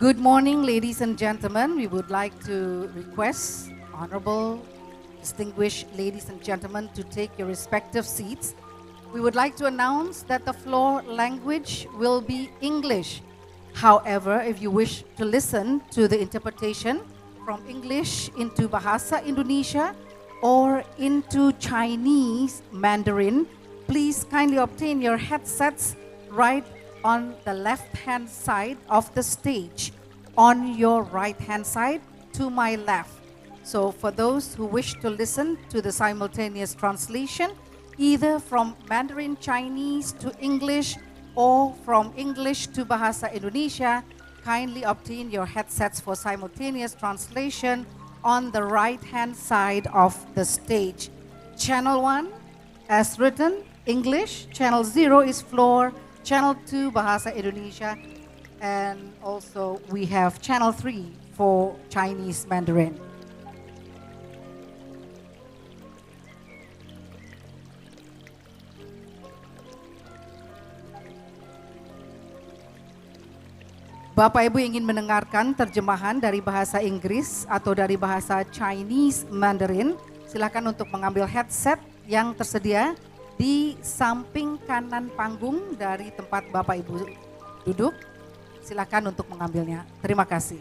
Good morning, ladies and gentlemen. We would like to request honorable, distinguished ladies and gentlemen to take your respective seats. We would like to announce that the floor language will be English. However, if you wish to listen to the interpretation from English into Bahasa Indonesia or into Chinese Mandarin, please kindly obtain your headsets right on the left-hand side of the stage, on your right-hand side to my left. So for those who wish to listen to the simultaneous translation, either from Mandarin Chinese to English or from English to Bahasa Indonesia, kindly obtain your headsets for simultaneous translation on the right-hand side of the stage. Channel 1, as written, English. Channel 0 is floor. Channel 2, Bahasa Indonesia. And also we have Channel 3 for Chinese Mandarin. Bapak Ibu ingin mendengarkan terjemahan dari bahasa Inggris atau dari bahasa Chinese Mandarin, silakan untuk mengambil headset yang tersedia di samping kanan panggung dari tempat Bapak Ibu duduk. Silakan untuk mengambilnya. Terima kasih.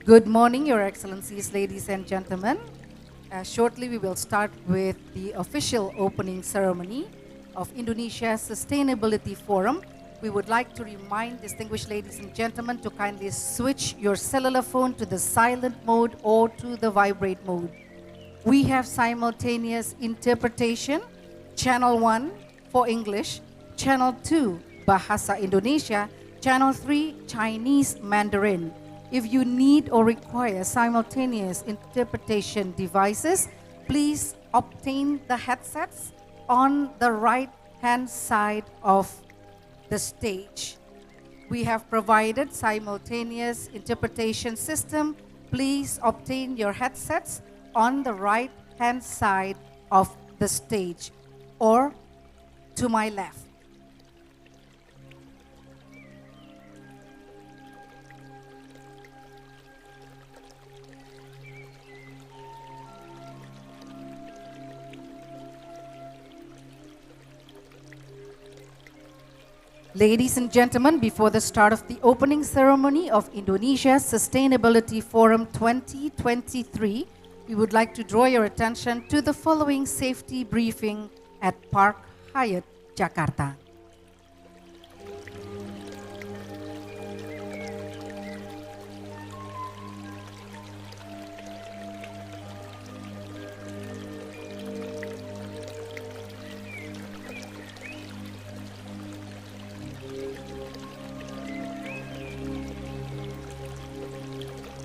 Good morning, Your Excellencies, ladies and gentlemen. Shortly, we will start with the official opening ceremony of Indonesia's Sustainability Forum. We would like to remind distinguished ladies and gentlemen to kindly switch your cellular phone to the silent mode or to the vibrate mode. We have simultaneous interpretation, Channel 1 for English, Channel 2 Bahasa Indonesia, Channel 3 Chinese Mandarin. If you need or require simultaneous interpretation devices, please obtain the headsets on the right-hand side of the stage. We have provided simultaneous interpretation system. Please obtain your headsets on the right-hand side of the stage or to my left. Ladies and gentlemen, before the start of the opening ceremony of Indonesia's Sustainability Forum 2023, we would like to draw your attention to the following safety briefing at Park Hyatt, Jakarta.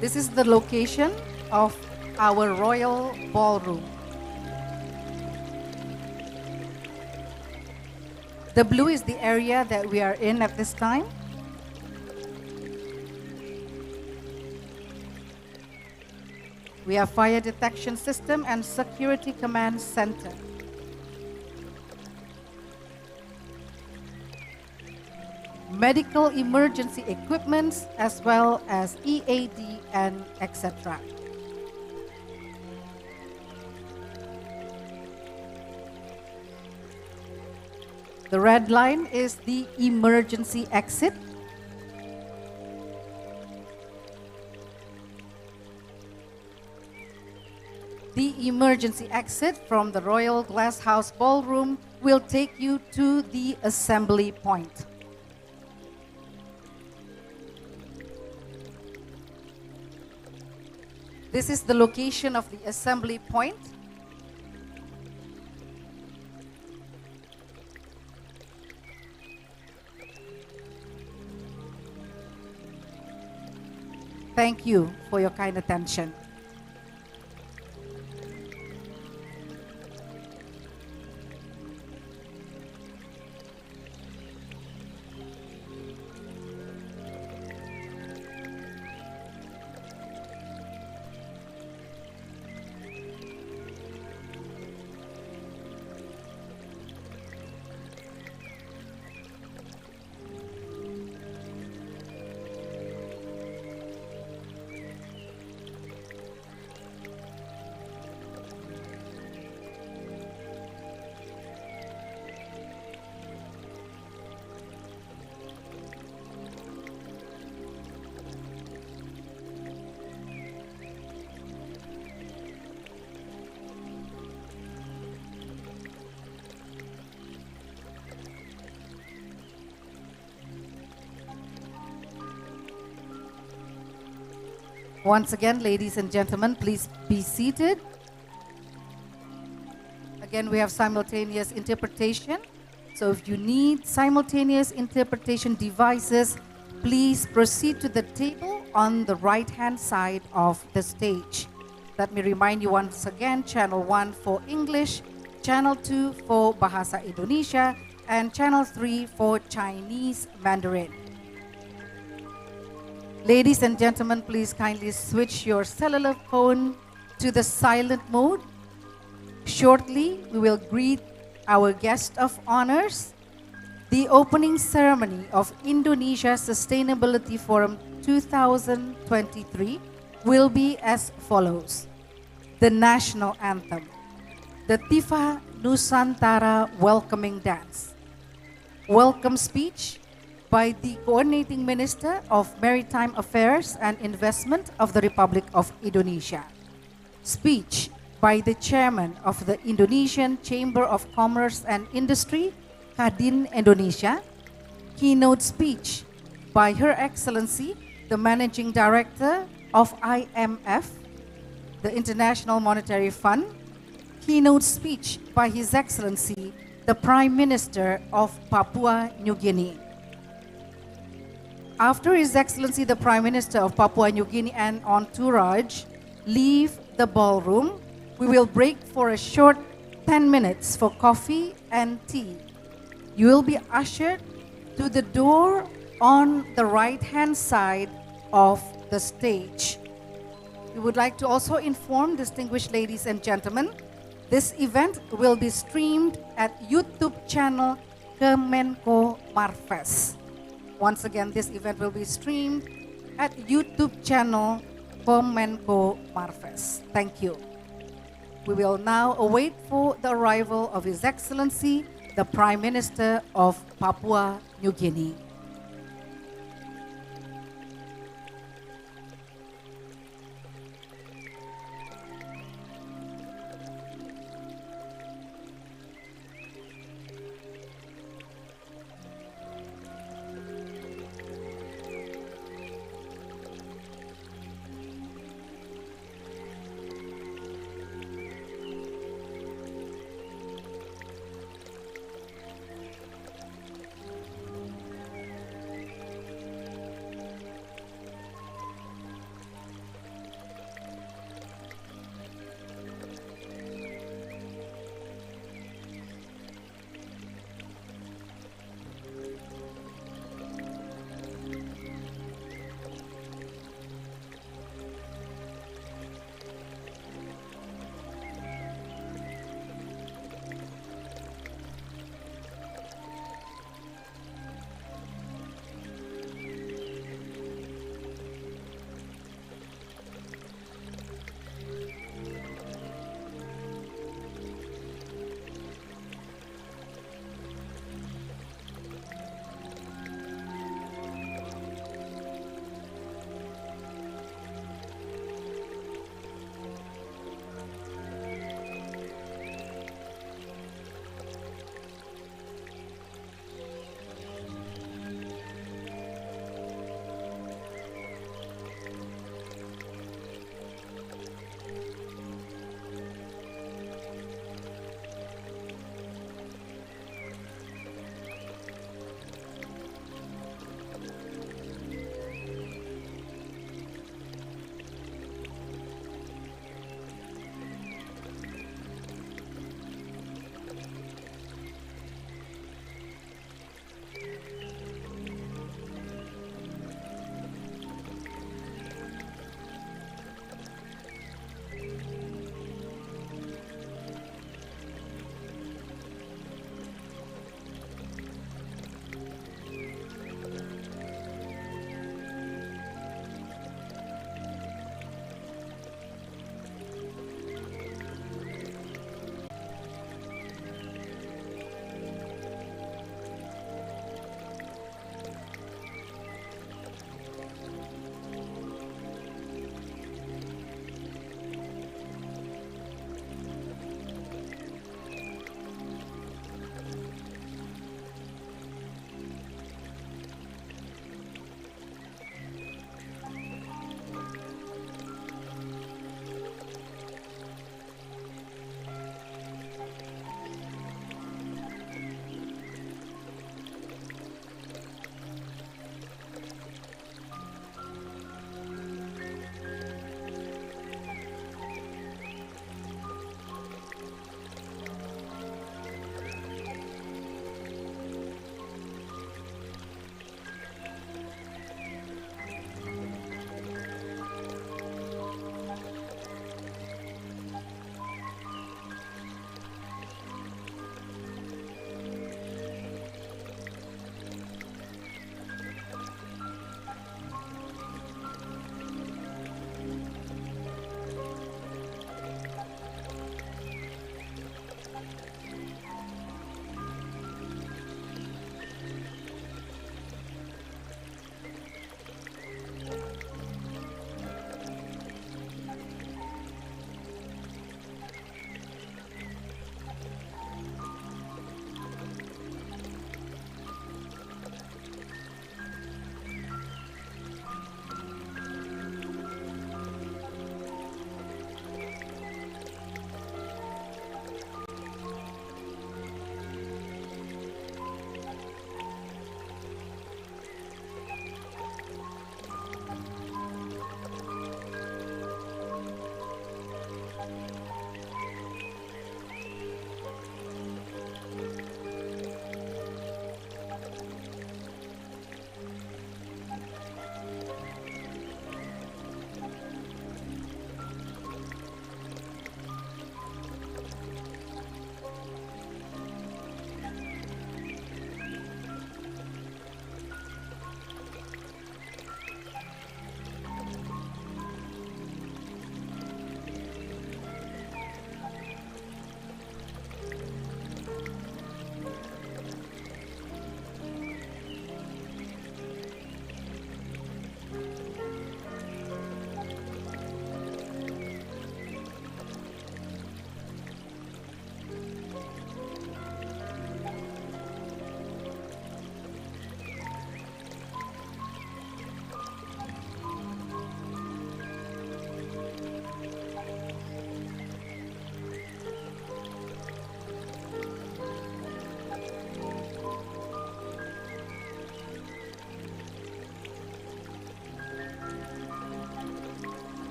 This is the location of our royal ballroom. The blue is the area that we are in at this time. We have fire detection system and security command center. Medical emergency equipment as well as EAD and etc. The red line is the emergency exit. The emergency exit from the Royal Glasshouse Ballroom will take you to the assembly point. This is the location of the assembly point. Thank you for your kind attention. Once again, ladies and gentlemen, please be seated. Again, we have simultaneous interpretation. So if you need simultaneous interpretation devices, please proceed to the table on the right-hand side of the stage. Let me remind you once again, Channel 1 for English, Channel 2 for Bahasa Indonesia, and Channel 3 for Chinese Mandarin. Ladies and gentlemen, please kindly switch your cellular phone to the silent mode. Shortly, we will greet our guest of honors. The opening ceremony of Indonesia Sustainability Forum 2023 will be as follows. The national anthem, the Tifa Nusantara welcoming dance, welcome speech, by the Coordinating Minister of Maritime Affairs and Investment of the Republic of Indonesia. Speech by the Chairman of the Indonesian Chamber of Commerce and Industry, Kadin Indonesia. Keynote speech by Her Excellency, the Managing Director of IMF, the International Monetary Fund. Keynote speech by His Excellency, the Prime Minister of Papua New Guinea. After His Excellency, the Prime Minister of Papua New Guinea and entourage leave the ballroom, we will break for a short 10 minutes for coffee and tea. You will be ushered to the door on the right-hand side of the stage. We would like to also inform distinguished ladies and gentlemen, this event will be streamed at YouTube channel Kemenkomarves. Once again, this event will be streamed at YouTube channel Kemenkomarves. Thank you. We will now await for the arrival of His Excellency, the Prime Minister of Papua New Guinea.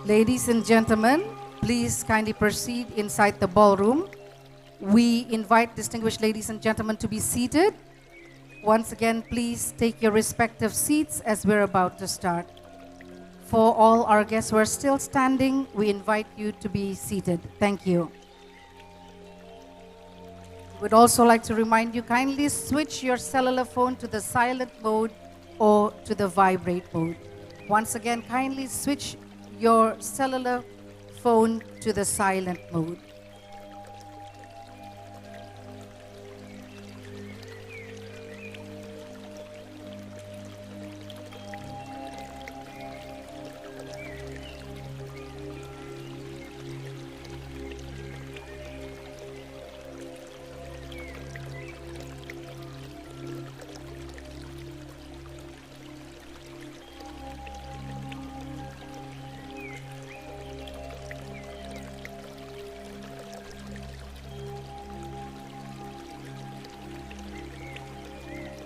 Ladies and gentlemen, please kindly proceed inside the ballroom. We invite distinguished ladies and gentlemen to be seated. Once again, please take your respective seats as we're about to start. For all our guests who are still standing, we invite you to be seated. Thank you. We'd also like to remind you, kindly switch your cellular phone to the silent mode or to the vibrate mode. Once again, kindly switch your cellular phone to the silent mode.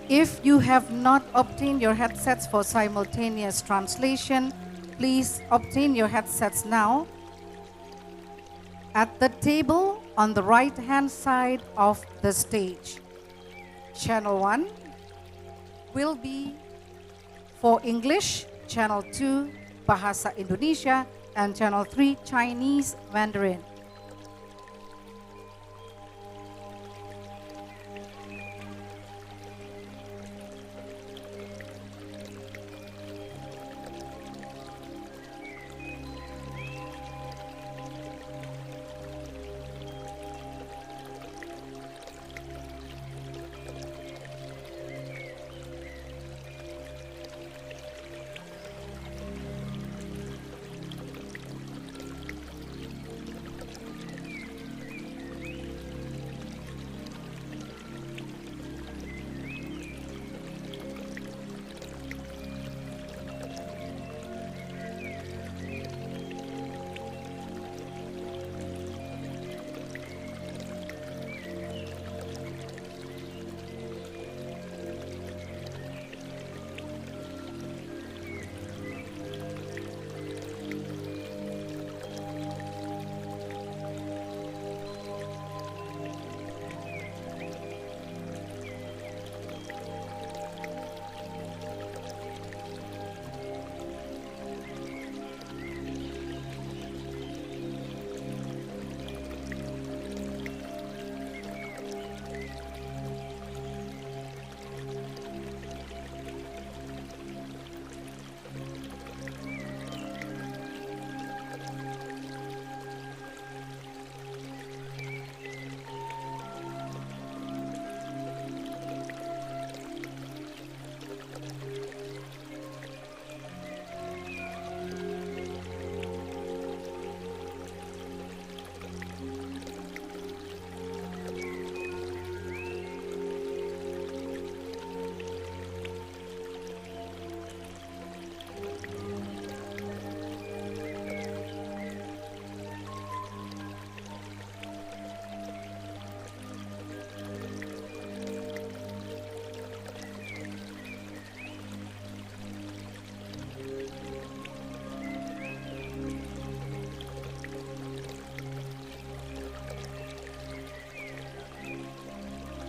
If you have not obtained your headsets for simultaneous translation, please obtain your headsets now. At the table on the right-hand side of the stage, Channel 1 will be for English, Channel 2 Bahasa Indonesia, and Channel 3 Chinese Mandarin.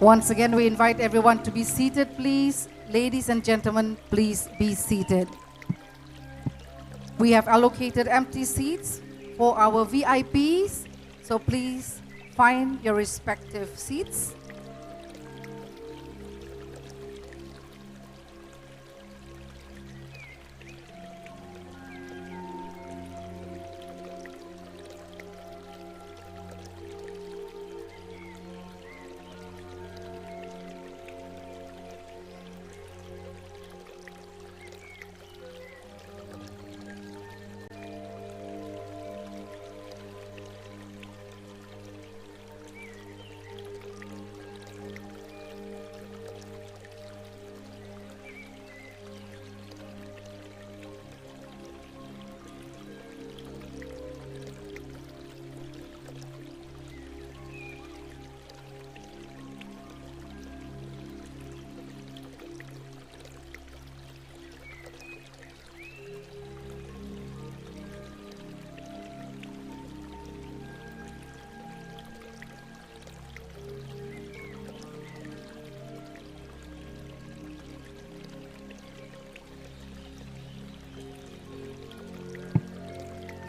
Once again, we invite everyone to be seated, please. Ladies and gentlemen, please be seated. We have allocated empty seats for our VIPs, so please find your respective seats.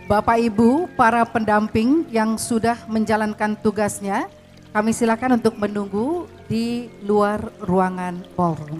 Bapak Ibu, para pendamping yang sudah menjalankan tugasnya, kami silakan untuk menunggu di luar ruangan ballroom.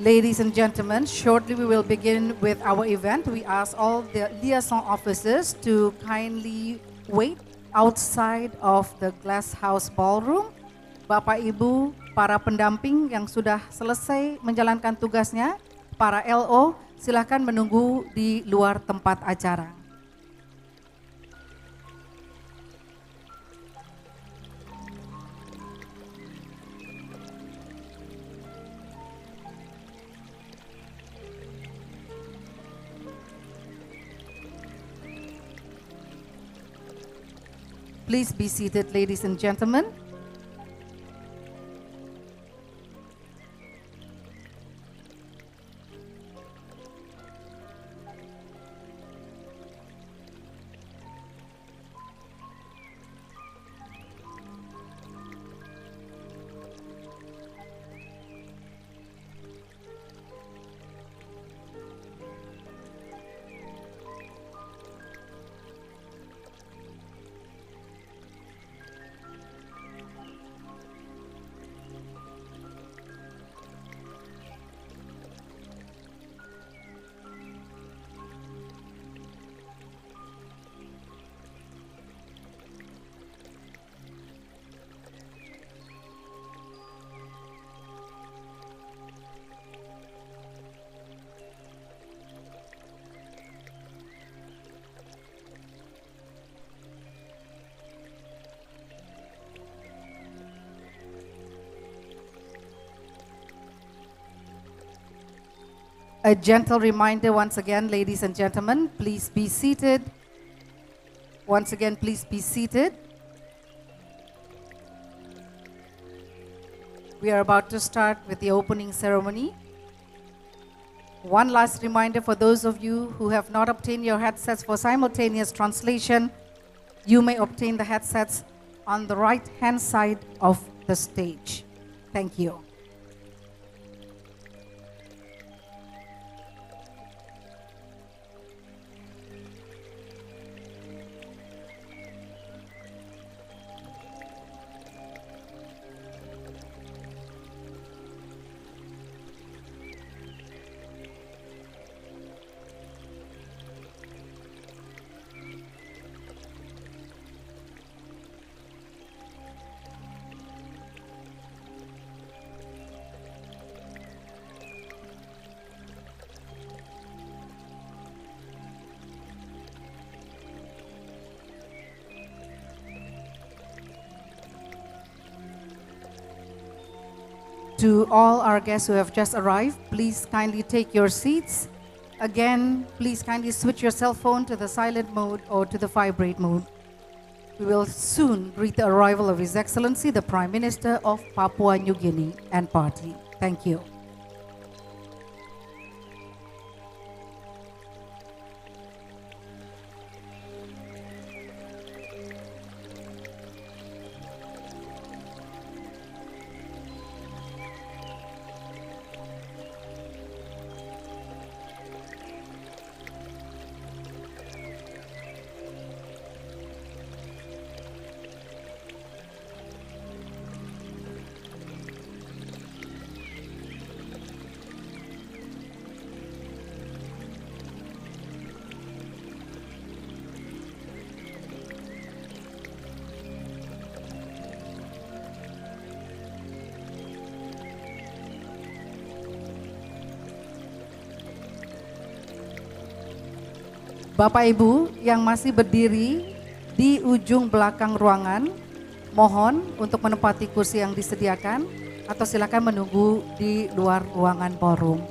Ladies and gentlemen, shortly we will begin with our event. We ask all the liaison officers to kindly wait outside of the glass house ballroom. Bapak Ibu, para pendamping yang sudah selesai menjalankan tugasnya, para LO, silakan menunggu di luar tempat acara. Please be seated, ladies and gentlemen. A gentle reminder once again, ladies and gentlemen, please be seated. Once again, please be seated. We are about to start with the opening ceremony. One last reminder for those of you who have not obtained your headsets for simultaneous translation, you may obtain the headsets on the right-hand side of the stage. Thank you. to all our guests who have just arrived, please kindly take your seats. Again, please kindly switch your cell phone to the silent mode or to the vibrate mode. We will soon greet the arrival of His Excellency, the Prime Minister of Papua New Guinea and Party. Thank you. Bapak Ibu yang masih berdiri di ujung belakang ruangan, mohon untuk menempati kursi yang disediakan atau silakan menunggu di luar ruangan forum.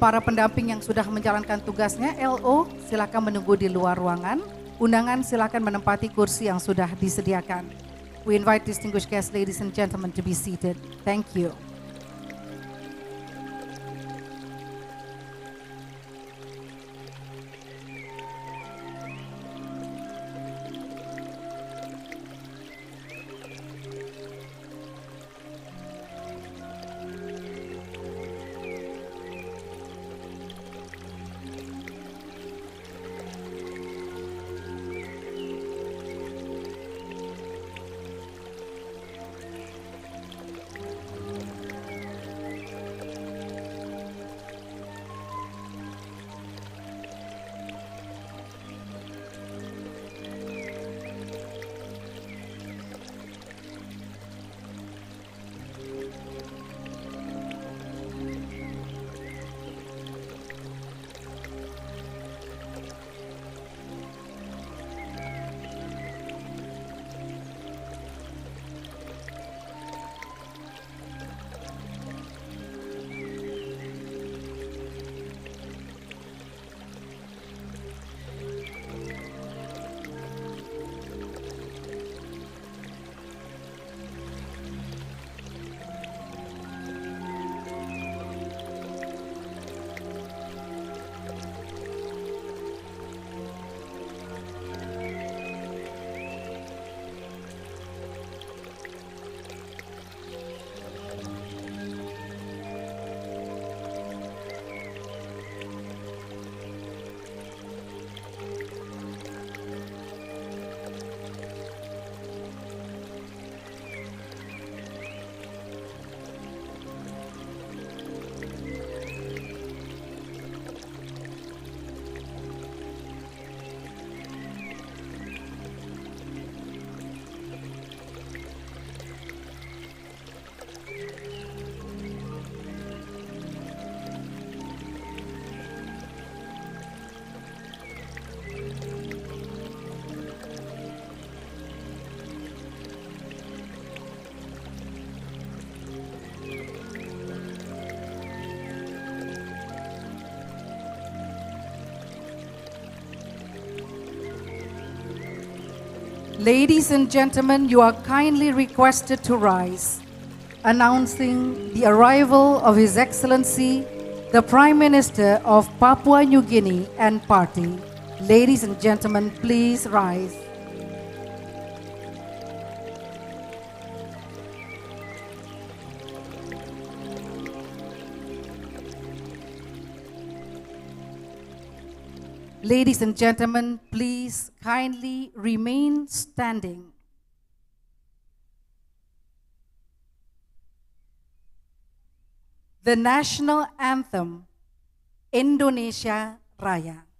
Para pendamping yang sudah menjalankan tugasnya, LO, silakan menunggu di luar ruangan. Undangan silakan menempati kursi yang sudah disediakan. We invite distinguished guests, ladies and gentlemen, to be seated. Thank you. Ladies and gentlemen, you are kindly requested to rise, announcing the arrival of His Excellency, the Prime Minister of Papua New Guinea and Party. Ladies and gentlemen, please rise. Ladies and gentlemen, please kindly remain standing. The national anthem, Indonesia Raya.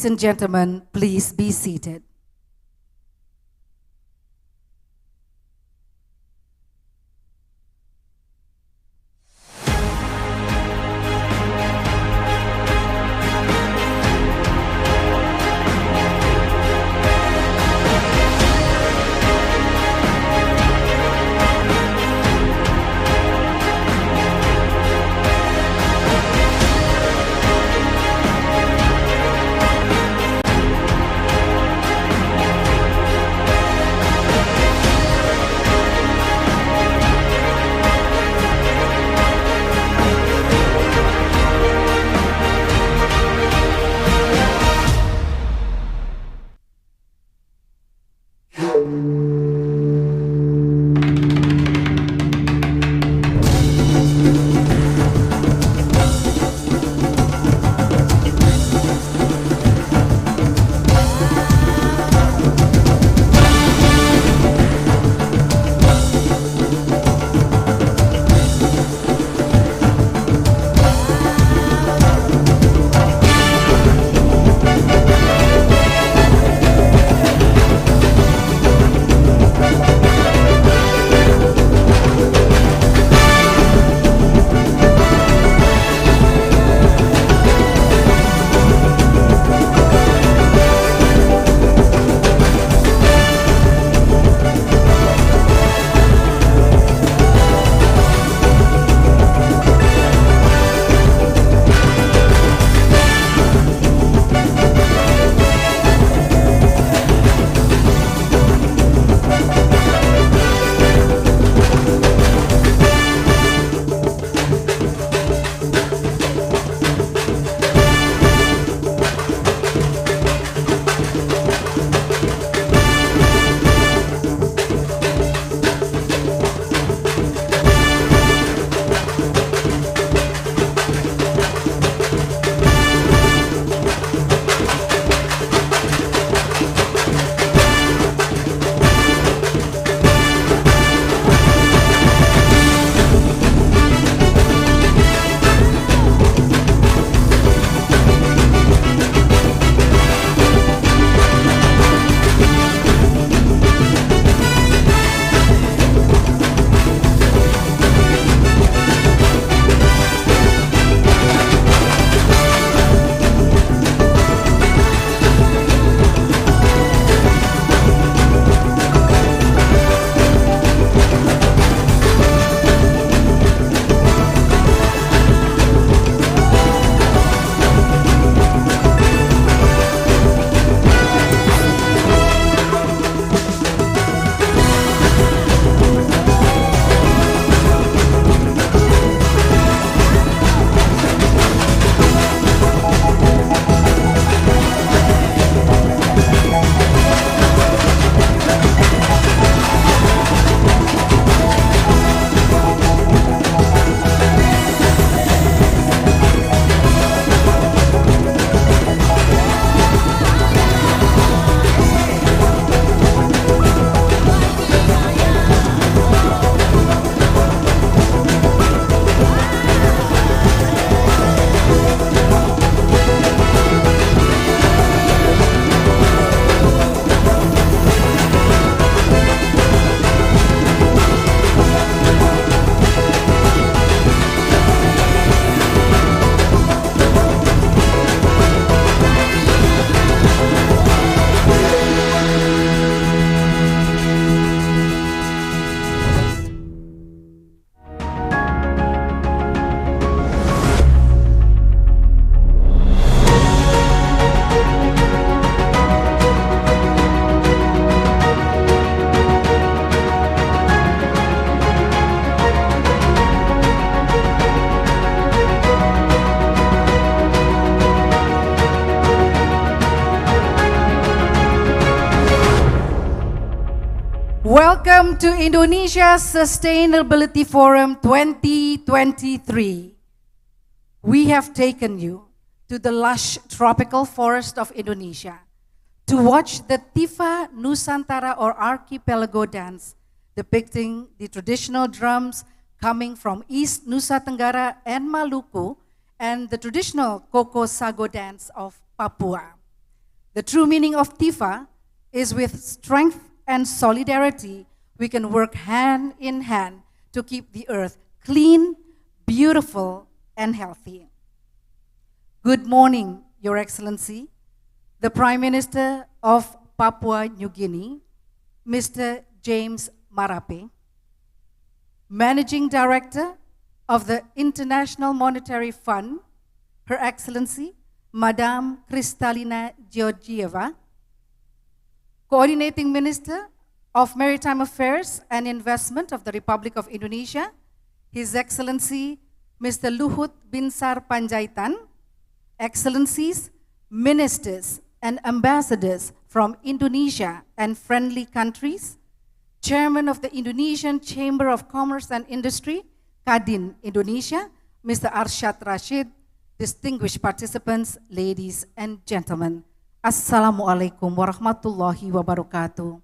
Ladies and gentlemen, please be seated. Welcome to Indonesia Sustainability Forum 2023. We have taken you to the lush tropical forest of Indonesia to watch the Tifa Nusantara or Archipelago dance, depicting the traditional drums coming from East Nusa Tenggara and Maluku, and the traditional Koko Sago dance of Papua. The true meaning of TIFA is with strength and solidarity, we can work hand in hand to keep the earth clean, beautiful, and healthy. Good morning, Your Excellency, the Prime Minister of Papua New Guinea, Mr. James Marape, Managing Director of the International Monetary Fund, Her Excellency, Madame Kristalina Georgieva, Coordinating Minister of Maritime Affairs and Investment of the Republic of Indonesia, His Excellency, Mr. Luhut Binsar Panjaitan, Excellencies, Ministers, and Ambassadors from Indonesia and friendly countries, Chairman of the Indonesian Chamber of Commerce and Industry, Kadin, Indonesia, Mr. Arshad Rashid, distinguished participants, ladies and gentlemen, Assalamualaikum warahmatullahi wabarakatuh.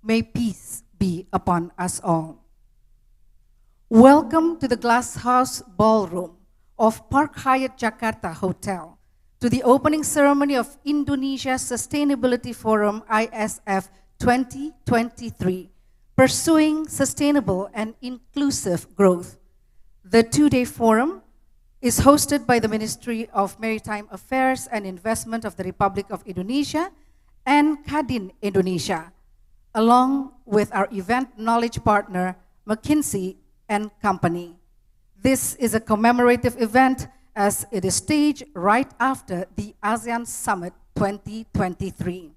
May peace be upon us all. Welcome to the Glass House Ballroom of Park Hyatt Jakarta Hotel, to the opening ceremony of Indonesia Sustainability Forum ISF 2023, Pursuing Sustainable and Inclusive Growth. The two-day forum is hosted by the Ministry of Maritime Affairs and Investment of the Republic of Indonesia and Kadin, Indonesia, along with our event knowledge partner, McKinsey & Company. This is a commemorative event as it is staged right after the ASEAN Summit 2023.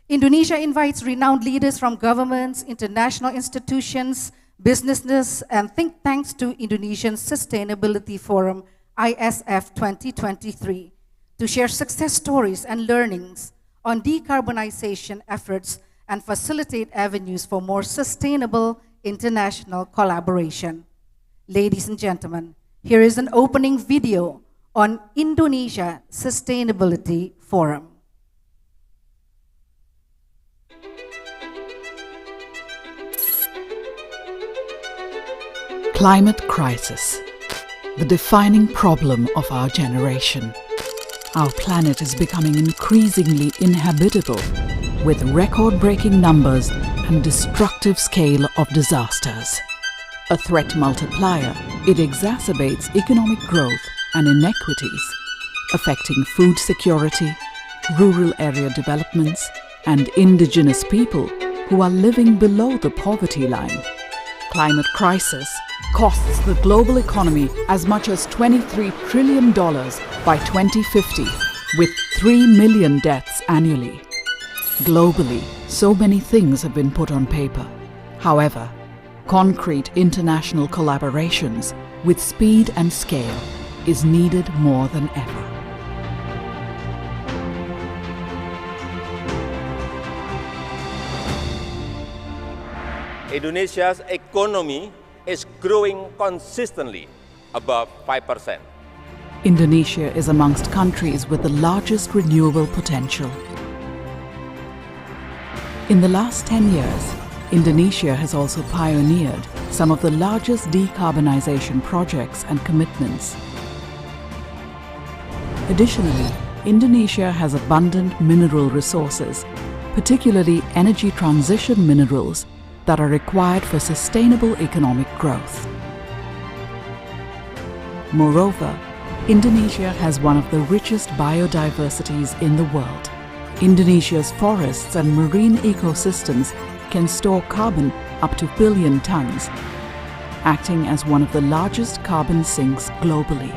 Indonesia invites renowned leaders from governments, international institutions, businesses, and think tanks to Indonesian Sustainability Forum ISF 2023 to share success stories and learnings on decarbonization efforts and facilitate avenues for more sustainable international collaboration. Ladies and gentlemen, here is an opening video on Indonesia Sustainability Forum. Climate crisis, the defining problem of our generation. Our planet is becoming increasingly inhabitable with record-breaking numbers and destructive scale of disasters. A threat multiplier, it exacerbates economic growth and inequities, affecting food security, rural area developments, and indigenous people who are living below the poverty line. Climate crisis costs the global economy as much as $23 trillion by 2050, with 3 million deaths annually. Globally, so many things have been put on paper. However, concrete international collaborations with speed and scale is needed more than ever. Indonesia's economy is growing consistently above 5%. Indonesia is amongst countries with the largest renewable potential. In the last 10 years, Indonesia has also pioneered some of the largest decarbonization projects and commitments. Additionally, Indonesia has abundant mineral resources, particularly energy transition minerals that are required for sustainable economic growth. Moreover, Indonesia has one of the richest biodiversities in the world. Indonesia's forests and marine ecosystems can store carbon up to 1 billion tons, acting as one of the largest carbon sinks globally.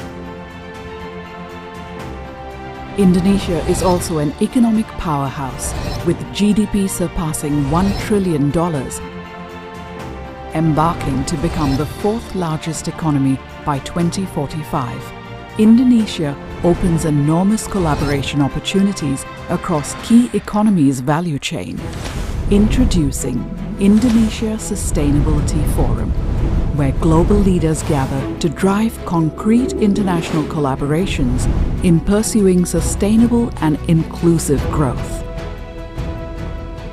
Indonesia is also an economic powerhouse with GDP surpassing $1 trillion, embarking to become the fourth largest economy by 2045. Indonesia opens enormous collaboration opportunities across key economies' value chain. Introducing Indonesia Sustainability Forum, where global leaders gather to drive concrete international collaborations in pursuing sustainable and inclusive growth.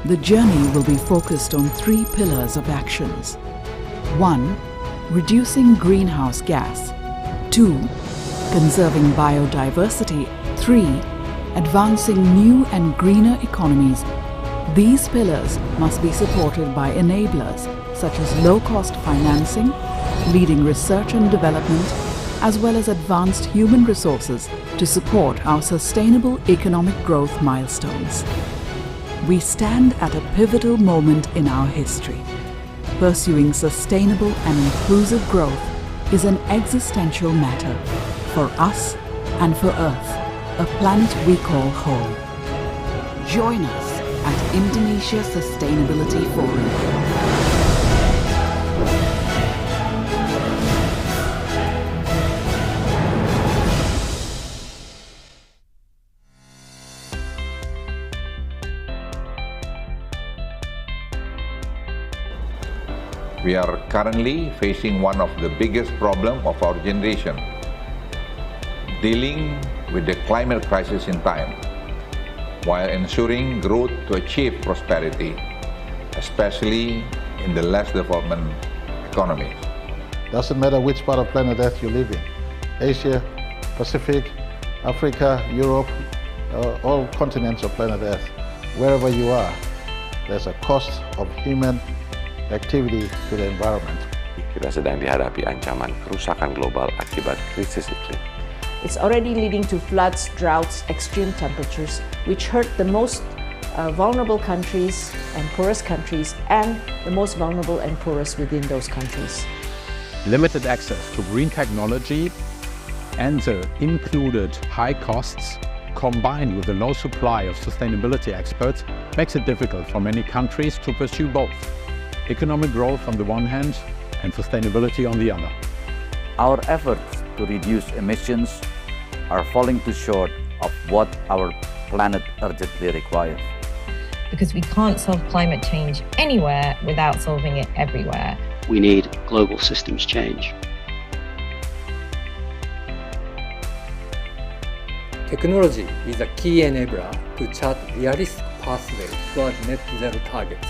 The journey will be focused on 3 pillars of actions. 1. Reducing greenhouse gas. 2. Conserving biodiversity. 3. advancing new and greener economies, these pillars must be supported by enablers such as low-cost financing, leading research and development, as well as advanced human resources to support our sustainable economic growth milestones. We stand at a pivotal moment in our history. Pursuing sustainable and inclusive growth is an existential matter for us and for Earth, a planet we call home. Join us at Indonesia Sustainability Forum. We are currently facing one of the biggest problems of our generation, dealing with the climate crisis in time, while ensuring growth to achieve prosperity, especially in the less developed economies. Doesn't matter which part of planet Earth you live in, Asia, Pacific, Africa, Europe, all continents of planet Earth, wherever you are, there's a cost of human activity to the environment. Kita sedang dihadapi ancaman kerusakan global akibat krisis iklim. It's already leading to floods, droughts, extreme temperatures, which hurt the most vulnerable countries and poorest countries, and the most vulnerable and poorest within those countries. Limited access to green technology and the included high costs, combined with the low supply of sustainability experts, makes it difficult for many countries to pursue both economic growth on the one hand and sustainability on the other. Our efforts to reduce emissions are falling too short of what our planet urgently requires. Because we can't solve climate change anywhere without solving it everywhere. We need global systems change. Technology is a key enabler to chart realistic pathways toward net zero targets.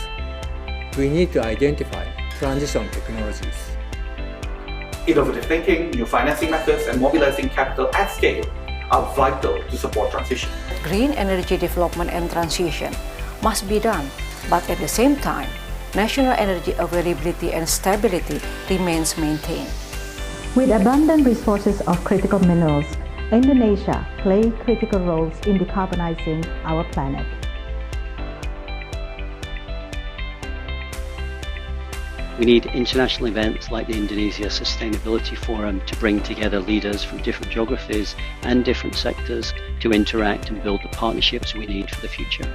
We need to identify transition technologies. Innovative thinking, new financing methods, and mobilizing capital at scale are vital to support transition. Green energy development and transition must be done, but at the same time, national energy availability and stability remains maintained. With abundant resources of critical minerals, Indonesia plays critical roles in decarbonizing our planet. We need international events like the Indonesia Sustainability Forum to bring together leaders from different geographies and different sectors to interact and build the partnerships we need for the future.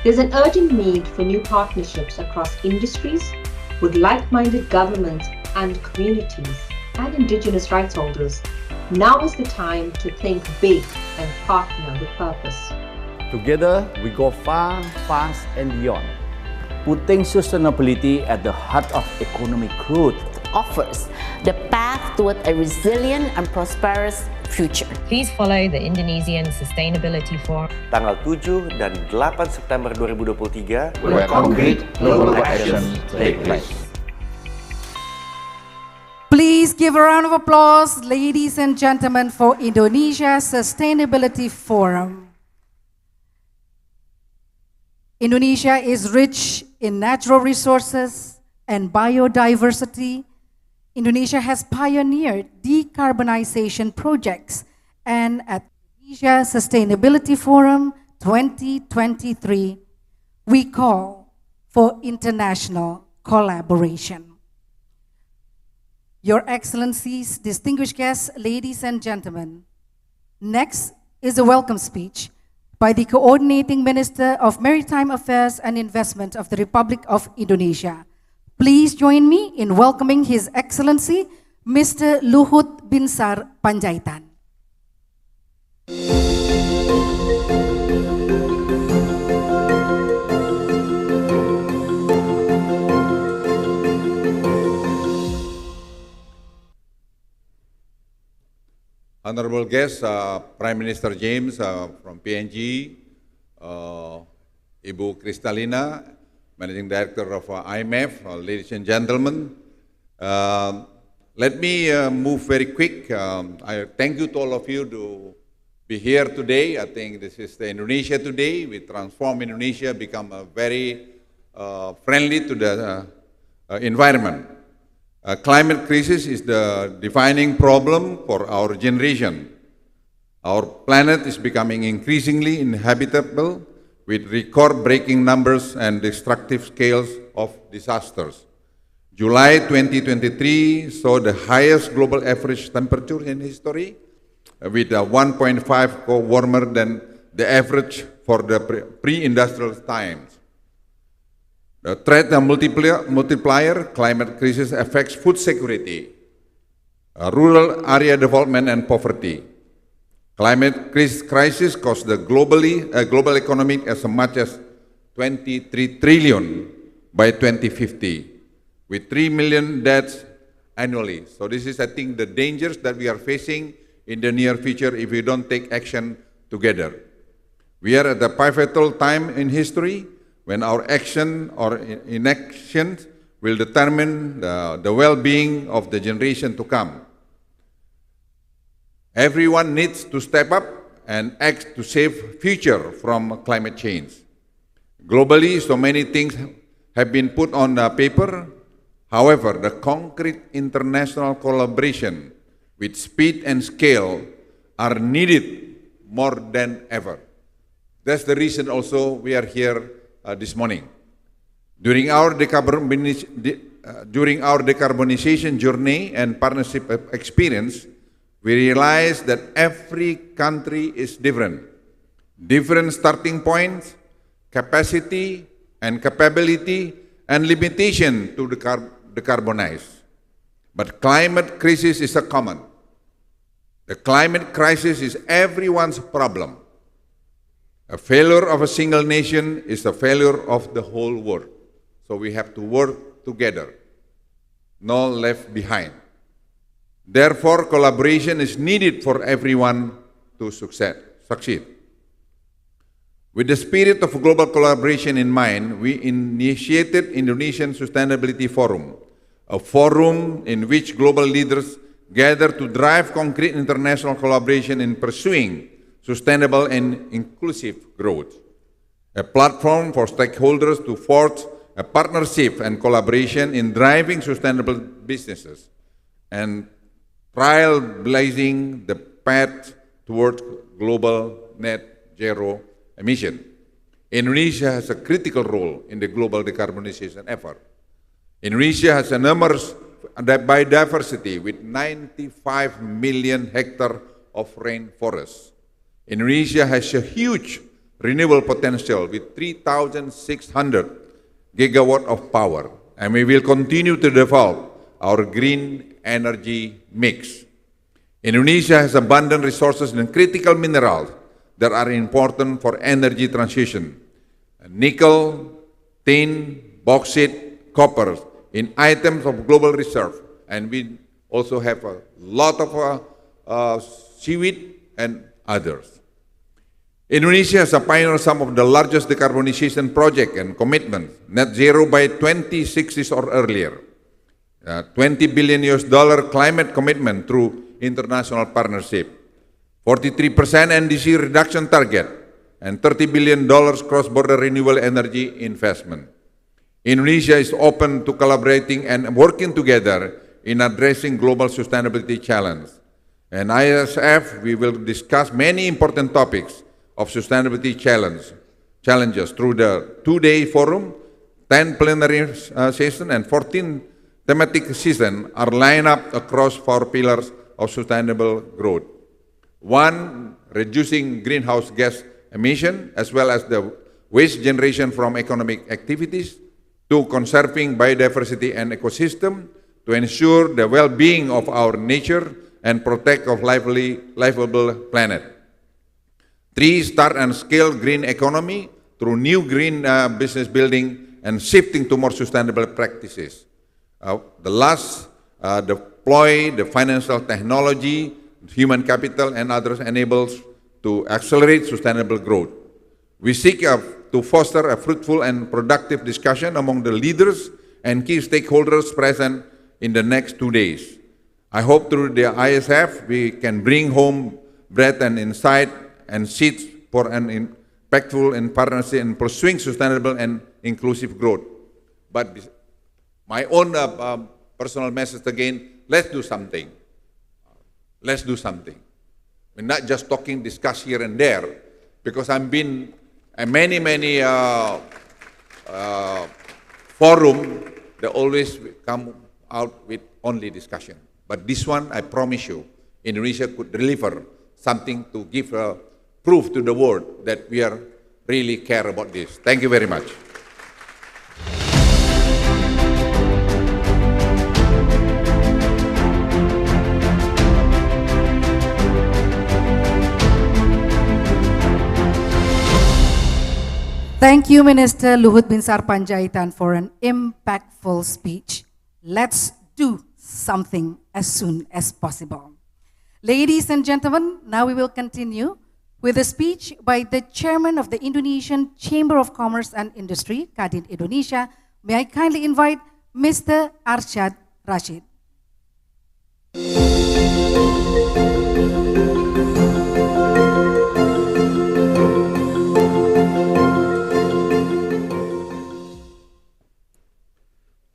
There's an urgent need for new partnerships across industries with like-minded governments and communities and indigenous rights holders. Now is the time to think big and partner with purpose. Together, we go far, fast, and beyond. Putting sustainability at the heart of economic growth offers the path toward a resilient and prosperous future. Please follow the Indonesian Sustainability Forum. Tanggal 7 dan 8 September 2023, where concrete global actions take place. Please give a round of applause, ladies and gentlemen, for Indonesia Sustainability Forum. Indonesia is rich in natural resources and biodiversity. Indonesia has pioneered decarbonization projects, and at Indonesia Sustainability Forum 2023, we call for international collaboration. Your Excellencies, distinguished guests, ladies and gentlemen, next is a welcome speech by the Coordinating Minister of Maritime Affairs and Investment of the Republic of Indonesia. Please join me in welcoming His Excellency, Mr. Luhut Binsar Panjaitan. Honorable guests, Prime Minister James from PNG, Ibu Kristalina, Managing Director of IMF, ladies and gentlemen, let me move very quick. I thank you to all of you be here today. I think this is the Indonesia today. We transform Indonesia, become a very friendly to the environment. Climate crisis is the defining problem for our generation. Our planet is becoming increasingly inhabitable with record-breaking numbers and destructive scales of disasters. July 2023 saw the highest global average temperature in history, with 1.5 warmer than the average for the pre-industrial times. The threat multiplier, climate crisis affects food security, rural area development and poverty. Climate crisis costs the global economy as much as 23 trillion by 2050, with 3 million deaths annually. So this is, I think, the dangers that we are facing in the near future if we don't take action together. We are at a pivotal time in history when our action or inaction will determine the well-being of the generation to come. Everyone needs to step up and act to save future from climate change. Globally, so many things have been put on paper. However, the concrete international collaboration with speed and scale are needed more than ever. That's the reason also we are here this morning. During our decarbonization journey and partnership experience, we realized that every country is different. Different starting points, capacity and capability, and limitation to decarbonize. But climate crisis is a common. The climate crisis is everyone's problem. A failure of a single nation is a failure of the whole world. So we have to work together, no left behind. Therefore, collaboration is needed for everyone to succeed. With the spirit of global collaboration in mind, we initiated Indonesian Sustainability Forum, a forum in which global leaders gather to drive concrete international collaboration in pursuing sustainable and inclusive growth. A platform for stakeholders to forge a partnership and collaboration in driving sustainable businesses and trailblazing the path towards global net zero emission. Indonesia has a critical role in the global decarbonization effort. Indonesia has enormous biodiversity with 95 million hectares of rainforest. Indonesia has a huge renewable potential with 3,600 gigawatts of power, and we will continue to develop our green energy mix. Indonesia has abundant resources and critical minerals that are important for energy transition. Nickel, tin, bauxite, copper in items of global reserve, and we also have a lot of seaweed and others. Indonesia has pioneered some of the largest decarbonization projects and commitments, net zero by 2060 or earlier. $20 billion climate commitment through international partnership, 43% NDC reduction target, and $30 billion cross-border renewable energy investment. Indonesia is open to collaborating and working together in addressing global sustainability challenge. And ISF, we will discuss many important topics of sustainability challenges through the 2-day forum, 10 plenary sessions, and 14 thematic seasons are lined up across 4 pillars of sustainable growth. 1, reducing greenhouse gas emission, as well as the waste generation from economic activities. 2, conserving biodiversity and ecosystem to ensure the well-being of our nature and protect a livable planet. 3, start and scale green economy through new green business building and shifting to more sustainable practices. The last, deploy the financial technology, human capital, and others enables to accelerate sustainable growth. We seek to foster a fruitful and productive discussion among the leaders and key stakeholders present in the next 2 days. I hope through the ISF we can bring home breadth and insight, and seeds for an impactful and partnership in pursuing sustainable and inclusive growth. But my own personal message again, let's do something. Let's do something. We're not just talking, discuss here and there, because I've been at many forum that always come out with only discussion. But this one, I promise you, Indonesia could deliver something to give proof to the world that we are really care about this. Thank you very much. Thank you, Minister Luhut Binsar Panjaitan, for an impactful speech. Let's do something as soon as possible. Ladies and gentlemen, now we will continue with a speech by the Chairman of the Indonesian Chamber of Commerce and Industry, Kadin Indonesia. May I kindly invite Mr. Arsyad Rashid.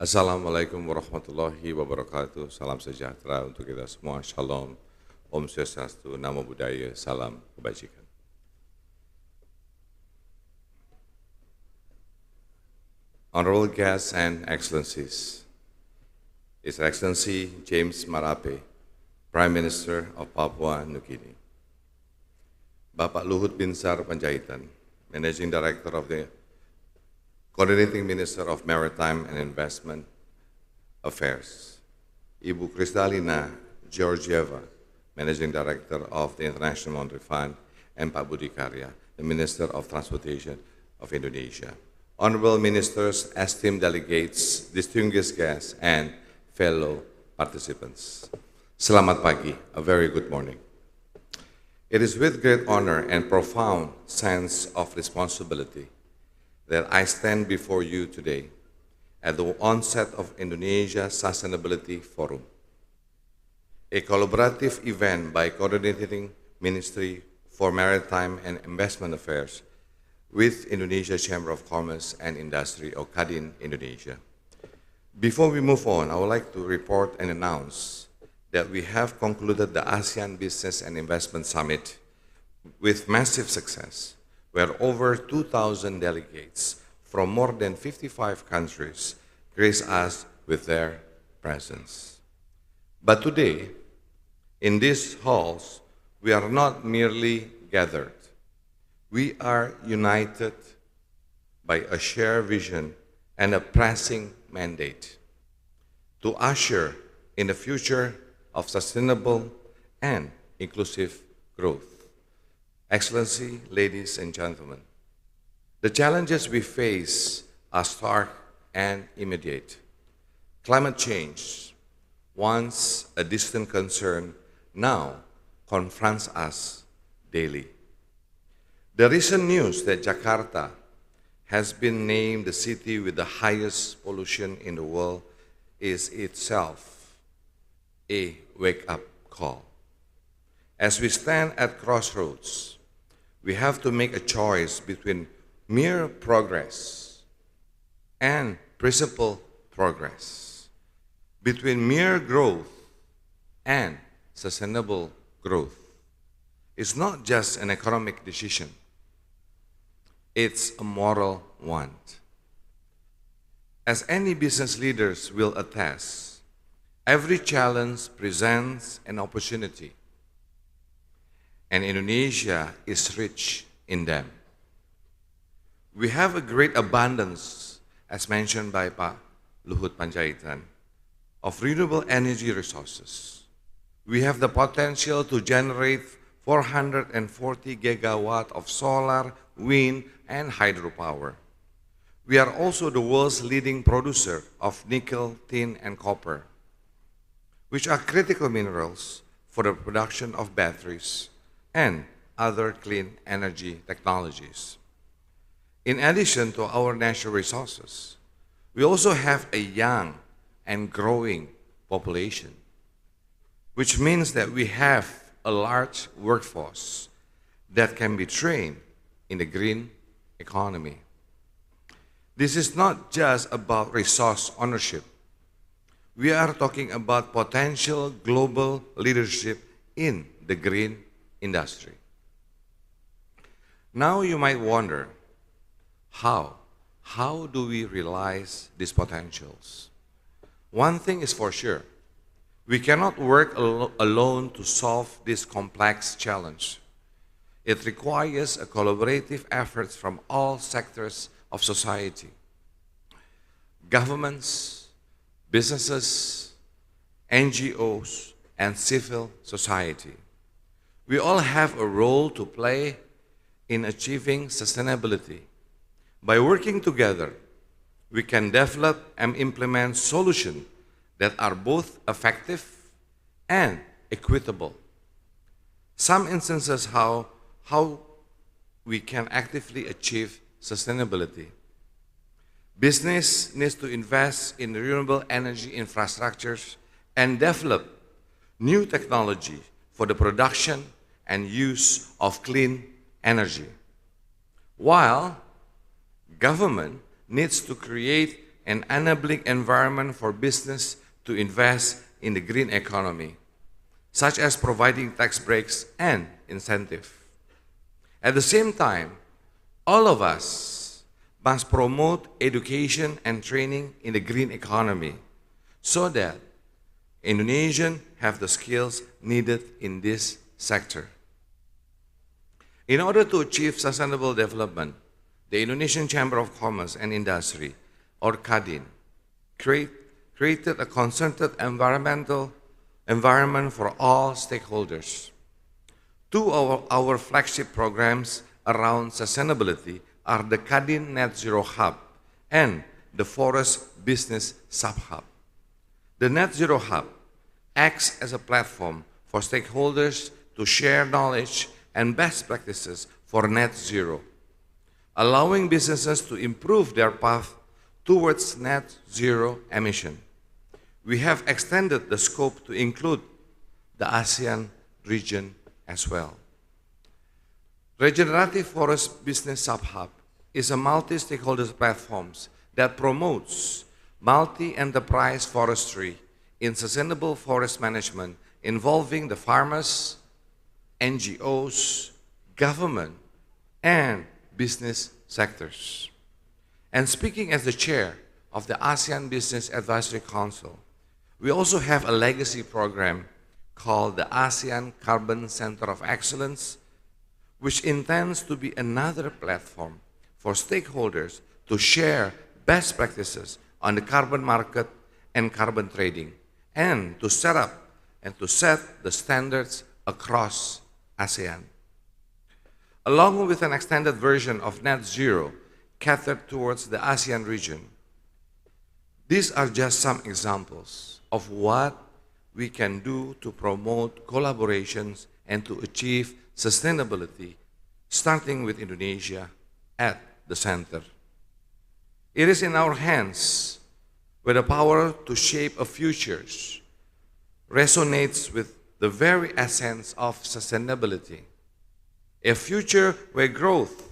Assalamualaikum warahmatullahi wabarakatuh. Salam sejahtera untuk kita semua. Shalom, Om Swastiastu, Namo Buddhaya, salam kebajikan. Honorable guests and excellencies, His Excellency James Marape, Prime Minister of Papua New Guinea, Bapak Luhut Binsar Panjaitan, Managing Director of the Coordinating Minister of Maritime and Investment Affairs, Ibu Kristalina Georgieva, Managing Director of the International Monetary Fund, and Pak Budi Karya, the Minister of Transportation of Indonesia. Honorable Ministers, esteemed delegates, distinguished guests, and fellow participants. Selamat pagi, a very good morning. It is with great honor and profound sense of responsibility that I stand before you today at the onset of Indonesia Sustainability Forum, a collaborative event by Coordinating Ministry for Maritime and Investment Affairs with Indonesia Chamber of Commerce and Industry, or Kadin Indonesia. Before we move on, I would like to report and announce that we have concluded the ASEAN Business and Investment Summit with massive success, where over 2,000 delegates from more than 55 countries grace us with their presence. But today, in these halls, we are not merely gathered. We are united by a shared vision and a pressing mandate to usher in the future of sustainable and inclusive growth. Excellency, ladies and gentlemen, the challenges we face are stark and immediate. Climate change, once a distant concern, now confronts us daily. The recent news that Jakarta has been named the city with the highest pollution in the world is itself a wake-up call. As we stand at crossroads, we have to make a choice between mere progress and principled progress, between mere growth and sustainable growth. It's not just an economic decision, it's a moral one. As any business leaders will attest, every challenge presents an opportunity, and Indonesia is rich in them. We have a great abundance, as mentioned by Pak Luhut Panjaitan, of renewable energy resources. We have the potential to generate 440 gigawatt of solar, wind, and hydropower. We are also the world's leading producer of nickel, tin, and copper, which are critical minerals for the production of batteries and other clean energy technologies. In addition to our natural resources, we also have a young and growing population, which means that we have a large workforce that can be trained in the green economy. This is not just about resource ownership. We are talking about potential global leadership in the green industry. Now you might wonder, how? How do we realize these potentials? One thing is for sure, we cannot work alone to solve this complex challenge. It requires a collaborative effort from all sectors of society. Governments, businesses, NGOs, and civil society. We all have a role to play in achieving sustainability. By working together, we can develop and implement solutions that are both effective and equitable. Some instances how we can actively achieve sustainability. Business needs to invest in renewable energy infrastructures and develop new technology for the production and use of clean energy. While government needs to create an enabling environment for business to invest in the green economy, such as providing tax breaks and incentives. At the same time, all of us must promote education and training in the green economy so that Indonesians have the skills needed in this sector. In order to achieve sustainable development, the Indonesian Chamber of Commerce and Industry, or KADIN, created a concerted environmental environment for all stakeholders. Two of our flagship programs around sustainability are the KADIN Net Zero Hub and the Forest Business Sub-Hub. The Net Zero Hub acts as a platform for stakeholders to share knowledge and best practices for net zero, allowing businesses to improve their path towards net zero emission. We have extended the scope to include the ASEAN region as well. Regenerative Forest Business Sub-Hub is a multi-stakeholder platform that promotes multi-enterprise forestry in sustainable forest management involving the farmers, NGOs, government, and business sectors. And speaking as the chair of the ASEAN Business Advisory Council, we also have a legacy program called the ASEAN Carbon Center of Excellence, which intends to be another platform for stakeholders to share best practices on the carbon market and carbon trading, and to set up and to set the standards across ASEAN. Along with an extended version of net zero catered towards the ASEAN region, these are just some examples of what we can do to promote collaborations and to achieve sustainability, starting with Indonesia at the center. It is in our hands where the power to shape a future resonates with the very essence of sustainability, a future where growth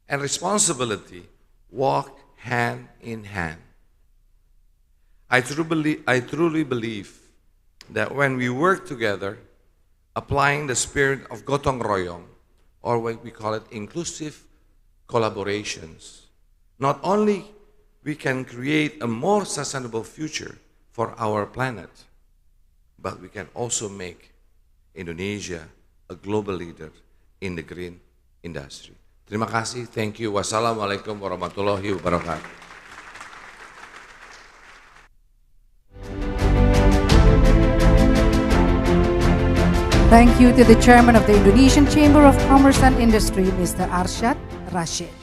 and responsibility walk hand in hand. I truly believe that when we work together, applying the spirit of gotong royong, or what we call it inclusive collaborations, not only we can create a more sustainable future for our planet, but we can also make Indonesia a global leader in the green industry. Terima kasih, thank you. Wassalamualaikum warahmatullahi wabarakatuh. Thank you to the Chairman of the Indonesian Chamber of Commerce and Industry, Mr. Arsyad Rashid.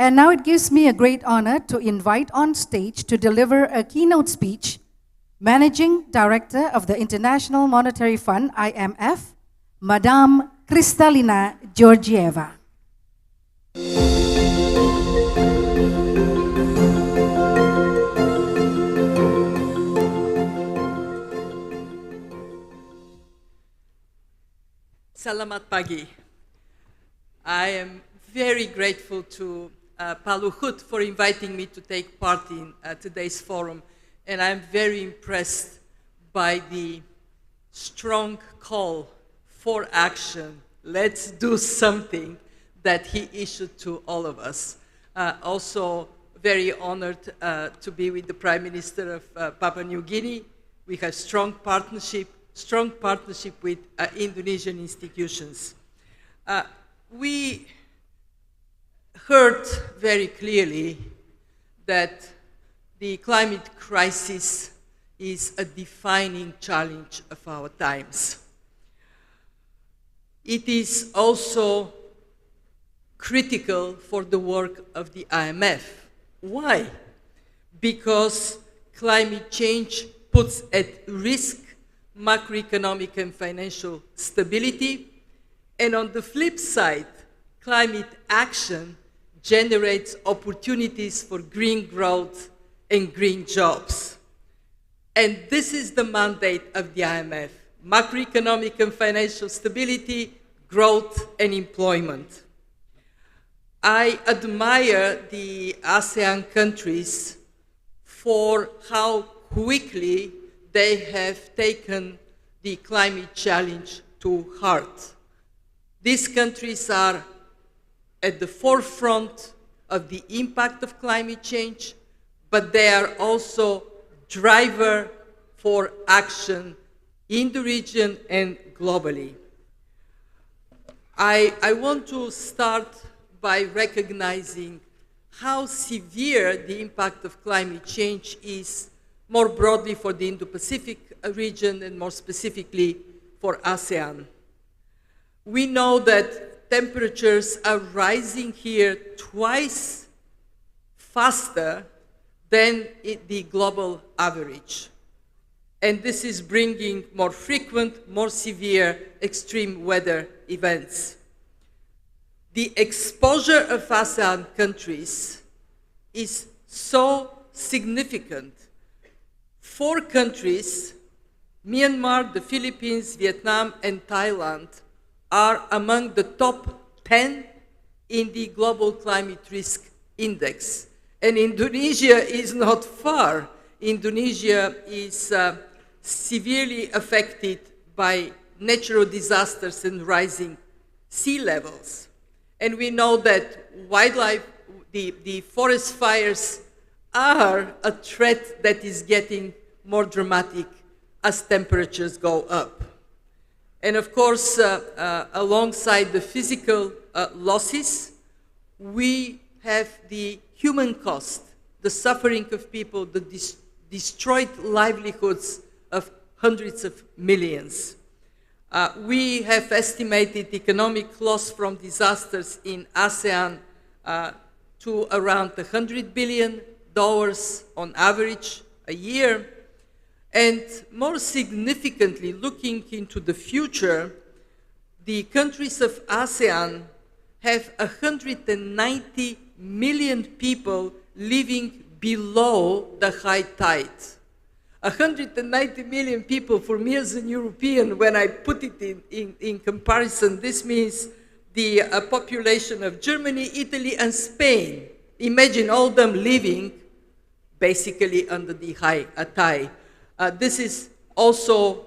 And now it gives me a great honor to invite on stage to deliver a keynote speech, Managing Director of the International Monetary Fund, IMF, Madame Kristalina Georgieva. Selamat pagi. I am very grateful to Pak Luhut for inviting me to take part in today's forum, and I'm very impressed by the strong call for action. Let's do something that he issued to all of us. Also, very honored to be with the Prime Minister of Papua New Guinea. We have strong partnership with Indonesian institutions. We heard very clearly that the climate crisis is a defining challenge of our times. It is also critical for the work of the IMF. Why? Because climate change puts at risk macroeconomic and financial stability, and on the flip side, climate action generates opportunities for green growth and green jobs. And this is the mandate of the IMF: macroeconomic and financial stability, growth and employment. I admire the ASEAN countries for how quickly they have taken the climate challenge to heart. These countries are at the forefront of the impact of climate change, but they are also driver for action in the region and globally. I want to start by recognizing how severe the impact of climate change is more broadly for the Indo-Pacific region and more specifically for ASEAN. We know that temperatures are rising here twice faster than the global average. And this is bringing more frequent, more severe extreme weather events. The exposure of ASEAN countries is so significant. 4 countries, Myanmar, the Philippines, Vietnam, and Thailand, are among the top 10 in the Global Climate Risk Index. And Indonesia is not far. Indonesia is severely affected by natural disasters and rising sea levels. And we know that wildlife, the forest fires are a threat that is getting more dramatic as temperatures go up. And of course, alongside the physical losses, we have the human cost, the suffering of people, the destroyed livelihoods of hundreds of millions. We have estimated economic loss from disasters in ASEAN to around $100 billion on average a year. And more significantly, looking into the future, the countries of ASEAN have 190 million people living below the high tide. 190 million people, for me as a European, when I put it in comparison, this means the population of Germany, Italy, and Spain. Imagine all of them living basically under the high tide. This is also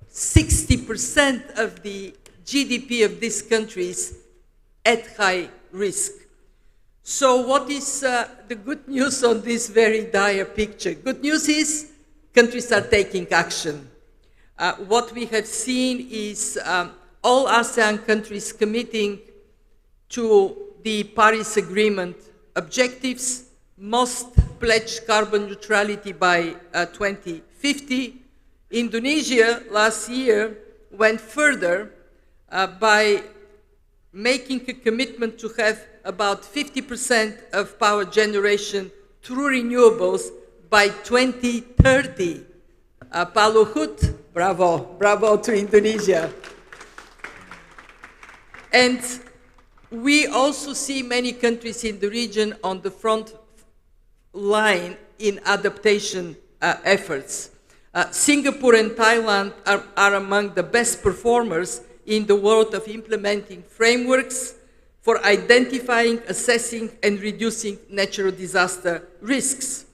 60% of the GDP of these countries at high risk. So what is the good news on this very dire picture? Good news is countries are taking action. What we have seen is all ASEAN countries committing to the Paris Agreement objectives, must pledge carbon neutrality by 2050. Indonesia last year went further by making a commitment to have about 50% of power generation through renewables by 2030. Pak Luhut, bravo, bravo to Indonesia. And we also see many countries in the region on the front line in adaptation efforts. Singapore and Thailand are among the best performers in the world of implementing frameworks for identifying, assessing, and reducing natural disaster risks.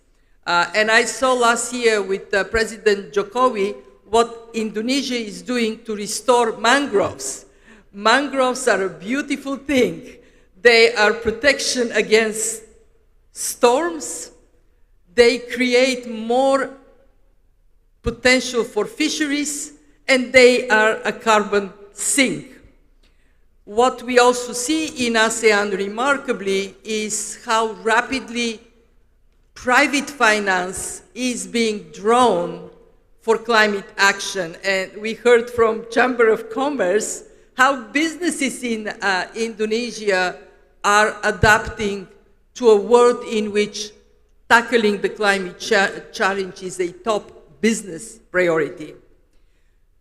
And I saw last year with President Jokowi what Indonesia is doing to restore mangroves. Mangroves are a beautiful thing. They are protection against storms. They create more potential for fisheries, and they are a carbon sink. What we also see in ASEAN remarkably is how rapidly private finance is being drawn for climate action. And we heard from Chamber of Commerce how businesses in Indonesia are adapting to a world in which tackling the climate challenge is a top business priority.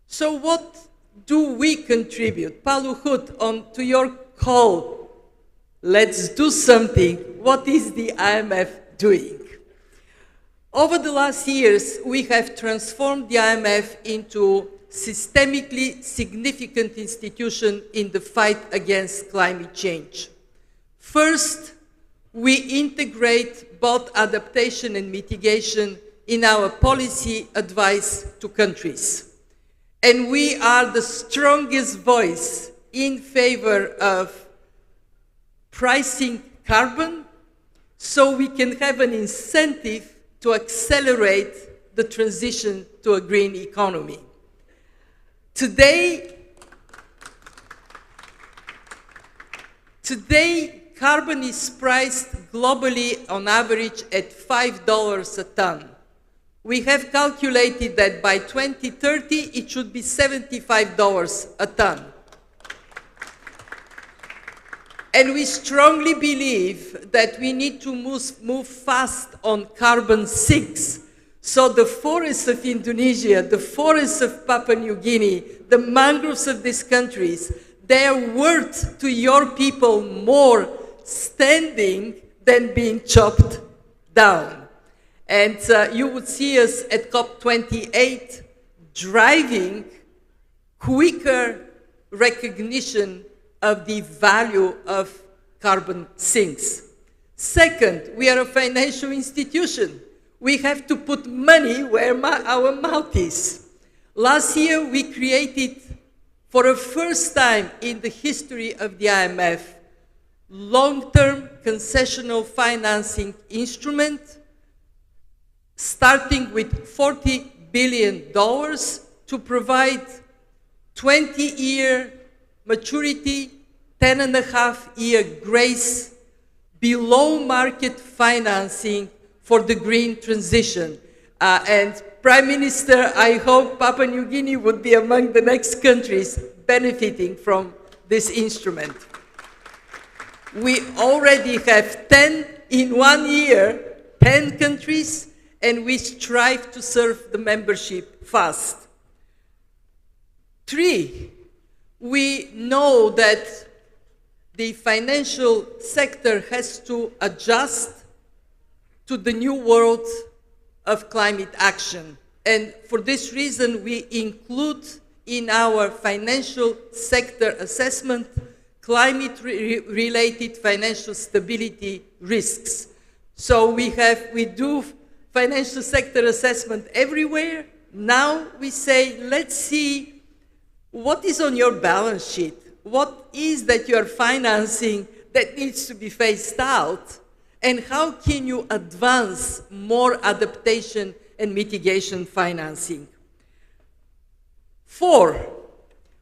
So what do we contribute? Pak Luhut, to your call, let's do something. What is the IMF doing? Over the last years, we have transformed the IMF into systemically significant institution in the fight against climate change. First, we integrate both adaptation and mitigation in our policy advice to countries. And we are the strongest voice in favor of pricing carbon so we can have an incentive to accelerate the transition to a green economy. Today, carbon is priced globally on average at $5 a ton. We have calculated that by 2030, it should be $75 a ton. And we strongly believe that we need to move fast on carbon sinks. So the forests of Indonesia, the forests of Papua New Guinea, the mangroves of these countries, they are worth to your people more standing than being chopped down. And you would see us at COP28 driving quicker recognition of the value of carbon sinks. Second, we are a financial institution. We have to put money where our mouth is. Last year, we created, for the first time in the history of the IMF, long-term concessional financing instrument, starting with $40 billion to provide 20-year maturity, 10.5-year grace, below market financing for the green transition. And Prime Minister, I hope Papua New Guinea would be among the next countries benefiting from this instrument. We already have 10 in 1 year, 10 countries, and we strive to serve the membership fast. 3, we know that the financial sector has to adjust to the new world of climate action. And for this reason, we include in our financial sector assessment climate-related financial stability risks. So we do financial sector assessment everywhere. Now we say, let's see what is on your balance sheet. What is that you are financing that needs to be phased out? And how can you advance more adaptation and mitigation financing? 4,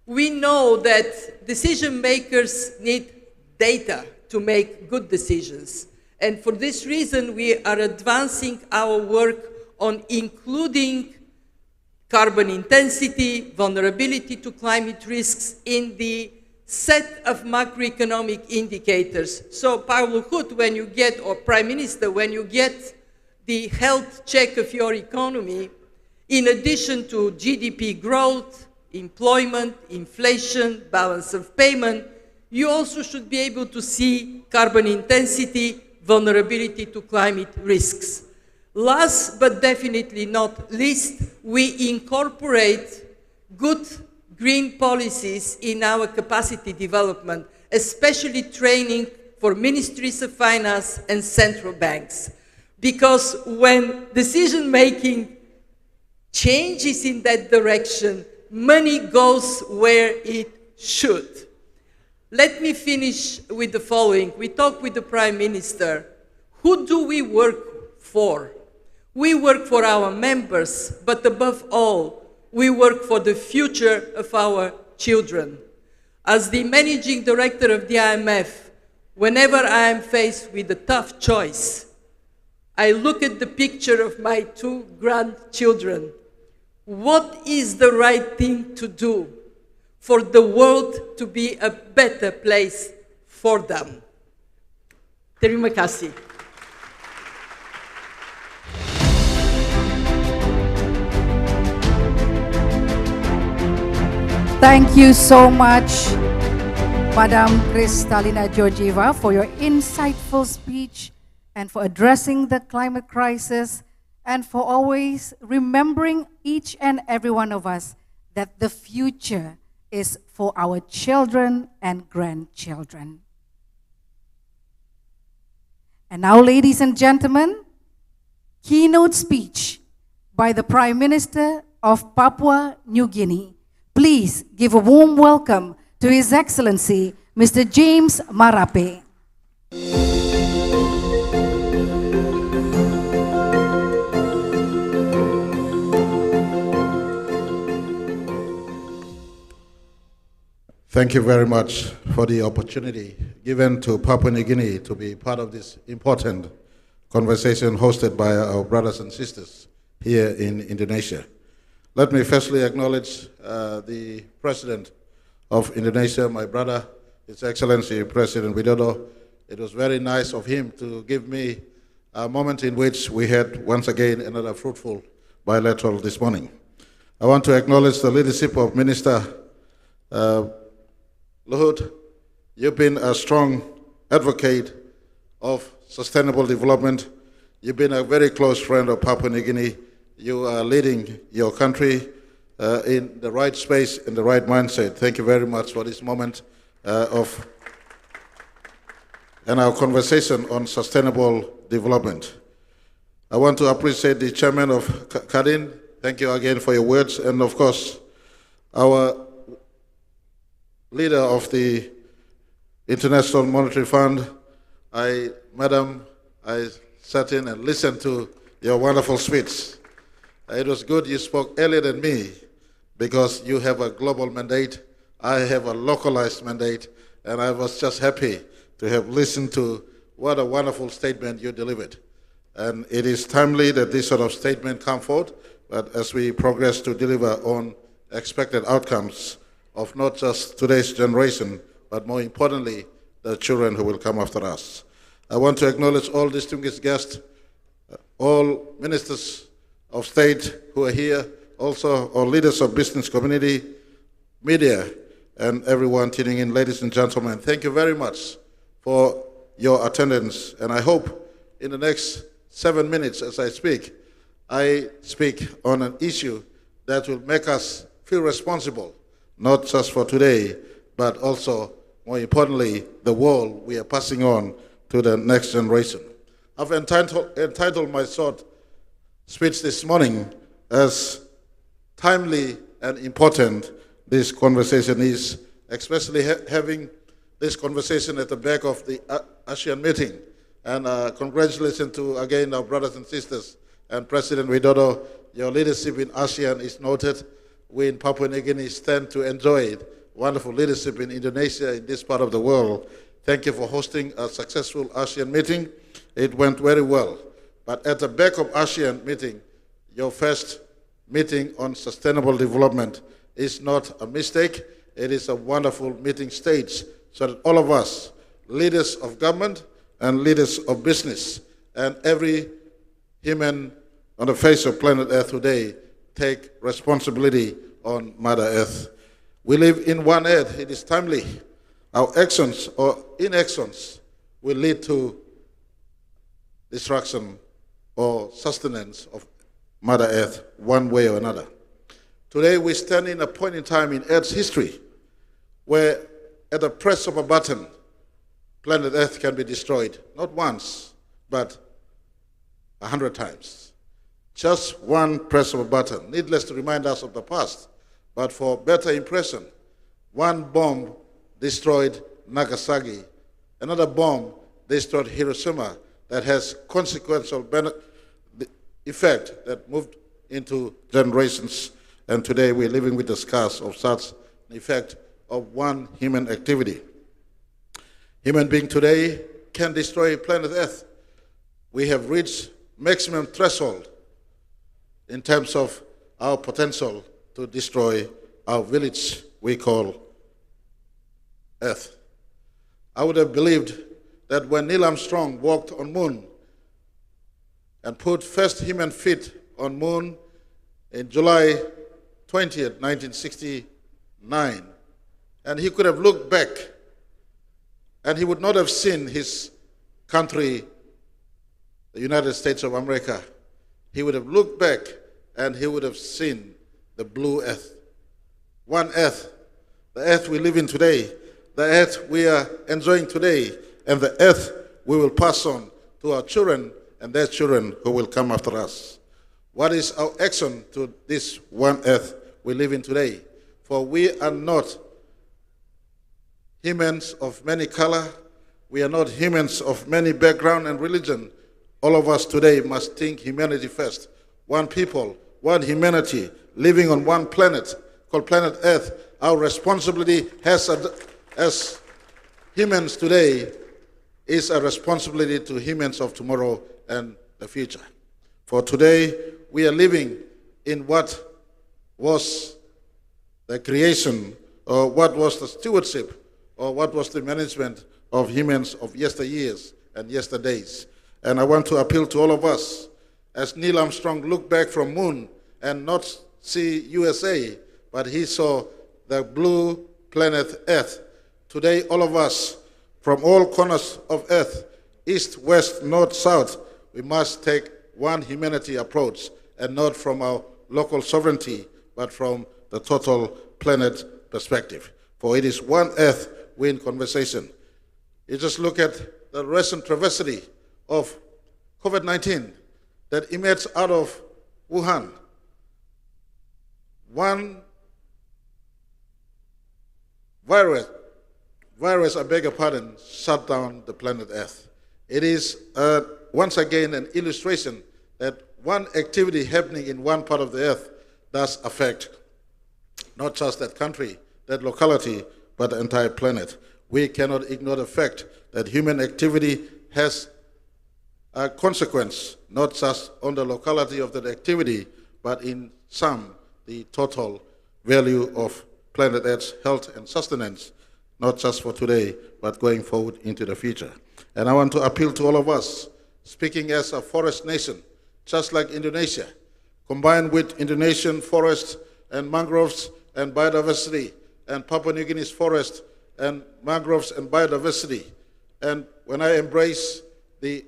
we know that decision makers need data to make good decisions. And for this reason, we are advancing our work on including carbon intensity, vulnerability to climate risks in the set of macroeconomic indicators. So, Pak Luhut, when you get, or Prime Minister, when you get the health check of your economy, in addition to GDP growth, employment, inflation, balance of payment, you also should be able to see carbon intensity, vulnerability to climate risks. Last but definitely not least, we incorporate good green policies in our capacity development, especially training for ministries of finance and central banks. Because when decision-making changes in that direction, money goes where it should. Let me finish with the following. We talked with the Prime Minister. Who do we work for? We work for our members, but above all, we work for the future of our children. As the Managing Director of the IMF, whenever I am faced with a tough choice, I look at the picture of my two grandchildren. What is the right thing to do for the world to be a better place for them? Terima kasih. Thank you so much, Madam Kristalina Georgieva, for your insightful speech and for addressing the climate crisis and for always remembering each and every one of us that the future is for our children and grandchildren. And now, ladies and gentlemen, keynote speech by the Prime Minister of Papua New Guinea. Please give a warm welcome to His Excellency, Mr. James Marape. Thank you very much for the opportunity given to Papua New Guinea to be part of this important conversation hosted by our brothers and sisters here in Indonesia. Let me firstly acknowledge the President of Indonesia, my brother, His Excellency President Widodo. It was very nice of him to give me a moment in which we had once again another fruitful bilateral this morning. I want to acknowledge the leadership of Minister Luhut. You've been a strong advocate of sustainable development. You've been a very close friend of Papua New Guinea. You are leading your country in the right space, in the right mindset. Thank you very much for this moment and our conversation on sustainable development. I want to appreciate the chairman of Kadin. Thank you again for your words. And of course, our leader of the International Monetary Fund. Madam, I sat in and listened to your wonderful speech. It was good you spoke earlier than me because you have a global mandate, I have a localized mandate, and I was just happy to have listened to what a wonderful statement you delivered. And it is timely that this sort of statement come forward, but as we progress to deliver on expected outcomes of not just today's generation, but more importantly, the children who will come after us. I want to acknowledge all distinguished guests, all ministers of state who are here, also all leaders of business community, media, and everyone tuning in. Ladies and gentlemen, thank you very much for your attendance. And I hope in the next 7 minutes as I speak on an issue that will make us feel responsible, not just for today, but also, more importantly, the world we are passing on to the next generation. I've entitled my short speech this morning as timely and important this conversation is, especially having this conversation at the back of the ASEAN meeting. And congratulations to, again, our brothers and sisters and President Widodo. Your leadership in ASEAN is noted. We in Papua New Guinea stand to enjoy it. Wonderful leadership in Indonesia, in this part of the world. Thank you for hosting a successful ASEAN meeting. It went very well. But at the back of ASEAN meeting, your first meeting on sustainable development is not a mistake. It is a wonderful meeting stage so that all of us, leaders of government and leaders of business, and every human on the face of planet Earth today, take responsibility on Mother Earth. We live in one Earth. It is timely. Our actions or inactions will lead to destruction or sustenance of Mother Earth one way or another. Today we stand in a point in time in Earth's history where at the press of a button, planet Earth can be destroyed, not once, but 100 times. Just one press of a button, needless to remind us of the past, but for better impression, one bomb destroyed Nagasaki, another bomb destroyed Hiroshima that has consequential effect that moved into generations, and today we're living with the scars of such an effect of one human activity. Human being today can destroy planet Earth. We have reached maximum threshold in terms of our potential to destroy our village we call Earth. I would have believed that when Neil Armstrong walked on moon and put first human feet on moon in July 20th, 1969, and he could have looked back and he would not have seen his country, the United States of America. He would have looked back and he would have seen the blue earth. One earth, the earth we live in today, the earth we are enjoying today, and the earth we will pass on to our children and their children who will come after us. What is our action to this one earth we live in today? For we are not humans of many color. We are not humans of many background and religion. All of us today must think humanity first. One people, one humanity, living on one planet called planet Earth. Our responsibility as humans today is a responsibility to humans of tomorrow and the future. For today, we are living in what was the creation, or what was the stewardship, or what was the management of humans of yesteryears and yesterdays. And I want to appeal to all of us, as Neil Armstrong looked back from moon and not see USA, but he saw the blue planet Earth. Today, all of us, from all corners of Earth, east, west, north, south, we must take one humanity approach, and not from our local sovereignty, but from the total planet perspective. For it is one Earth we're in conversation. You just look at the recent travesty of COVID-19 that emerged out of Wuhan. One virus, I beg your pardon, shut down the planet Earth. It is once again an illustration that one activity happening in one part of the earth does affect not just that country, that locality, but the entire planet. We cannot ignore the fact that human activity has a consequence, not just on the locality of that activity, but in sum, the total value of planet Earth's health and sustenance, not just for today, but going forward into the future. And I want to appeal to all of us, speaking as a forest nation, just like Indonesia, combined with Indonesian forests and mangroves and biodiversity, and Papua New Guinea's forest and mangroves and biodiversity. And when I embrace the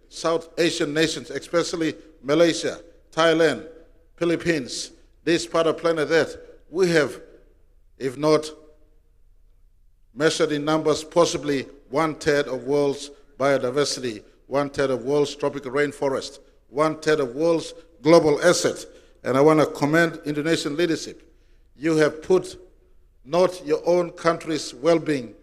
South Asian nations, especially Malaysia, Thailand, Philippines, this part of planet Earth, we have, if not measured in numbers, possibly 1/3 of world's biodiversity, 1/3 of world's tropical rainforest, 1/3 of world's global asset. And I want to commend Indonesian leadership. You have put not your own country's well-being,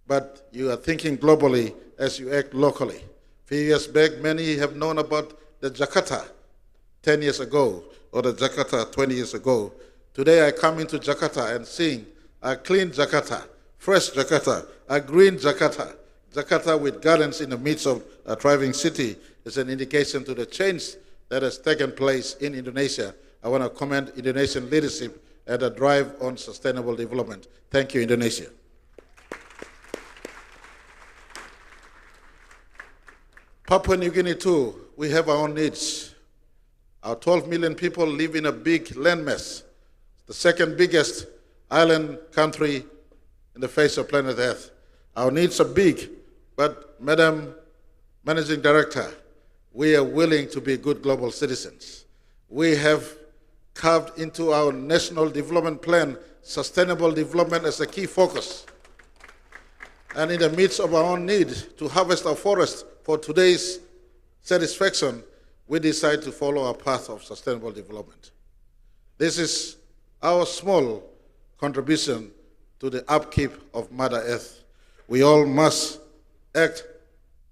but you are thinking globally as you act locally. A few years back, many have known about the Jakarta 10 years ago, or the Jakarta 20 years ago. Today I come into Jakarta and seeing a clean Jakarta, fresh Jakarta, a green Jakarta. Jakarta with gardens in the midst of a thriving city is an indication to the change that has taken place in Indonesia. I want to commend Indonesian leadership and a drive on sustainable development. Thank you, Indonesia. Papua New Guinea too, we have our own needs. Our 12 million people live in a big landmass, the second biggest island country in the face of planet Earth. Our needs are big, but Madam Managing Director, we are willing to be good global citizens. We have carved into our national development plan, sustainable development as a key focus. And in the midst of our own need to harvest our forests for today's satisfaction, we decide to follow our path of sustainable development. This is our small contribution to the upkeep of Mother Earth. We all must act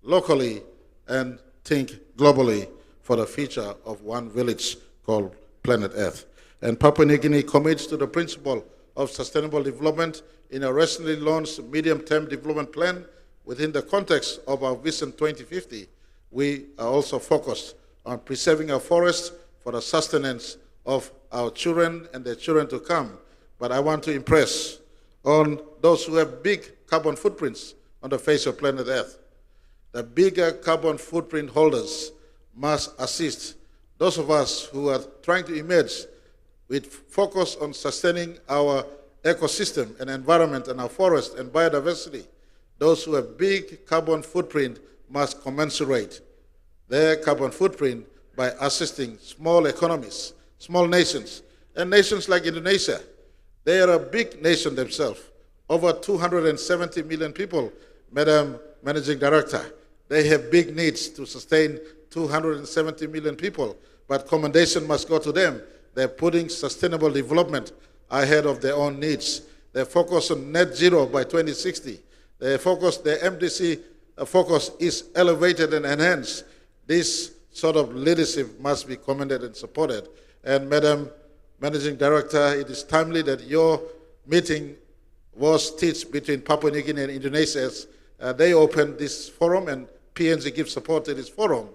locally and think globally for the future of one village called Planet Earth. And Papua New Guinea commits to the principle of sustainable development in a recently launched medium-term development plan. Within the context of our Vision 2050, we are also focused on preserving our forests for the sustenance of our children and their children to come. But I want to impress on those who have big carbon footprints on the face of planet Earth. The bigger carbon footprint holders must assist those of us who are trying to emerge with focus on sustaining our ecosystem and environment and our forest and biodiversity. Those who have big carbon footprint must commensurate their carbon footprint by assisting small economies, small nations, and nations like Indonesia. They are a big nation themselves, over 270 million people, Madam Managing Director. They have big needs to sustain 270 million people, but commendation must go to them. They're putting sustainable development ahead of their own needs. They focus on net zero by 2060. Their MDC focus is elevated and enhanced. This sort of leadership must be commended and supported. And Madam Managing Director, it is timely that your meeting was stitched between Papua New Guinea and Indonesia. They opened this forum and PNG gives support to this forum.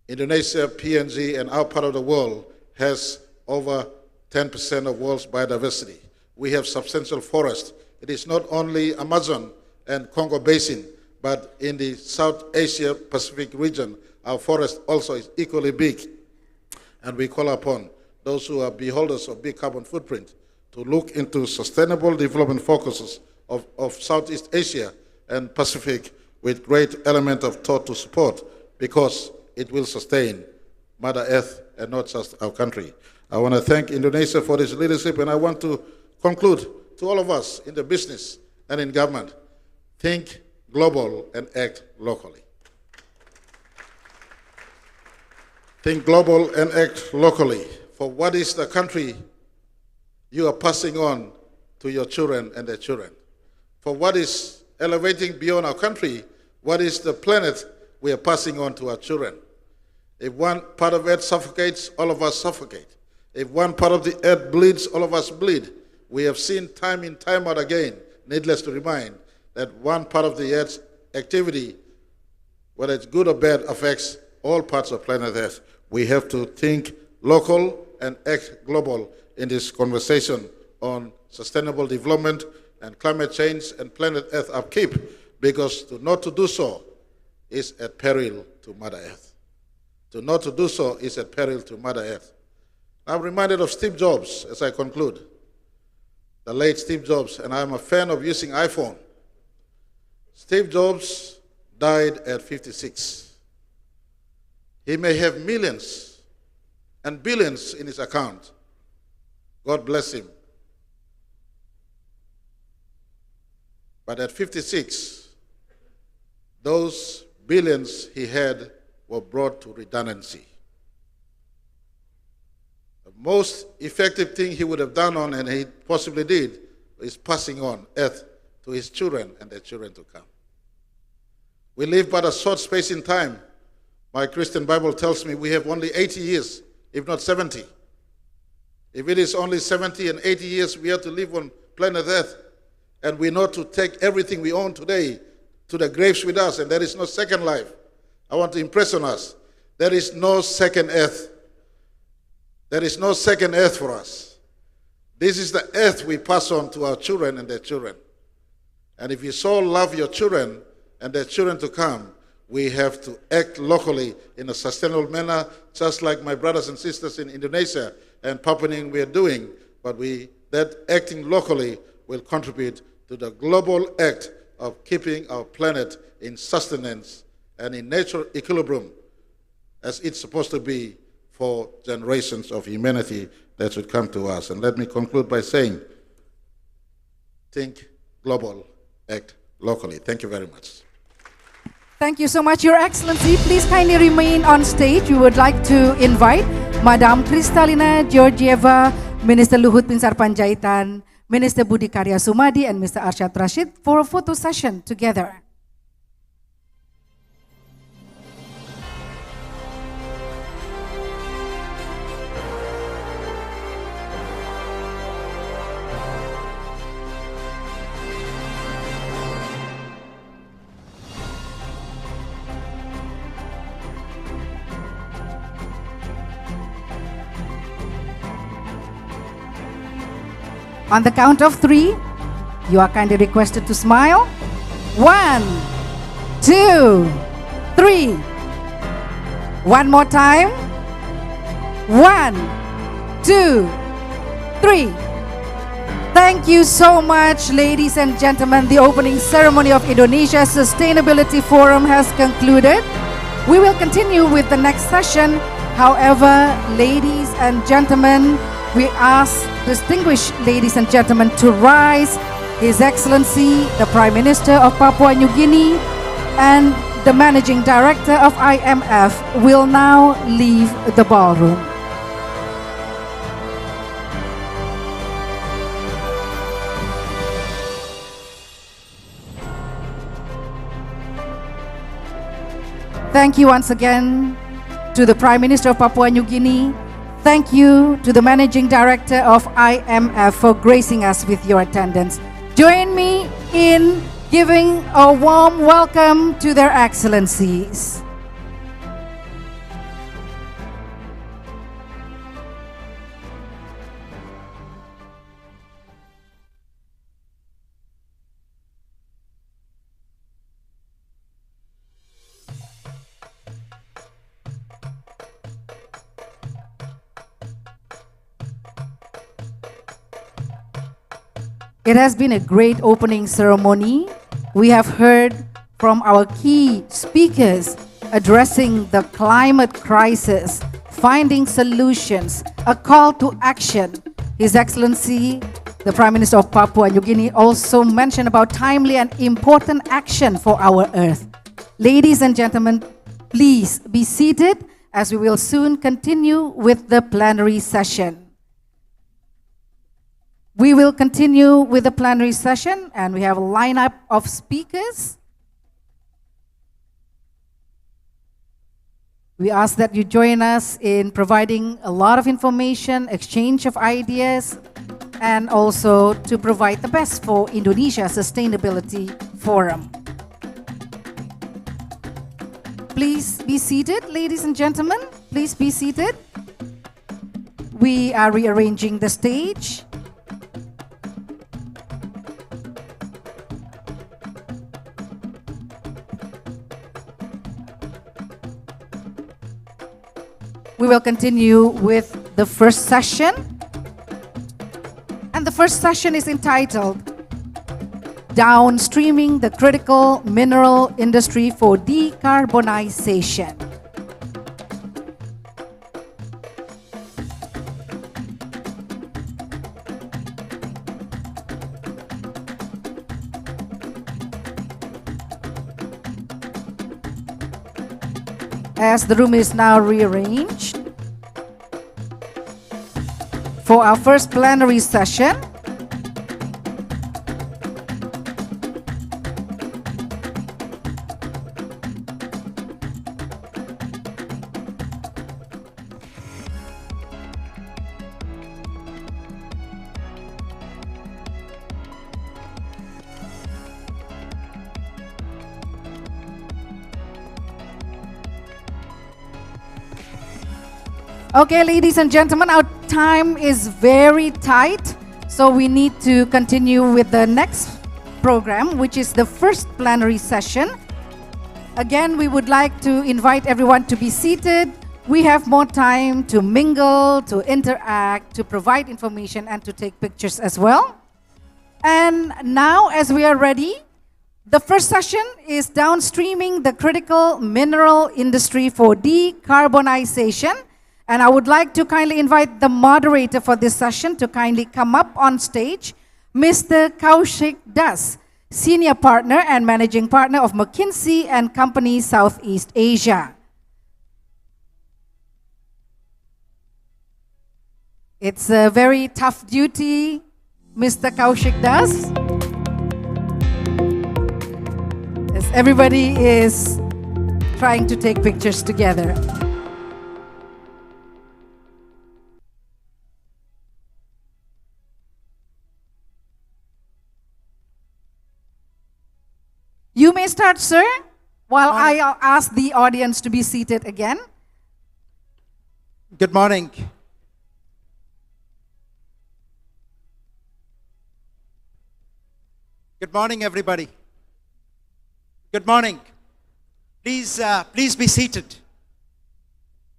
Indonesia, PNG, and our part of the world has over 10% of world's biodiversity. We have substantial forest. It is not only Amazon and Congo Basin, but in the South Asia Pacific region, our forest also is equally big. And we call upon those who are beholders of big carbon footprint to look into sustainable development focuses of Southeast Asia and Pacific with great element of thought to support, because it will sustain Mother Earth and not just our country. I want to thank Indonesia for this leadership, and I want to conclude to all of us in the business and in government: think global and act locally. Think global and act locally. For what is the country you are passing on to your children and their children? For what is elevating beyond our country? What is the planet we are passing on to our children? If one part of Earth suffocates, all of us suffocate. If one part of the Earth bleeds, all of us bleed. We have seen time in, time out again, needless to remind, that one part of the Earth's activity, whether it's good or bad, affects all parts of planet Earth. We have to think local and act global in this conversation on sustainable development and climate change and planet Earth upkeep, because not to do so is at peril to Mother Earth. Not to do so is at peril to Mother Earth. I'm reminded of Steve Jobs as I conclude. The late Steve Jobs, and I'm a fan of using iPhone. Steve Jobs died at 56. He may have millions and billions in his account. God bless him. But at 56, those billions he had were brought to redundancy. The most effective thing he would have done and he possibly did, is passing on Earth to his children and their children to come. We live but a short space in time. My Christian Bible tells me we have only 80 years, if not 70. If it is only 70 and 80 years we have to live on planet Earth, and we know to take everything we own today to the graves with us, and there is no second life. I want to impress on us, there is no second Earth. There is no second Earth for us. This is the Earth we pass on to our children and their children. And if you so love your children and their children to come, we have to act locally in a sustainable manner, just like my brothers and sisters in Indonesia and Papua New Guinea we are doing. But that acting locally will contribute to the global act of keeping our planet in sustenance and in natural equilibrium as it's supposed to be for generations of humanity that should come to us. And let me conclude by saying, think global, act locally. Thank you very much. Thank you so much, Your Excellency. Please kindly remain on stage. We would like to invite Madam Kristalina Georgieva, Minister Luhut Binsar Panjaitan, Minister Budi Karya Sumadi, and Mr. Arsyad Rashid for a photo session together. On the count of 3, you are kindly requested to smile. 1, 2, 3. One more time. 1, 2, 3. Thank you so much, ladies and gentlemen. The opening ceremony of Indonesia Sustainability Forum has concluded. We will continue with the next session. However, ladies and gentlemen, we ask distinguished ladies and gentlemen to rise. His Excellency, the Prime Minister of Papua New Guinea and the Managing Director of IMF will now leave the ballroom. Thank you once again to the Prime Minister of Papua New Guinea. Thank you to the Managing Director of IMF for gracing us with your attendance. Join me in giving a warm welcome to their excellencies. It has been a great opening ceremony. We have heard from our key speakers addressing the climate crisis, finding solutions, a call to action. His Excellency, the Prime Minister of Papua New Guinea, also mentioned about timely and important action for our Earth. Ladies and gentlemen, please be seated as we will soon continue with the plenary session. We will continue with the plenary session, and we have a lineup of speakers. We ask that you join us in providing a lot of information, exchange of ideas, and also to provide the best for Indonesia Sustainability Forum. Please be seated, ladies and gentlemen. Please be seated. We are rearranging the stage. We will continue with the first session. And the first session is entitled Downstreaming the Critical Mineral Industry for Decarbonization. As the room is now rearranged for our first plenary session, okay, ladies and gentlemen, our time is very tight, so we need to continue with the next program, which is the first plenary session. Again, we would like to invite everyone to be seated. We have more time to mingle, to interact, to provide information, and to take pictures as well. And now, as we are ready, the first session is Downstreaming the Critical Mineral Industry for Decarbonization. And I would like to kindly invite the moderator for this session to kindly come up on stage, Mr. Kaushik Das, Senior Partner and Managing Partner of McKinsey & Company Southeast Asia. It's a very tough duty, Mr. Kaushik Das, as everybody is trying to take pictures together. You may start, sir, while I ask the audience to be seated again. Good morning. Good morning, everybody. Good morning. Please be seated.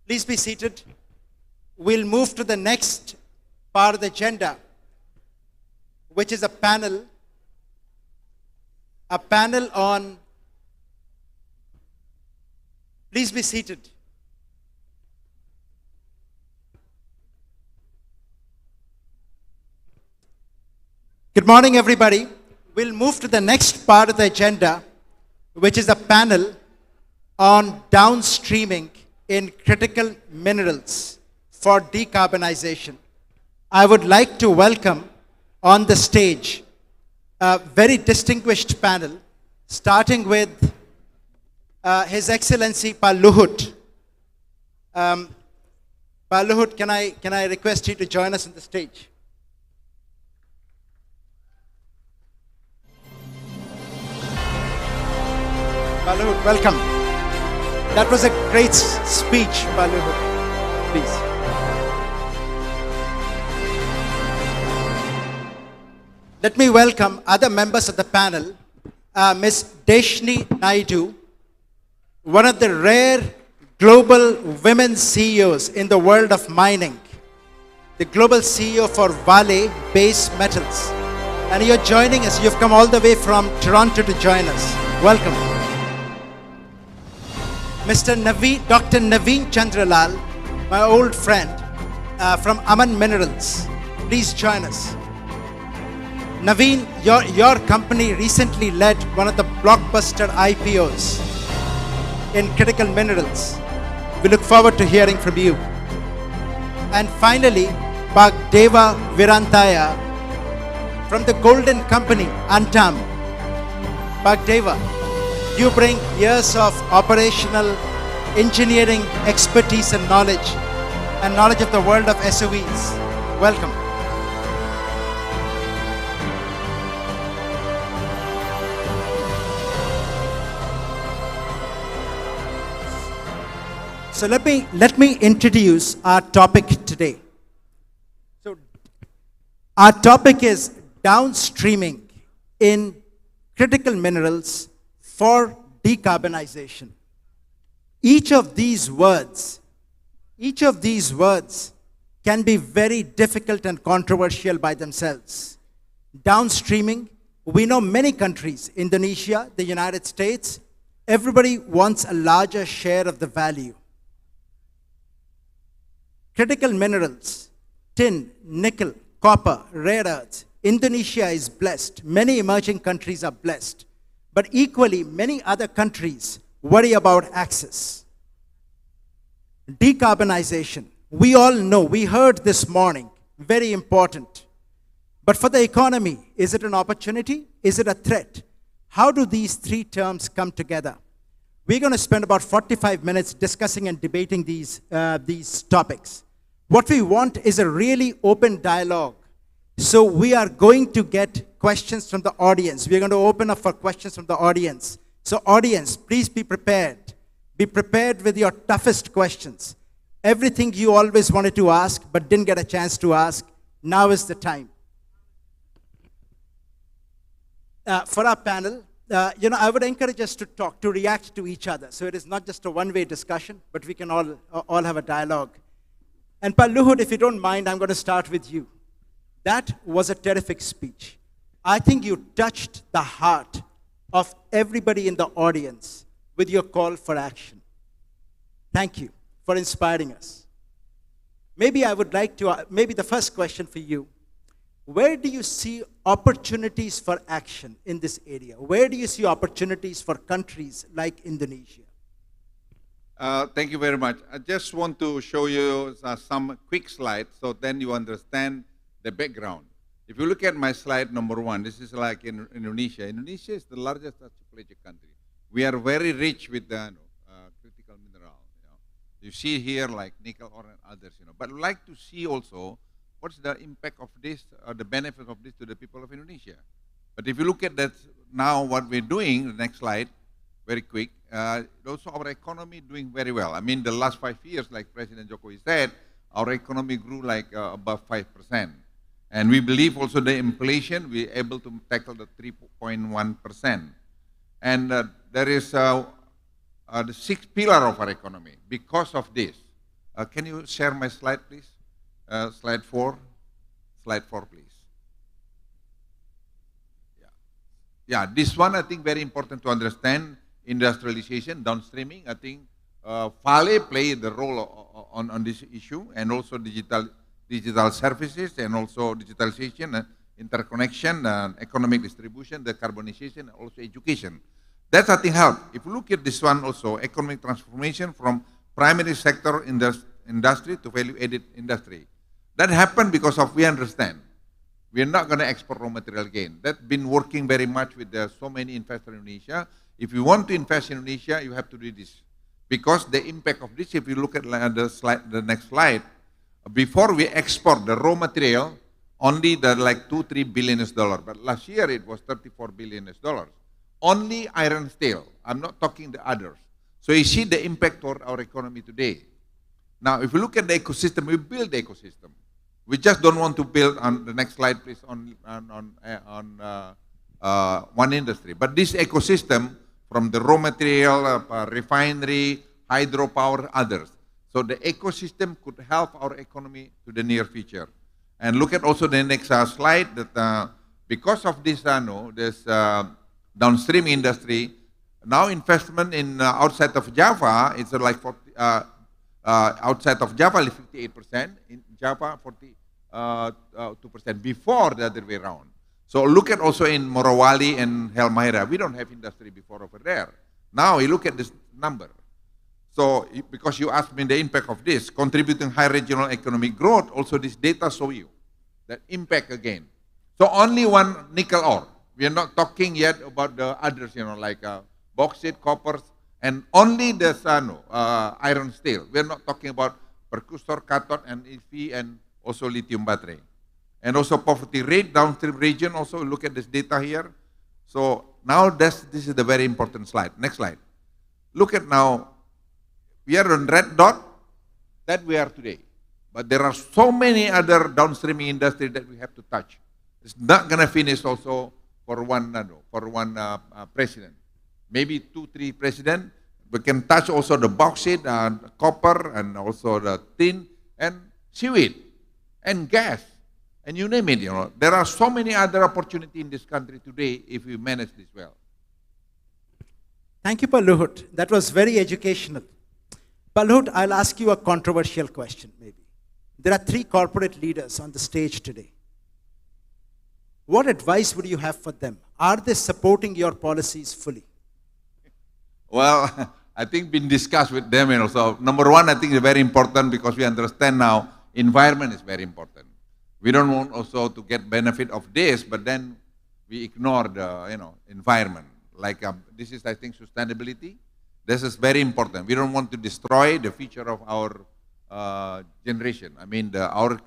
Please be seated. We'll move to the next part of the agenda, which is a panel on, please be seated. Good morning, everybody. We'll move to the next part of the agenda, which is a panel on downstreaming in critical minerals for decarbonization. I would like to welcome on the stage a very distinguished panel, starting with His Excellency Pak Luhut. Pak Luhut, can I request you to join us on the stage? Pak Luhut, welcome. That was a great speech, Pak Luhut. Please. Let me welcome other members of the panel. Ms. Deshni Naidu, one of the rare global women CEOs in the world of mining, the global CEO for Vale Base Metals. And you're joining us, you've come all the way from Toronto to join us. Welcome. Dr. Naveen Chandralal, my old friend from Aman Minerals. Please join us. Naveen, your company recently led one of the blockbuster IPOs in critical minerals. We look forward to hearing from you. And finally, Deva Virantaya from the Golden Company, Antam. Deva, you bring years of operational engineering expertise and knowledge of the world of SOEs. Welcome. So let me introduce our topic today. So our topic is downstreaming in critical minerals for decarbonization. Each of these words can be very difficult and controversial by themselves. Downstreaming, we know many countries, Indonesia, the United States, everybody wants a larger share of the value. Critical minerals, tin, nickel, copper, rare earths. Indonesia is blessed. Many emerging countries are blessed. But equally, many other countries worry about access. Decarbonization. We all know, we heard this morning, very important. But for the economy, is it an opportunity? Is it a threat? How do these three terms come together? We're going to spend about 45 minutes discussing and debating these topics. What we want is a really open dialogue. So we are going to get questions from the audience. We're going to open up for questions from the audience. So audience, please be prepared. Be prepared with your toughest questions. Everything you always wanted to ask but didn't get a chance to ask, now is the time. For our panel, I would encourage us to talk, to react to each other. So it is not just a one-way discussion, but we can all have a dialogue. And Pak Luhut, if you don't mind, I'm going to start with you. That was a terrific speech. I think you touched the heart of everybody in the audience with your call for action. Thank you for inspiring us. maybe I would like to, maybe the first question for you, where do you see opportunities for action in this area? Where do you see opportunities for countries like Indonesia? Thank you very much. I just want to show you some quick slides so then you understand the background. If you look at my slide number 1, this is like in Indonesia. Indonesia is the largest archipelagic country. We are very rich with the critical mineral. You see here like nickel, ore, and others. But I'd like to see also what's the impact of this, or the benefit of this to the people of Indonesia. But if you look at that now, what we're doing, the next slide, very quick, also our economy doing very well. I mean, the last 5 years, like President Jokowi said, our economy grew like above 5%. And we believe also the inflation, we're able to tackle the 3.1%. And there is the 6th pillar of our economy because of this. Can you share my slide, please? Slide 4. Slide 4, please. Yeah, this one I think very important to understand. Industrialization, downstreaming. I think Vale played the role on this issue, and also digital services, and also digitalization, interconnection, economic distribution, decarbonization, and also education. That's I think help. If you look at this one also, economic transformation from primary sector industry to value-added industry. That happened because of we understand. We are not going to export raw material again. That's been working very much with so many investors in Indonesia. If you want to invest in Indonesia, you have to do this. Because the impact of this, if you look at the next slide, before we export the raw material, only the like $2-3 billion. But last year it was $34 billion. Only iron steel. I'm not talking the others. So you see the impact on our economy today. Now, if you look at the ecosystem, we build the ecosystem. We just don't want to build on the next slide, please, on one industry. But this ecosystem, from the raw material, refinery, hydropower, others. So the ecosystem could help our economy to the near future. And look at also the next slide, that because of this, this downstream industry, now investment in outside of Java, it's like 40, outside of Java, 58%, in Java, 42%, before the other way around. So look at also in Morowali and Halmahera, we don't have industry before over there. Now you look at this number. So because you asked me the impact of this, contributing high regional economic growth, also this data show you that impact again. So only one nickel ore. We are not talking yet about the others, like bauxite, copper, and only the iron steel. We are not talking about precursor, cathode, and EV, and also lithium battery. And also poverty rate, downstream region, also look at this data here. So now this is the very important slide. Next slide. Look at now, we are on red dot, that we are today. But there are so many other downstream industry that we have to touch. It's not going to finish also for one president. Maybe 2-3 presidents. We can touch also the bauxite, copper, and also the tin, and seaweed, and gas. And you name it, There are so many other opportunities in this country today if we manage this well. Thank you, Pak Luhut. That was very educational. Pak Luhut, I'll ask you a controversial question, maybe. There are 3 corporate leaders on the stage today. What advice would you have for them? Are they supporting your policies fully? Well, I think been discussed with them, also. Number one, I think it's very important because we understand now environment is very important. We don't want also to get benefit of this, but then we ignore the environment. Like this is, I think, sustainability. This is very important. We don't want to destroy the future of our generation. I mean, our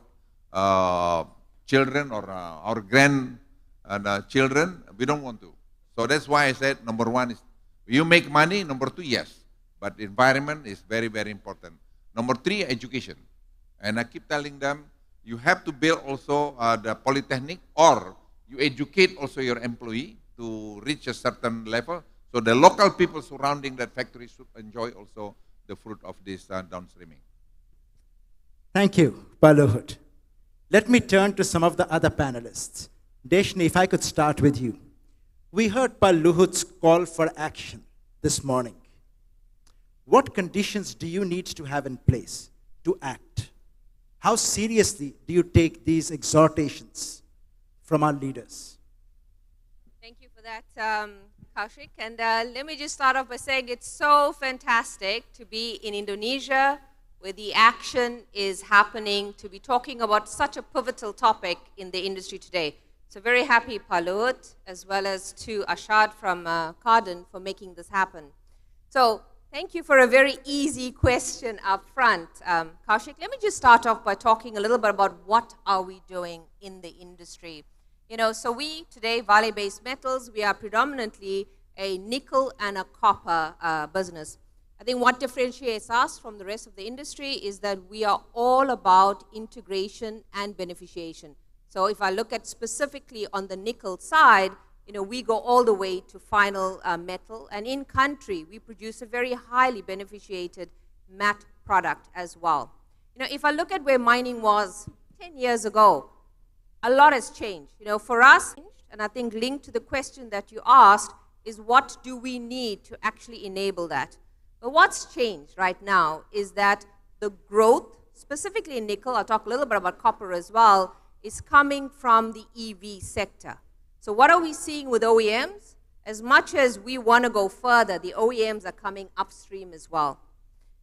children or our grandchildren. We don't want to. So that's why I said number one is you make money. Number 2, yes, but environment is very, very important. Number 3, education. And I keep telling them, you have to build also the polytechnic, or you educate also your employee to reach a certain level, so the local people surrounding that factory should enjoy also the fruit of this downstreaming. Thank you, Pak Luhut. Let me turn to some of the other panelists. Deshni, if I could start with you. We heard Pak Luhut's call for action this morning. What conditions do you need to have in place to act? How seriously do you take these exhortations from our leaders? Thank you for that, Kaushik. And let me just start off by saying it's so fantastic to be in Indonesia, where the action is happening, to be talking about such a pivotal topic in the industry today. So very happy, Palut, as well as to Ashad from Carden for making this happen. So thank you for a very easy question up front. Kaushik, let me just start off by talking a little bit about what are we doing in the industry. So we today, Vale Base Metals, we are predominantly a nickel and a copper business. I think what differentiates us from the rest of the industry is that we are all about integration and beneficiation. So if I look at specifically on the nickel side, we go all the way to final metal. And in country, we produce a very highly beneficiated matte product as well. If I look at where mining was 10 years ago, a lot has changed. For us, and I think linked to the question that you asked, is what do we need to actually enable that? But what's changed right now is that the growth, specifically in nickel, I'll talk a little bit about copper as well, is coming from the EV sector. So what are we seeing with OEMs? As much as we want to go further, the OEMs are coming upstream as well.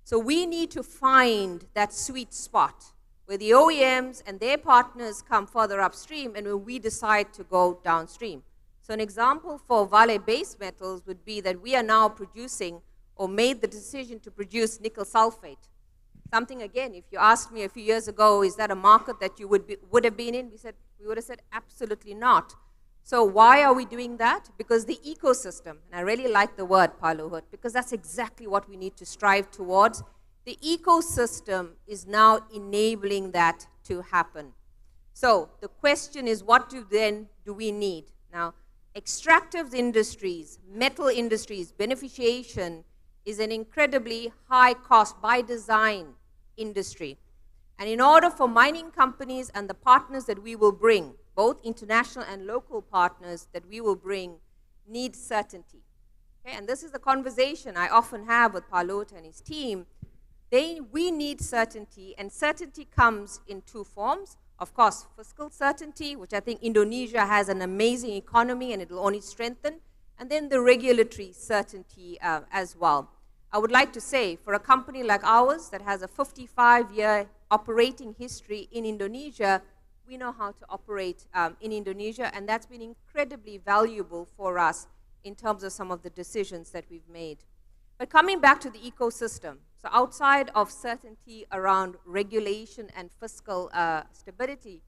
So we need to find that sweet spot where the OEMs and their partners come further upstream and where we decide to go downstream. So an example for Vale Base Metals would be that we are now producing or made the decision to produce nickel sulfate. Something, again, if you asked me a few years ago, is that a market that you would have been in? We would have said, absolutely not. So why are we doing that? Because the ecosystem, and I really like the word, Paluhut, because that's exactly what we need to strive towards. The ecosystem is now enabling that to happen. So the question is, what do we need? Now, extractive industries, metal industries, beneficiation is an incredibly high cost by design industry. And in order for mining companies and the partners that we will bring, both international and local partners that we will bring, need certainty. Okay? And this is the conversation I often have with Palut and his team. We need certainty, and certainty comes in two forms. Of course, fiscal certainty, which I think Indonesia has an amazing economy and it will only strengthen, and then the regulatory certainty as well. I would like to say, for a company like ours that has a 55-year operating history in Indonesia, we know how to operate in Indonesia, and that's been incredibly valuable for us in terms of some of the decisions that we've made. But coming back to the ecosystem, so outside of certainty around regulation and fiscal stability,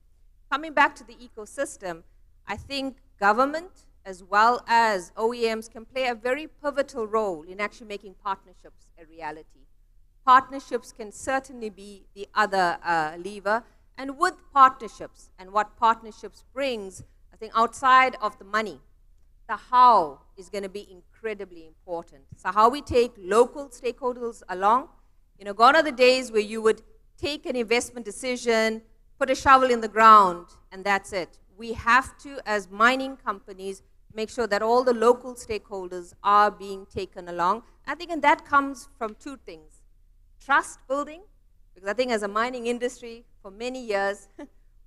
coming back to the ecosystem, I think government as well as OEMs can play a very pivotal role in actually making partnerships a reality. Partnerships can certainly be the other lever. And with partnerships and what partnerships brings, I think outside of the money, the how is going to be incredibly important. So how we take local stakeholders along. Gone are the days where you would take an investment decision, put a shovel in the ground, and that's it. We have to, as mining companies, make sure that all the local stakeholders are being taken along. I think, and that comes from two things. Trust building, because I think as a mining industry, for many years,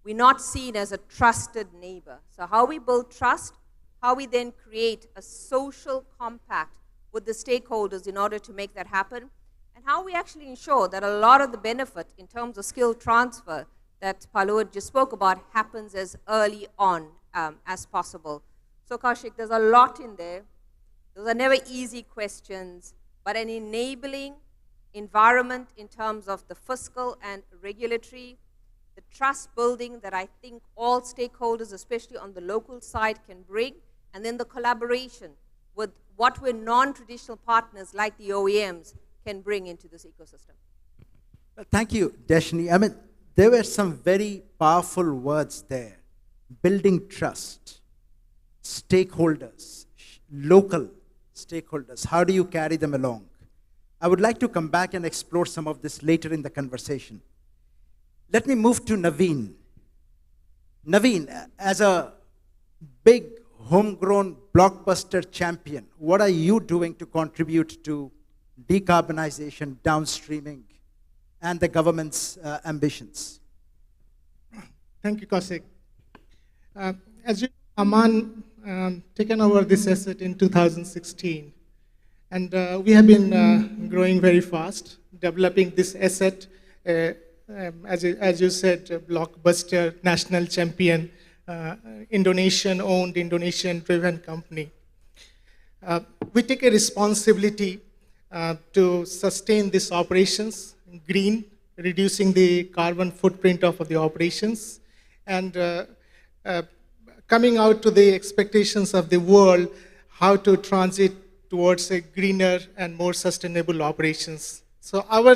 we're not seen as a trusted neighbor. So how we build trust, how we then create a social compact with the stakeholders in order to make that happen, and how we actually ensure that a lot of the benefit in terms of skill transfer that Paluhut just spoke about happens as early on as possible. So Kaushik, there's a lot in there. Those are never easy questions, but an enabling environment in terms of the fiscal and regulatory, the trust building that I think all stakeholders, especially on the local side, can bring, and then the collaboration with what we're non-traditional partners like the OEMs can bring into this ecosystem. Well, thank you, Deshni. I mean, there were some very powerful words there. Building trust, stakeholders, local stakeholders. How do you carry them along? I would like to come back and explore some of this later in the conversation. Let me move to Naveen. Naveen, as a big homegrown blockbuster champion, what are you doing to contribute to decarbonization, downstreaming, and the government's ambitions? Thank you, Kaushik. As you know, Aman taken over this asset in 2016. And we have been growing very fast, developing this asset, as you said, a blockbuster, national champion, Indonesian-owned, Indonesian-driven company. We take a responsibility to sustain these operations, green, reducing the carbon footprint of the operations, and coming out to the expectations of the world, how to transit towards a greener and more sustainable operations. So our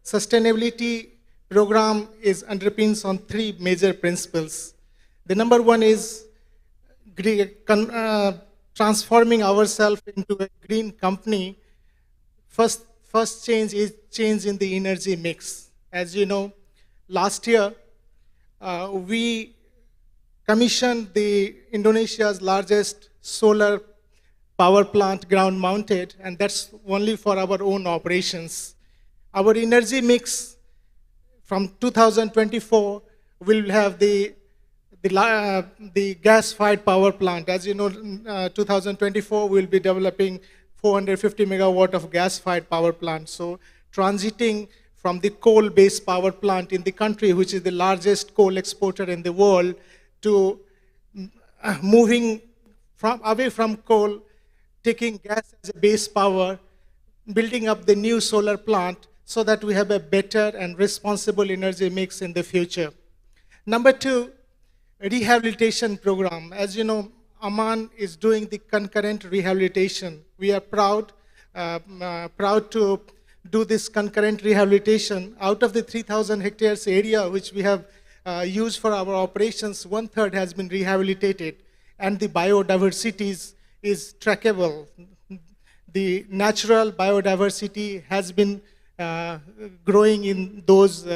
sustainability program underpins on three major principles. The number one is transforming ourselves into a green company. First change is change in the energy mix. As you know, last year we commissioned Indonesia's largest solar power plant, ground mounted, and that's only for our own operations. Our energy mix from 2024 will have the gas-fired power plant. As you know, 2024 we'll be developing 450 megawatt of gas-fired power plant. So transiting from the coal-based power plant in the country, which is the largest coal exporter in the world, to moving away from coal, taking gas as a base power, building up the new solar plant so that we have a better and responsible energy mix in the future. Number two, rehabilitation program. As you know, Aman is doing the concurrent rehabilitation. We are proud to do this concurrent rehabilitation. Out of the 3,000 hectares area which we have used for our operations, 1/3 has been rehabilitated, and the biodiversity is trackable. The natural biodiversity has been growing in those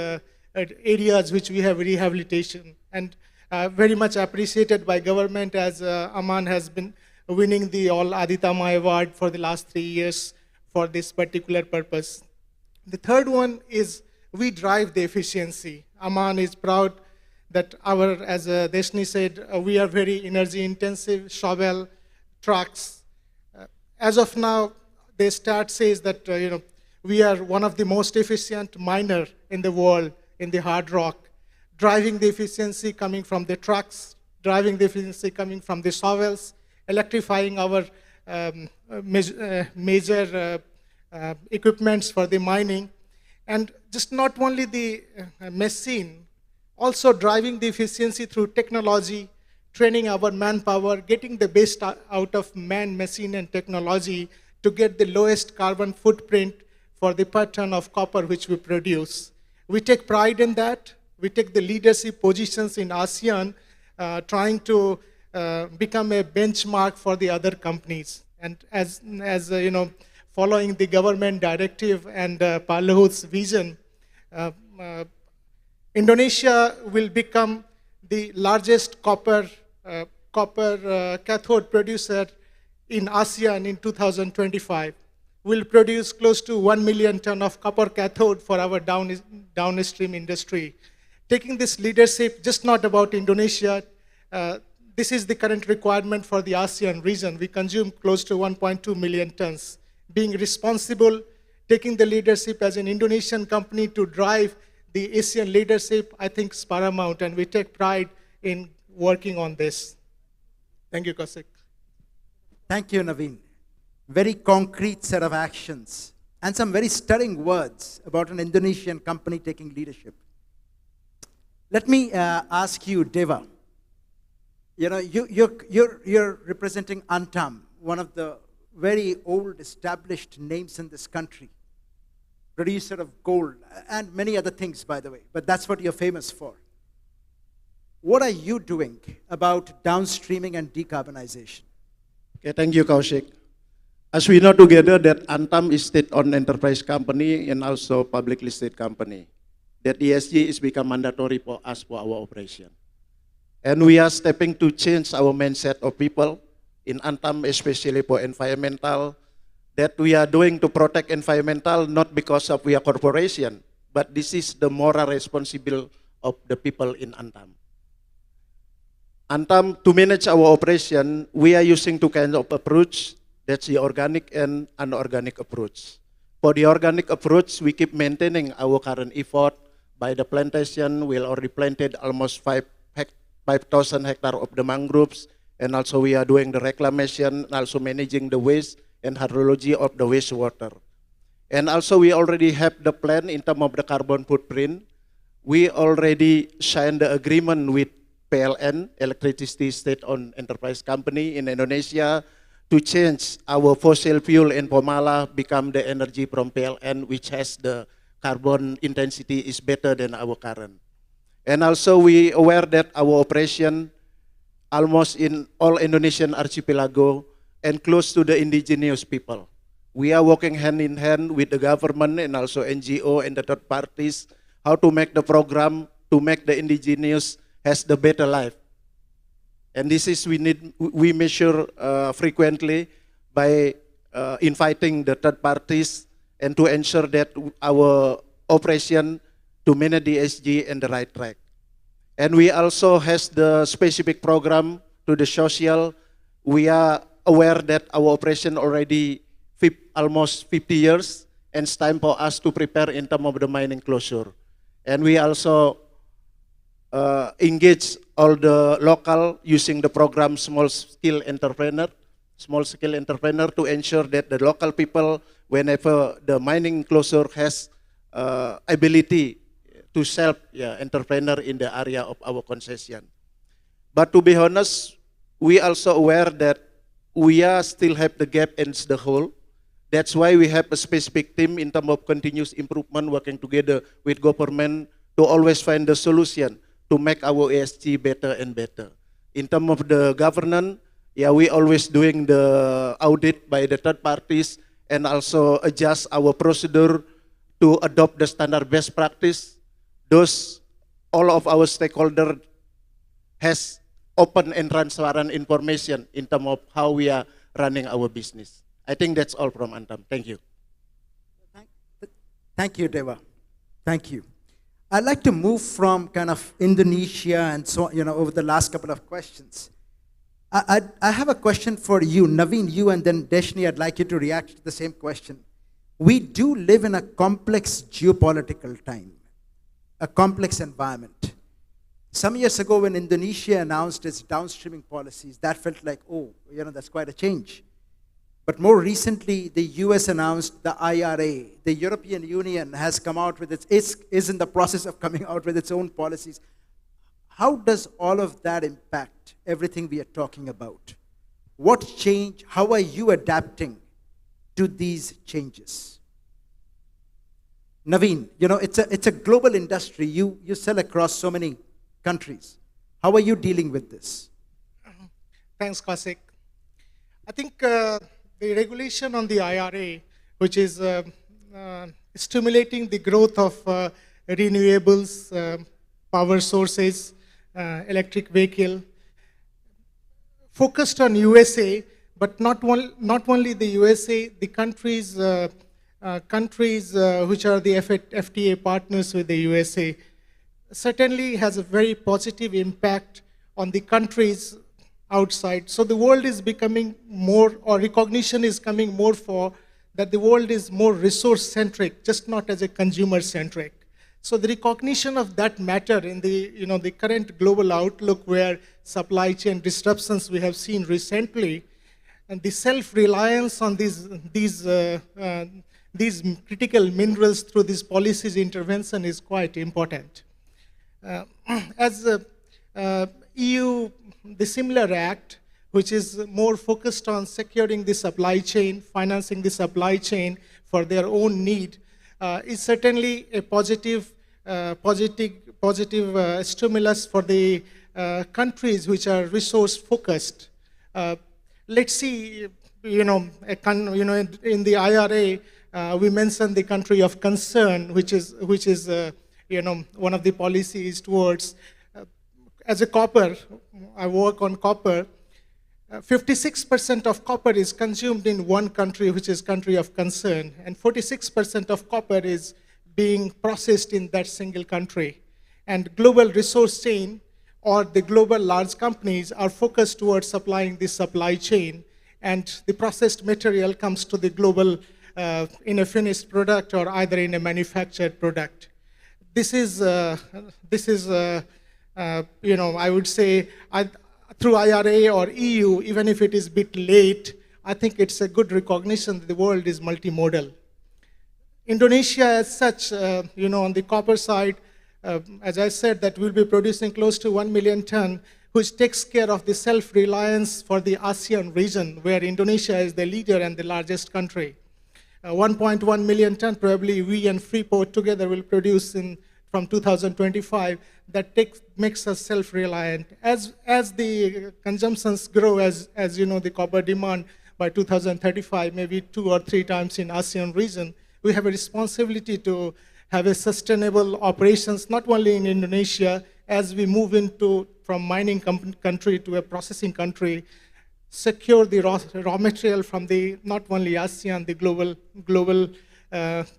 areas which we have rehabilitation, and very much appreciated by government, as Aman has been winning the All Aditama Award for the last 3 years for this particular purpose. The third one is we drive the efficiency. Aman is proud that as Deshni said, we are very energy intensive, shovel, trucks. As of now, the stat says that we are one of the most efficient miner in the world in the hard rock, driving the efficiency coming from the trucks, driving the efficiency coming from the shovels, electrifying our major equipments for the mining, and just not only the machine, also driving the efficiency through technology, training our manpower, getting the best out of man, machine, and technology to get the lowest carbon footprint for the per ton of copper which we produce. We take pride in that. We take the leadership positions in ASEAN, trying to become a benchmark for the other companies. And as you know, following the government directive and Pak Luhut's vision, Indonesia will become the largest copper cathode producer in ASEAN in 2025. We'll produce close to 1 million ton of copper cathode for our downstream industry. Taking this leadership, just not about Indonesia, this is the current requirement for the ASEAN region. We consume close to 1.2 million tons. Being responsible, taking the leadership as an Indonesian company to drive the Asian leadership, I think is paramount, and we take pride in working on this. Thank you, Kaushik. Thank you, Naveen. Very concrete set of actions and some very stirring words about an Indonesian company taking leadership. Let me ask you, Deva. You're representing Antam, one of the very old established names in this country, producer of gold and many other things, by the way, but that's what you're famous for. What are you doing about downstreaming and decarbonization? Okay, thank you, Kaushik. As we know together that Antam is state-owned enterprise company and also publicly listed company, that ESG is become mandatory for us for our operation. And we are stepping to change our mindset of people in Antam, especially for environmental, that we are doing to protect environmental, not because of we are corporation, but this is the moral responsibility of the people in Antam. To manage our operation, we are using two kinds of approach. That's the organic and inorganic approach. For the organic approach, we keep maintaining our current effort. By the plantation, we already planted almost 5,000 hectares of the mangroves, and also we are doing the reclamation, also managing the waste and hydrology of the wastewater. And also we already have the plan in terms of the carbon footprint. We already signed the agreement with PLN, Electricity State-Owned Enterprise Company in Indonesia, to change our fossil fuel in Pomala become the energy from PLN, which has the carbon intensity is better than our current. And also we aware that our operation almost in all Indonesian archipelago and close to the indigenous people. We are working hand in hand with the government and also NGO and the third parties, how to make the program to make the indigenous has the better life. And this is we measure frequently by inviting the third parties and to ensure that our operation to manage the ESG in the right track. And we also has the specific program to the social. We are aware that our operation already almost 50 years, and it's time for us to prepare in terms of the mining closure. And we also engage all the local using the program small scale entrepreneur to ensure that the local people, whenever the mining closure has ability to self entrepreneur in the area of our concession. But to be honest, we also aware that we are still have the gap in the hole. That's why we have a specific team in terms of continuous improvement, working together with government to always find the solution to make our ESG better and better. In terms of the governance, we always doing the audit by the third parties and also adjust our procedure to adopt the standard best practice. All of our stakeholders has open and transparent information in terms of how we are running our business. I think that's all from Antam. Thank you. Thank you, Deva. Thank you. I'd like to move from kind of Indonesia and so, over the last couple of questions. I have a question for you, Naveen, you, and then Deshni, I'd like you to react to the same question. We do live in a complex geopolitical time, a complex environment. Some years ago when Indonesia announced its downstreaming policies, that felt like, oh, that's quite a change. But more recently, the US announced the IRA. The European Union has come out with is in the process of coming out with its own policies. How does all of that impact everything we are talking about? What change, how are you adapting to these changes? Naveen, it's a global industry. You sell across so many countries. How are you dealing with this? Thanks, Kaushik. I think the regulation on the IRA, which is stimulating the growth of renewables, power sources, electric vehicle, focused on USA, but not only the USA, the countries which are the FTA partners with the USA, certainly has a very positive impact on the countries outside. So the world is becoming more, or recognition is coming more for that the world is more resource-centric, just not as a consumer-centric. So the recognition of that matter in the the current global outlook, where supply chain disruptions we have seen recently, and the self-reliance on these critical minerals through these policies intervention is quite important. As EU, the similar act, which is more focused on securing the supply chain, financing the supply chain for their own need, is certainly a positive stimulus for the countries which are resource focused. Let's see, in the IRA, we mentioned the country of concern, which is one of the policies towards. As a copper, I work on copper. 56% of copper is consumed in one country, which is country of concern, and 46% of copper is being processed in that single country. And global resource chain, or the global large companies are focused towards supplying the supply chain, and the processed material comes to the global in a finished product or either in a manufactured product. This is I would say, through IRA or EU, even if it is a bit late, I think it's a good recognition that the world is multimodal. Indonesia as such, on the copper side, as I said, that we'll be producing close to 1 million ton, which takes care of the self-reliance for the ASEAN region, where Indonesia is the leader and the largest country. 1.1 million ton, probably we and Freeport together will produce from 2025. That makes us self-reliant. As the consumptions grow, as you know, the copper demand by 2035, maybe 2 or 3 times in ASEAN region, we have a responsibility to have a sustainable operations, not only in Indonesia, as we move from mining country to a processing country, secure the raw material from the not only ASEAN, the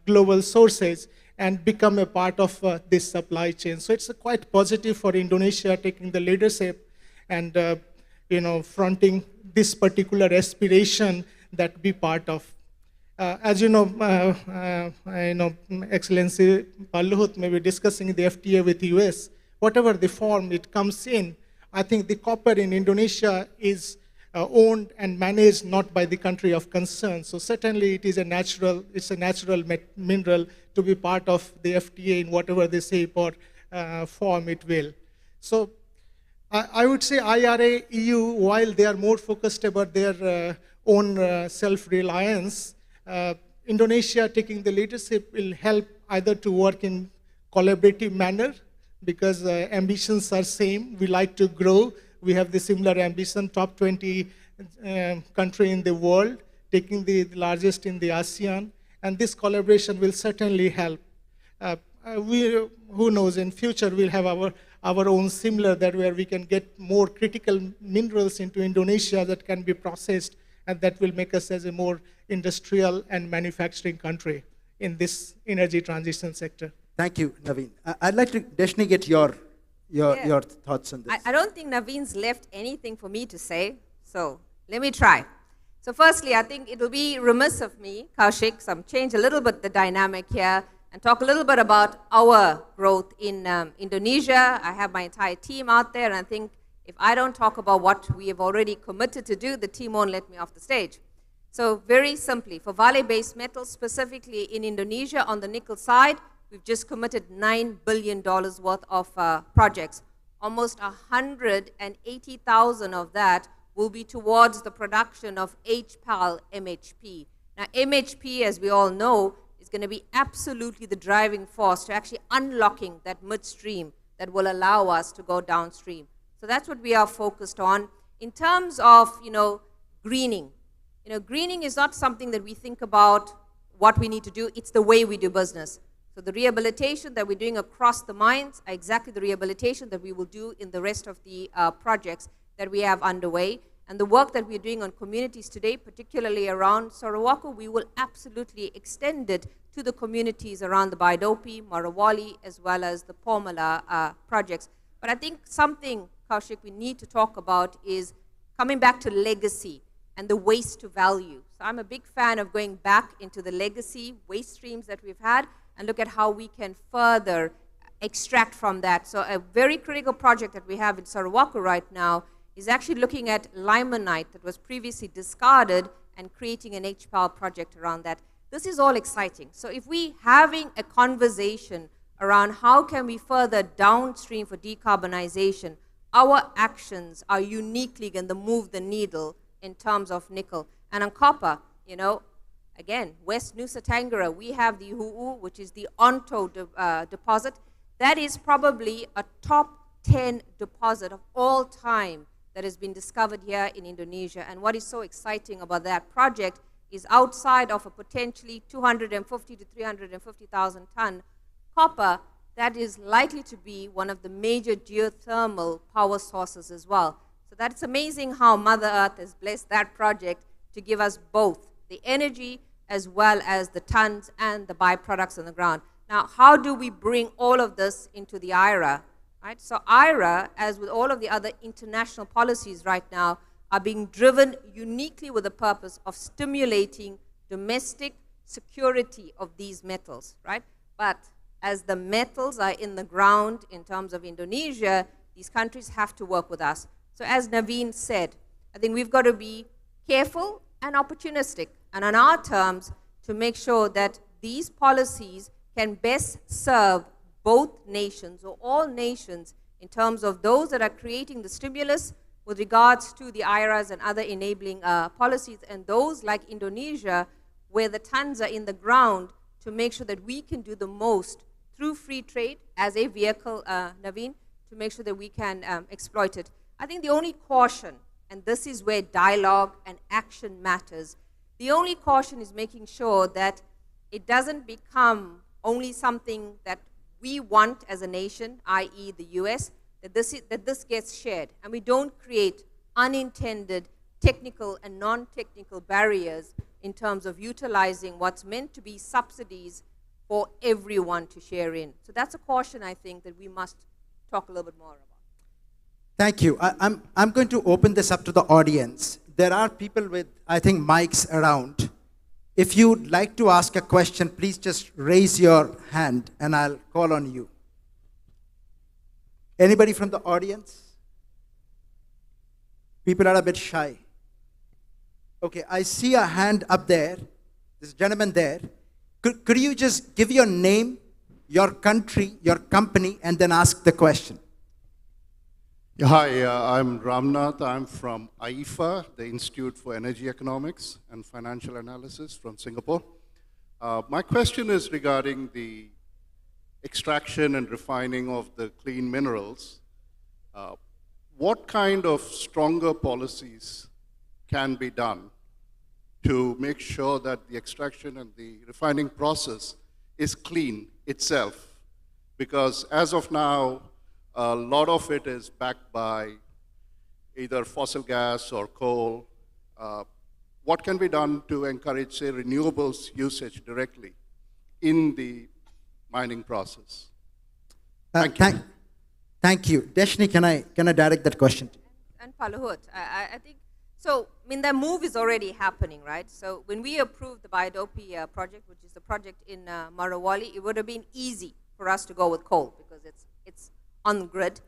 global sources, and become a part of this supply chain. So it's quite positive for Indonesia taking the leadership and fronting this particular aspiration that be part of. As you know, Excellency Luhut may be discussing the FTA with US. Whatever the form it comes in, I think the copper in Indonesia is owned and managed not by the country of concern. So certainly it's a natural mineral to be part of the FTA in whatever the shape or form it will. So I would say IRA, EU, while they are more focused about their own self-reliance, Indonesia taking the leadership will help either to work in collaborative manner, because ambitions are same. We like to grow. We have the similar ambition, top 20 country in the world, taking the largest in the ASEAN, and this collaboration will certainly help. Who knows, in future we'll have our own similar, that where we can get more critical minerals into Indonesia that can be processed, and that will make us as a more industrial and manufacturing country in this energy transition sector. Thank you, Naveen. I'd like to, Deshni, get your thoughts on this. I don't think Naveen's left anything for me to say, so let me try. So firstly, I think it will be remiss of me, Kaushik, change a little bit the dynamic here and talk a little bit about our growth in Indonesia. I have my entire team out there, and I think if I don't talk about what we have already committed to do, the team won't let me off the stage. So very simply, for Vale Base Metals, specifically in Indonesia on the nickel side, we've just committed $9 billion worth of projects. Almost 180,000 of that will be towards the production of HPAL MHP. Now, MHP, as we all know, is going to be absolutely the driving force to actually unlocking that midstream that will allow us to go downstream. So that's what we are focused on. In terms of, greening, greening is not something that we think about what we need to do. It's the way we do business. So the rehabilitation that we're doing across the mines are exactly the rehabilitation that we will do in the rest of the projects that we have underway. And the work that we're doing on communities today, particularly around Sorowako, we will absolutely extend it to the communities around the Baidopi, Morowali, as well as the Pomala projects. But I think something, Kaushik, we need to talk about is coming back to legacy and the waste to value. So I'm a big fan of going back into the legacy waste streams that we've had and look at how we can further extract from that. So a very critical project that we have in Sorowako right now is actually looking at limonite that was previously discarded and creating an HPAL project around that. This is all exciting. So if we having a conversation around how can we further downstream for decarbonization, our actions are uniquely going to move the needle in terms of nickel. And on copper, again, West Nusa Tenggara, we have the Hu'u, which is the Onto deposit. That is probably a top 10 deposit of all time that has been discovered here in Indonesia. And what is so exciting about that project is outside of a potentially 250 to 350,000 ton copper, that is likely to be one of the major geothermal power sources as well. So that's amazing how Mother Earth has blessed that project to give us both the energy as well as the tons and the byproducts on the ground. Now, how do we bring all of this into the IRA? right? So IRA, as with all of the other international policies right now, are being driven uniquely with the purpose of stimulating domestic security of these metals, right? But as the metals are in the ground in terms of Indonesia, these countries have to work with us. So as Naveen said, I think we've got to be careful and opportunistic, and on our terms, to make sure that these policies can best serve both nations or all nations in terms of those that are creating the stimulus with regards to the IRAs and other enabling policies, and those like Indonesia where the tons are in the ground, to make sure that we can do the most through free trade as a vehicle, Naveen, to make sure that we can exploit it. I think the only caution, and this is where dialogue and action matters, the only caution is making sure that it doesn't become only something that we want as a nation, i.e. the US, that this gets shared, and we don't create unintended technical and non-technical barriers in terms of utilizing what's meant to be subsidies for everyone to share in. So that's a caution, I think, that we must talk a little bit more about. Thank you. I'm going to open this up to the audience. There are people with, I think, mics around. If you'd like to ask a question, please just raise your hand and I'll call on you. Anybody from the audience? People are a bit shy. Okay, I see a hand up there. This gentleman there. Could you just give your name, your country, your company, and then ask the question? Yeah, hi, I'm Ramnath. I'm from IEFA, the Institute for Energy Economics and Financial Analysis from Singapore. My question is regarding the extraction and refining of the clean minerals. What kind of stronger policies can be done to make sure that the extraction and the refining process is clean itself? Because as of now, a lot of it is backed by either fossil gas or coal. What can be done to encourage, say, renewables usage directly in the mining process? Thank you. Thank you. Deshni, can I direct that question to you? And Paluhut, I think, so, I mean, the move is already happening, right? So when we approved the Biodopy project, which is the project in Marawali, it would have been easy for us to go with coal because it's on the grid.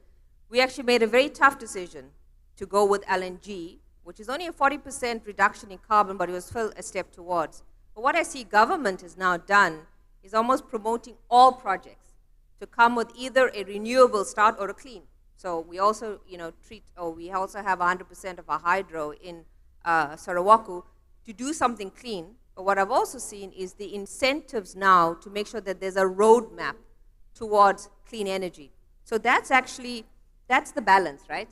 We actually made a very tough decision to go with LNG, which is only a 40% reduction in carbon, but it was still a step towards. But what I see government has now done is almost promoting all projects to come with either a renewable start or a clean. So we also, we also have 100% of our hydro in Sarawaku to do something clean. But what I've also seen is the incentives now to make sure that there's a roadmap towards clean energy. So that's the balance, right?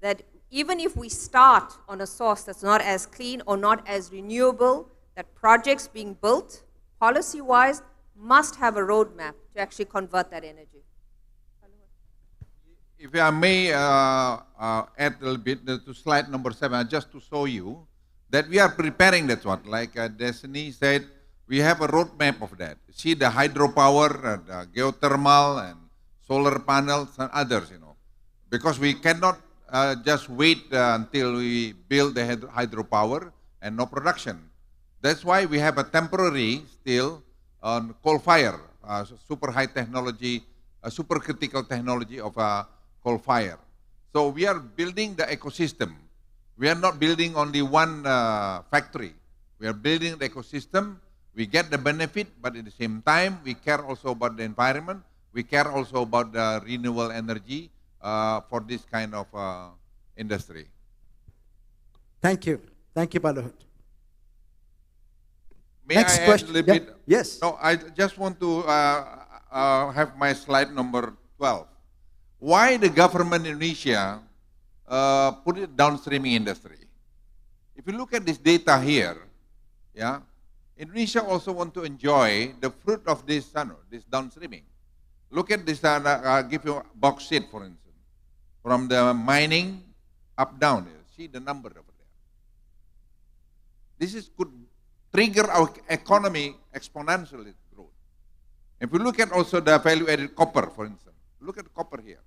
That even if we start on a source that's not as clean or not as renewable, that projects being built, policy-wise, must have a roadmap to actually convert that energy. If I may add a little bit to slide number 7, just to show you that we are preparing that one. Like Destiny said, we have a roadmap of that. See the hydropower, the geothermal, and solar panels, and others, because we cannot just wait until we build the hydropower and no production. That's why we have a temporary still on coal fire, super high technology, super critical technology of coal fire. So we are building the ecosystem. We are not building only one factory. We are building the ecosystem. We get the benefit, but at the same time, we care also about the environment. We care also about the renewable energy for this kind of industry. Thank you. Thank you, Paluhut. May Next I question. add a little bit? Yes. No, I just want to have my slide number 12. Why the government in Indonesia put it downstreaming industry? If you look at this data here, yeah, Indonesia also want to enjoy the fruit of this downstreaming. Look at this, I'll give you bauxite, for instance. From the mining up down, see the number over there. This could trigger our economy exponentially growth. If we look at also the value-added copper, for instance, look at copper here.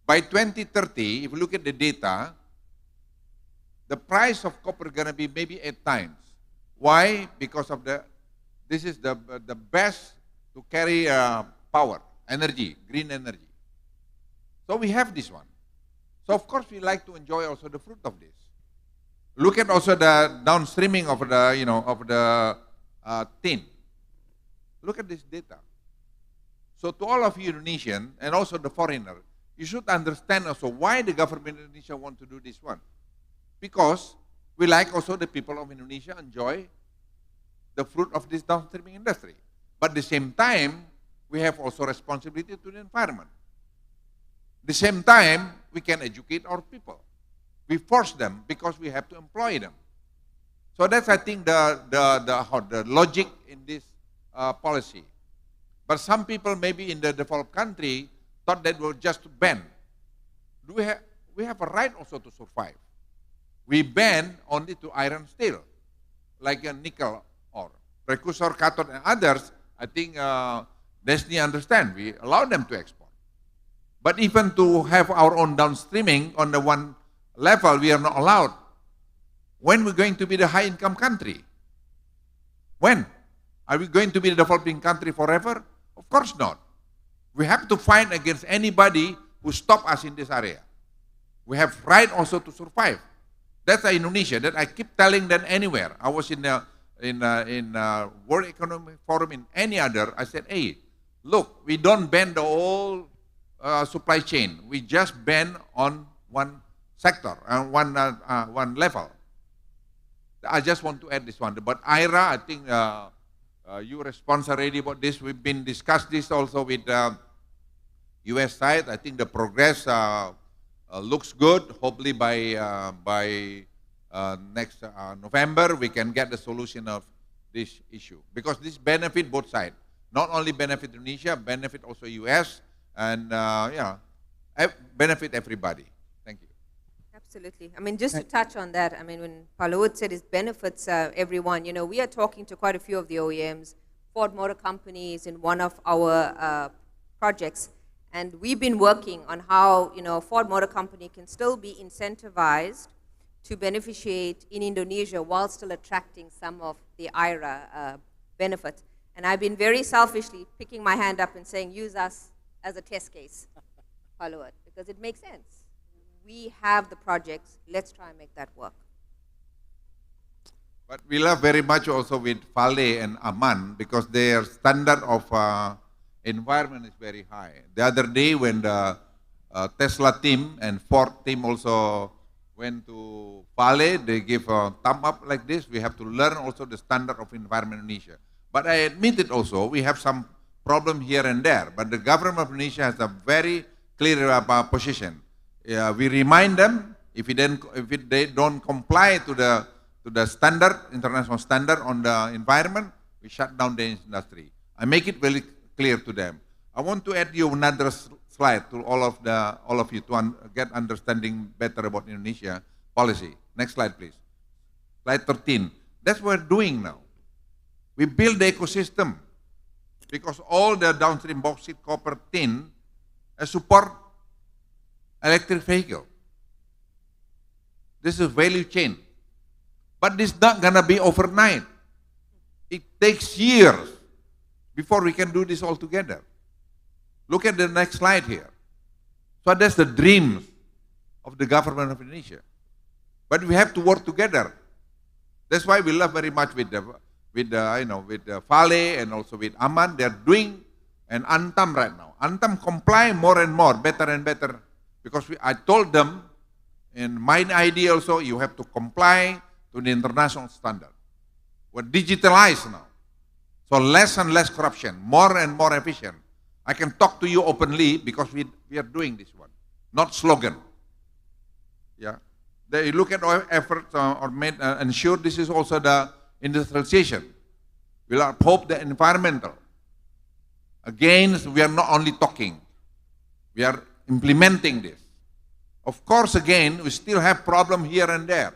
by 2030, if you look at the data, the price of copper is going to be maybe 8 times. Why? Because of this is the best to carry power, energy, green energy. So we have this one. So of course we like to enjoy also the fruit of this. Look at also the downstreaming of the tin. Look at this data. So to all of you Indonesian and also the foreigner, you should understand also why the government of Indonesia want to do this one. Because we like also the people of Indonesia enjoy the fruit of this downstreaming industry. But at the same time, we have also responsibility to the environment. At the same time, we can educate our people. We force them because we have to employ them. So that's, I think, the logic in this policy. But some people maybe in the developed country thought that we'll just ban. We have a right also to survive. We ban only to iron steel, like a nickel ore. Precursor, cathode, and others, I think Destiny understand. We allow them to export. But even to have our own downstreaming on the one level, we are not allowed. When we're going to be the high-income country? When? Are we going to be the developing country forever? Of course not. We have to fight against anybody who stop us in this area. We have right also to survive. That's Indonesia. That I keep telling them anywhere. I was in World Economic Forum, in any other. I said, hey, look, we don't ban the whole supply chain. We just ban on one sector, one level. I just want to add this one. But IRA, I think you respond already about this. We've been discussed this also with U.S. side. I think the progress looks good. Hopefully by next November, we can get the solution of this issue. Because this benefit both sides. Not only benefit Indonesia, benefit also U.S. and benefit everybody. Thank you. Absolutely. I mean, just to touch on that, I mean, when Paluwood said it benefits everyone, you know, we are talking to quite a few of the OEMs. Ford Motor Company is in one of our projects, and we've been working on how, you know, Ford Motor Company can still be incentivized to beneficiate in Indonesia while still attracting some of the IRA benefits. And I've been very selfishly picking my hand up and saying, use us as a test case, Paluwood, because it makes sense. We have the projects, let's try and make that work. But we love very much also with Vale and Aman because their standard of environment is very high. The other day when the Tesla team and Ford team also went to Vale, they give a thumb up like this. We have to learn also the standard of environment in Indonesia. But I admit it also, we have some problem here and there. But the government of Indonesia has a very clear position. We remind them if they don't comply to the standard, international standard on the environment, we shut down the industry. I make it very clear to them. I want to add you another slide to all of you to get understanding better about Indonesia policy. Next slide, please. Slide 13. That's what we're doing now. We build the ecosystem because all the downstream bauxite, copper, tin support electric vehicle. This is value chain. But this is not going to be overnight. It takes years before we can do this all together. Look at the next slide here. So that's the dreams of the government of Indonesia. But we have to work together. That's why we love very much with Vale and also with Aman. They're doing an Antam right now. Antam comply more and more, better and better. Because I told them, in my idea also, you have to comply to the international standard. We're digitalized now. So less and less corruption, more and more efficient. I can talk to you openly because we are doing this one, not slogan. Yeah. They look at our efforts ensure this is also the industrialization. We'll uphold the environmental. Again, we are not only talking, we are implementing this. Of course, again, we still have problem here and there.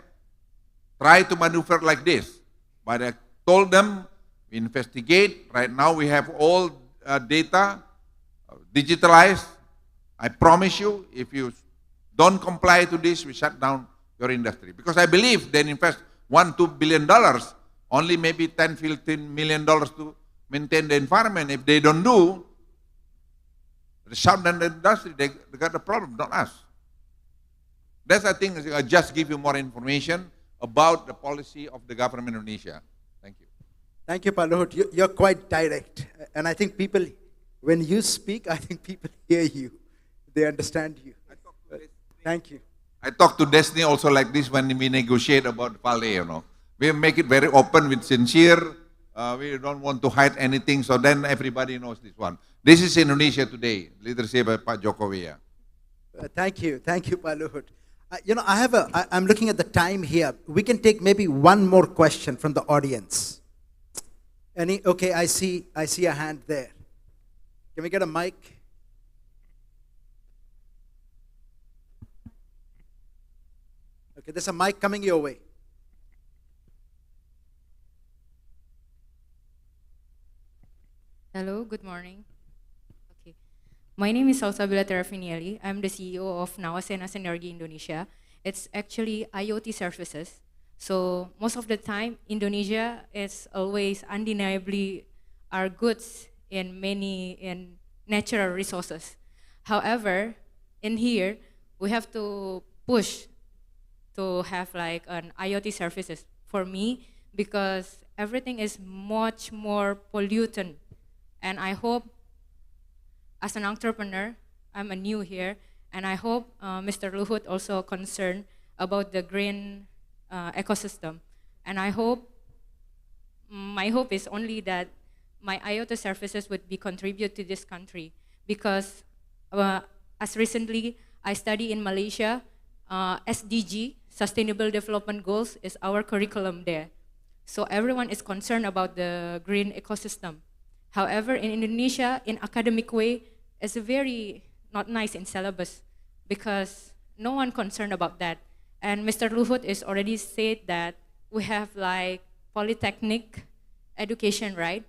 Try to maneuver like this. But I told them, we investigate. Right now, we have all data digitalized. I promise you, if you don't comply to this, we shut down your industry. Because I believe they invest $1-2 billion, only maybe $10-15 million to maintain the environment. If they don't do, they shut down the industry. They got the problem, not us. That's, I think, I just give you more information about the policy of the government of Indonesia. Thank you. Thank you, Pak Luhut. You're quite direct. And I think people, when you speak, I think people hear you. They understand you. Thank you. I talk to Destiny also like this when we negotiate about Vale, you know. We make it very open with sincere. We don't want to hide anything, so then everybody knows this one. This is Indonesia today, leadership by Pak Jokowi. Thank you, Pak Luhut. You know, I'm looking at the time here. We can take maybe one more question from the audience. Okay, I see a hand there. Can we get a mic? Okay, there's a mic coming your way. Hello, good morning. Okay. My name is Salsabila Terafinieli. I'm the CEO of Nawasena Sinergi Indonesia. It's actually IoT services. So most of the time, Indonesia is always undeniably our goods in natural resources. However, in here, we have to push to have like an IoT services for me because everything is much more pollutant. And I hope, as an entrepreneur, I'm a new here, and I hope Mr. Luhut also concerned about the green ecosystem. And I hope, my hope is only that my IoT services would be contribute to this country because as recently I study in Malaysia, SDG, Sustainable Development Goals, is our curriculum there. So everyone is concerned about the green ecosystem. However, in Indonesia, in academic way, it's very not nice in syllabus because no one concerned about that. And Mr. Luhut is already said that we have like polytechnic education, right?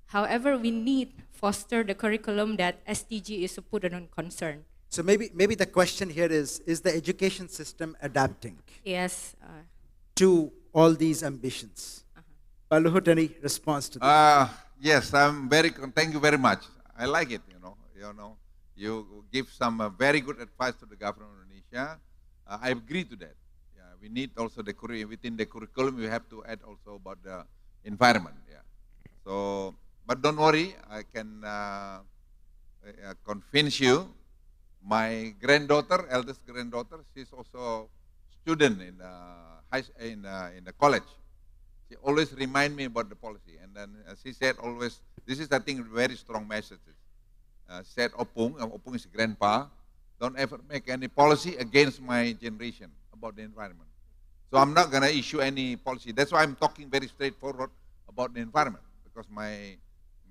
However, we need foster the curriculum that SDG is to put on concern. So maybe the question here is the education system adapting? Yes. To all these ambitions? Pak Luhut, any response to that? Yes, thank you very much. I like it, you give some very good advice to the government of Indonesia. I agree to that. Yeah, we need also within the curriculum, we have to add also about the environment. Yeah. So, but don't worry, I can convince you. My granddaughter, eldest granddaughter, she's also student in the college. She always remind me about the policy, and then she said always, this is I think very strong messages. Said Opung is grandpa, don't ever make any policy against my generation about the environment. So I'm not gonna issue any policy. That's why I'm talking very straightforward about the environment, because my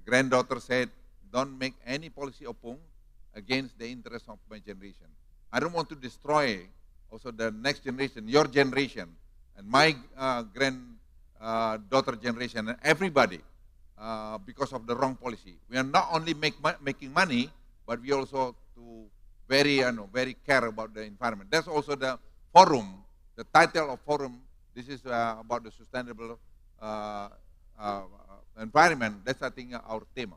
granddaughter said, don't make any policy Opung against the interest of my generation. I don't want to destroy also the next generation, your generation, and my granddaughter generation, and everybody, because of the wrong policy. We are not only making money, but we also very care about the environment. That's also the forum, the title of forum. This is about the sustainable environment. That's I think our theme.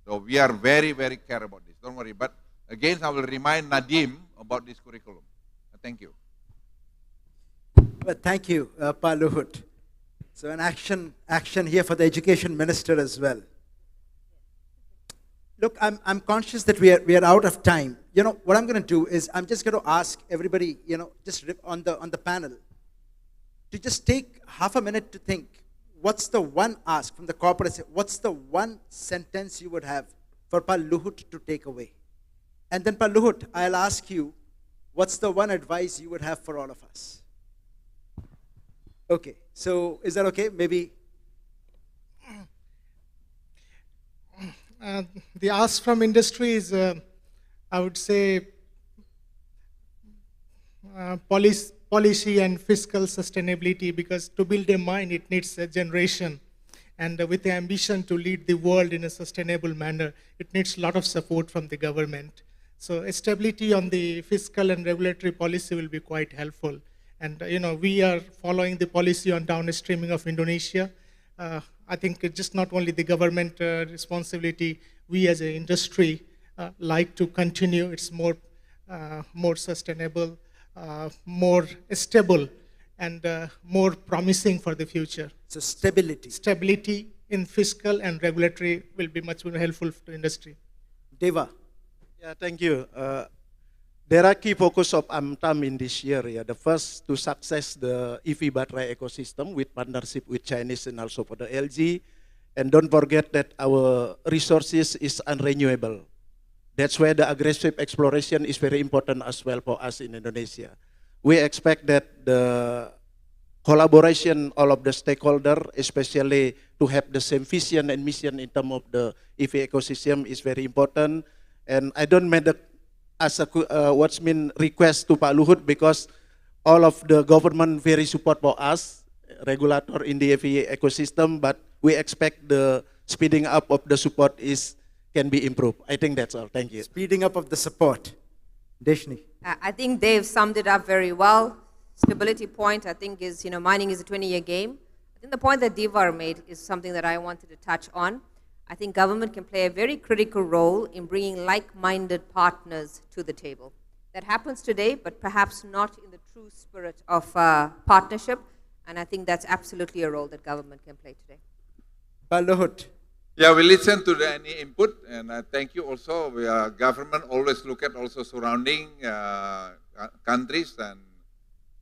So we are very care about this. Don't worry. But again, I will remind Nadim about this curriculum. Thank you. But thank you, Pak Luhut. So an action here for the education minister as well. Look, I'm conscious that we are out of time. What I'm going to do is I'm just going to ask everybody, just on the panel, to just take half a minute to think. What's the one ask from the corporate? What's the one sentence you would have for Pak Luhut to take away? And then Pak Luhut, I'll ask you, what's the one advice you would have for all of us? Okay, so is that okay? Maybe. The ask from industry is, I would say, policy and fiscal sustainability, because to build a mine, it needs a generation. And with the ambition to lead the world in a sustainable manner, it needs a lot of support from the government. So stability on the fiscal and regulatory policy will be quite helpful. And we are following the policy on downstreaming of Indonesia. I think it's just not only the government responsibility, we as an industry like to continue. It's more sustainable, more stable, and more promising for the future. So stability. Stability in fiscal and regulatory will be much more helpful to industry. Deva. Yeah, thank you. There are key focus of AMTAM in this year. Yeah. The first to success the EV battery ecosystem with partnership with Chinese and also for the LG. And don't forget that our resources is unrenewable. That's where the aggressive exploration is very important as well for us in Indonesia. We expect that the collaboration all of the stakeholder, especially to have the same vision and mission in terms of the EV ecosystem is very important. And I don't make the as a request to Pak Luhut because all of the government very support for us, regulator in the EV ecosystem, but we expect the speeding up of the support can be improved. I think that's all. Thank you. Speeding up of the support. Deshni. I think Dave summed it up very well. Stability point, I think, is, mining is a 20-year game. I think the point that Divar made is something that I wanted to touch on. I think government can play a very critical role in bringing like-minded partners to the table. That happens today, but perhaps not in the true spirit of partnership. And I think that's absolutely a role that government can play today. Pak Luhut. Yeah, we listen to any input, and thank you also. Government always look at also surrounding countries and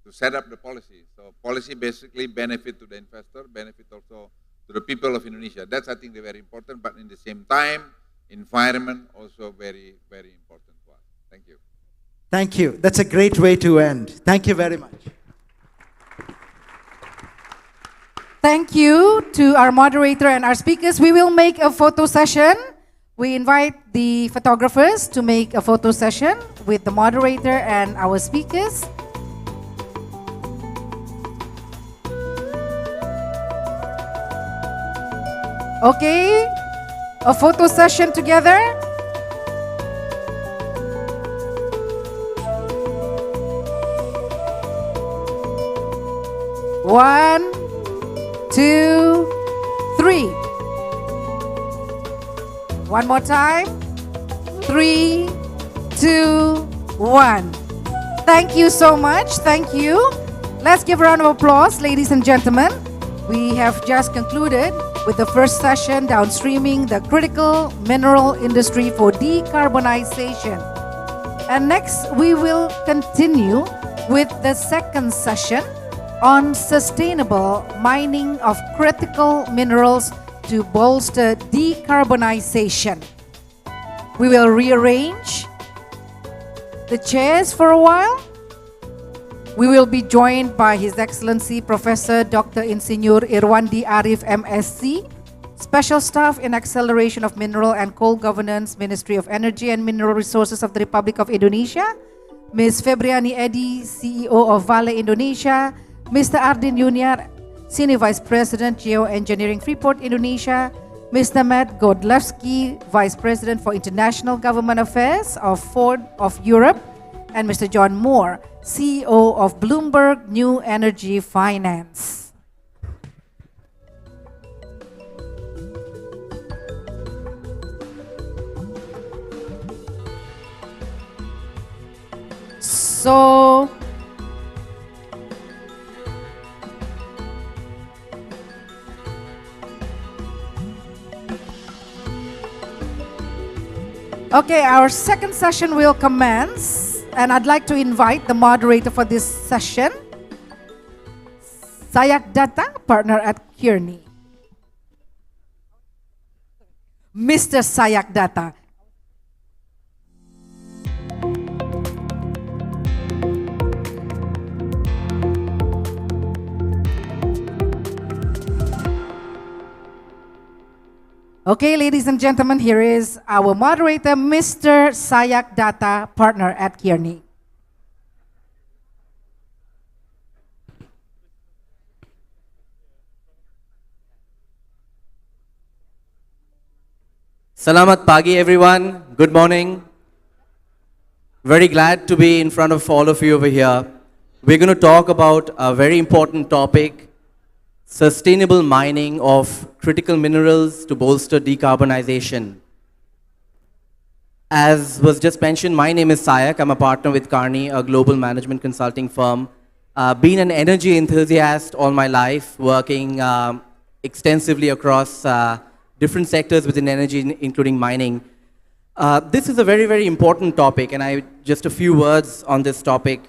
to set up the policy. So policy basically benefit to the investor, benefit also to the people of Indonesia. That's, I think, very important, but in the same time, environment also very, very important for us. Thank you. Thank you. That's a great way to end. Thank you very much. Thank you to our moderator and our speakers. We will make a photo session. We invite the photographers to make a photo session with the moderator and our speakers. Okay, a photo session together. One, 2, 3. One more time. 3, 2, 1. Thank you so much. Thank you. Let's give a round of applause, ladies and gentlemen. We have just concluded with the first session, downstreaming the critical mineral industry for decarbonization. And next, we will continue with the second session on sustainable mining of critical minerals to bolster decarbonization. We will rearrange the chairs for a while. We will be joined by His Excellency Professor Dr. Insinyur Irwandi Arif MSc, Special Staff in Acceleration of Mineral and Coal Governance, Ministry of Energy and Mineral Resources of the Republic of Indonesia, Ms. Febriani Edi, CEO of Vale Indonesia, Mr. Ardin Junior, Senior Vice President, Geoengineering Freeport Indonesia, Mr. Matt Godlewski, Vice President for International Government Affairs of Ford of Europe, and Mr. John Moore, CEO of Bloomberg New Energy Finance. So, okay, our second session will commence, and I'd like to invite the moderator for this session, Sayak Datta, partner at Kearney. Mr. Sayak Datta. Okay, ladies and gentlemen, here is our moderator, Mr. Sayak Datta, partner at Kearney. Selamat pagi, everyone. Good morning. Very glad to be in front of all of you over here. We're going to talk about a very important topic, sustainable mining of critical minerals to bolster decarbonization. As was just mentioned, my name is Sayak. I'm a partner with Kearney, a global management consulting firm. Been an energy enthusiast all my life, working extensively across different sectors within energy, including mining. This is a very, very important topic, and just a few words on this topic.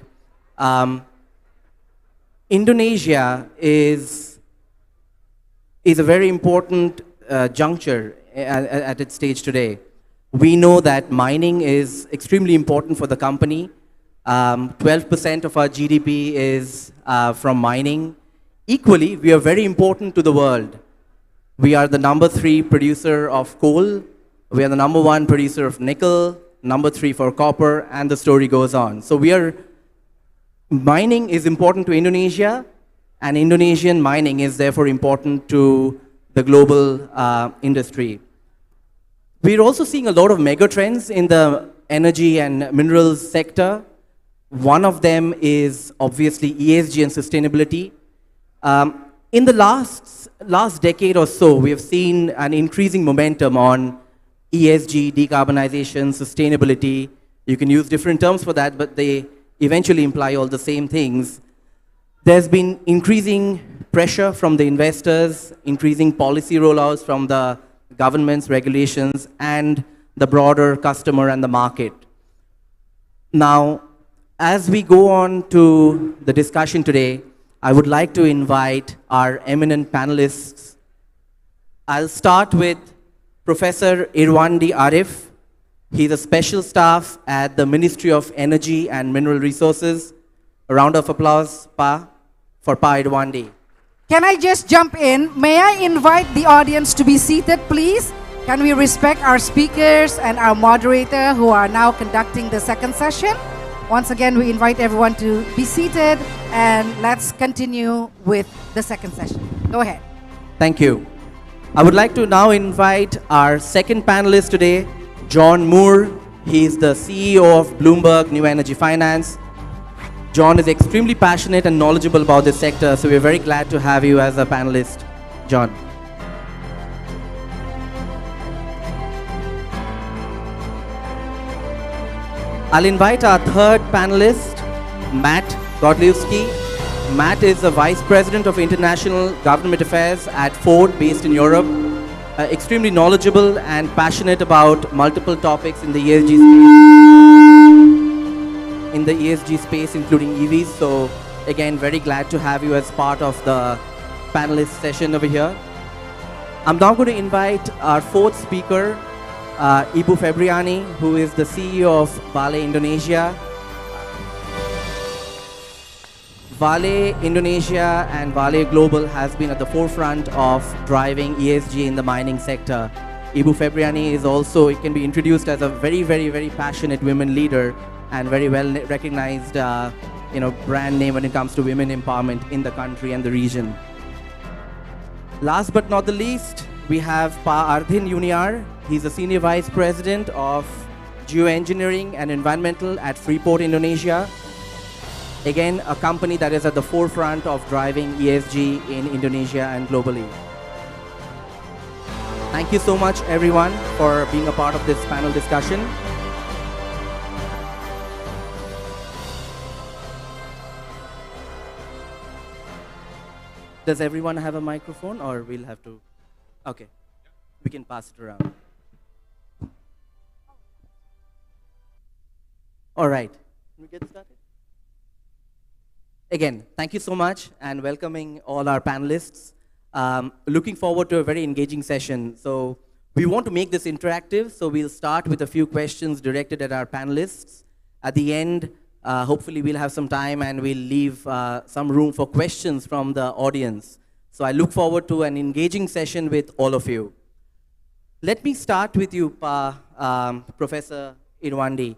Indonesia is a very important juncture at its stage today. We know that mining is extremely important for the country. 12% of our GDP is from mining. Equally, we are very important to the world. We are the #3 producer of coal. We are the #1 producer of nickel, #3 for copper, and the story goes on. So mining is important to Indonesia, and Indonesian mining is therefore important to the global industry. We're also seeing a lot of mega trends in the energy and minerals sector. One of them is obviously ESG and sustainability. In the last decade or so, we have seen an increasing momentum on ESG, decarbonization, sustainability. You can use different terms for that, but they eventually imply all the same things. There's been increasing pressure from the investors, increasing policy rollouts from the governments, regulations, and the broader customer and the market. Now, as we go on to the discussion today, I would like to invite our eminent panelists. I'll start with Professor Irwandi Arif. He's a special staff at the Ministry of Energy and Mineral Resources. A round of applause, for Irwandi. Can I just jump in? May I invite the audience to be seated, please? Can we respect our speakers and our moderator who are now conducting the second session? Once again, we invite everyone to be seated, and let's continue with the second session. Go ahead. Thank you. I would like to now invite our second panelist today, John Moore. He is the CEO of Bloomberg New Energy Finance. John is extremely passionate and knowledgeable about this sector, so we're very glad to have you as a panelist, John. I'll invite our third panelist, Matt Godlewski. Matt is the Vice President of International Government Affairs at Ford, based in Europe. Extremely knowledgeable and passionate about multiple topics in the ESG space, including EVs. So again, very glad to have you as part of the panelist session over here. I'm now going to invite our fourth speaker, Ibu Febriani, who is the CEO of Vale Indonesia. Vale Indonesia and Vale Global has been at the forefront of driving ESG in the mining sector. Ibu Febriani is also, it can be introduced as a very, very, very passionate women leader and very well recognized brand name when it comes to women empowerment in the country and the region. Last but not the least, we have Pa Ardhin Yuniar. He's the Senior Vice President of Geoengineering and Environmental at Freeport, Indonesia. Again, a company that is at the forefront of driving ESG in Indonesia and globally. Thank you so much, everyone, for being a part of this panel discussion. Does everyone have a microphone, or we'll have to? Okay, we can pass it around. All right, can we get started? Again, thank you so much, and welcoming all our panelists. Looking forward to a very engaging session. So we want to make this interactive, so we'll start with a few questions directed at our panelists. At the end, hopefully we'll have some time and we'll leave some room for questions from the audience. So I look forward to an engaging session with all of you. Let me start with you, Professor Irwandi.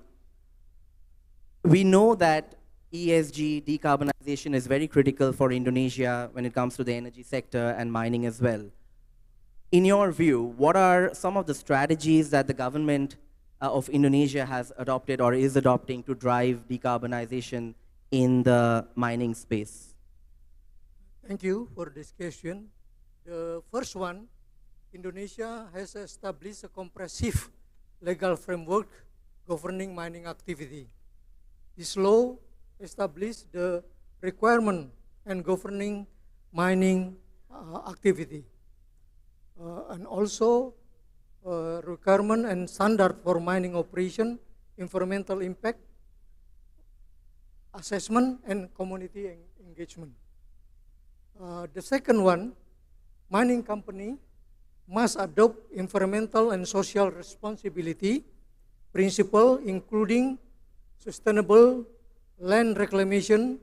We know that ESG, decarbonization, is very critical for Indonesia when it comes to the energy sector and mining as well. In your view, what are some of the strategies that the government of Indonesia has adopted or is adopting to drive decarbonization in the mining space? Thank you for this question. The first one, Indonesia has established a comprehensive legal framework governing mining activity. This law established the requirement and governing mining activity, and also requirement and standard for mining operation, environmental impact assessment, and community engagement. The second one, mining company must adopt environmental and social responsibility principle, including sustainable land reclamation,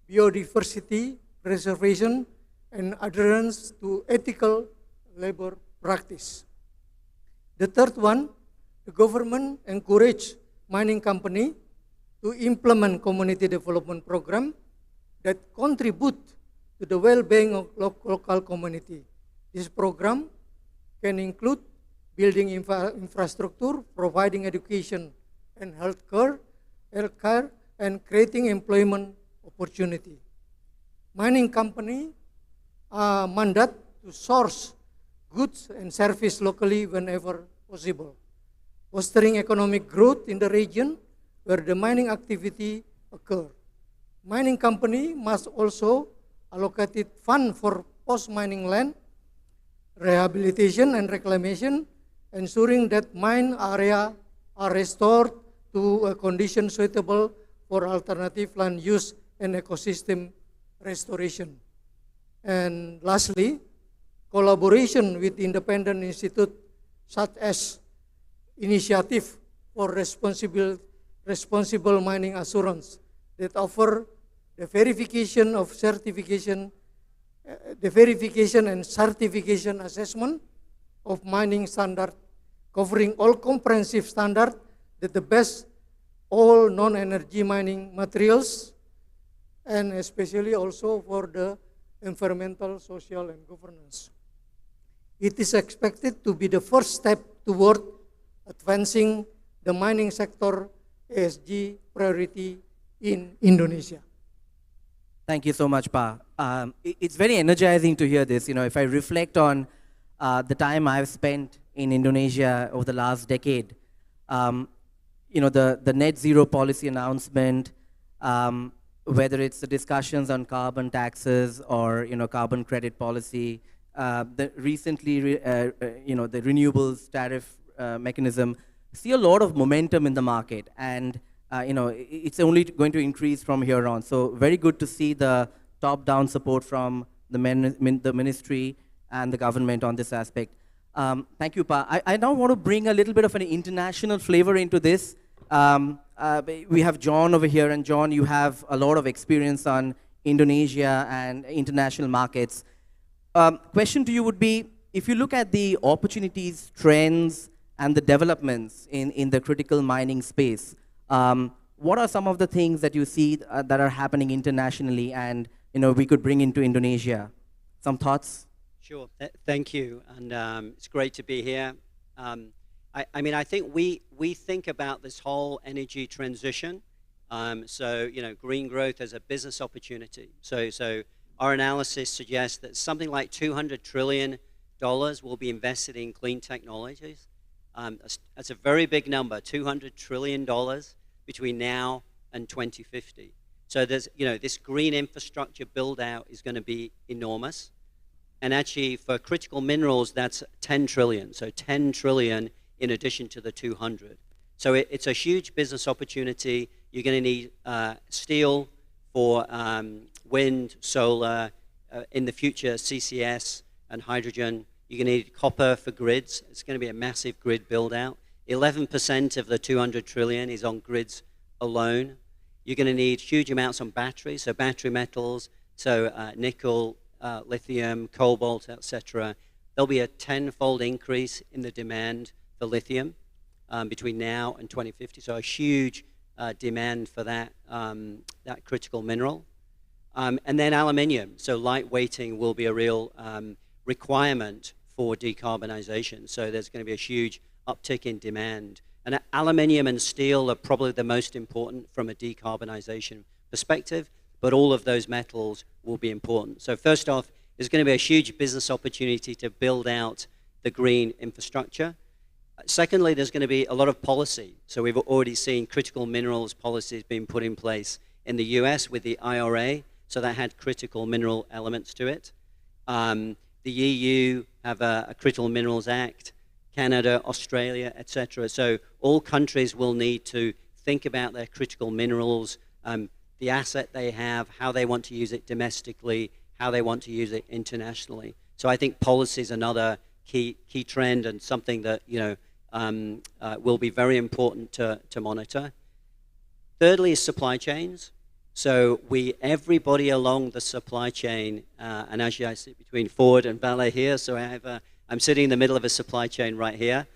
biodiversity preservation, and adherence to ethical labor practice. The third one, the government encourage mining company to implement community development program that contribute to the well-being of local community. This program can include building infrastructure, providing education and healthcare, and creating employment opportunity. Mining company are mandated to source goods and service locally whenever possible, fostering economic growth in the region where the mining activity occur. Mining company must also allocate fund for post-mining land rehabilitation and reclamation, ensuring that mine area are restored to a condition suitable for alternative land use and ecosystem restoration. And lastly, collaboration with independent institutes such as Initiative for Responsible Mining Assurance that offer the verification of certification, the verification and certification assessment of mining standard, covering all comprehensive standard that the best all non-energy mining materials, and especially also for the environmental, social, and governance. It is expected to be the first step toward advancing the mining sector ESG priority in Indonesia. Thank you so much, Pa. It's very energizing to hear this. You know, if I reflect on the time I've spent in Indonesia over the last decade, you know, the net zero policy announcement, whether it's the discussions on carbon taxes or, you know, carbon credit policy, the recently, you know, the renewables tariff mechanism, see a lot of momentum in the market, and you know, it's only going to increase from here on. So very good to see the top-down support from the ministry and the government on this aspect. Thank you, Pa. I now want to bring a little bit of an international flavor into this. We have John over here, and John, you have a lot of experience on Indonesia and international markets. Question to you would be, if you look at the opportunities, trends, and the developments in the critical mining space, what are some of the things that you see that are happening internationally and, you know, we could bring into Indonesia? Some thoughts? Sure, thank you, and it's great to be here. I mean, I think we think about this whole energy transition, so, you know, green growth as a business opportunity. So our analysis suggests that something like $200 trillion will be invested in clean technologies. That's a very big number, $200 trillion between now and 2050. So there's, you know, this green infrastructure build out is going to be enormous. And actually for critical minerals, that's 10 trillion. So 10 trillion in addition to the 200. So it's a huge business opportunity. You're going to need steel for wind, solar, in the future CCS and hydrogen. You're going to need copper for grids. It's going to be a massive grid build out. 11% of the 200 trillion is on grids alone. You're going to need huge amounts on batteries, so battery metals, so nickel, lithium, cobalt, etc. There'll be a 10-fold increase in the demand for lithium between now and 2050. So a huge demand for that, that critical mineral. And then aluminium. So lightweighting will be a real requirement for decarbonization. So there's going to be a huge uptick in demand And aluminium and steel are probably the most important from a decarbonization perspective, but all of those metals will be important. So first off, there's going to be a huge business opportunity to build out the green infrastructure. Secondly, there's going to be a lot of policy. So we've already seen critical minerals policies being put in place in the US with the IRA, so that had critical mineral elements to it. The EU have a Critical Minerals Act, Canada, Australia, etc. So all countries will need to think about their critical minerals, the asset they have, how they want to use it domestically, how they want to use it internationally. So I think policy is another key trend and something that will be very important to monitor. Thirdly is supply chains. So everybody along the supply chain, and actually I sit between Ford and Vale here, so I'm sitting in the middle of a supply chain right here.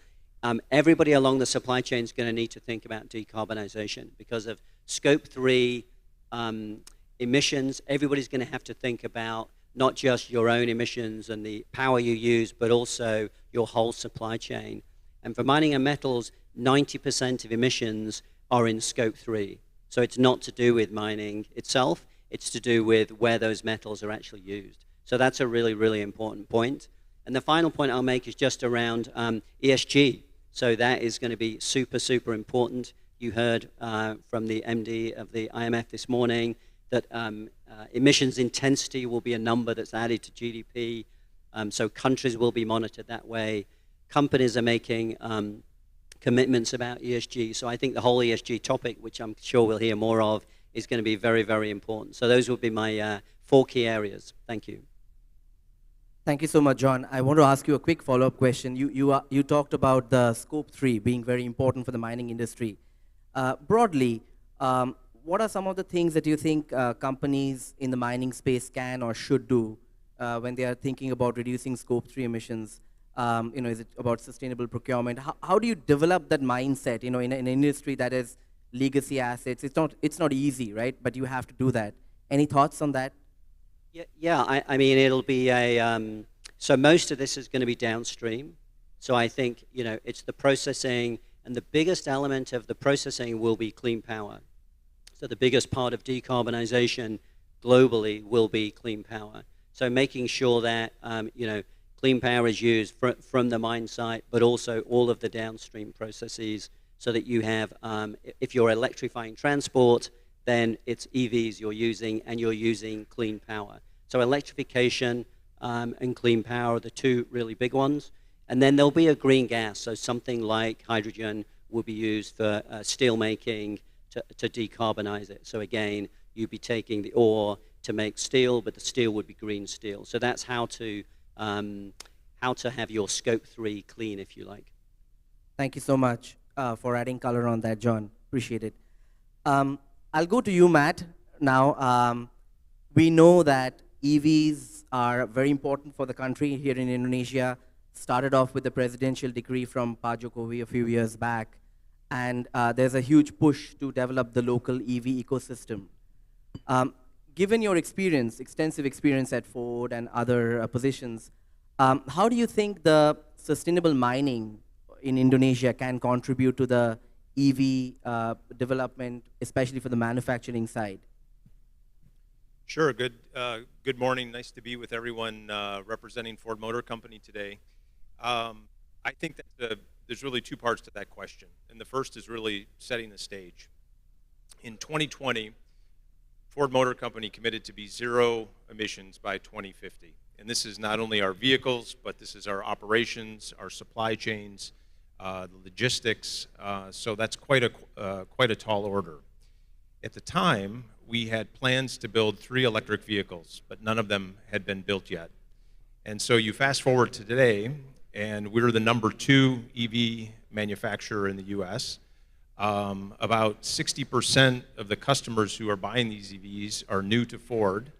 Everybody along the supply chain is going to need to think about decarbonization because of Scope 3 emissions. Everybody's going to have to think about not just your own emissions and the power you use, but also your whole supply chain. And for mining and metals, 90% of emissions are in Scope 3. So it's not to do with mining itself, it's to do with where those metals are actually used. So that's a really, really important point. And the final point I'll make is just around ESG. So that is going to be super, super important. You heard from the MD of the IMF this morning that emissions intensity will be a number that's added to GDP. So countries will be monitored that way. Companies are making commitments about ESG. So I think the whole ESG topic, which I'm sure we'll hear more of, is going to be very, very important. So those would be my 4 key areas. Thank you. Thank you so much, John. I want to ask you a quick follow-up question. You talked about the Scope 3 being very important for the mining industry. Broadly, what are some of the things that you think companies in the mining space can or should do when they are thinking about reducing Scope 3 emissions? Is it about sustainable procurement? How do you develop that mindset, in an industry that is legacy assets? It's not easy, right? But you have to do that. Any thoughts on that? Yeah, I mean, it'll be so most of this is going to be downstream. So I think, it's the processing, and the biggest element of the processing will be clean power. So the biggest part of decarbonization globally will be clean power. So making sure that, clean power is used from the mine site, but also all of the downstream processes so that you have, if you're electrifying transport, then it's EVs you're using and you're using clean power. So electrification and clean power are the 2 really big ones. And then there'll be a green gas, so something like hydrogen will be used for steel making to decarbonize it. So again, you'd be taking the ore to make steel, but the steel would be green steel. So that's how to have your Scope 3 clean, if you like. Thank you so much for adding color on that, John. Appreciate it. I'll go to you, Matt. Now, we know that EVs are very important for the country here in Indonesia. Started off with the presidential decree from Pak Jokowi a few years back. And there's a huge push to develop the local EV ecosystem. Given your experience, extensive experience at Ford and other positions, how do you think the sustainable mining in Indonesia can contribute to the EV development, especially for the manufacturing side? Sure. Good morning. Nice to be with everyone representing Ford Motor Company today. I think that there's really 2 parts to that question. And the first is really setting the stage. In 2020, Ford Motor Company committed to be 0 emissions by 2050. And this is not only our vehicles, but this is our operations, our supply chains, the logistics. So that's quite a tall order. At the time, we had plans to build 3 electric vehicles, but none of them had been built yet. And so you fast forward to today, and we're the number 2 EV manufacturer in the US. About 60% of the customers who are buying these EVs are new to Ford.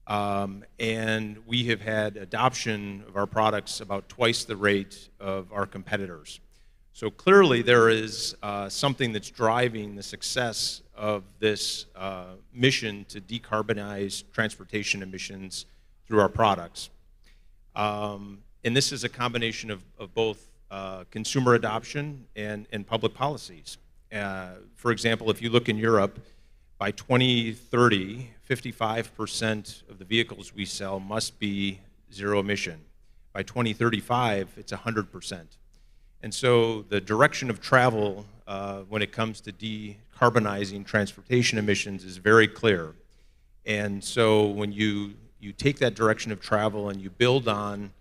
And we have had adoption of our products about twice the rate of our competitors. So clearly there is something that's driving the success of this mission to decarbonize transportation emissions through our products. And this is a combination of both consumer adoption and public policies. For example, if you look in Europe, by 2030, 55% of the vehicles we sell must be zero emission. By 2035, it's 100%. And so the direction of travel when it comes to decarbonizing transportation emissions is very clear. And so when you take that direction of travel and you build on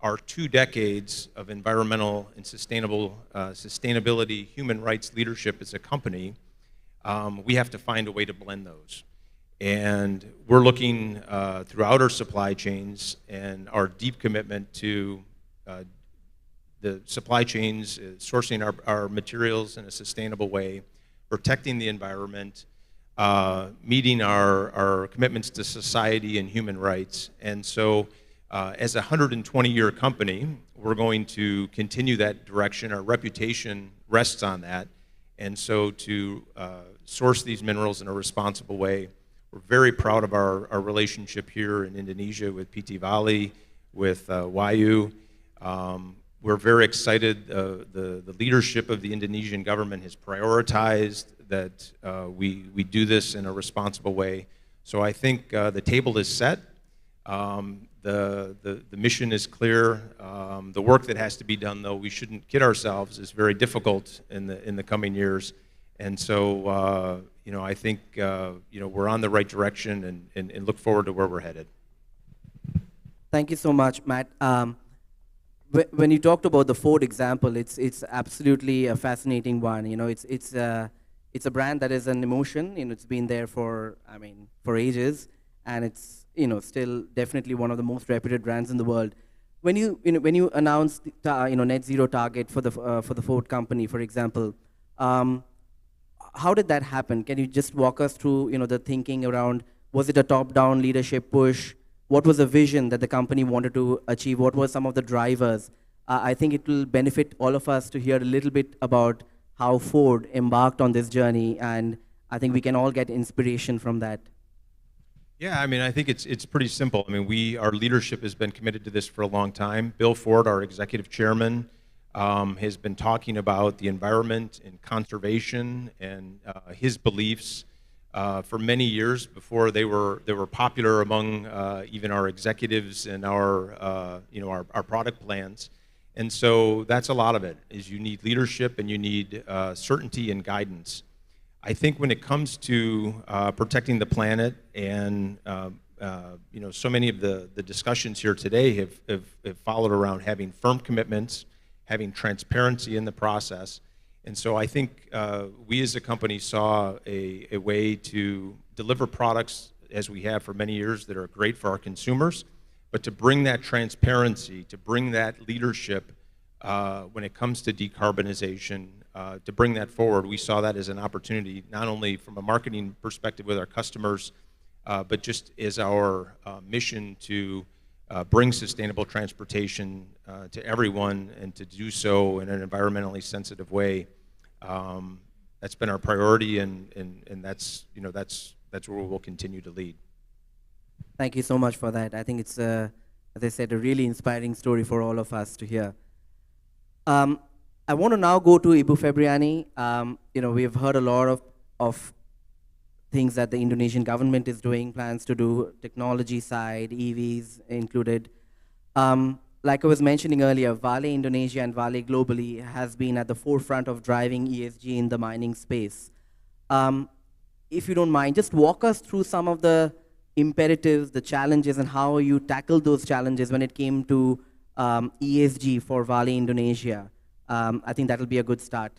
our 2 decades of environmental and sustainability, human rights leadership as a company, we have to find a way to blend those. And we're looking throughout our supply chains and our deep commitment to the supply chains, sourcing our materials in a sustainable way, protecting the environment, meeting our commitments to society and human rights. And so as a 120-year company, we're going to continue that direction. Our reputation rests on that. And so to source these minerals in a responsible way, we're very proud of our relationship here in Indonesia with PT Vali, with Wayu. We're very excited. The leadership of the Indonesian government has prioritized that we do this in a responsible way. So I think the table is set. The mission is clear. The work that has to be done, though, we shouldn't kid ourselves, is very difficult in the coming years. And so, I think, we're on the right direction and look forward to where we're headed. Thank you so much, Matt. When you talked about the Ford example, it's absolutely a fascinating one. It's a brand that is an emotion. It's been there for ages, and it's still definitely one of the most reputed brands in the world. When you announced net zero target for the Ford company, for example, how did that happen? Can you just walk us through the thinking around? Was it a top-down leadership push? What was the vision that the company wanted to achieve? What were some of the drivers? I think it will benefit all of us to hear a little bit about how Ford embarked on this journey, and I think we can all get inspiration from that. Yeah, I think it's pretty simple. Our leadership has been committed to this for a long time. Bill Ford, our executive chairman, has been talking about the environment and conservation and his beliefs for many years before they were popular among even our executives and our product plans. And so that's a lot of it, is you need leadership and you need certainty and guidance. I think when it comes to protecting the planet, and so many of the discussions here today have followed around having firm commitments, having transparency in the process. And so I think we as a company saw a way to deliver products, as we have for many years, that are great for our consumers, but to bring that transparency, to bring that leadership when it comes to decarbonization, to bring that forward. We saw that as an opportunity, not only from a marketing perspective with our customers, but just as our mission to bring sustainable transportation to everyone, and to do so in an environmentally sensitive way. That's been our priority, and that's where we'll continue to lead. Thank you so much for that. I think it's, as I said, a really inspiring story for all of us to hear. I want to now go to Ibu Febriani. We've heard a lot of things that the Indonesian government is doing, plans to do, technology side, EVs included. Like I was mentioning earlier, Vale Indonesia and Vale globally has been at the forefront of driving ESG in the mining space. If you don't mind, just walk us through some of the imperatives, the challenges, and how you tackled those challenges when it came to ESG for Vale Indonesia. I think that'll be a good start.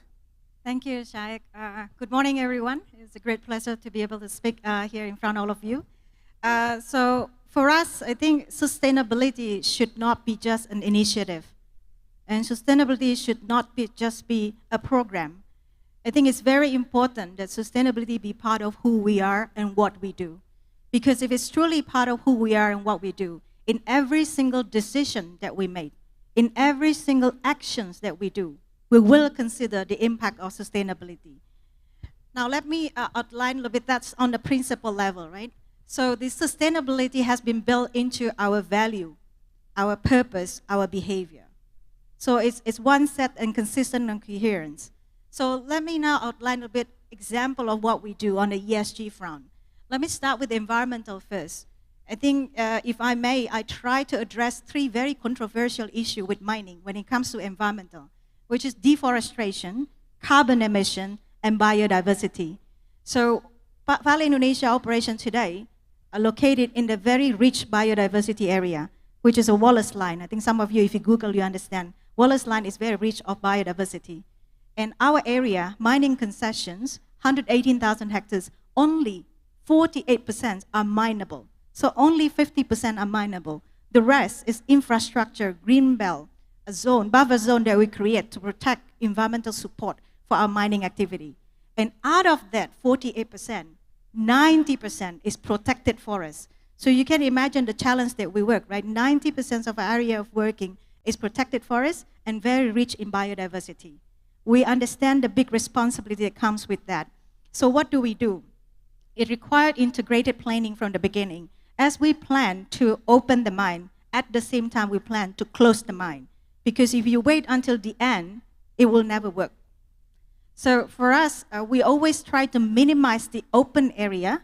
Thank you, Shaik. Good morning, everyone. It's a great pleasure to be able to speak here in front of all of you. So for us, I think sustainability should not be just an initiative. And sustainability should not just be a program. I think it's very important that sustainability be part of who we are and what we do. Because if it's truly part of who we are and what we do, in every single decision that we make, in every single actions that we do, we will consider the impact of sustainability. Now let me outline a little bit, that's on the principle level, right? So the sustainability has been built into our value, our purpose, our behavior. So it's one set and consistent and coherence. So let me now outline a bit example of what we do on the ESG front. Let me start with environmental first. I think, if I may, I try to address three very controversial issues with mining when it comes to environmental, which is deforestation, carbon emission, and biodiversity. So Vale Indonesia operation today are located in the very rich biodiversity area, which is a Wallace line. I think some of you, if you Google, you understand. Wallace line is very rich of biodiversity. And our area, mining concessions, 118,000 hectares, only 48% are mineable. So only 50% are mineable. The rest is infrastructure, green belt, a zone, buffer zone that we create to protect environmental support for our mining activity. And out of that 48%, 90% is protected forest. So you can imagine the challenge that we work, right? 90% of our area of working is protected forest and very rich in biodiversity. We understand the big responsibility that comes with that. So what do? It required integrated planning from the beginning. As we plan to open the mine, at the same time we plan to close the mine. Because if you wait until the end, it will never work. So for us, we always try to minimize the open area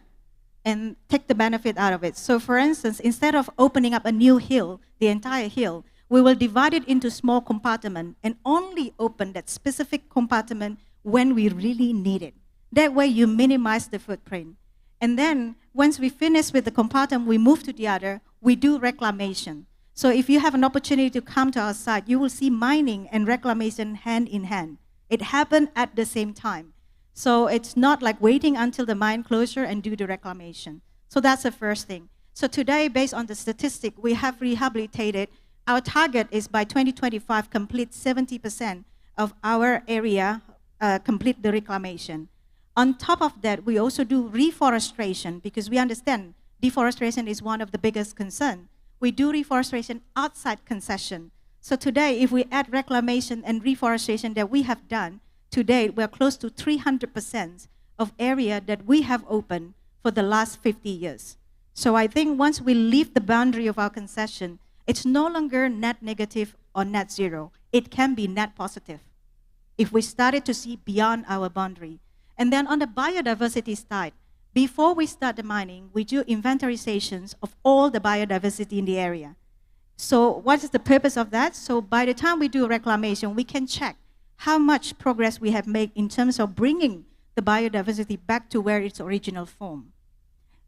and take the benefit out of it. So for instance, instead of opening up a new hill, the entire hill, we will divide it into small compartments and only open that specific compartment when we really need it. That way you minimize the footprint. And then once we finish with the compartment, we move to the other, we do reclamation. So if you have an opportunity to come to our site, you will see mining and reclamation hand in hand. It happened at the same time. So it's not like waiting until the mine closure and do the reclamation. So that's the first thing. So today, based on the statistic, we have rehabilitated. Our target is by 2025, complete 70% of our area, complete the reclamation. On top of that, we also do reforestation because we understand deforestation is one of the biggest concerns. We do reforestation outside concession. So today, if we add reclamation and reforestation that we have done, to date, we're close to 300% of area that we have opened for the last 50 years. So I think once we leave the boundary of our concession, it's no longer net negative or net zero. It can be net positive if we started to see beyond our boundary. And then on the biodiversity side, before we start the mining, we do inventarizations of all the biodiversity in the area. So what is the purpose of that? So by the time we do reclamation, we can check how much progress we have made in terms of bringing the biodiversity back to where its original form.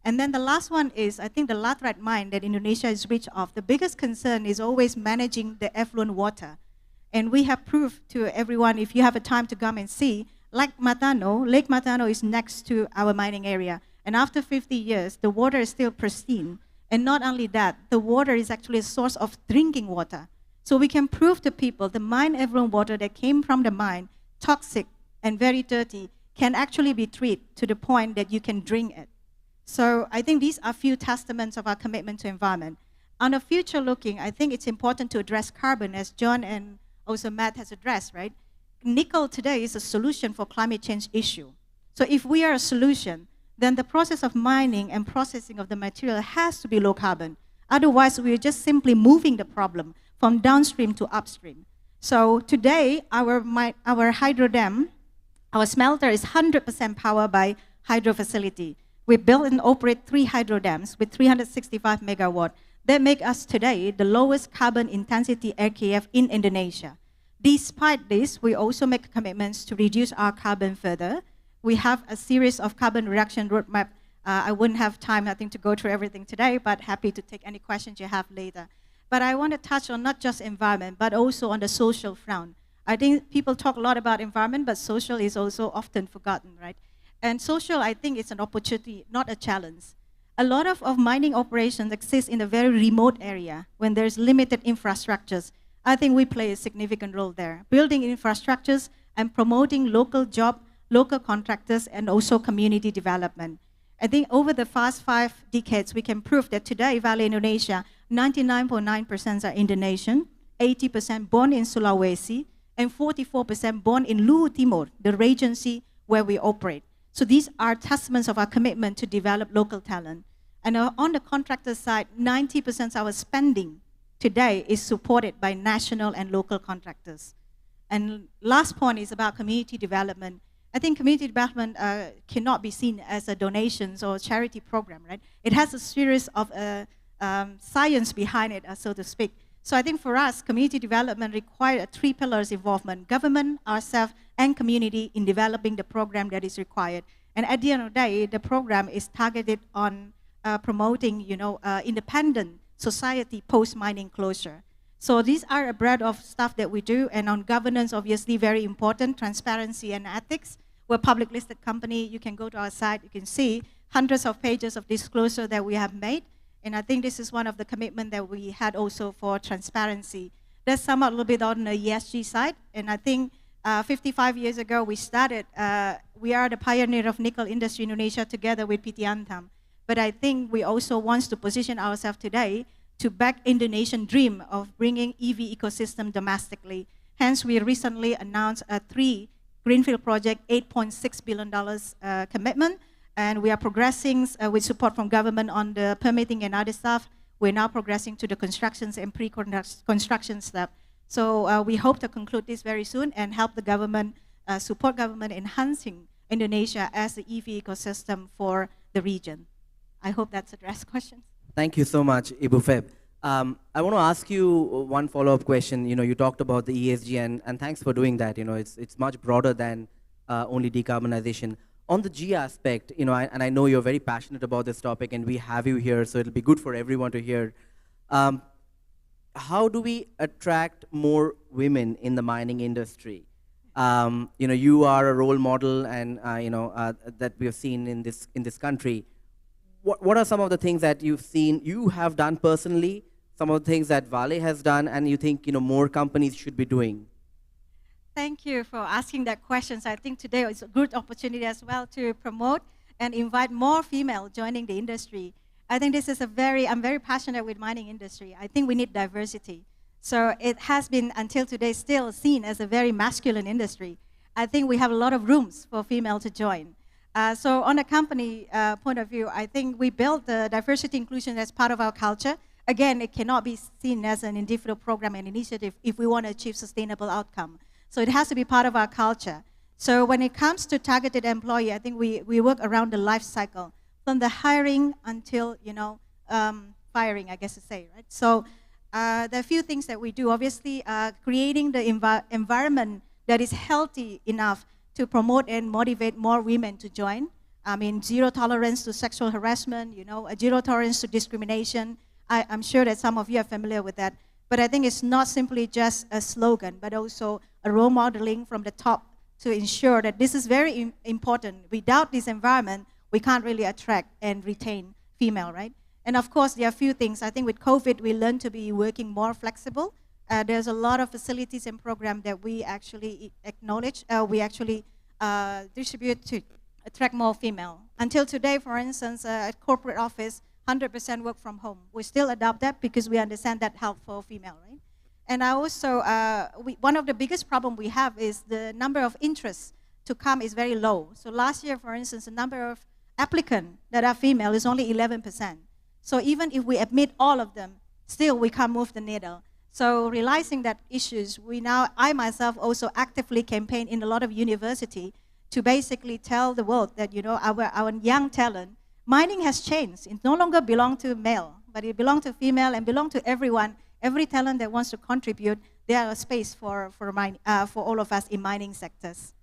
And then the last one is, I think the laterite mine that Indonesia is rich of, the biggest concern is always managing the effluent water. And we have proved to everyone, if you have a time to come and see, Lake Matano is next to our mining area. And after 50 years, the water is still pristine. And not only that, the water is actually a source of drinking water. So we can prove to people the mine effluent water that came from the mine, toxic and very dirty, can actually be treated to the point that you can drink it. So I think these are few testaments of our commitment to environment. On the future looking, I think it's important to address carbon, as John and also Matt has addressed, right? Nickel today is a solution for climate change issue. So if we are a solution, then the process of mining and processing of the material has to be low carbon. Otherwise, we're just simply moving the problem from downstream to upstream. So today, our hydro dam, our smelter is 100% powered by hydro facility. We built and operate 3 hydro dams with 365 megawatt. That make us today the lowest carbon intensity RKF in Indonesia. Despite this, we also make commitments to reduce our carbon further. We have a series of carbon reduction roadmap. I wouldn't have time, I think, to go through everything today, but happy to take any questions you have later. But I want to touch on not just environment, but also on the social front. I think people talk a lot about environment, but social is also often forgotten, right? And social, I think, is an opportunity, not a challenge. A lot of mining operations exist in a very remote area when there's limited infrastructures. I think we play a significant role there, building infrastructures and promoting local job, local contractors, and also community development. I think over the past 5 decades, we can prove that today, Vale Indonesia, 99.9% are Indonesian, 80% born in Sulawesi, and 44% born in Luwu Timur, the regency where we operate. So these are testaments of our commitment to develop local talent. And on the contractor side, 90% of our spending today is supported by national and local contractors. And last point is about community development. I think community development cannot be seen as a donations or charity program, right? It has a series of science behind it, so to speak. So I think for us, community development requires 3 pillars involvement: government, ourselves, and community in developing the program that is required. And at the end of the day, the program is targeted on promoting, independent society post-mining closure. So these are a breadth of stuff that we do, and on governance, obviously very important, transparency and ethics. We're a public listed company. You can go to our site, you can see hundreds of pages of disclosure that we have made. And I think this is one of the commitments that we had also for transparency. Let's sum up a little bit on the ESG side. And I think 55 years ago we started, we are the pioneer of nickel industry in Indonesia together with PT Antam. But I think we also want to position ourselves today to back Indonesian dream of bringing EV ecosystem domestically. Hence, we recently announced a 3 greenfield project, $8.6 billion commitment. And we are progressing with support from government on the permitting and other stuff. We're now progressing to the constructions and pre-construction step. So we hope to conclude this very soon and help the government, support government enhancing Indonesia as the EV ecosystem for the region. I hope that's addressed questions. Thank you so much, Ibu Feb. I want to ask you one follow-up question. You talked about the ESG, and thanks for doing that. It's much broader than only decarbonization. On the G aspect, and I know you're very passionate about this topic, and we have you here, so it'll be good for everyone to hear. How do we attract more women in the mining industry? You are a role model, and that we have seen in this country. What are some of the things that you've seen you have done personally? Some of the things that Vale has done, and you think more companies should be doing? Thank you for asking that question. So I think today is a good opportunity as well to promote and invite more female joining the industry. I think this is I'm very passionate with mining industry. I think we need diversity. So it has been until today still seen as a very masculine industry. I think we have a lot of rooms for female to join. So on a company point of view, I think we built the diversity inclusion as part of our culture. Again, it cannot be seen as an individual program and initiative if we want to achieve sustainable outcome. So it has to be part of our culture. So when it comes to targeted employee, I think we work around the life cycle, from the hiring until firing, I guess to say, right? So there are a few things that we do. Obviously, creating the environment that is healthy enough to promote and motivate more women to join. I mean, zero tolerance to sexual harassment, a zero tolerance to discrimination. I'm sure that some of you are familiar with that. But I think it's not simply just a slogan, but also a role modeling from the top to ensure that this is very important. Without this environment, we can't really attract and retain female, right? And of course, there are a few things. I think with COVID, we learned to be working more flexible. There's a lot of facilities and programs that we actually acknowledge, we actually distribute to attract more female. Until today, for instance, at corporate office, 100% work from home. We still adopt that because we understand that help for female, right? And I also, one of the biggest problem we have is the number of interests to come is very low. So last year, for instance, the number of applicants that are female is only 11%. So even if we admit all of them, still we can't move the needle. So realizing that issues, I myself also actively campaign in a lot of university to basically tell the world that, our young talent, mining has changed. It no longer belongs to male, but it belongs to female and belongs to everyone. Every talent that wants to contribute, there is a space for all of us in mining sectors.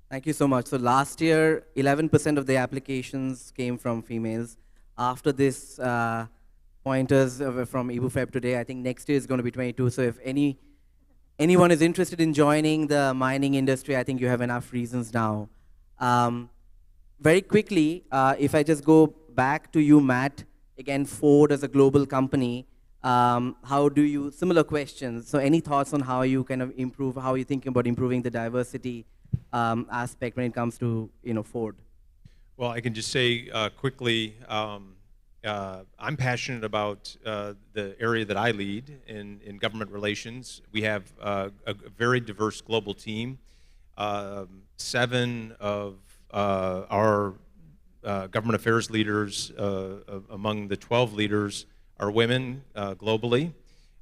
Thank you so much. So last year, 11% of the applications came from females. After this pointers from Ibu Feb today, I think next year is going to be 22. So if anyone is interested in joining the mining industry, I think you have enough reasons now. Very quickly, if I just go back to you, Matt, again, Ford as a global company, how do you, similar questions, so any thoughts on how you kind of improve, how you're thinking about improving the diversity aspect when it comes to, Ford? Well, I can just say quickly, I'm passionate about the area that I lead in government relations. We have a very diverse global team. 7 of our government affairs leaders, among the 12 leaders, are women globally.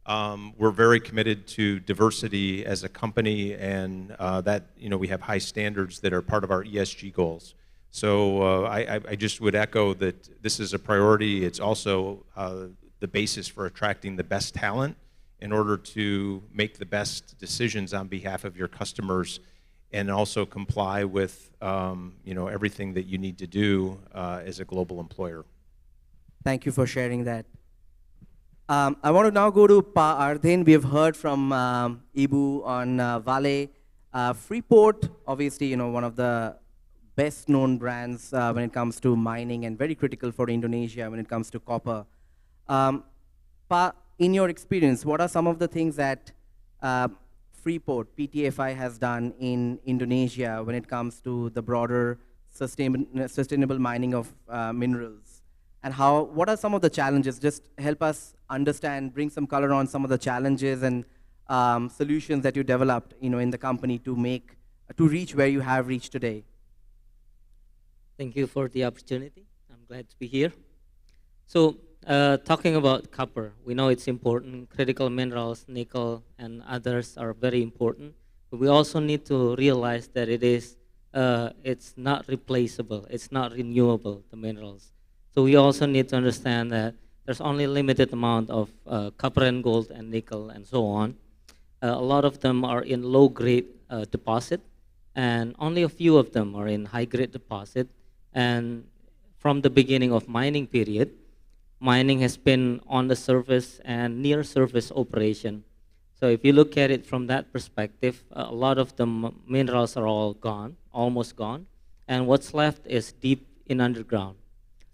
We're very committed to diversity as a company, and that we have high standards that are part of our ESG goals. So I just would echo that this is a priority. It's also the basis for attracting the best talent in order to make the best decisions on behalf of your customers, and also comply with everything that you need to do as a global employer. Thank you for sharing that. I want to now go to Pa Ardhen. We have heard from Ibu on Vale. Freeport, obviously, one of the best-known brands when it comes to mining, and very critical for Indonesia when it comes to copper. Pa, in your experience, what are some of the things that Freeport, PTFI, has done in Indonesia when it comes to the broader sustainable mining of minerals? And what are some of the challenges? Just help us understand, bring some color on some of the challenges and solutions that you developed in the company to reach where you have reached today. Thank you for the opportunity. I'm glad to be here. So talking about copper, we know it's important. Critical minerals, nickel, and others are very important. But we also need to realize that it's not replaceable. It's not renewable, the minerals. So we also need to understand that there's only a limited amount of copper and gold and nickel and so on. A lot of them are in low-grade deposit, and only a few of them are in high-grade deposit. And from the beginning of mining period, mining has been on the surface and near surface operation. So if you look at it from that perspective, a lot of the minerals are all gone, almost gone, and what's left is deep in underground.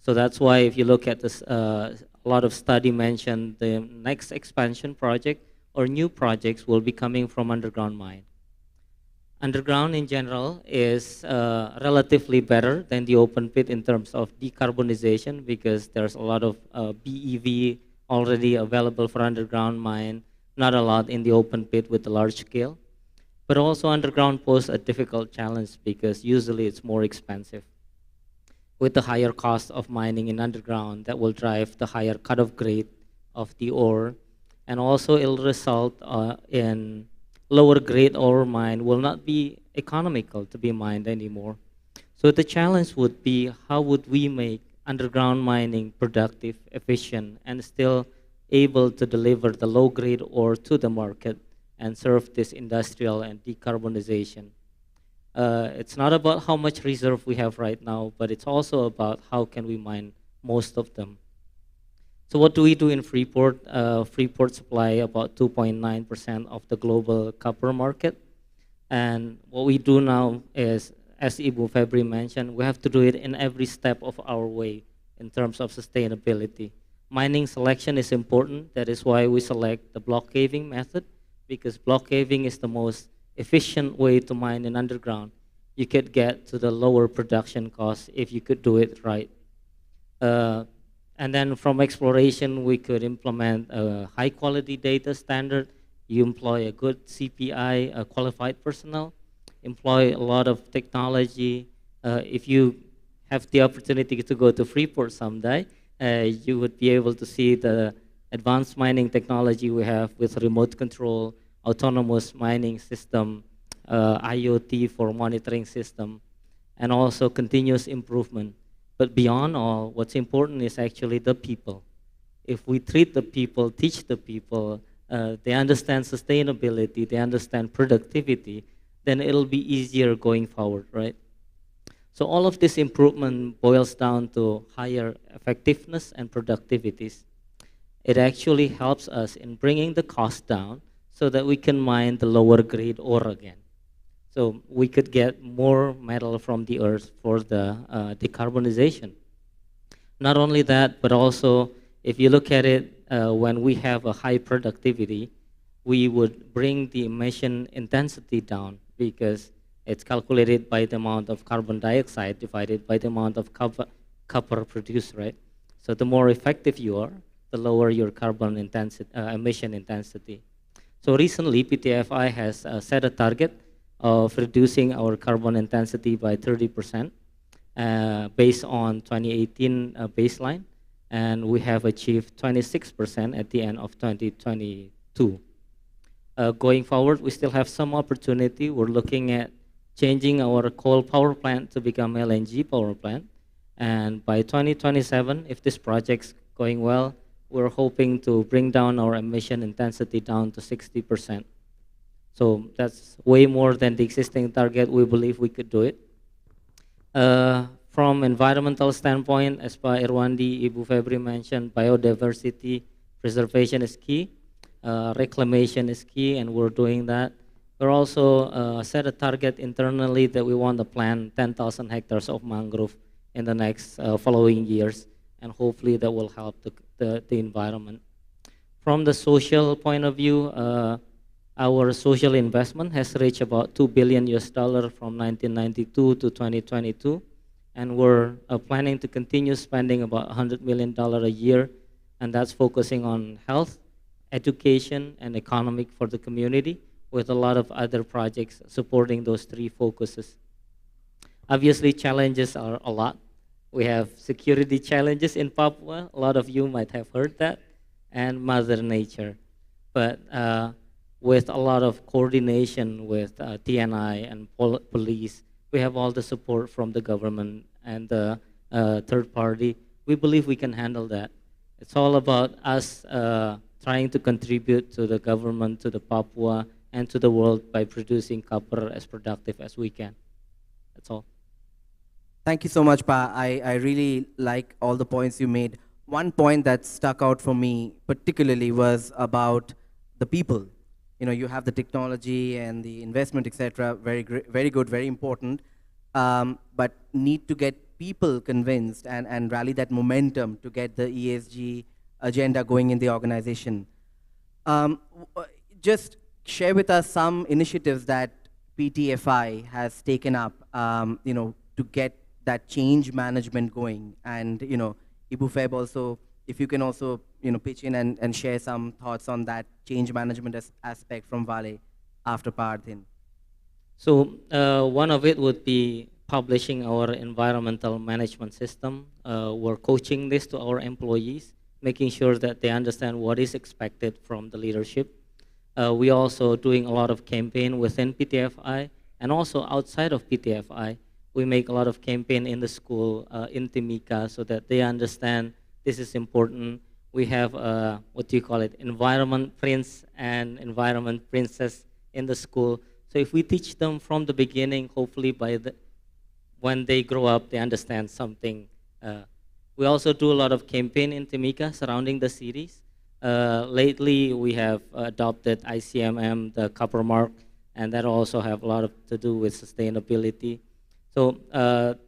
So that's why if you look at this, a lot of study mentioned the next expansion project or new projects will be coming from underground mine. Underground in general is relatively better than the open pit in terms of decarbonization, because there's a lot of BEV already available for underground mine, not a lot in the open pit with the large scale. But also underground poses a difficult challenge because usually it's more expensive. With the higher cost of mining in underground, that will drive the higher cut-off grade of the ore, and also it'll result in lower grade ore mine will not be economical to be mined anymore. So the challenge would be, how would we make underground mining productive, efficient, and still able to deliver the low grade ore to the market and serve this industrial and decarbonization. It's not about how much reserve we have right now, but it's also about how can we mine most of them. So what do we do in Freeport? Freeport supply about 2.9% of the global copper market. And what we do now is, as Ibu Febri mentioned, we have to do it in every step of our way in terms of sustainability. Mining selection is important. That is why we select the block caving method, because block caving is the most efficient way to mine in underground. You could get to the lower production cost if you could do it right. And then from exploration, we could implement a high quality data standard. You employ a good CPI, a qualified personnel, employ a lot of technology. If you have the opportunity to go to Freeport someday, you would be able to see the advanced mining technology we have with remote control, autonomous mining system, IoT for monitoring system, and also continuous improvement. But beyond all, what's important is actually the people. If we treat the people, teach the people, they understand sustainability, they understand productivity, then it'll be easier going forward, right? So all of this improvement boils down to higher effectiveness and productivities. It actually helps us in bringing the cost down so that we can mine the lower grade ore again. So we could get more metal from the earth for the decarbonization. Not only that, but also if you look at it, when we have a high productivity, we would bring the emission intensity down, because it's calculated by the amount of carbon dioxide divided by the amount of copper produced, right? So the more effective you are, the lower your carbon intensity, emission intensity. So recently, PTFI has set a target of reducing our carbon intensity by 30% based on 2018 baseline, and we have achieved 26% at the end of 2020, 2022. Going forward, we still have some opportunity. We're looking at changing our coal power plant to become LNG power plant. And by 2027, if this project's going well, we're hoping to bring down our emission intensity down to 60%. So that's way more than the existing target. We believe we could do it. From environmental standpoint, as Pa Irwandi, Ibu Febri mentioned, biodiversity preservation is key. Reclamation is key, and we're doing that. We're also set a target internally that we want to plant 10,000 hectares of mangrove in the next following years, and hopefully that will help the environment. From the social point of view, our social investment has reached about $2 billion from 1992 to 2022, and we're planning to continue spending about $100 million a year, and that's focusing on health, education, and economic for the community, with a lot of other projects supporting those three focuses. Obviously, challenges are a lot. We have security challenges in Papua. A lot of you might have heard that, and Mother Nature. But with a lot of coordination with TNI and police, we have all the support from the government and the third party. We believe we can handle that. It's all about us trying to contribute to the government, to the Papua, and to the world by producing copper as productive as we can. That's all. Thank you so much, Pa. I really like all the points you made. One point that stuck out for me particularly was about the people. You know, you have the technology and the investment, etc. Very good, very important. But need to get people convinced and rally that momentum to get the ESG agenda going in the organization. Just share with us some initiatives that PTFI has taken up, you know, to get that change management going. And, you know, Ibu Feb also, if you can also, you know, pitch in and share some thoughts on that change management aspect from Vale after Parthin. So one of it would be publishing our environmental management system. We're coaching this to our employees, making sure that they understand what is expected from the leadership. We also doing a lot of campaign within PTFI and also outside of PTFI. We make a lot of campaign in the school, in Timika, so that they understand this is important. We have, what do you call it, environment prince and environment princess in the school. So if we teach them from the beginning, hopefully when they grow up, they understand something. We also do a lot of campaign in Timika surrounding the cities. Lately, we have adopted ICMM, the copper mark, and that also have a lot to do with sustainability. So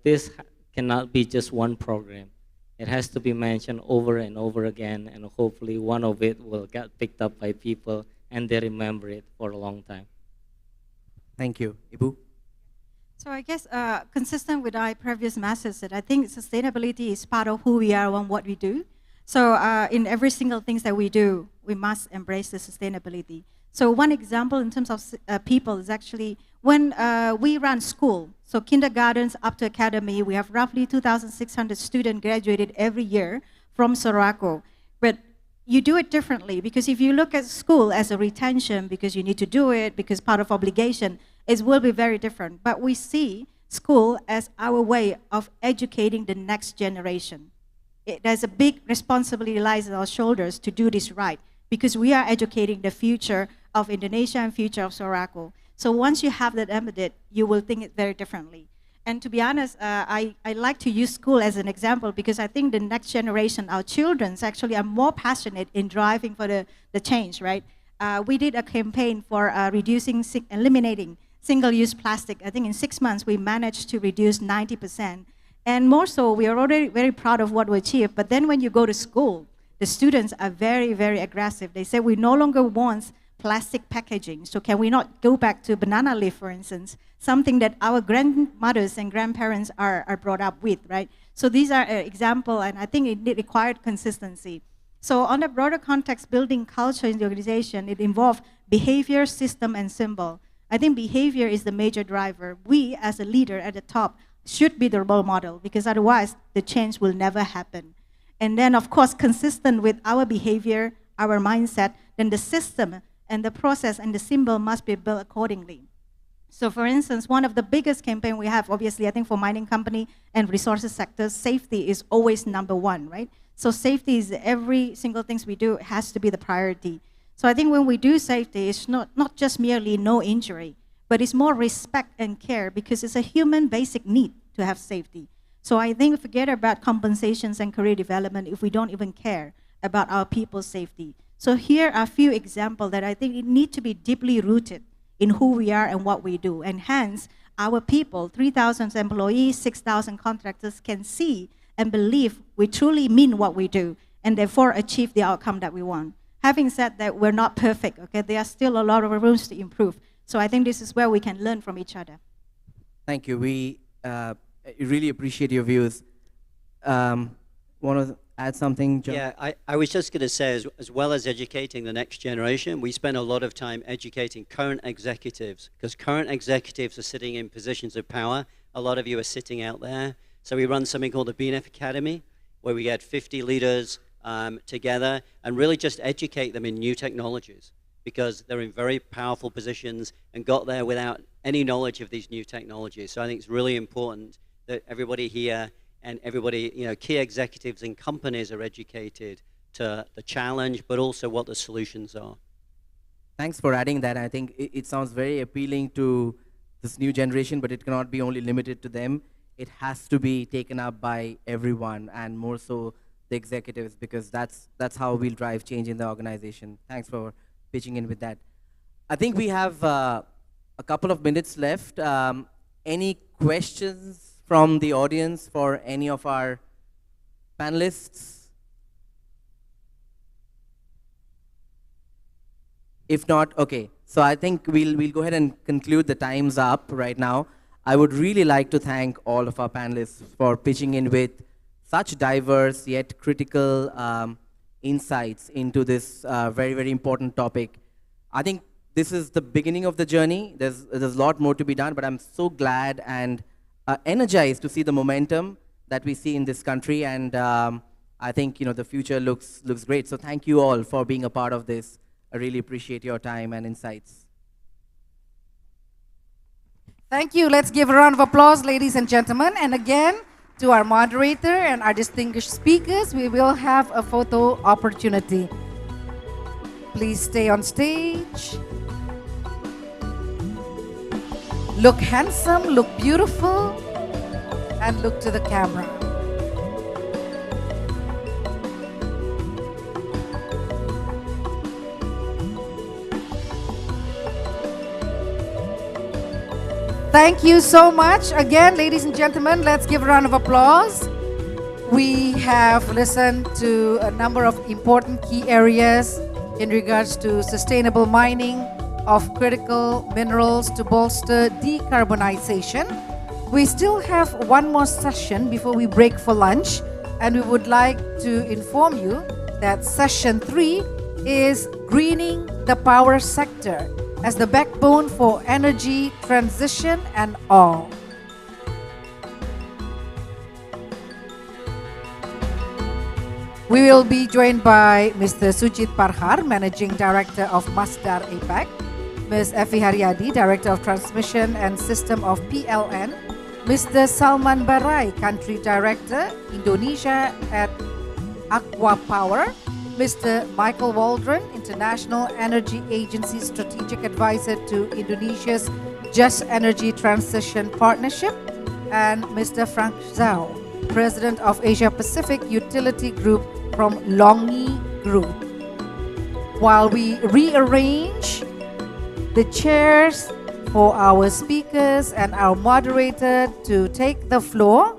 this cannot be just one program. It has to be mentioned over and over again, and hopefully one of it will get picked up by people and they remember it for a long time. Thank you. Ibu? So I guess consistent with our previous message, that I think sustainability is part of who we are and what we do. So in every single things that we do, we must embrace the sustainability. So one example in terms of people is actually when we run school, so kindergartens up to academy, we have roughly 2,600 students graduated every year from Sorako. But you do it differently, because if you look at school as a retention, because you need to do it, because part of obligation, it will be very different. But we see school as our way of educating the next generation. There's a big responsibility lies on our shoulders to do this right, because we are educating the future of Indonesia and future of Sorako. So once you have that embedded, you will think it very differently. And to be honest, I like to use school as an example, because I think the next generation, our children, actually are more passionate in driving for the change, right? We did a campaign for eliminating single-use plastic. I think in 6 months, we managed to reduce 90%. And more so, we are already very proud of what we achieved. But then when you go to school, the students are very, very aggressive. They say, we no longer want plastic packaging. So can we not go back to banana leaf, for instance, something that our grandmothers and grandparents are brought up with, right? So these are an example, and I think it required consistency. So on a broader context, building culture in the organization, it involved behavior, system, and symbol. I think behavior is the major driver. We, as a leader at the top, should be the role model, because otherwise the change will never happen. And then, of course, consistent with our behavior, our mindset, then the system and the process and the symbol must be built accordingly. So for instance, one of the biggest campaign we have, obviously, I think for mining company and resources sectors, safety is always number one, right? So safety is every single things we do has to be the priority. So I think when we do safety, it's not just merely no injury, but it's more respect and care because it's a human basic need to have safety. So I think forget about compensations and career development if we don't even care about our people's safety. So here are a few examples that I think need to be deeply rooted in who we are and what we do. And hence, our people, 3,000 employees, 6,000 contractors can see and believe we truly mean what we do and therefore achieve the outcome that we want. Having said that, we're not perfect, okay? There are still a lot of rooms to improve. So I think this is where we can learn from each other. Thank you. We really appreciate your views. Want to add something, John? Yeah, I was just going to say, as well as educating the next generation, we spend a lot of time educating current executives, because current executives are sitting in positions of power. A lot of you are sitting out there. So we run something called the BNF Academy, where we get 50 leaders together and really just educate them in new technologies, because they're in very powerful positions and got there without any knowledge of these new technologies. So I think it's really important that everybody here and everybody, key executives in companies are educated to the challenge, but also what the solutions are. Thanks for adding that. I think it sounds very appealing to this new generation, but it cannot be only limited to them. It has to be taken up by everyone, and more so the executives, because that's how we'll drive change in the organization. Thanks for pitching in with that. I think we have a couple of minutes left. Any questions from the audience for any of our panelists? If not, okay. So I think we'll go ahead and conclude. The time's up right now. I would really like to thank all of our panelists for pitching in with such diverse yet critical insights into this very, very important topic. I think this is the beginning of the journey. There's a lot more to be done, but I'm so glad and energized to see the momentum that we see in this country, and I think the future looks great. So thank you all for being a part of this. I really appreciate your time and insights. Thank you. Let's give a round of applause, ladies and gentlemen. And again, to our moderator and our distinguished speakers, we will have a photo opportunity. Please stay on stage. Look handsome, look beautiful, and look to the camera. Thank you so much. Again, ladies and gentlemen, let's give a round of applause. We have listened to a number of important key areas in regards to sustainable mining of critical minerals to bolster decarbonization. We still have one more session before we break for lunch, and we would like to inform you that session 3 is greening the power sector as the backbone for energy transition and all. We will be joined by Mr. Sujit Parhar, Managing Director of Masdar APAC, Ms. Effie Haryadi, Director of Transmission and System of PLN, Mr. Salman Barai, Country Director, Indonesia at Aqua Power, Mr. Michael Waldron, International Energy Agency Strategic Advisor to Indonesia's Just Energy Transition Partnership, and Mr. Frank Zhao, President of Asia Pacific Utility Group from Longi Group. While we rearrange the chairs for our speakers and our moderator to take the floor,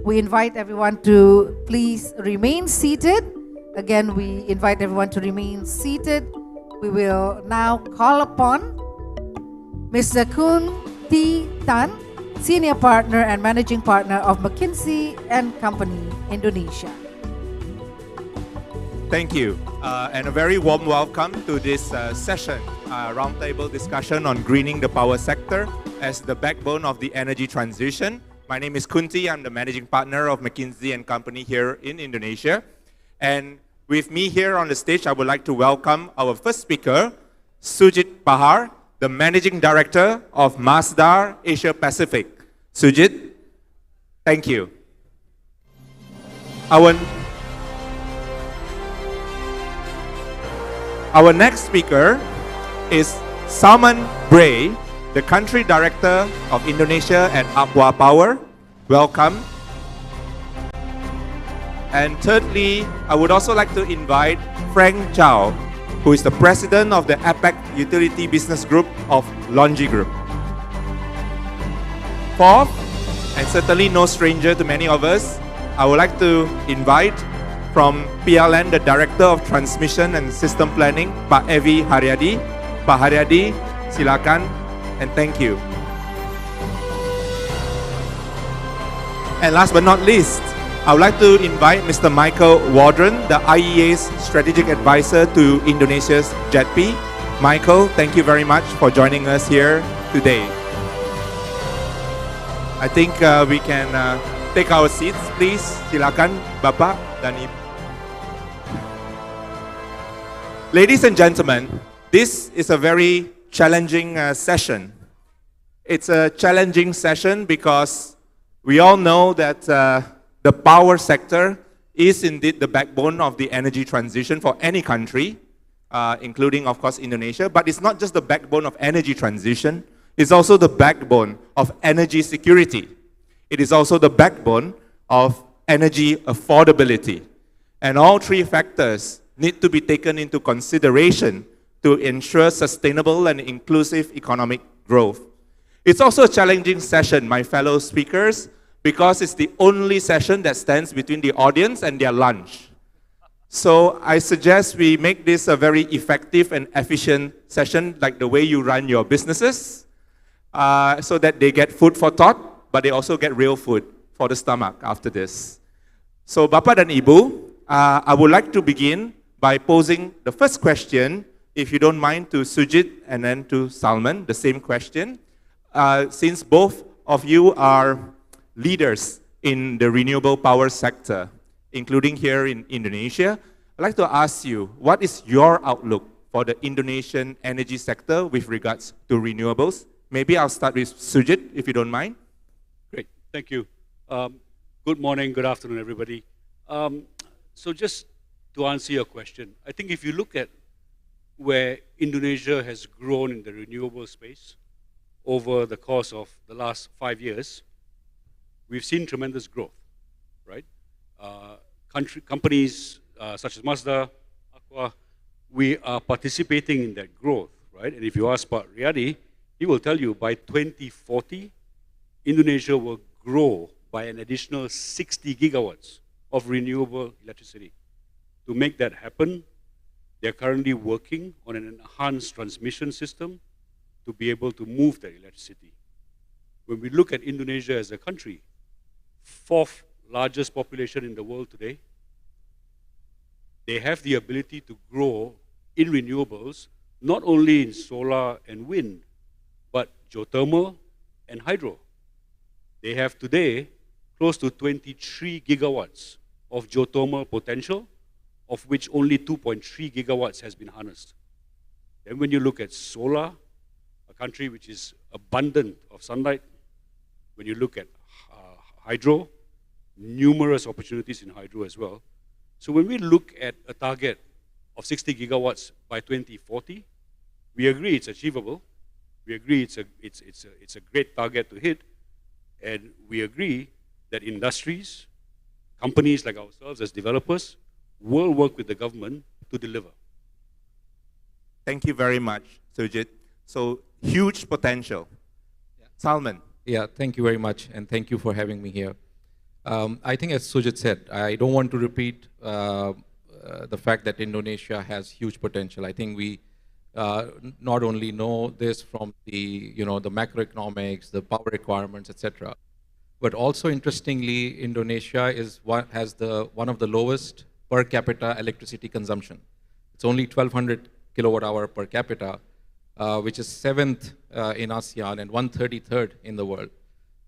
we invite everyone to please remain seated. Again, we invite everyone to remain seated. We will now call upon Mr. Kun T. Tan, Senior Partner and Managing Partner of McKinsey & Company, Indonesia. Thank you, and a very warm welcome to this session, roundtable discussion on greening the power sector as the backbone of the energy transition. My name is Kunti. I'm the Managing Partner of McKinsey & Company here in Indonesia. And With me here on the stage, I would like to welcome our first speaker, Sujit Pahar, the Managing Director of Masdar Asia Pacific. Sujit, thank you. Our next speaker is Salman Bray, the Country Director of Indonesia at Aqua Power. Welcome. And thirdly, I would also like to invite Frank Chow, who is the President of the APEC Utility Business Group of Longi Group. Fourth, and certainly no stranger to many of us, I would like to invite from PLN, the Director of Transmission and System Planning, Pak Evi Haryadi. Pak Haryadi, silakan, and thank you. And last but not least, I would like to invite Mr. Michael Wardren, the IEA's Strategic Advisor to Indonesia's JETP. Michael, thank you very much for joining us here today. I think we can take our seats, please. Silakan, Bapak dan Ibu. Ladies and gentlemen, this is a very challenging session. It's a challenging session because we all know that the power sector is indeed the backbone of the energy transition for any country, including, of course, Indonesia. But it's not just the backbone of energy transition, it's also the backbone of energy security. It is also the backbone of energy affordability. And all three factors need to be taken into consideration to ensure sustainable and inclusive economic growth. It's also a challenging session, my fellow speakers, because it's the only session that stands between the audience and their lunch. So I suggest we make this a very effective and efficient session, like the way you run your businesses, so that they get food for thought, but they also get real food for the stomach after this. So Bapak dan Ibu, I would like to begin by posing the first question, if you don't mind, to Sujit and then to Salman, the same question. Since both of you are leaders in the renewable power sector, including here in Indonesia, I'd like to ask you, what is your outlook for the Indonesian energy sector with regards to renewables? Maybe I'll start with Sujit, if you don't mind. Great, thank you. Good morning, good afternoon, everybody. So just to answer your question, I think if you look at where Indonesia has grown in the renewable space over the course of the last 5 years, we've seen tremendous growth, right? Companies such as Mazda, Aqua, we are participating in that growth, right? And if you ask Pak Riyadi, he will tell you by 2040, Indonesia will grow by an additional 60 gigawatts of renewable electricity. To make that happen, they're currently working on an enhanced transmission system to be able to move that electricity. When we look at Indonesia as a country, fourth largest population in the world today, they have the ability to grow in renewables, not only in solar and wind, but geothermal and hydro. They have today close to 23 gigawatts of geothermal potential, of which only 2.3 gigawatts has been harnessed. Then when you look at solar, a country which is abundant of sunlight, when you look at hydro, numerous opportunities in hydro as well. So when we look at a target of 60 gigawatts by 2040, we agree it's achievable. We agree it's a great target to hit, and we agree that industries, companies like ourselves as developers, will work with the government to deliver. Thank you very much, Sujit. So huge potential. Yeah. Salman. Yeah, thank you very much, and thank you for having me here. I think as Sujit said, I don't want to repeat the fact that Indonesia has huge potential. I think we not only know this from the, the macroeconomics, the power requirements, etc., but also interestingly, Indonesia is has one of the lowest per capita electricity consumption. It's only 1,200 kilowatt hour per capita, which is 7th in ASEAN and 133rd in the world.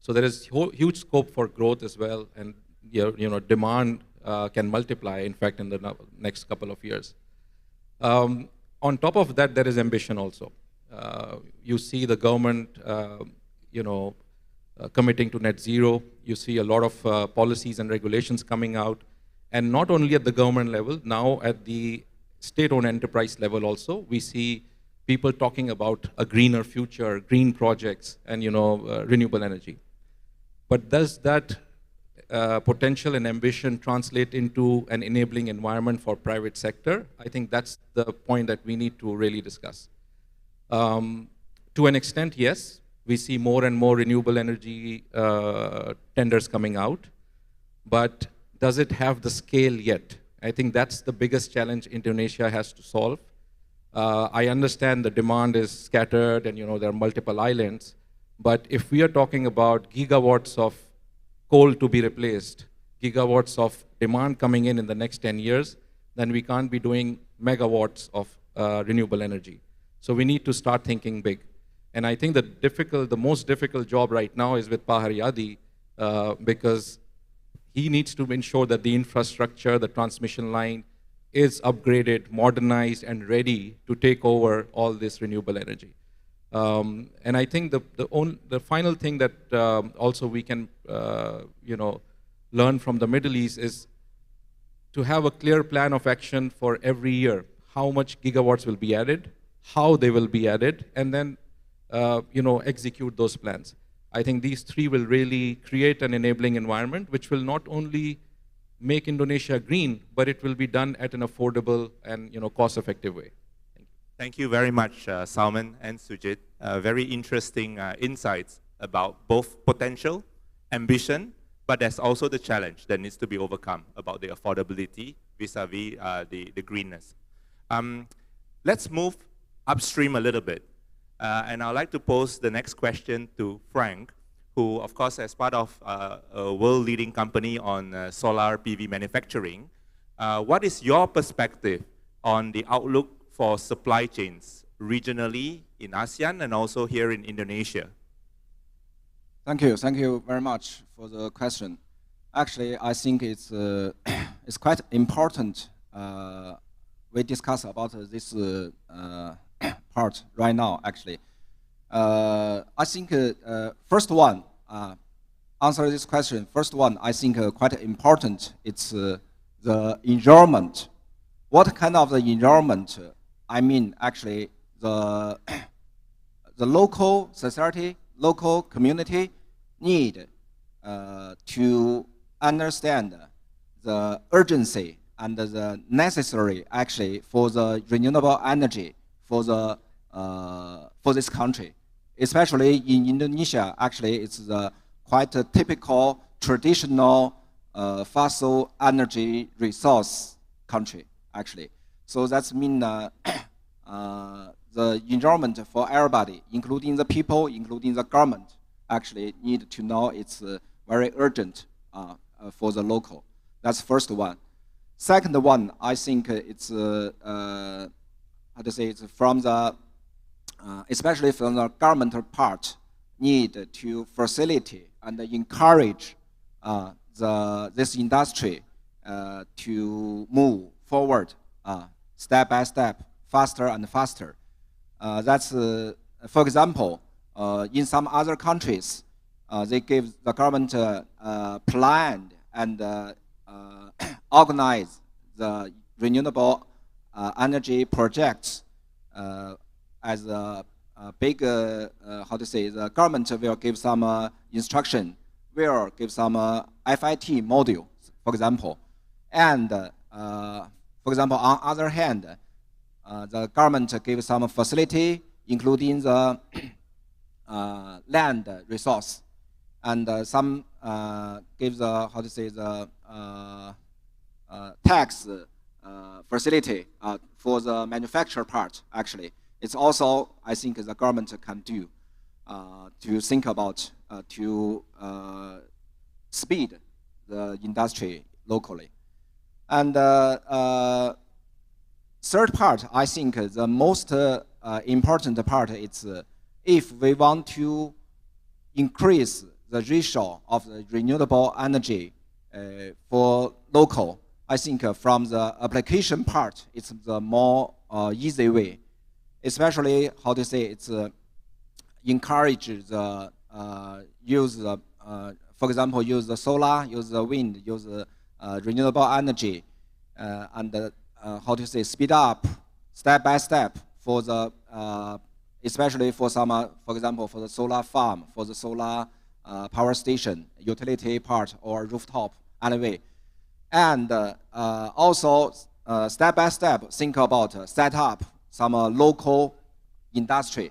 So there is huge scope for growth as well, and demand can multiply, in fact, in the next couple of years. On top of that, there is ambition also. You see the government, committing to net zero. You see a lot of policies and regulations coming out. And not only at the government level, now at the state-owned enterprise level also, we see people talking about a greener future, green projects, and renewable energy. But does that potential and ambition translate into an enabling environment for private sector? I think that's the point that we need to really discuss. To an extent, yes, we see more and more renewable energy tenders coming out, but does it have the scale yet? I think that's the biggest challenge Indonesia has to solve. I understand the demand is scattered and there are multiple islands, but if we are talking about gigawatts of coal to be replaced, gigawatts of demand coming in the next 10 years, then we can't be doing megawatts of renewable energy. So we need to start thinking big. And I think the most difficult job right now is with Pak Haryadi, because he needs to ensure that the infrastructure, the transmission line, is upgraded, modernized, and ready to take over all this renewable energy. And I think the final thing that also we can learn from the Middle East is to have a clear plan of action for every year. How much gigawatts will be added, how they will be added, and then execute those plans. I think these three will really create an enabling environment which will not only make Indonesia green, but it will be done at an affordable and cost-effective way. Thank you very much, Salman and Sujit. Very interesting insights about both potential, ambition, but there's also the challenge that needs to be overcome about the affordability vis-a-vis the greenness. Let's move upstream a little bit. And I'd like to pose the next question to Frank, who, of course, as part of a world-leading company on solar PV manufacturing, what is your perspective on the outlook for supply chains regionally in ASEAN and also here in Indonesia? Thank you very much for the question. Actually, I think it's quite important we discuss about this part right now, actually. I think first one, answer this question. First one, I think quite important, it's the environment. What kind of the environment? I mean, actually, the local society, local community need to understand the urgency and the necessary, actually, for the renewable energy for this country, especially in Indonesia. Actually, it's quite a typical traditional fossil energy resource country, actually. So that's mean the environment for everybody, including the people, including the government, actually need to know it's very urgent for the local. That's first one. Second one, I think it's how to say, it's from the especially from the government part, need to facilitate and encourage this industry to move forward step by step, faster and faster. That's, for example, in some other countries, they give the government planned and organize the renewable energy projects as a big, how to say, the government will give some instruction, will give some FIT module, for example. And, for example, on other hand, the government gives some facility, including the land resource, and some gives the, how to say, the tax facility for the manufacturer part, actually. It's also, I think, the government can do to think about to speed the industry locally. And third part, I think the most important part is if we want to increase the ratio of the renewable energy for local, I think from the application part, it's the more easy way. Especially, how to say, it's encourage the use the, for example, use the solar, use the wind, use the renewable energy, and how to say, speed up step by step for the, especially for some, for example, for the solar farm, for the solar power station, utility part or rooftop anyway. And also step by step think about set up some local industry.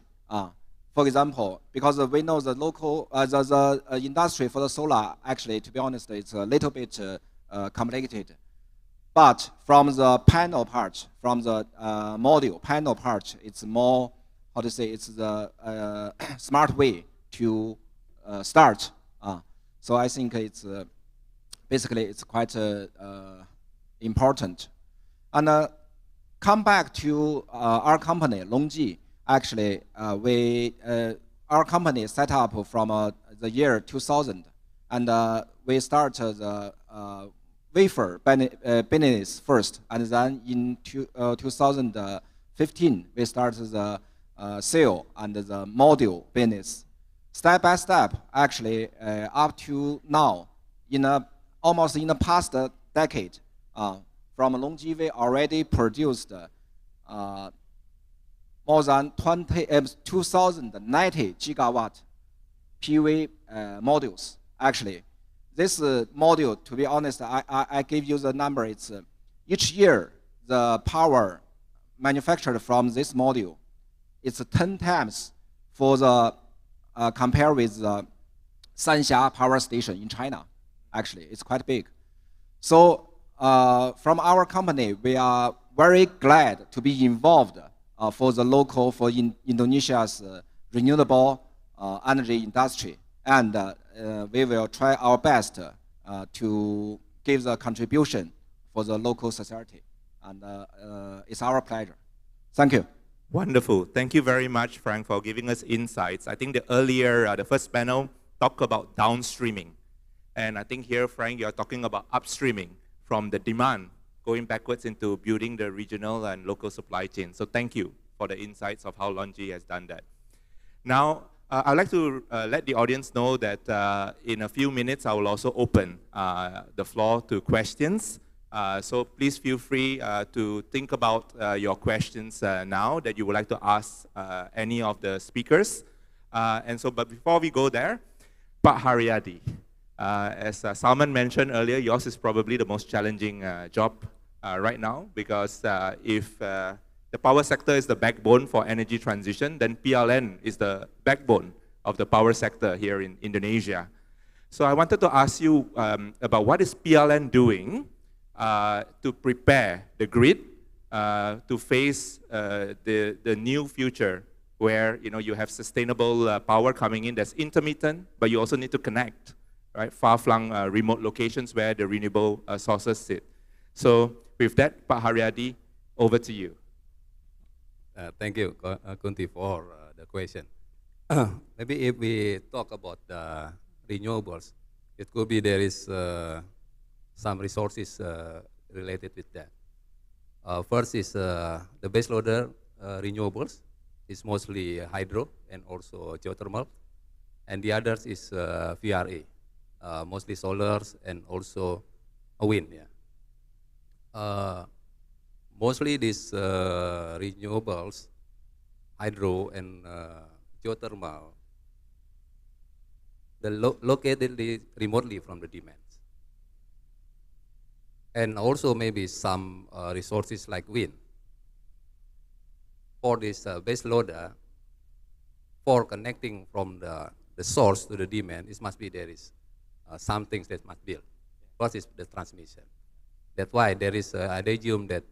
For example, because we know the local, the industry for the solar, actually, to be honest, it's a little bit complicated. But from the panel part, from the module panel part, it's more, how to say, it's the smart way to start. So I think it's basically it's quite important. And come back to our company, Longji. Actually, our company set up from the year 2000, and we started the wafer business first, and then in 2015 we started the cell and the module business. Step by step, actually, up to now, almost in the past decade, from Longji we already produced more than 2,090 gigawatt PV modules. Actually, this module, to be honest, I give you the number. It's each year the power manufactured from this module, it's 10 times for the compare with the Sanxia power station in China. Actually, it's quite big. So from our company, we are very glad to be involved for the local, for Indonesia's renewable energy industry. And we will try our best to give the contribution for the local society. And it's our pleasure. Thank you. Wonderful. Thank you very much, Frank, for giving us insights. I think the first panel talked about downstreaming. And I think here, Frank, you're talking about upstreaming from the demand, going backwards into building the regional and local supply chain. So thank you for the insights of how Longji has done that. Now, I'd like to let the audience know that in a few minutes, I will also open the floor to questions. So please feel free to think about your questions now that you would like to ask any of the speakers. But before we go there, Pak Haryadi, as Salman mentioned earlier, yours is probably the most challenging job right now, because if the power sector is the backbone for energy transition, then PLN is the backbone of the power sector here in Indonesia. So I wanted to ask you about what is PLN doing to prepare the grid to face the new future, where you have sustainable power coming in that's intermittent, but you also need to connect, right, far-flung remote locations where the renewable sources sit. So with that, Pak Haryadi, over to you. Thank you, Kunti, for the question. Maybe if we talk about the renewables, it could be there is some resources related with that. First is the baseloader renewables. It's mostly hydro and also geothermal. And the others is VRA, mostly solars and also wind. Yeah. Mostly these renewables, hydro and geothermal, they're located remotely from the demands. And also maybe some resources like wind. For this base loader, for connecting from the source to the demand, it must be there is some things that must build. First is the transmission. That's why there is an adagium that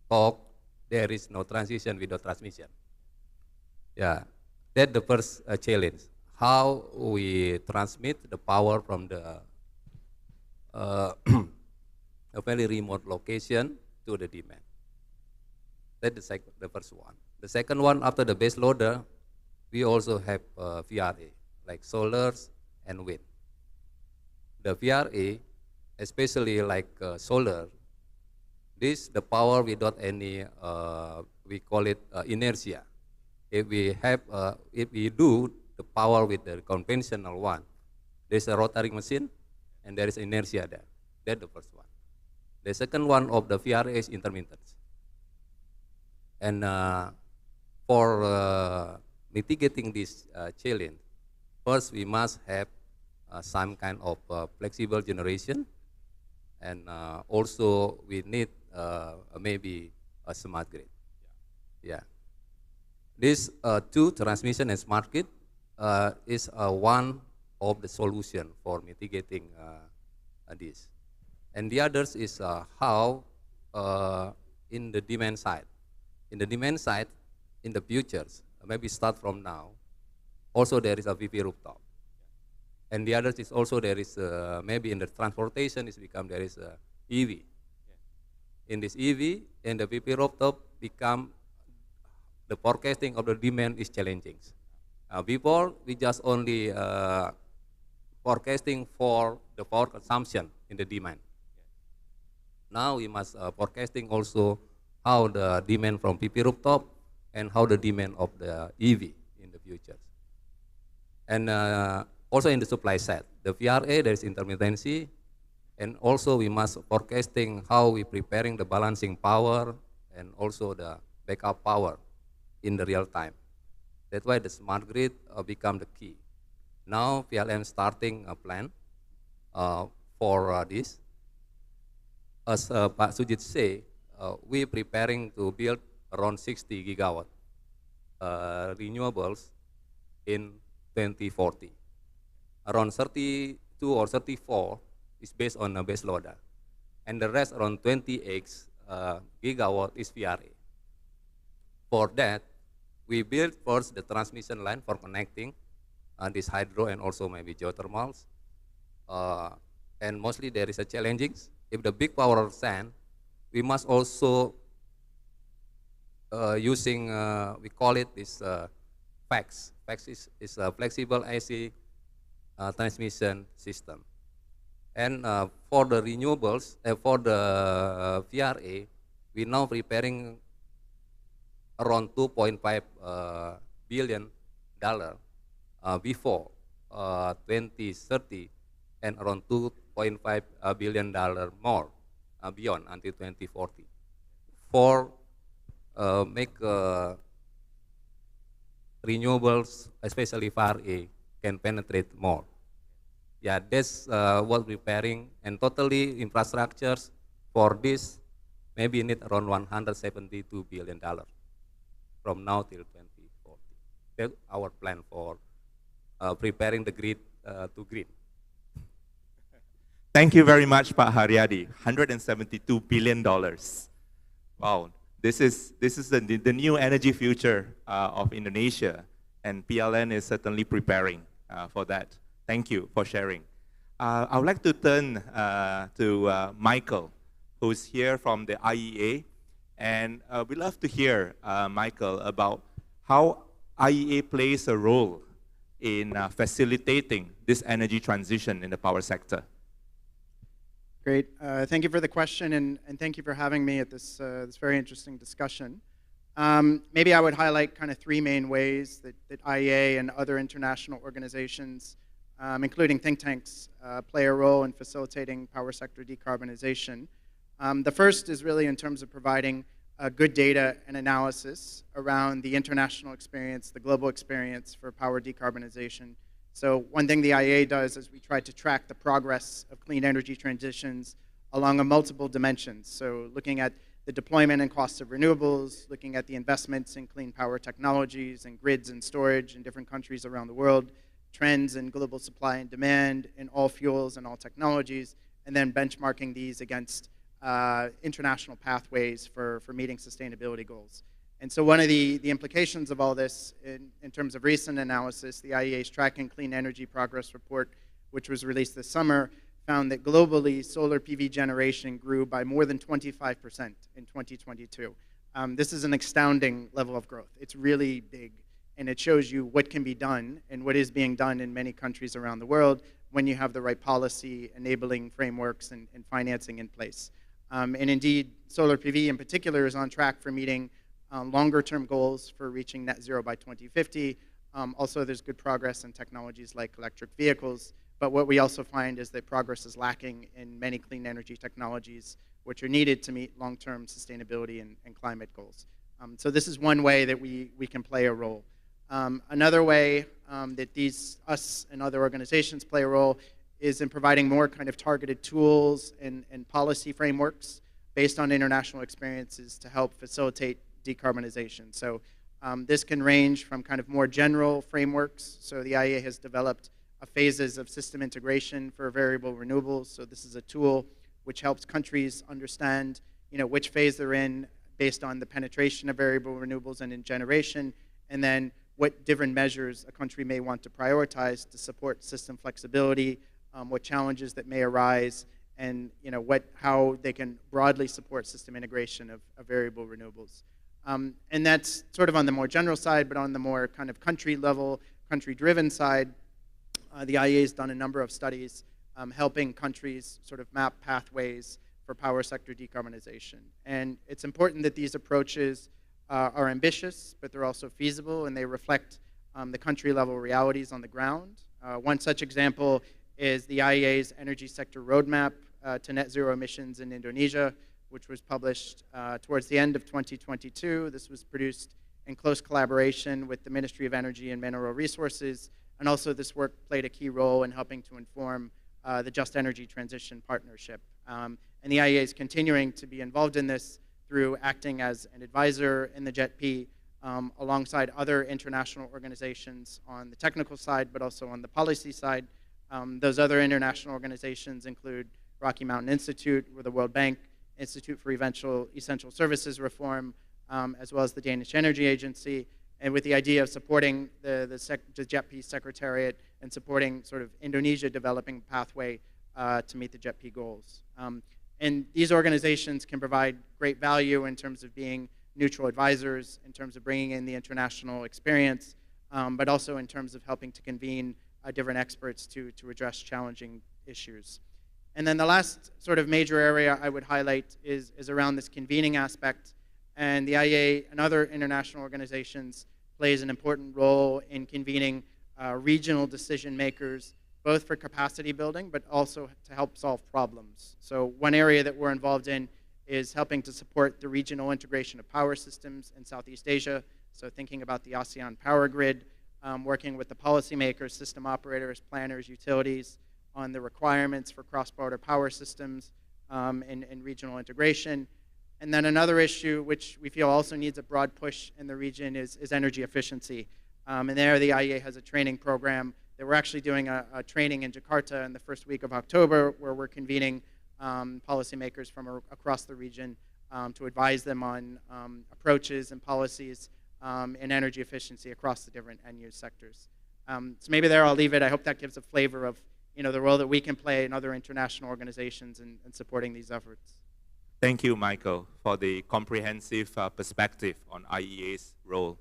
talk, there is no transition without transmission. Yeah, that's the first challenge. How we transmit the power from the a very remote location to the demand. That's the first one. The second one, after the base loader, we also have VRA, like solars and wind. the VRA, especially like solar, the power without any, we call it inertia. If we do the power with the conventional one, there's a rotary machine and there is inertia there. That's the first one. The second one of the VRA is intermittence. And for mitigating this challenge, first we must have some kind of flexible generation, and also we need maybe a smart grid. Yeah. This two, transmission and smart grid, is one of the solution for mitigating this. And the others is how in the demand side. In the demand side, in the futures, maybe start from now, also there is a VP rooftop. And the others is also there is maybe in the transportation is become there is a EV. In this EV and the VP rooftop become the forecasting of the demand is challenging. Before we just only forecasting for the power consumption in the demand. Now we must forecasting also how the demand from PP rooftop and how the demand of the EV in the future. And also in the supply side, the VRA there is intermittency, and also we must forecasting how we preparing the balancing power and also the backup power in the real time. That's why the smart grid become the key. Now PLN starting a plan for this. As Pak Sujit say, we preparing to build around 60 gigawatt renewables in 2040. Around 32 or 34 is based on a base load, and the rest around 28 gigawatt is VRA. For that, we build first the transmission line for connecting this hydro and also maybe geothermals. And mostly there is a challenging. If the big power sand, we must also using, we call it this FAX. FAX is a flexible AC transmission system. And for the renewables, for the VRA, we now preparing around $2.5 billion before 2030, and around $2.5 billion more beyond until 2040 for make renewables, especially VRA, can penetrate more. Yeah, that's what we're preparing, and totally infrastructures for this maybe need around $172 billion from now till 2040. That's our plan for preparing the grid to green. Thank you very much, Pak Haryadi. $172 billion. Wow, this is the new energy future of Indonesia, and PLN is certainly preparing for that. Thank you for sharing. I would like to turn to Michael, who's here from the IEA, and we'd love to hear, Michael, about how IEA plays a role in facilitating this energy transition in the power sector. Great. Thank you for the question, and thank you for having me at this, this very interesting discussion. Maybe I would highlight kind of three main ways that IEA and other international organizations, including think tanks, play a role in facilitating power sector decarbonization. The first is really in terms of providing good data and analysis around the international experience, the global experience for power decarbonization. So one thing the IEA does is we try to track the progress of clean energy transitions along a multiple dimensions. So looking at the deployment and costs of renewables, looking at the investments in clean power technologies and grids and storage in different countries around the world, trends in global supply and demand in all fuels and all technologies, and then benchmarking these against international pathways for meeting sustainability goals. And so one of the implications of all this in terms of recent analysis, the IEA's Tracking Clean Energy Progress Report, which was released this summer, found that globally solar PV generation grew by more than 25% in 2022. This is an astounding level of growth. It's really big. and it shows you what can be done and what is being done in many countries around the world when you have the right policy enabling frameworks and financing in place. And indeed, solar PV in particular is on track for meeting longer term goals for reaching net zero by 2050. Also, there's good progress in technologies like electric vehicles, but what we also find is that progress is lacking in many clean energy technologies which are needed to meet long-term sustainability and climate goals. So this is one way that we can play a role. Another way that us and other organizations play a role is in providing more kind of targeted tools and policy frameworks based on international experiences to help facilitate decarbonization. So this can range from kind of more general frameworks. So the IEA has developed phases of system integration for variable renewables. So this is a tool which helps countries understand, which phase they're in based on the penetration of variable renewables and in generation, and then what different measures a country may want to prioritize to support system flexibility, what challenges that may arise, and how they can broadly support system integration of variable renewables. And that's sort of on the more general side, but on the more kind of country level, country-driven side, the IEA has done a number of studies helping countries sort of map pathways for power sector decarbonization. And it's important that these approaches are ambitious, but they're also feasible, and they reflect the country-level realities on the ground. One such example is the IEA's energy sector roadmap to net zero emissions in Indonesia, which was published towards the end of 2022. This was produced in close collaboration with the Ministry of Energy and Mineral Resources, and also this work played a key role in helping to inform the Just Energy Transition Partnership. And the IEA is continuing to be involved in this through acting as an advisor in the JETP alongside other international organizations on the technical side, but also on the policy side. Those other international organizations include Rocky Mountain Institute, or the World Bank, Institute for Essential Services Reform, as well as the Danish Energy Agency, and with the idea of supporting the JETP Secretariat and supporting sort of Indonesia developing pathway to meet the JETP goals. And these organizations can provide great value in terms of being neutral advisors, in terms of bringing in the international experience, but also in terms of helping to convene different experts to address challenging issues. And then the last sort of major area I would highlight is around this convening aspect. And the IEA and other international organizations plays an important role in convening regional decision makers, both for capacity building, but also to help solve problems. So one area that we're involved in is helping to support the regional integration of power systems in Southeast Asia. So thinking about the ASEAN power grid, working with the policymakers, system operators, planners, utilities on the requirements for cross-border power systems and regional integration. And then another issue which we feel also needs a broad push in the region is energy efficiency. And there the IEA has a training program that we're actually doing a training in Jakarta in the first week of October, where we're convening policymakers from across the region to advise them on approaches and policies in energy efficiency across the different end-use sectors. So maybe there I'll leave it. I hope that gives a flavor of the role that we can play in other international organizations in supporting these efforts. Thank you, Michael, for the comprehensive perspective on IEA's role.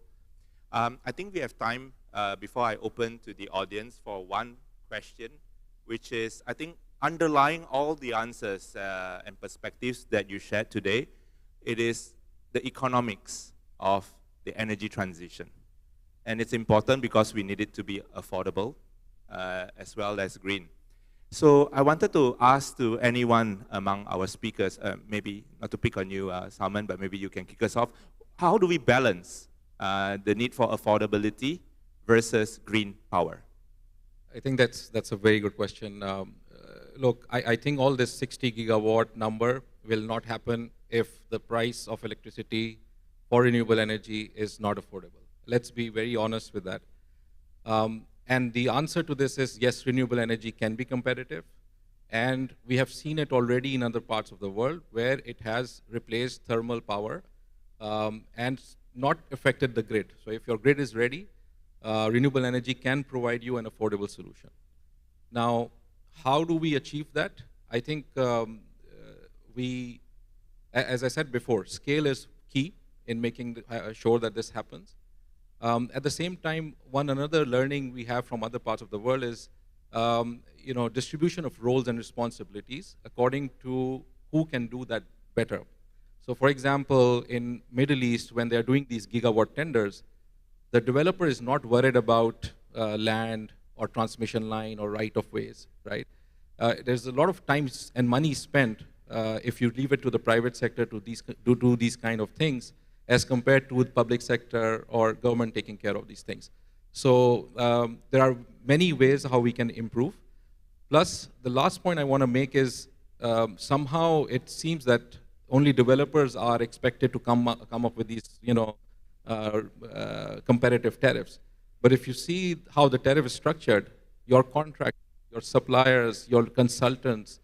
I think we have time before I open to the audience for one question, which is, I think, underlying all the answers and perspectives that you shared today, it is the economics of the energy transition. And it's important because we need it to be affordable as well as green. So I wanted to ask to anyone among our speakers, maybe not to pick on you, Salman, but maybe you can kick us off. How do we balance the need for affordability versus green power? I think that's a very good question. Look, I think all this 60 gigawatt number will not happen if the price of electricity for renewable energy is not affordable. Let's be very honest with that. And the answer to this is, yes, renewable energy can be competitive. And we have seen it already in other parts of the world where it has replaced thermal power and not affected the grid. So if your grid is ready, renewable energy can provide you an affordable solution. Now, how do we achieve that? I think as I said before, scale is key in making sure that this happens. At the same time, one another learning we have from other parts of the world is distribution of roles and responsibilities according to who can do that better. So for example, in Middle East, when they're doing these gigawatt tenders, the developer is not worried about land or transmission line or right-of-ways, right? There's a lot of time and money spent if you leave it to the private sector to do these kind of things as compared to the public sector or government taking care of these things. So there are many ways how we can improve. Plus, the last point I want to make is somehow it seems that only developers are expected to come up with these, competitive tariffs. But if you see how the tariff is structured, your contract, your suppliers, your consultants,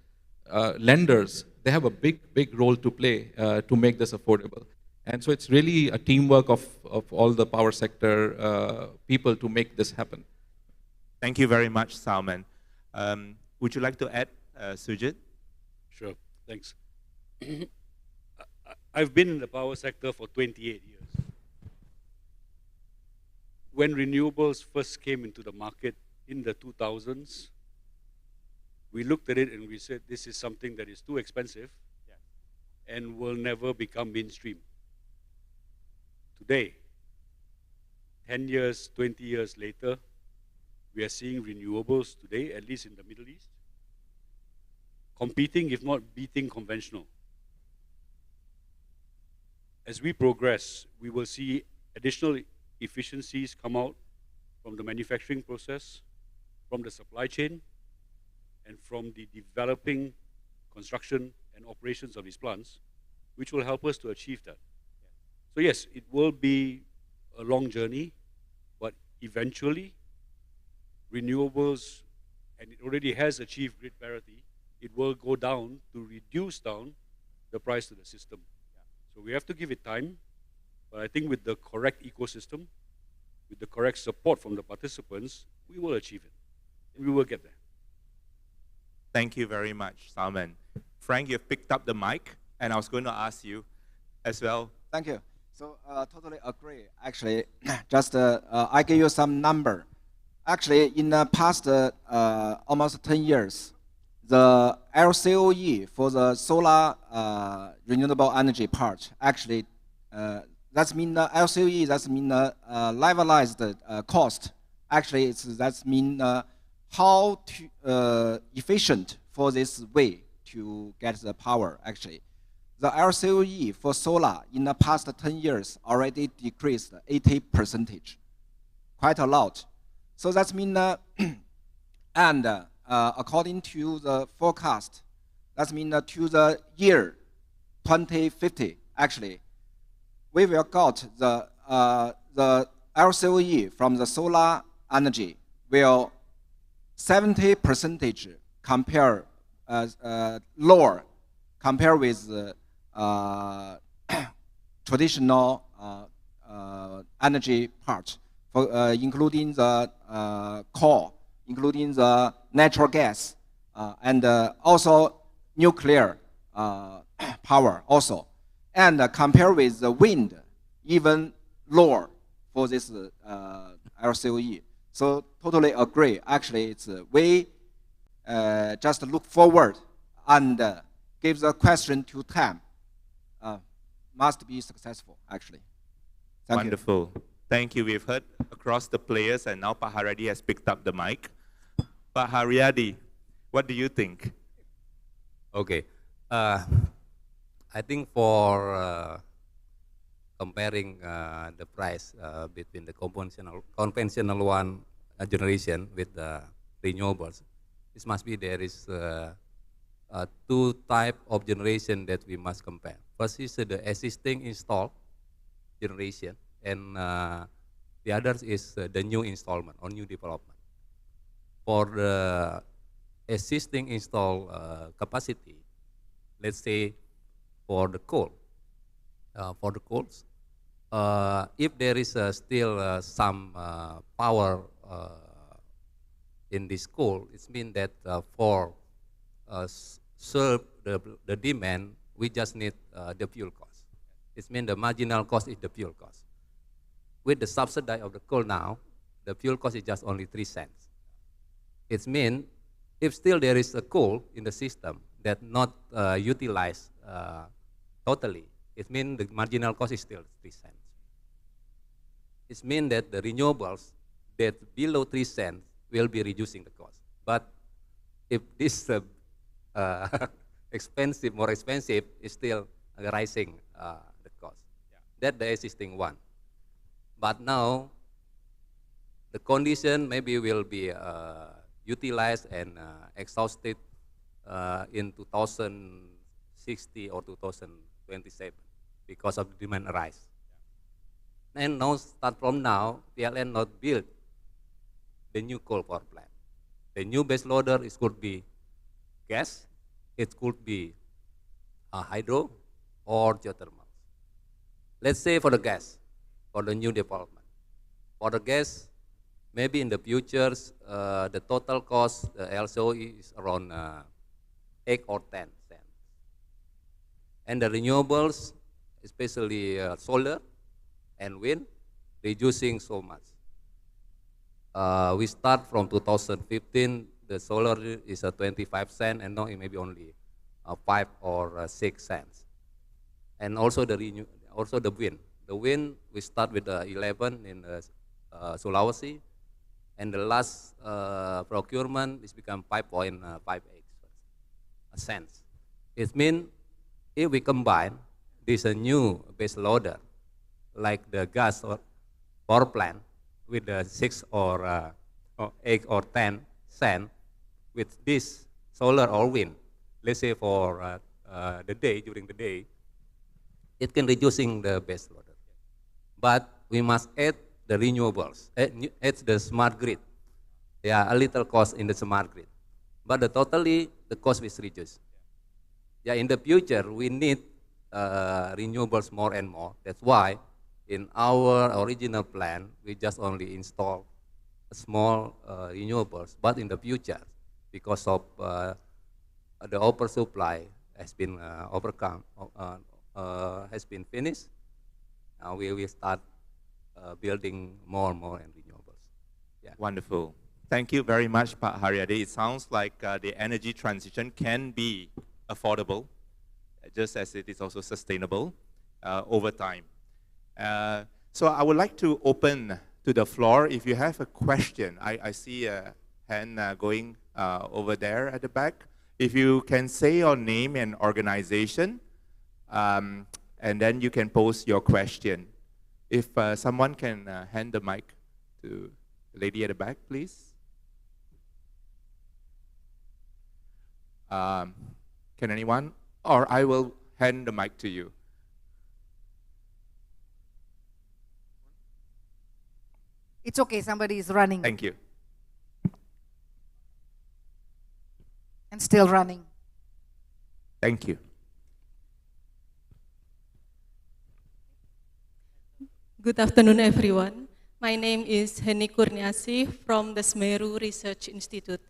lenders, they have a big role to play to make this affordable. And so it's really a teamwork of all the power sector people to make this happen. Thank you very much, Salman. Would you like to add, Sujit? Sure, thanks. I've been in the power sector for 28 years. When renewables first came into the market in the 2000s, we looked at it and we said, this is something that is too expensive and will never become mainstream. Today, 10 years, 20 years later, we are seeing renewables today, at least in the Middle East, competing, if not beating, conventional. As we progress, we will see additional efficiencies come out from the manufacturing process, from the supply chain, and from the developing construction and operations of these plants, which will help us to achieve that. So yes, it will be a long journey, but eventually, renewables, and it already has achieved grid parity, it will go down to reduce down the price to the system. So we have to give it time, but I think with the correct ecosystem, with the correct support from the participants, we will achieve it, and we will get there. Thank you very much, Salman. Frank, you've picked up the mic, and I was going to ask you as well. Thank you. So totally agree. Actually, just I give you some number. Actually, in the past almost 10 years, the LCOE for the solar renewable energy part, actually, that's mean the LCOE, that's mean the levelized cost. Actually, that's mean how to, efficient for this way to get the power, actually. The LCOE for solar in the past 10 years already decreased 80%, quite a lot. So that's mean, and according to the forecast, that's mean to the year 2050, actually, we will got the LCOE from the solar energy will 70% compare lower compare with traditional energy part, for, including the coal, including the natural gas, and also nuclear power also. And compare with the wind, even lower for this LCOE. So totally agree. Actually, it's we just look forward and give the question to time. Must be successful, actually. Wonderful. Thank you. We've heard across the players, and now Pak Haryadi has picked up the mic. Pak Haryadi, what do you think? Okay. I think for comparing the price between the conventional one generation with the renewables, this must be there is two type of generation that we must compare. First is the existing installed generation, and the others is the new installment or new development. For the existing installed capacity, let's say for the coal, if there is still some power in this coal, it means that for serve the demand, we just need the fuel cost. It means the marginal cost is the fuel cost. with the subsidy of the coal now, the fuel cost is just only 3 cents. It means if still there is a coal in the system that not utilized totally, it means the marginal cost is still 3 cents. It means that the renewables that below 3 cents will be reducing the cost. But if this more expensive, is still rising the cost. Yeah. That's the existing one. But now, the condition maybe will be utilized and exhausted in 2060 or 2027 because of the demand rise. And now, start from now, PLN not build the new coal power plant. The new base loader could be gas, it could be hydro or geothermal. Let's say for the gas, for the new development. For the gas, maybe in the future, the total cost, the LCOE is around 8 or 10 cents. And the renewables, especially solar and wind, reducing so much. We start from 2015, the solar is 25 cents, and now it may be only 5 or 6 cents. And also the wind. The wind, we start with 11 in Sulawesi, and the last procurement is become 5.58 cents. It means if we combine this new base loader, like the gas or power plant, with the 6 or 8 or 10 cents, with this solar or wind, let's say for the day, during the day, it can reducing the base loader. But we must add the renewables, add the smart grid. Yeah, a little cost in the smart grid. But the cost is reduced. Yeah, in the future, we need renewables more and more. That's why in our original plan, we just only install small renewables. But in the future, because of the oversupply has been overcome, has been finished, now we will start building more and more renewables. Yeah. Wonderful. Thank you very much, Pak Haryadi. It sounds like the energy transition can be affordable, just as it is also sustainable over time. So I would like to open to the floor. If you have a question, I see a hand going over there at the back. If you can say your name and organization, and then you can pose your question. If someone can hand the mic to the lady at the back, please. Can anyone? Or I will hand the mic to you. It's okay, somebody is running. Thank you. And still running. Thank you. Good afternoon, everyone. My name is Heni Kurniasi from the Semeru Research Institute.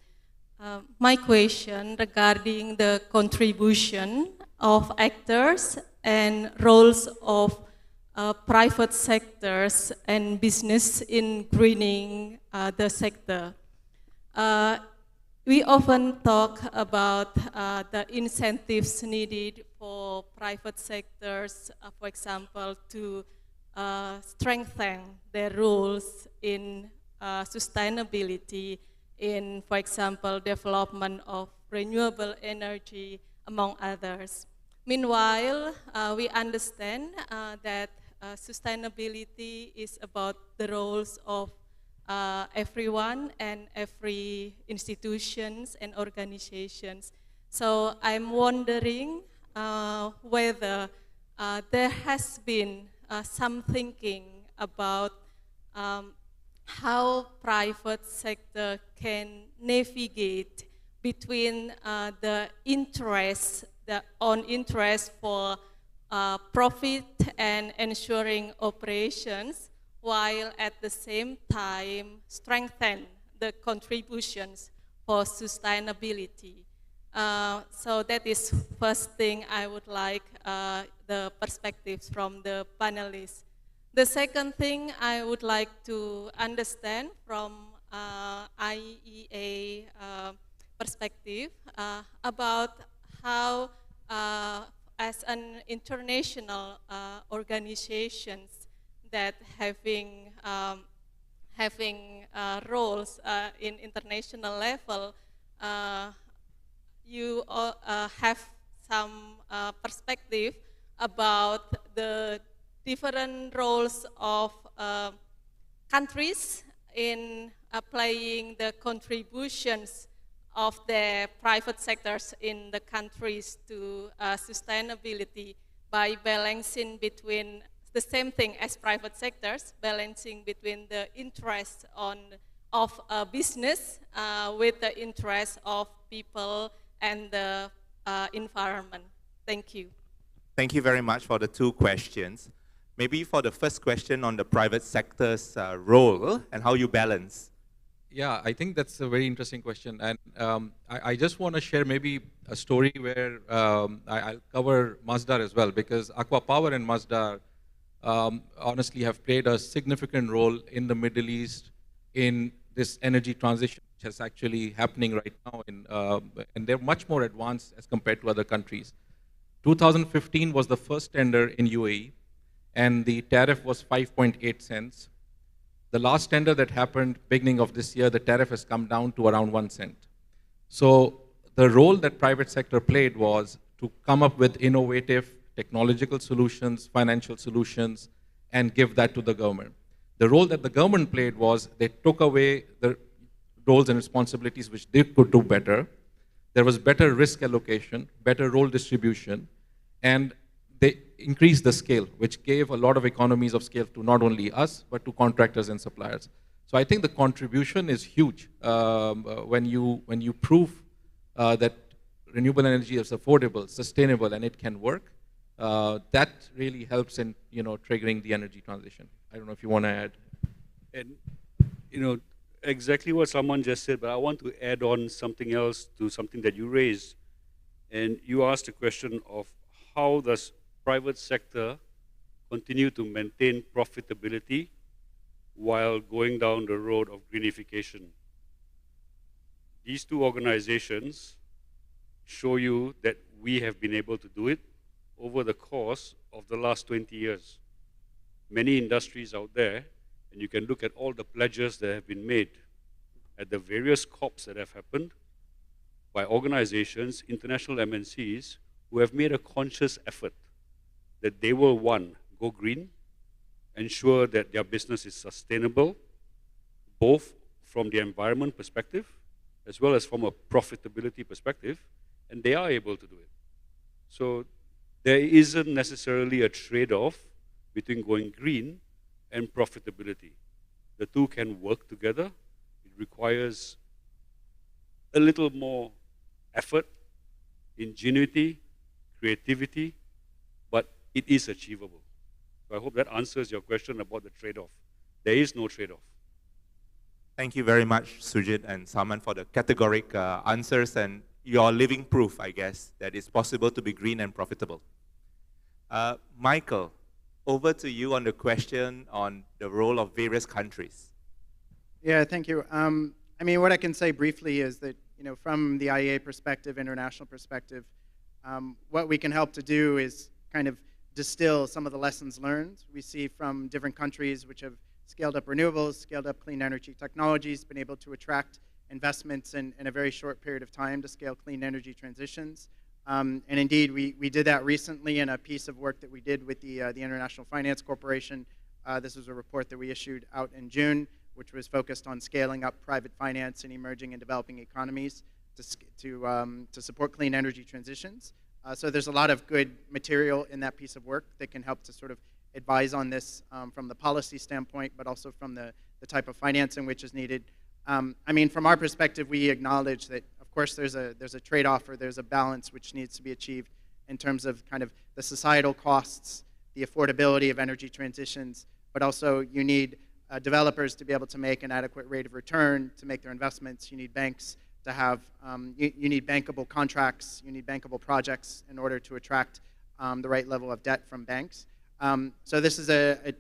My question regarding the contribution of actors and roles of private sectors and business in greening the sector. We often talk about the incentives needed for private sectors, for example, to strengthen their roles in sustainability, in, for example, development of renewable energy, among others. Meanwhile, we understand that sustainability is about the roles of everyone and every institutions and organizations. So I'm wondering whether there has been some thinking about how private sector can navigate between the interest, the own interest for profit and ensuring operations, while at the same time strengthen the contributions for sustainability. So that is first thing I would like the perspectives from the panelists. The second thing I would like to understand from IEA perspective about how, as an international organizations that having roles in international level, you have some perspective about the different roles of countries in playing the contributions of the private sectors in the countries to sustainability by balancing between the same thing as private sectors, balancing between the interest of business with the interest of people and the environment. Thank you. Thank you very much for the two questions. Maybe for the first question on the private sector's role and how you balance. Yeah, I think that's a very interesting question. And I just want to share maybe a story where I'll cover Masdar as well, because Aqua Power and Masdar honestly have played a significant role in the Middle East in this energy transition, which is actually happening right now. And they're much more advanced as compared to other countries. 2015 was the first tender in UAE, and the tariff was 5.8 cents. The last tender that happened beginning of this year, the tariff has come down to around 1 cent. So the role that private sector played was to come up with innovative technological solutions, financial solutions, and give that to the government. The role that the government played was they took away the roles and responsibilities which they could do better. There was better risk allocation, better role distribution, and they increased the scale, which gave a lot of economies of scale to not only us, but to contractors and suppliers. So I think the contribution is huge when you prove that renewable energy is affordable, sustainable, and it can work. That really helps in triggering the energy transition. I don't know if you want to add. And exactly what someone just said, but I want to add on something else to something that you raised. And you asked the question of how does private sector continue to maintain profitability while going down the road of greenification. These two organizations show you that we have been able to do it over the course of the last 20 years. Many industries out there, and you can look at all the pledges that have been made at the various COPs that have happened by organizations, international MNCs, who have made a conscious effort that they will, one, go green, ensure that their business is sustainable, both from the environment perspective, as well as from a profitability perspective, and they are able to do it. So there isn't necessarily a trade-off between going green and profitability. The two can work together. It requires a little more effort, ingenuity, creativity, but it is achievable. So I hope that answers your question about the trade-off. There is no trade-off. Thank you very much, Sujit and Salman, for the categoric answers and your living proof, I guess, that it's possible to be green and profitable. Michael, over to you on the question on the role of various countries. Yeah, thank you. I mean, what I can say briefly is that, from the IEA perspective, international perspective, what we can help to do is kind of distill some of the lessons learned we see from different countries which have scaled up renewables, scaled up clean energy technologies, been able to attract investments in a very short period of time to scale clean energy transitions. And indeed, we did that recently in a piece of work that we did with the International Finance Corporation. This was a report that we issued out in June, which was focused on scaling up private finance in emerging and developing economies to support clean energy transitions. So there's a lot of good material in that piece of work that can help to sort of advise on this from the policy standpoint, but also from the type of financing which is needed. I mean, from our perspective, we acknowledge that, of course, there's a trade-off or there's a balance which needs to be achieved in terms of kind of the societal costs, the affordability of energy transitions, but also you need developers to be able to make an adequate rate of return to make their investments. You need banks to have, you need bankable contracts, you need bankable projects in order to attract the right level of debt from banks. So this is a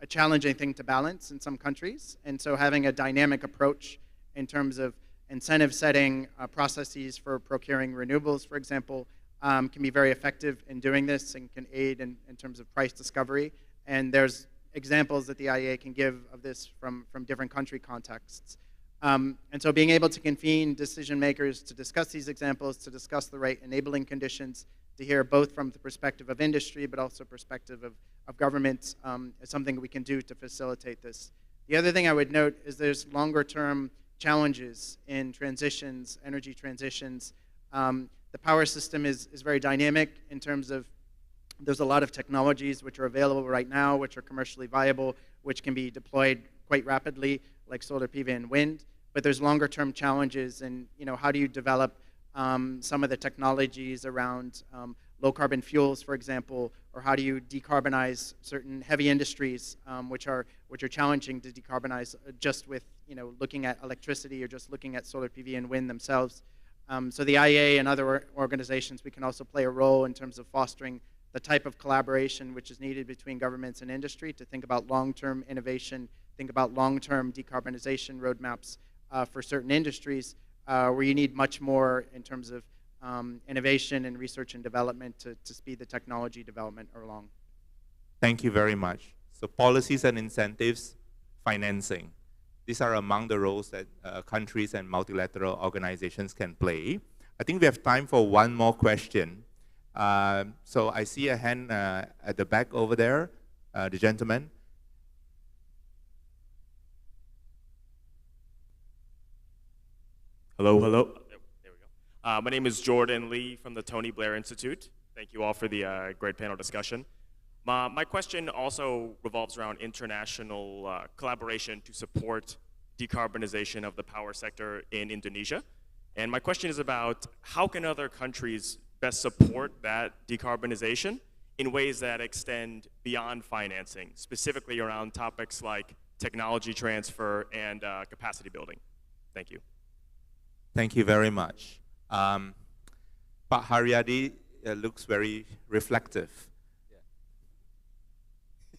a challenging thing to balance in some countries. And so having a dynamic approach in terms of incentive setting processes for procuring renewables, for example, can be very effective in doing this and can aid in terms of price discovery. And there's examples that the IEA can give of this from different country contexts. And so being able to convene decision makers to discuss these examples, to discuss the right enabling conditions, to hear both from the perspective of industry but also perspective of governments is something we can do to facilitate this. The other thing I would note is there's longer term challenges in transitions, energy transitions. The power system is very dynamic in terms of there's a lot of technologies which are available right now, which are commercially viable, which can be deployed quite rapidly, like solar PV and wind. But there's longer term challenges in, how do you develop some of the technologies around low carbon fuels, for example, or how do you decarbonize certain heavy industries which are challenging to decarbonize just with looking at electricity or just looking at solar PV and wind themselves. So the IEA and other organizations, we can also play a role in terms of fostering the type of collaboration which is needed between governments and industry to think about long-term innovation, think about long-term decarbonization roadmaps for certain industries where you need much more in terms of innovation and research and development to speed the technology development along. Thank you very much. So policies and incentives, financing. These are among the roles that countries and multilateral organizations can play. I think we have time for one more question. So I see a hand at the back over there, the gentleman. Hello, hello. There we go. My name is Jordan Lee from the Tony Blair Institute. Thank you all for the great panel discussion. My question also revolves around international collaboration to support decarbonization of the power sector in Indonesia. And my question is about how can other countries best support that decarbonization in ways that extend beyond financing, specifically around topics like technology transfer and capacity building. Thank you. Thank you very much. Pak Haryadi looks very reflective.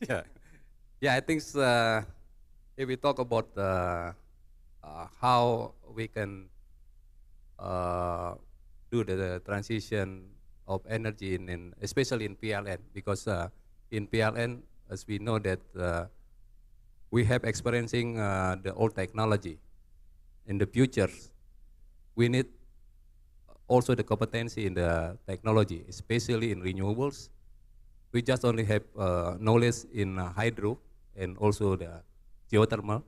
Yeah, I think if we talk about how we can do the transition of energy especially in PLN, because in PLN, as we know that we have experiencing the old technology. In the future, we need also the competency in the technology, especially in renewables. We just only have knowledge in hydro and also the geothermal,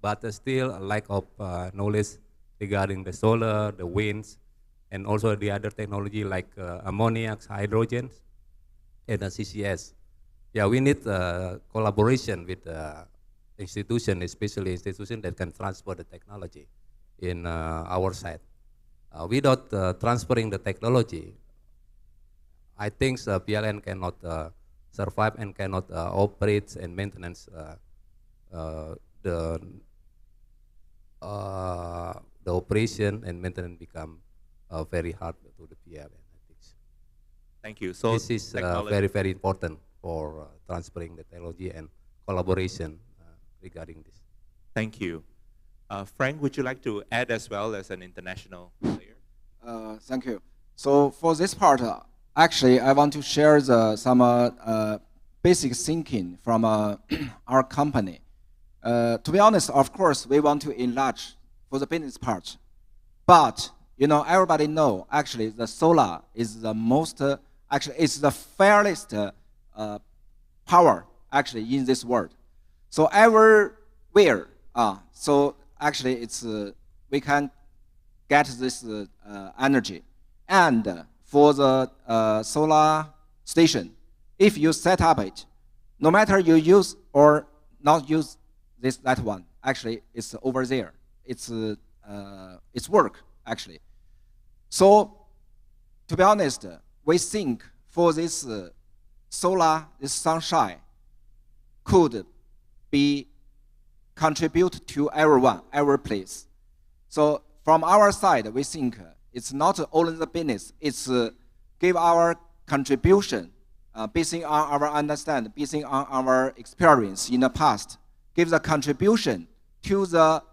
but still a lack of knowledge regarding the solar, the winds, and also the other technology like ammonia, hydrogen, and the CCS. Yeah, we need collaboration with institutions, especially institutions that can transfer the technology in our side. Without transferring the technology, I think PLN cannot survive and cannot operate and maintenance the operation and maintenance become very hard to the PLN. I think. Thank you. So this is very, very important for transferring the technology and collaboration regarding this. Thank you. Frank, would you like to add as well as an international player? Thank you. So for this part, actually, I want to share some basic thinking from our company. To be honest, of course, we want to enlarge for the business part. But, everybody know, actually, the solar is the most, actually, it's the fairest power, actually, in this world. So everywhere, so actually, it's we can get this energy. And for the solar station, if you set up it, no matter you use or not use that one, actually, it's over there. It's work, actually. So, to be honest, we think for this solar, this sunshine, could be contribute to everyone, every place. So from our side, we think it's not only the business, it's give our contribution basing on our understanding, basing on our experience in the past, gives a contribution to the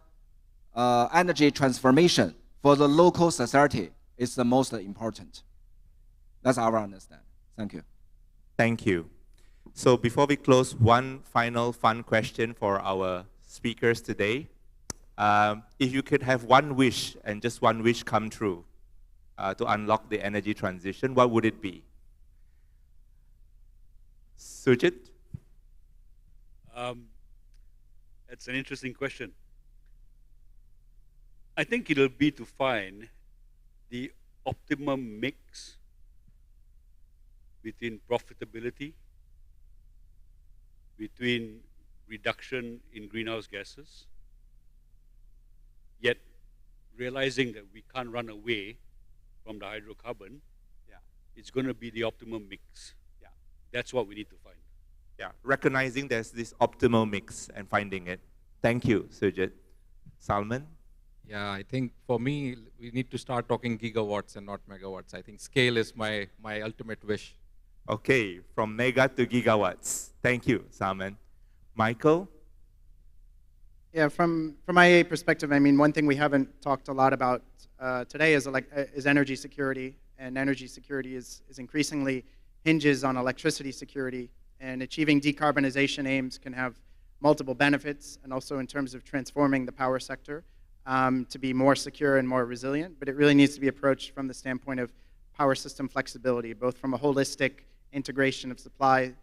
energy transformation for the local society is the most important. That's our understanding. Thank you. Thank you. So before we close, one final fun question for our speakers today. If you could have one wish and just one wish come true to unlock the energy transition, what would it be? Sujit? That's an interesting question. I think it'll be to find the optimum mix between profitability, between reduction in greenhouse gases, yet realizing that we can't run away from the hydrocarbon. It's going to be the optimum mix. That's what we need to find. Yeah, recognizing there's this optimal mix and finding it. Thank you, Sujit. Salman? Yeah, I think for me, we need to start talking gigawatts and not megawatts. I think scale is my ultimate wish. Okay, from mega to gigawatts. Thank you, Salman. Michael? Yeah, from IEA perspective, I mean, one thing we haven't talked a lot about today is energy security, and energy security is increasingly hinges on electricity security, and achieving decarbonization aims can have multiple benefits, and also in terms of transforming the power sector to be more secure and more resilient, but it really needs to be approached from the standpoint of power system flexibility, both from a holistic integration of supply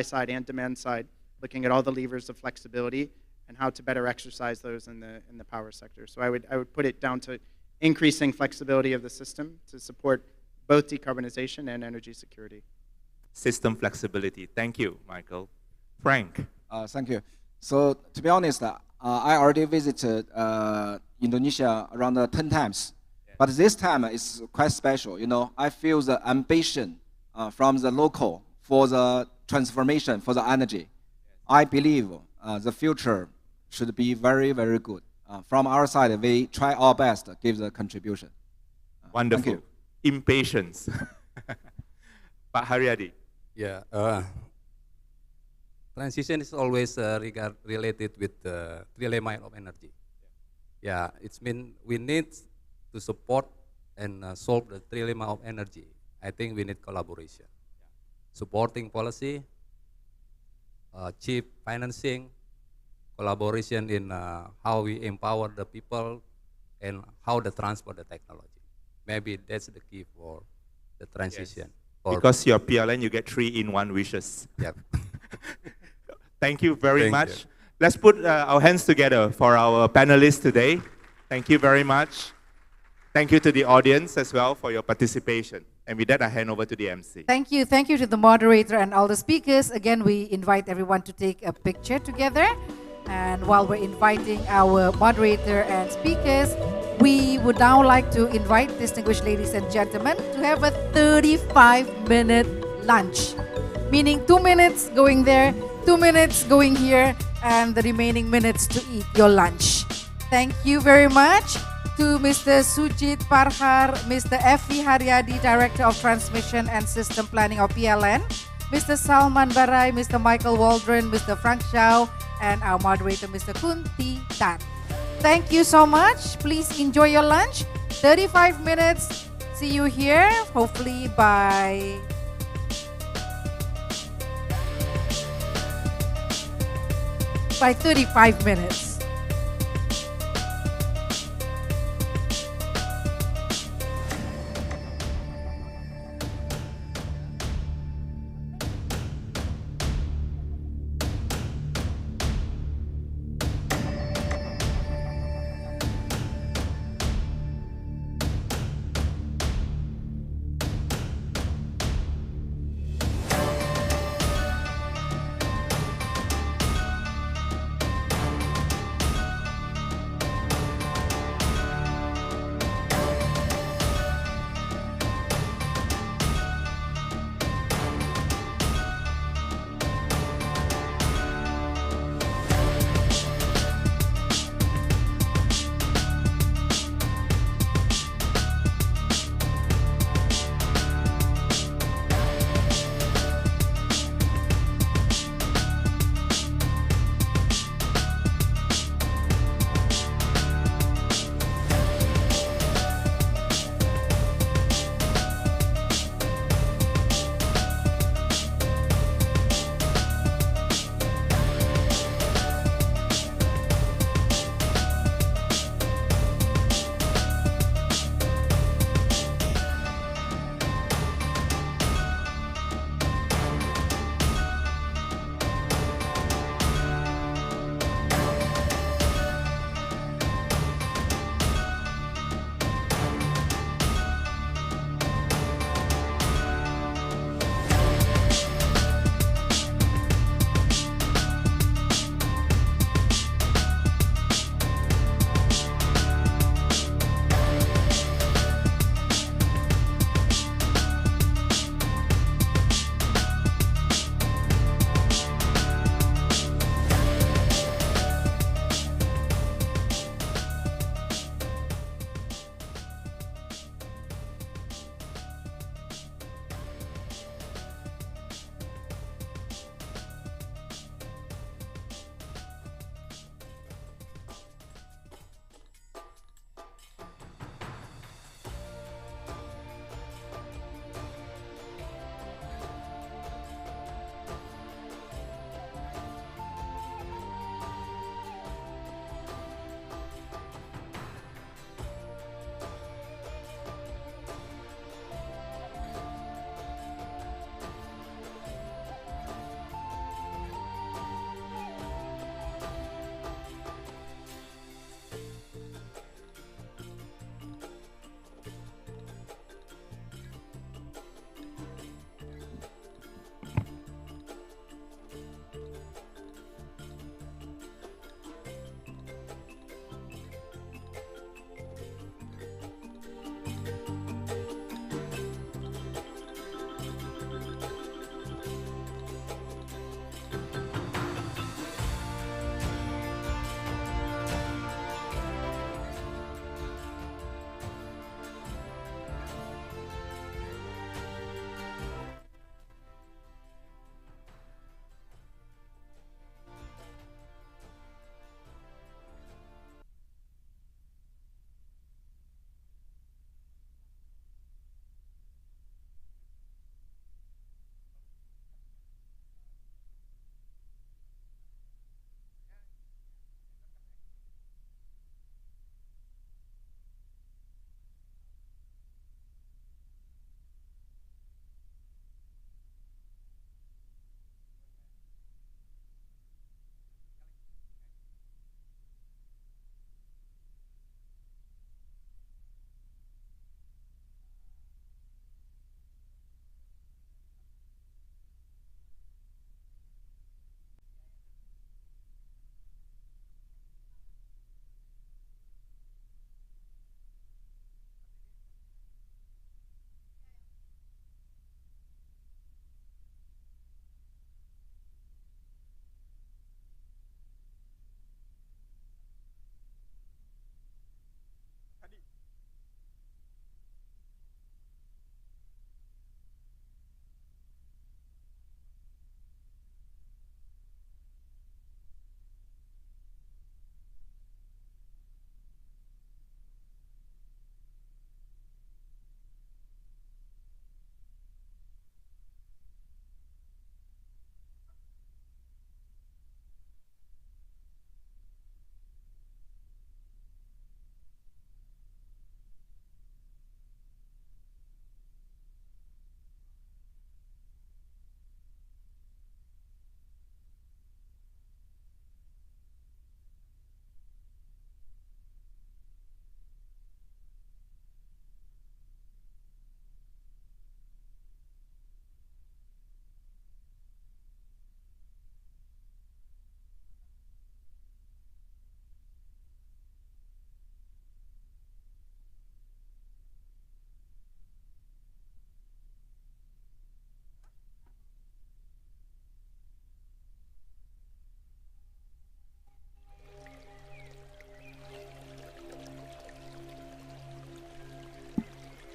side and demand side, looking at all the levers of flexibility and how to better exercise those in the power sector. So I would put it down to increasing flexibility of the system to support both decarbonization and energy security. System flexibility. Thank you, Michael. Frank? Thank you. So to be honest, I already visited Indonesia around 10 times. But this time is quite special. You know, I feel the ambition from the local for the transformation for the energy. I believe the future should be very, very good. From our side, we try our best to give the contribution. Wonderful. Thank you. Impatience. Pak Haryadi? Yeah, transition is always related with the trilemma of energy. Yeah, it's mean we need to support and solve the trilemma of energy. I think we need collaboration. Supporting policy, cheap financing, collaboration in how we empower the people and how to transport the technology. Maybe that's the key for the transition. Yes. Because you're PLN, you get 3-in-1 wishes. Yeah. Thank you very Thank much. you. Let's put our hands together for our panelists today. Thank you very much. Thank you to the audience as well for your participation. And with that, I hand over to the MC. Thank you. Thank you to the moderator and all the speakers. Again, we invite everyone to take a picture together. And while we're inviting our moderator and speakers, we would now like to invite distinguished ladies and gentlemen to have a 35-minute lunch. Meaning 2 minutes going there, 2 minutes going here, and the remaining minutes to eat your lunch. Thank you very much to Mr. Sujit Parhar, Mr. F.V. Haryadi, Director of Transmission and System Planning of PLN, Mr. Salman Barai, Mr. Michael Waldron, Mr. Frank Xiao, and our moderator, Mr. Kunti Tan. Thank you so much. Please enjoy your lunch. 35 minutes. See you here, hopefully by 35 minutes.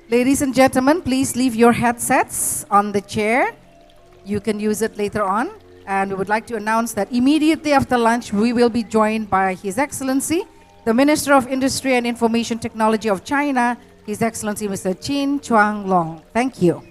Ladies and gentlemen, please leave your headsets on the chair. You can use it later on. And we would like to announce that immediately after lunch, we will be joined by His Excellency, the Minister of Industry and Information Technology of China, His Excellency Mr. Chin Chuang Long. Thank you.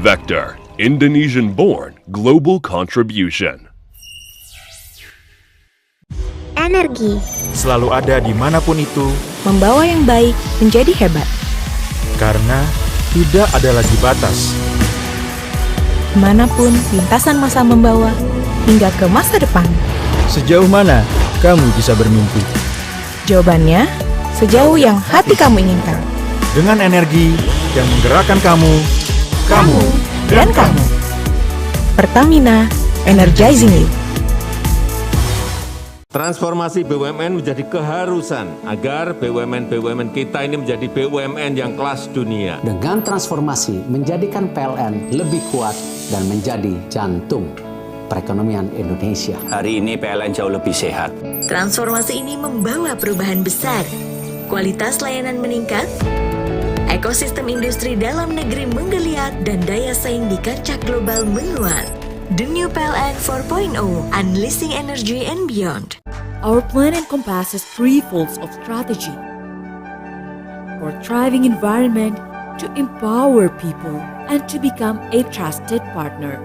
Vector, Indonesian-born global contribution. Energi. Selalu ada dimanapun itu. Membawa yang baik menjadi hebat. Karena tidak ada lagi batas. Kemanapun lintasan masa membawa, hingga ke masa depan. Sejauh mana kamu bisa bermimpi? Jawabannya, sejauh yang hati kamu inginkan. Dengan energi yang menggerakkan kamu dan kamu. Pertamina, energizing you. Transformasi BUMN menjadi keharusan agar BUMN-BUMN kita ini menjadi BUMN yang kelas dunia. Dengan transformasi menjadikan PLN lebih kuat dan menjadi jantung perekonomian Indonesia. Hari ini PLN jauh lebih sehat. Transformasi ini membawa perubahan besar. Kualitas layanan meningkat, ekosistem industri dalam negeri menggeliat, dan daya saing di kancah global menguat. The new PLN 4.0, Unleashing Energy and Beyond. Our plan encompasses three folds of strategy. For thriving environment, to empower people, and to become a trusted partner.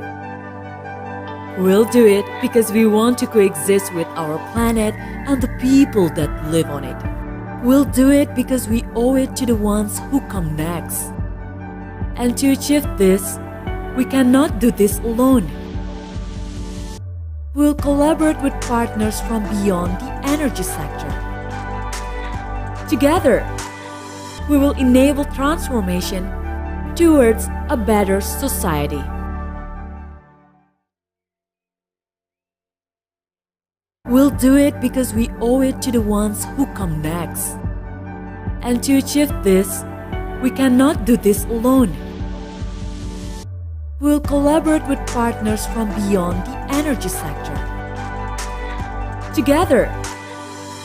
We'll do it because we want to coexist with our planet and the people that live on it. We'll do it because we owe it to the ones who come next. And to achieve this, we cannot do this alone. We'll collaborate with partners from beyond the energy sector. Together, we will enable transformation towards a better society. We'll do it because we owe it to the ones who come next. And to achieve this, we cannot do this alone. We'll collaborate with partners from beyond the energy sector. Together,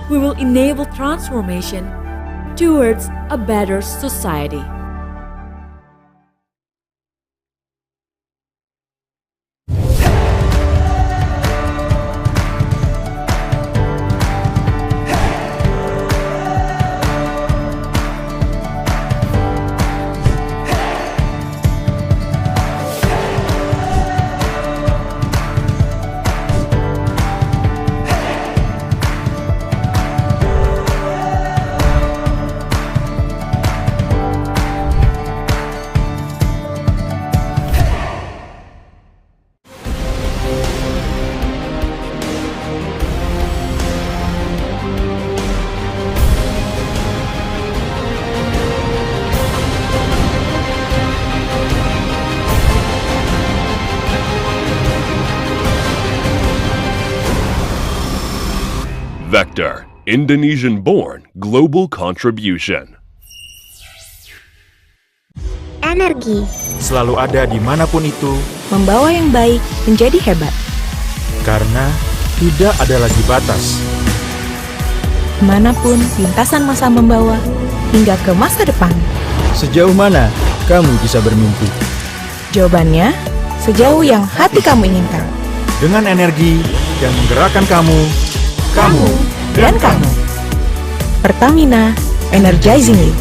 we will enable transformation towards a better society. Vector, Indonesian-born global contribution. Energi Selalu ada dimanapun itu, membawa yang baik menjadi hebat. karena tidak ada lagi batas. Manapun lintasan masa membawa, hingga ke masa depan. Sejauh mana kamu bisa bermimpi? Jawabannya, sejauh yang hati kamu inginkan. Dengan energi yang menggerakkan kamu Dan kamu. Pertamina, energizing you.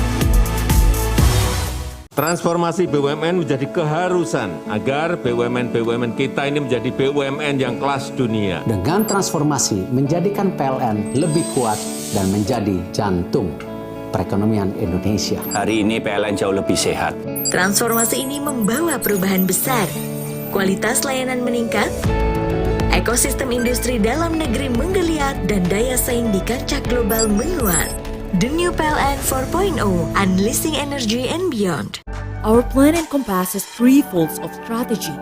Transformasi BUMN menjadi keharusan agar BUMN-BUMN kita ini menjadi BUMN yang kelas dunia. Dengan transformasi menjadikan PLN lebih kuat dan menjadi jantung perekonomian Indonesia. Hari ini PLN jauh lebih sehat. Transformasi ini membawa perubahan besar. Kualitas layanan meningkat, ekosistem industri dalam negeri menggeliat, dan daya saing di kancah global menguat. The new PLN 4.0, Unleashing Energy and Beyond. Our plan encompasses three folds of strategy.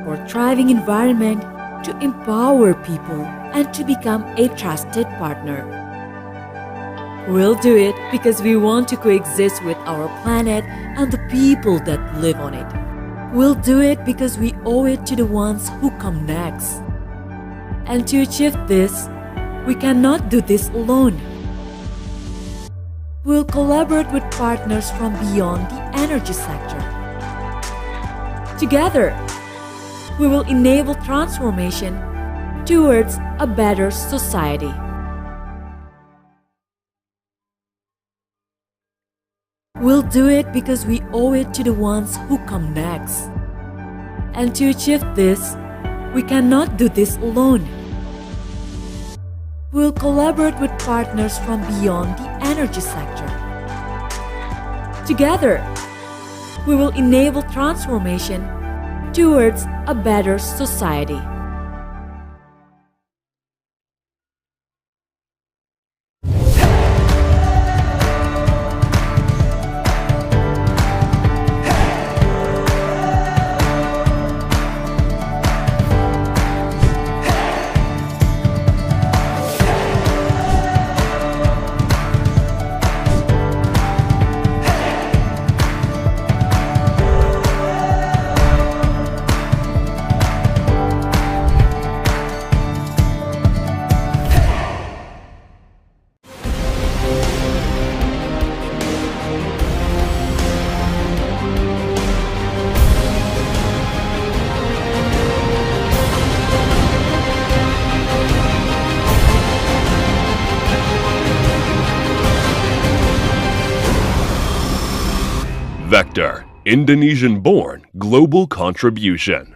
For thriving environment, to empower people, and to become a trusted partner. We'll do it because we want to coexist with our planet and the people that live on it. We'll do it because we owe it to the ones who come next. And to achieve this, we cannot do this alone. We'll collaborate with partners from beyond the energy sector. Together, we will enable transformation towards a better society. We'll do it because we owe it to the ones who come next. And to achieve this, we cannot do this alone. We'll collaborate with partners from beyond the energy sector. Together, we will enable transformation towards a better society. Vector, Indonesian-born global contribution.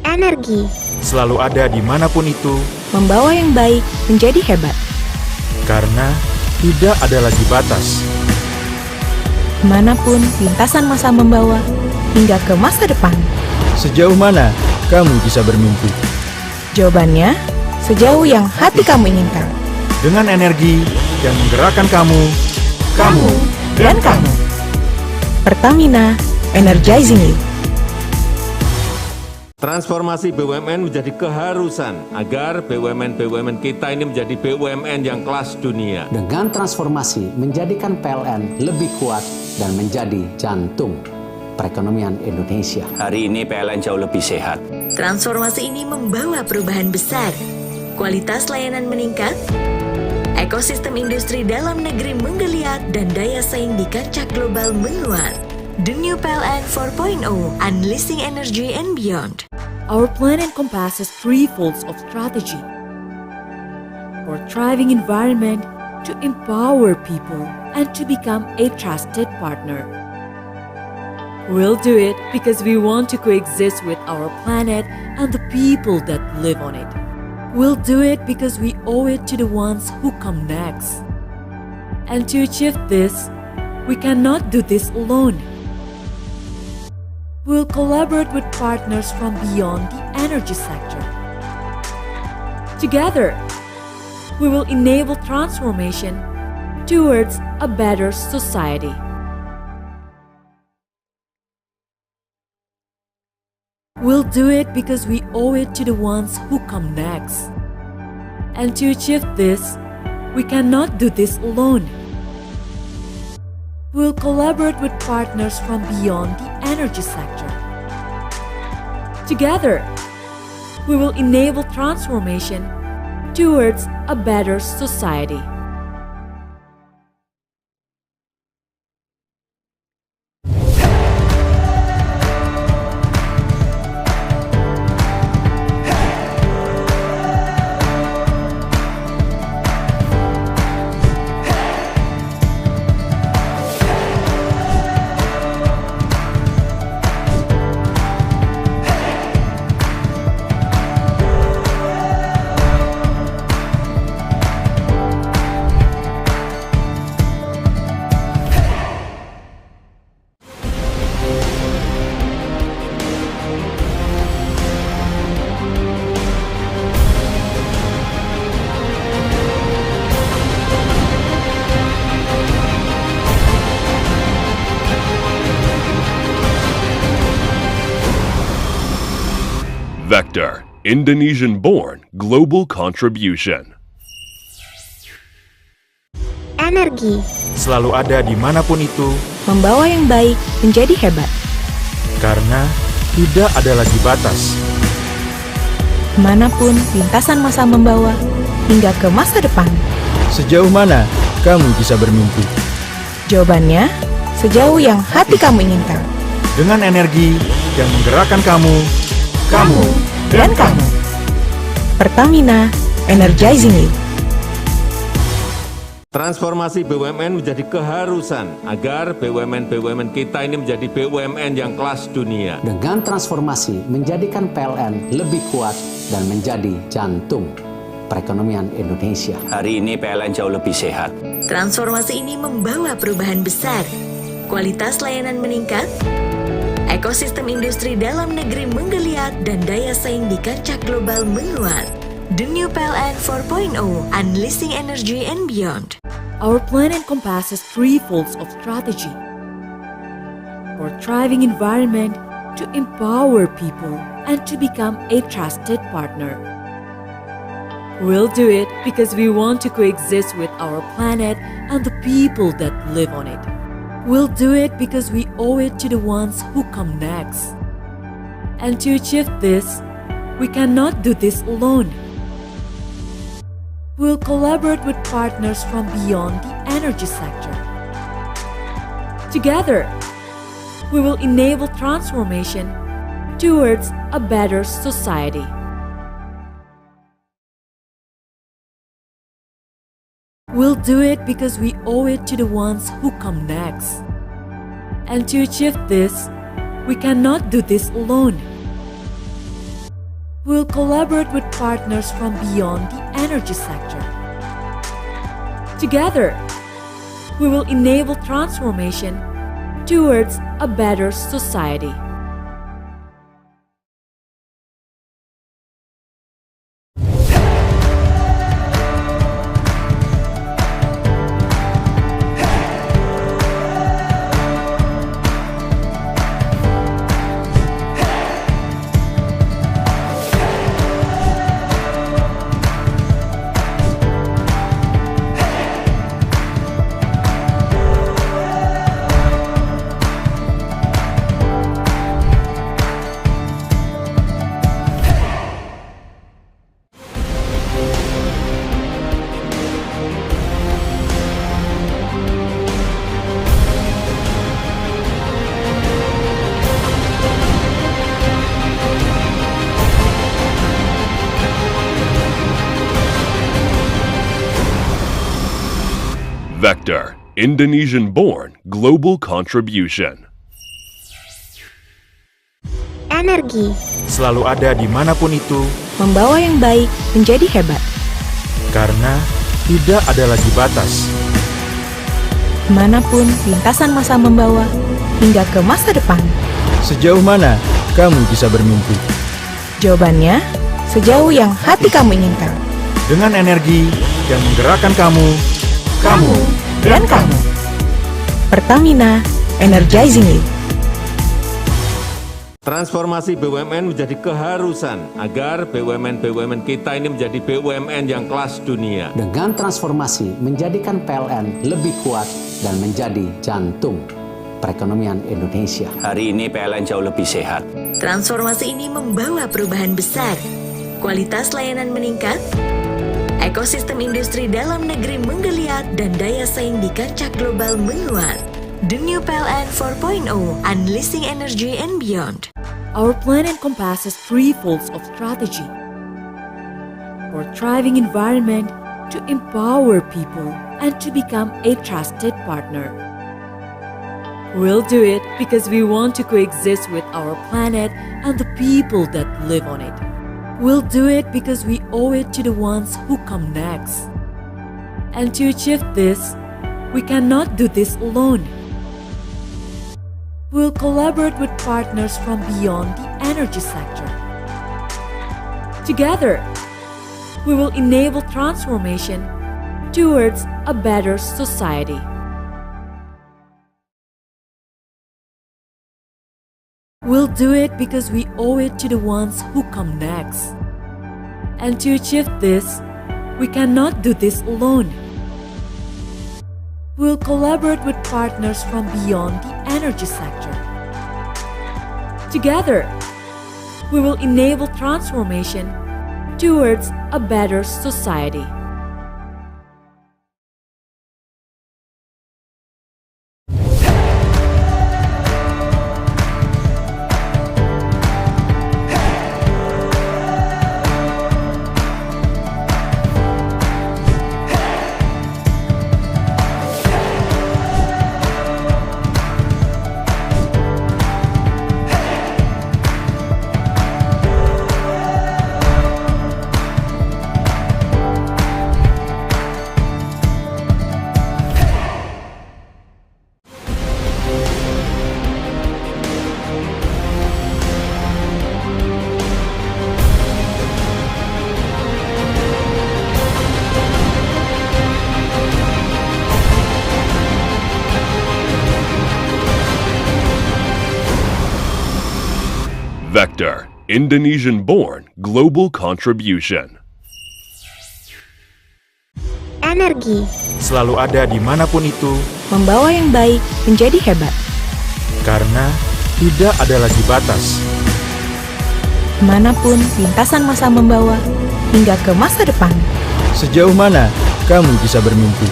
Energi selalu ada dimanapun itu, membawa yang baik menjadi hebat. karena tidak ada lagi batas. Manapun lintasan masa membawa, hingga ke masa depan. Sejauh mana kamu bisa bermimpi? Jawabannya, sejauh yang hati kamu inginkan. Dengan energi yang menggerakkan kamu Dan kamu. Pertamina, energizing you. Transformasi BUMN menjadi keharusan agar BUMN-BUMN kita ini menjadi BUMN yang kelas dunia. Dengan transformasi menjadikan PLN lebih kuat dan menjadi jantung perekonomian Indonesia. Hari ini PLN jauh lebih sehat. Transformasi ini membawa perubahan besar. Kualitas layanan meningkat, ekosistem industri dalam negeri menggeliat, dan daya saing di kancah global menguat. The new PLN 4.0, Unleashing Energy and Beyond. Our plan encompasses three folds of strategy. For thriving environment, to empower people, and to become a trusted partner. We'll do it because we want to coexist with our planet and the people that live on it. We'll do it because we owe it to the ones who come next. And to achieve this, we cannot do this alone. We'll collaborate with partners from beyond the energy sector. Together, we will enable transformation towards a better society. We'll do it because we owe it to the ones who come next. And to achieve this, we cannot do this alone. We'll collaborate with partners from beyond the energy sector. Together, we will enable transformation towards a better society. Vector, Indonesian-born global contribution. Energi Selalu ada dimanapun itu, membawa yang baik menjadi hebat. karena tidak ada lagi batas. Kemanapun lintasan masa membawa, hingga ke masa depan. Sejauh mana kamu bisa bermimpi? Jawabannya, sejauh yang hati kamu inginkan. Dengan energi yang menggerakkan kamu dan kamu. Pertamina, energizing you. Transformasi BUMN menjadi keharusan agar BUMN-BUMN kita ini menjadi BUMN yang kelas dunia. Dengan transformasi menjadikan PLN lebih kuat dan menjadi jantung perekonomian Indonesia. Hari ini PLN jauh lebih sehat. Transformasi ini membawa perubahan besar. Kualitas layanan meningkat, ekosistem industri dalam negeri menggeliat, dan daya saing di kancah global menguat. The new PLN 4.0, Unleashing Energy and Beyond. Our plan encompasses three folds of strategy. For thriving environment, to empower people, and to become a trusted partner. We'll do it because we want to coexist with our planet and the people that live on it. We'll do it because we owe it to the ones who come next. And to achieve this, we cannot do this alone. We'll collaborate with partners from beyond the energy sector. Together, we will enable transformation towards a better society. We'll do it because we owe it to the ones who come next. And to achieve this, we cannot do this alone. We'll collaborate with partners from beyond the energy sector. Together, we will enable transformation towards a better society. Vector, Indonesian-born global contribution. Energi selalu ada dimanapun itu, membawa yang baik menjadi hebat. karena tidak ada lagi batas. Kemanapun lintasan masa membawa, hingga ke masa depan. Sejauh mana kamu bisa bermimpi? Jawabannya, sejauh yang hati kamu inginkan. Dengan energi yang menggerakkan kamu dan kamu. Pertamina, energizing you. Transformasi BUMN menjadi keharusan agar BUMN-BUMN kita ini menjadi BUMN yang kelas dunia. Dengan transformasi menjadikan PLN lebih kuat dan menjadi jantung perekonomian Indonesia. Hari ini PLN jauh lebih sehat. Transformasi ini membawa perubahan besar. Kualitas layanan meningkat, ekosistem industri dalam negeri menggeliat, dan daya saing di kancah global menguat. The new PLN 4.0, Unleashing Energy and Beyond. Our plan encompasses three folds of strategy. For thriving environment, to empower people, and to become a trusted partner. We'll do it because we want to coexist with our planet and the people that live on it. We'll do it because we owe it to the ones who come next. And to achieve this, we cannot do this alone. We'll collaborate with partners from beyond the energy sector. Together, we will enable transformation towards a better society. We'll do it because we owe it to the ones who come next. And to achieve this, we cannot do this alone. We'll collaborate with partners from beyond the energy sector. Together, we will enable transformation towards a better society. Vector, Indonesian-born global contribution. Energi Selalu ada dimanapun itu, membawa yang baik menjadi hebat. karena tidak ada lagi batas. Kemanapun lintasan masa membawa, hingga ke masa depan. Sejauh mana kamu bisa bermimpi?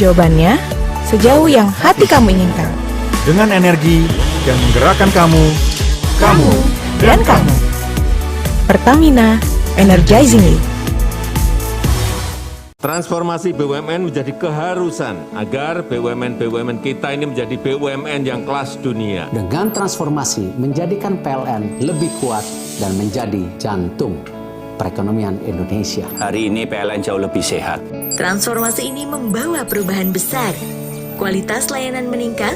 Jawabannya, sejauh yang hati kamu inginkan. Dengan energi yang menggerakkan kamu Dan kamu. Pertamina, energizing you. Transformasi BUMN menjadi keharusan agar BUMN-BUMN kita ini menjadi BUMN yang kelas dunia. Dengan transformasi menjadikan PLN lebih kuat dan menjadi jantung perekonomian Indonesia. Hari ini PLN jauh lebih sehat. Transformasi ini membawa perubahan besar. Kualitas layanan meningkat,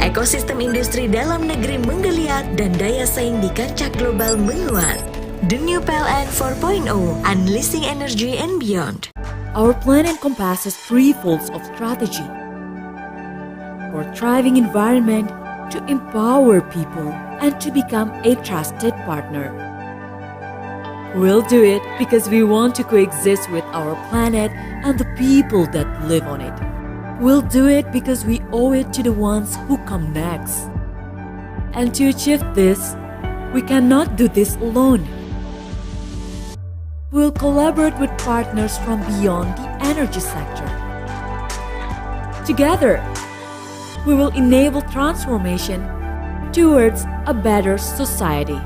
ekosistem industri dalam negeri menggeliat, dan daya saing di kancah global menguat. The new PLN 4.0, Unleashing Energy and Beyond. Our plan encompasses three folds of strategy. For thriving environment, to empower people, and to become a trusted partner. We'll do it because we want to coexist with our planet and the people that live on it. We'll do it because we owe it to the ones who come next. And to achieve this, we cannot do this alone. We'll collaborate with partners from beyond the energy sector. Together, we will enable transformation towards a better society.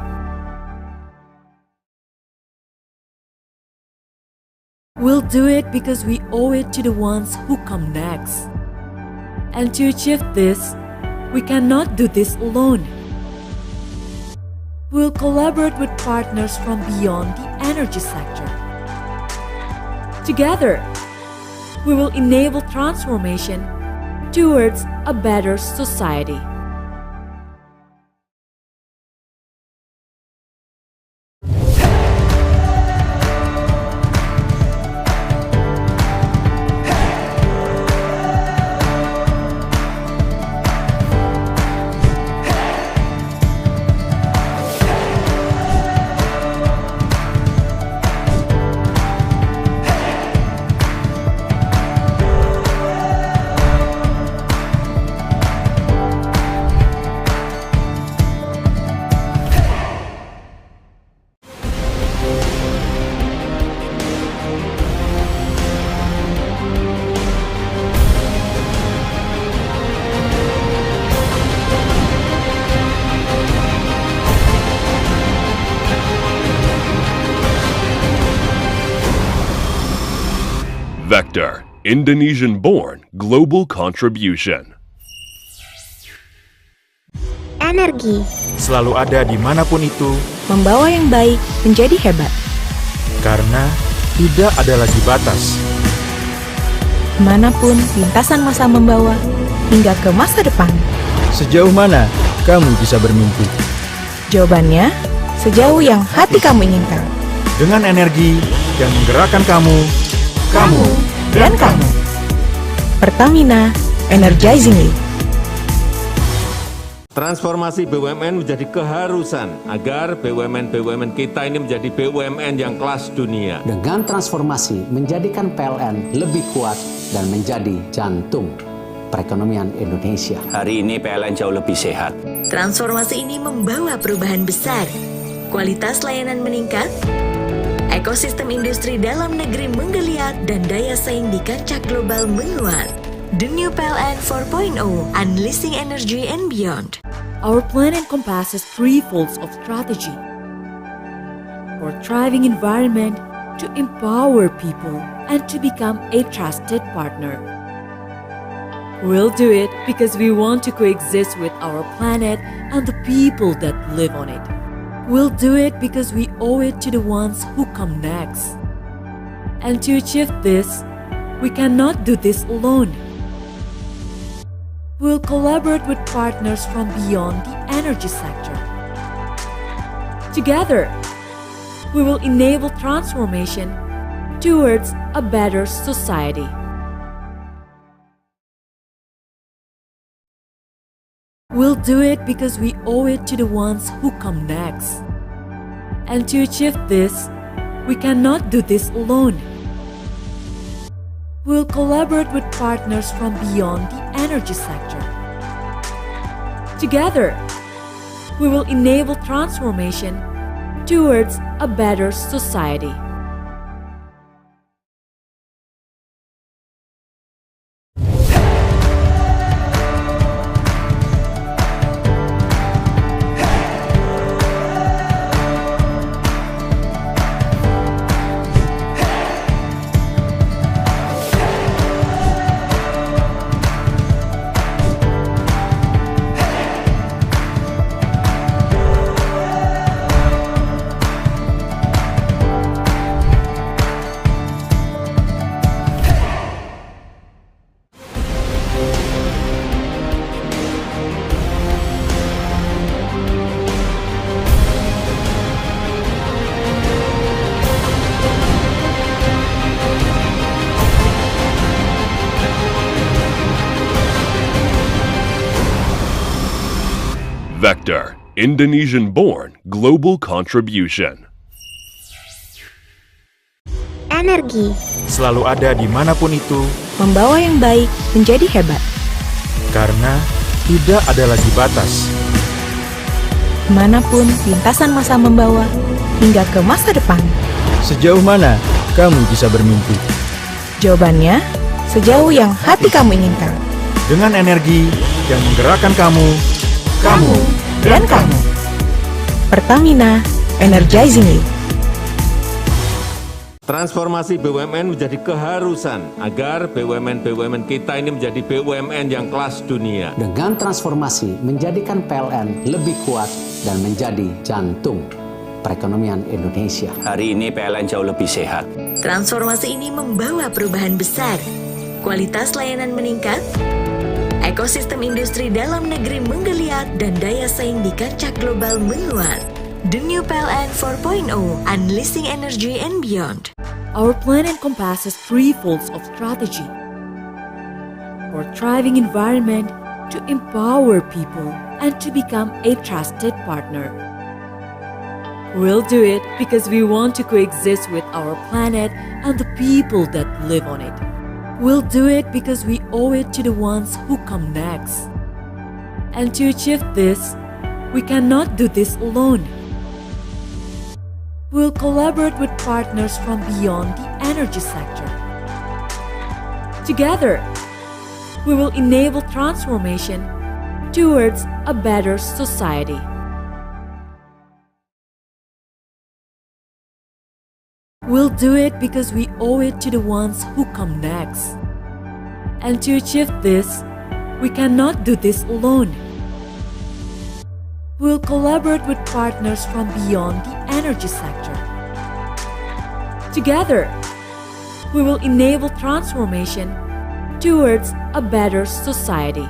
We'll do it because we owe it to the ones who come next. And to achieve this, we cannot do this alone. We'll collaborate with partners from beyond the energy sector. Together, we will enable transformation towards a better society. Vector, Indonesian-born global contribution. Energi Selalu ada dimanapun itu, membawa yang baik menjadi hebat. karena tidak ada lagi batas. Manapun lintasan masa membawa, hingga ke masa depan. Sejauh mana kamu bisa bermimpi? Jawabannya, sejauh yang hati kamu inginkan. Dengan energi yang menggerakkan kamu Dan kamu. Pertamina, energizing you. Transformasi BUMN menjadi keharusan agar BUMN-BUMN kita ini menjadi BUMN yang kelas dunia. Dengan transformasi menjadikan PLN lebih kuat dan menjadi jantung perekonomian Indonesia. Hari ini PLN jauh lebih sehat. Transformasi ini membawa perubahan besar. Kualitas layanan meningkat, ekosistem industri dalam negeri menggeliat, dan daya saing di kancah global menguat. The new PLN 4.0, Unleashing Energy and Beyond. Our plan encompasses three folds of strategy. For thriving environment, to empower people, and to become a trusted partner. We'll do it because we want to coexist with our planet and the people that live on it. We'll do it because we owe it to the ones who come next. And to achieve this, we cannot do this alone. We'll collaborate with partners from beyond the energy sector. Together, we will enable transformation towards a better society. We'll do it because we owe it to the ones who come next. And to achieve this, we cannot do this alone. We'll collaborate with partners from beyond the energy sector. Together, we will enable transformation towards a better society. Vector, Indonesian-born global contribution. Energi selalu ada dimanapun itu, membawa yang baik menjadi hebat. karena tidak ada lagi batas. Manapun lintasan masa membawa, hingga ke masa depan. Sejauh mana kamu bisa bermimpi? Jawabannya, sejauh yang hati kamu inginkan. Dengan energi yang menggerakkan kamu Dan kamu. Pertamina, energizing you. Transformasi BUMN menjadi keharusan agar BUMN-BUMN kita ini menjadi BUMN yang kelas dunia. Dengan transformasi menjadikan PLN lebih kuat dan menjadi jantung perekonomian Indonesia. Hari ini PLN jauh lebih sehat. Transformasi ini membawa perubahan besar. Kualitas layanan meningkat, ekosistem industri dalam negeri menggeliat, dan daya saing di kancah global menguat. The new PLN 4.0, Unleashing Energy and Beyond. Our plan encompasses three folds of strategy. For thriving environment, to empower people, and to become a trusted partner. We'll do it because we want to coexist with our planet and the people that live on it. We'll do it because we owe it to the ones who come next. And to achieve this, we cannot do this alone. We'll collaborate with partners from beyond the energy sector. Together, we will enable transformation towards a better society. We'll do it because we owe it to the ones who come next. And to achieve this, we cannot do this alone. We'll collaborate with partners from beyond the energy sector. Together, we will enable transformation towards a better society.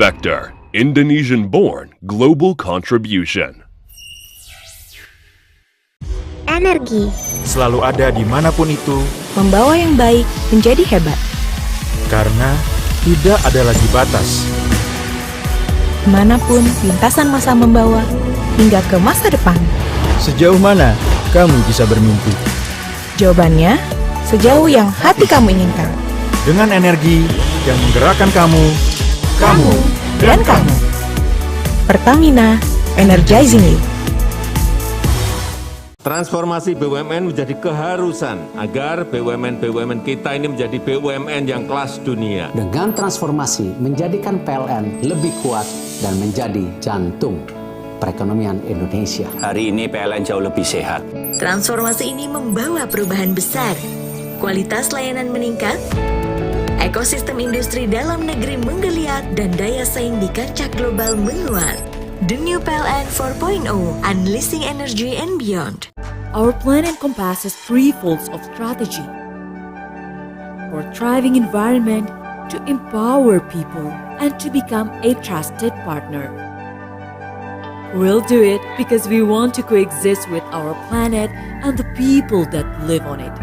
Vector, Indonesian-born global contribution. Energi Selalu ada dimanapun itu, membawa yang baik menjadi hebat. karena tidak ada lagi batas. Kemanapun lintasan masa membawa, hingga ke masa depan. Sejauh mana kamu bisa bermimpi? Jawabannya, sejauh yang hati kamu inginkan. Dengan energi yang menggerakkan kamu Dan kamu. Pertamina, energizing you. Transformasi BUMN menjadi keharusan agar BUMN-BUMN kita ini menjadi BUMN yang kelas dunia. Dengan transformasi menjadikan PLN lebih kuat dan menjadi jantung perekonomian Indonesia. Hari ini PLN jauh lebih sehat. Transformasi ini membawa perubahan besar. Kualitas layanan meningkat, ekosistem industri dalam negeri menggeliat, dan daya saing di kancah global menguat. The new PLN 4.0, Unleashing Energy and Beyond. Our plan encompasses three folds of strategy. For thriving environment, to empower people, and to become a trusted partner. We'll do it because we want to coexist with our planet and the people that live on it.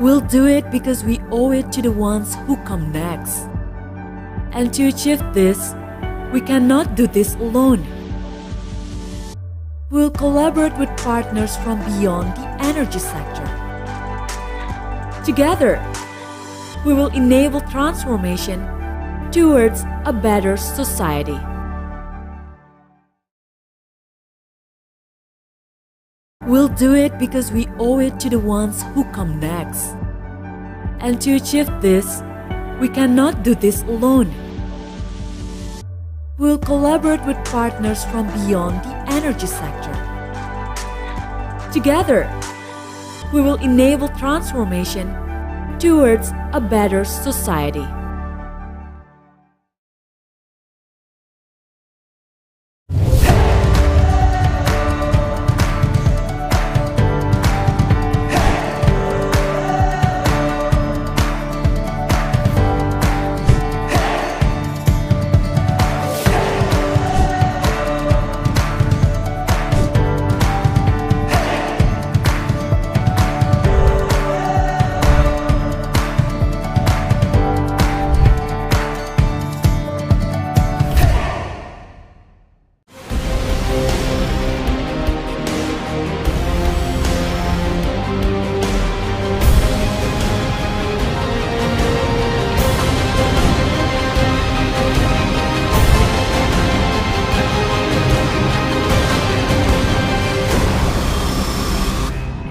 We'll do it because we owe it to the ones who come next. And to achieve this, we cannot do this alone. We'll collaborate with partners from beyond the energy sector. Together, we will enable transformation towards a better society. We'll do it because we owe it to the ones who come next. And to achieve this, we cannot do this alone. We'll collaborate with partners from beyond the energy sector. Together, we will enable transformation towards a better society.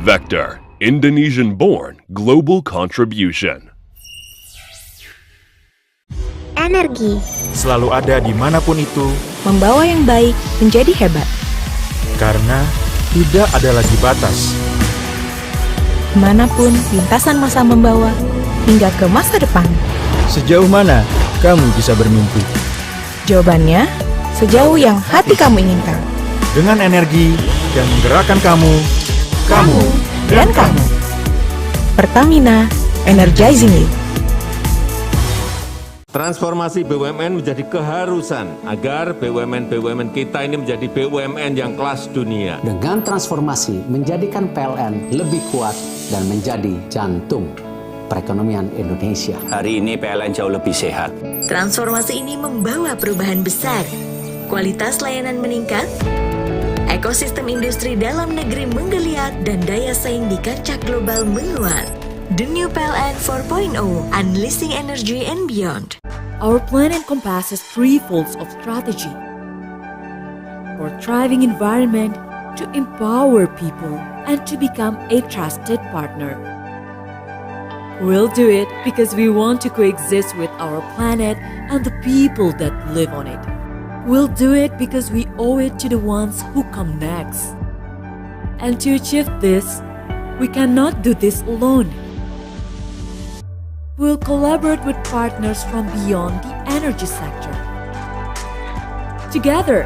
Vector, Indonesian-born global contribution. Energi selalu ada dimanapun itu, membawa yang baik menjadi hebat. karena tidak ada lagi batas. Kemanapun lintasan masa membawa, hingga ke masa depan. Sejauh mana kamu bisa bermimpi? Jawabannya, sejauh yang hati kamu inginkan. Dengan energi yang menggerakkan kamu Dan kamu. Pertamina, energizing you. Transformasi BUMN menjadi keharusan agar BUMN-BUMN kita ini menjadi BUMN yang kelas dunia. Dengan transformasi menjadikan PLN lebih kuat dan menjadi jantung perekonomian Indonesia. Hari ini PLN jauh lebih sehat. Transformasi ini membawa perubahan besar. Kualitas layanan meningkat, ekosistem industri dalam negeri menggeliat, dan daya saing di kancah global menguat. The new PLN 4.0, Unleashing Energy and Beyond. Our plan encompasses three folds of strategy. For thriving environment, to empower people, and to become a trusted partner. We'll do it because we want to coexist with our planet and the people that live on it. We'll do it because we owe it to the ones who come next. And to achieve this, we cannot do this alone. We'll collaborate with partners from beyond the energy sector. Together,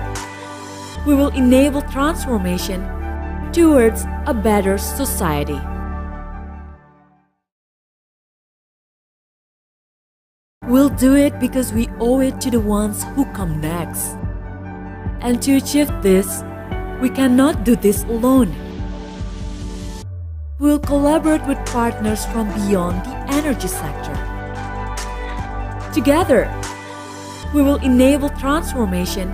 we will enable transformation towards a better society. We'll do it because we owe it to the ones who come next. And to achieve this, we cannot do this alone. We'll collaborate with partners from beyond the energy sector. Together, we will enable transformation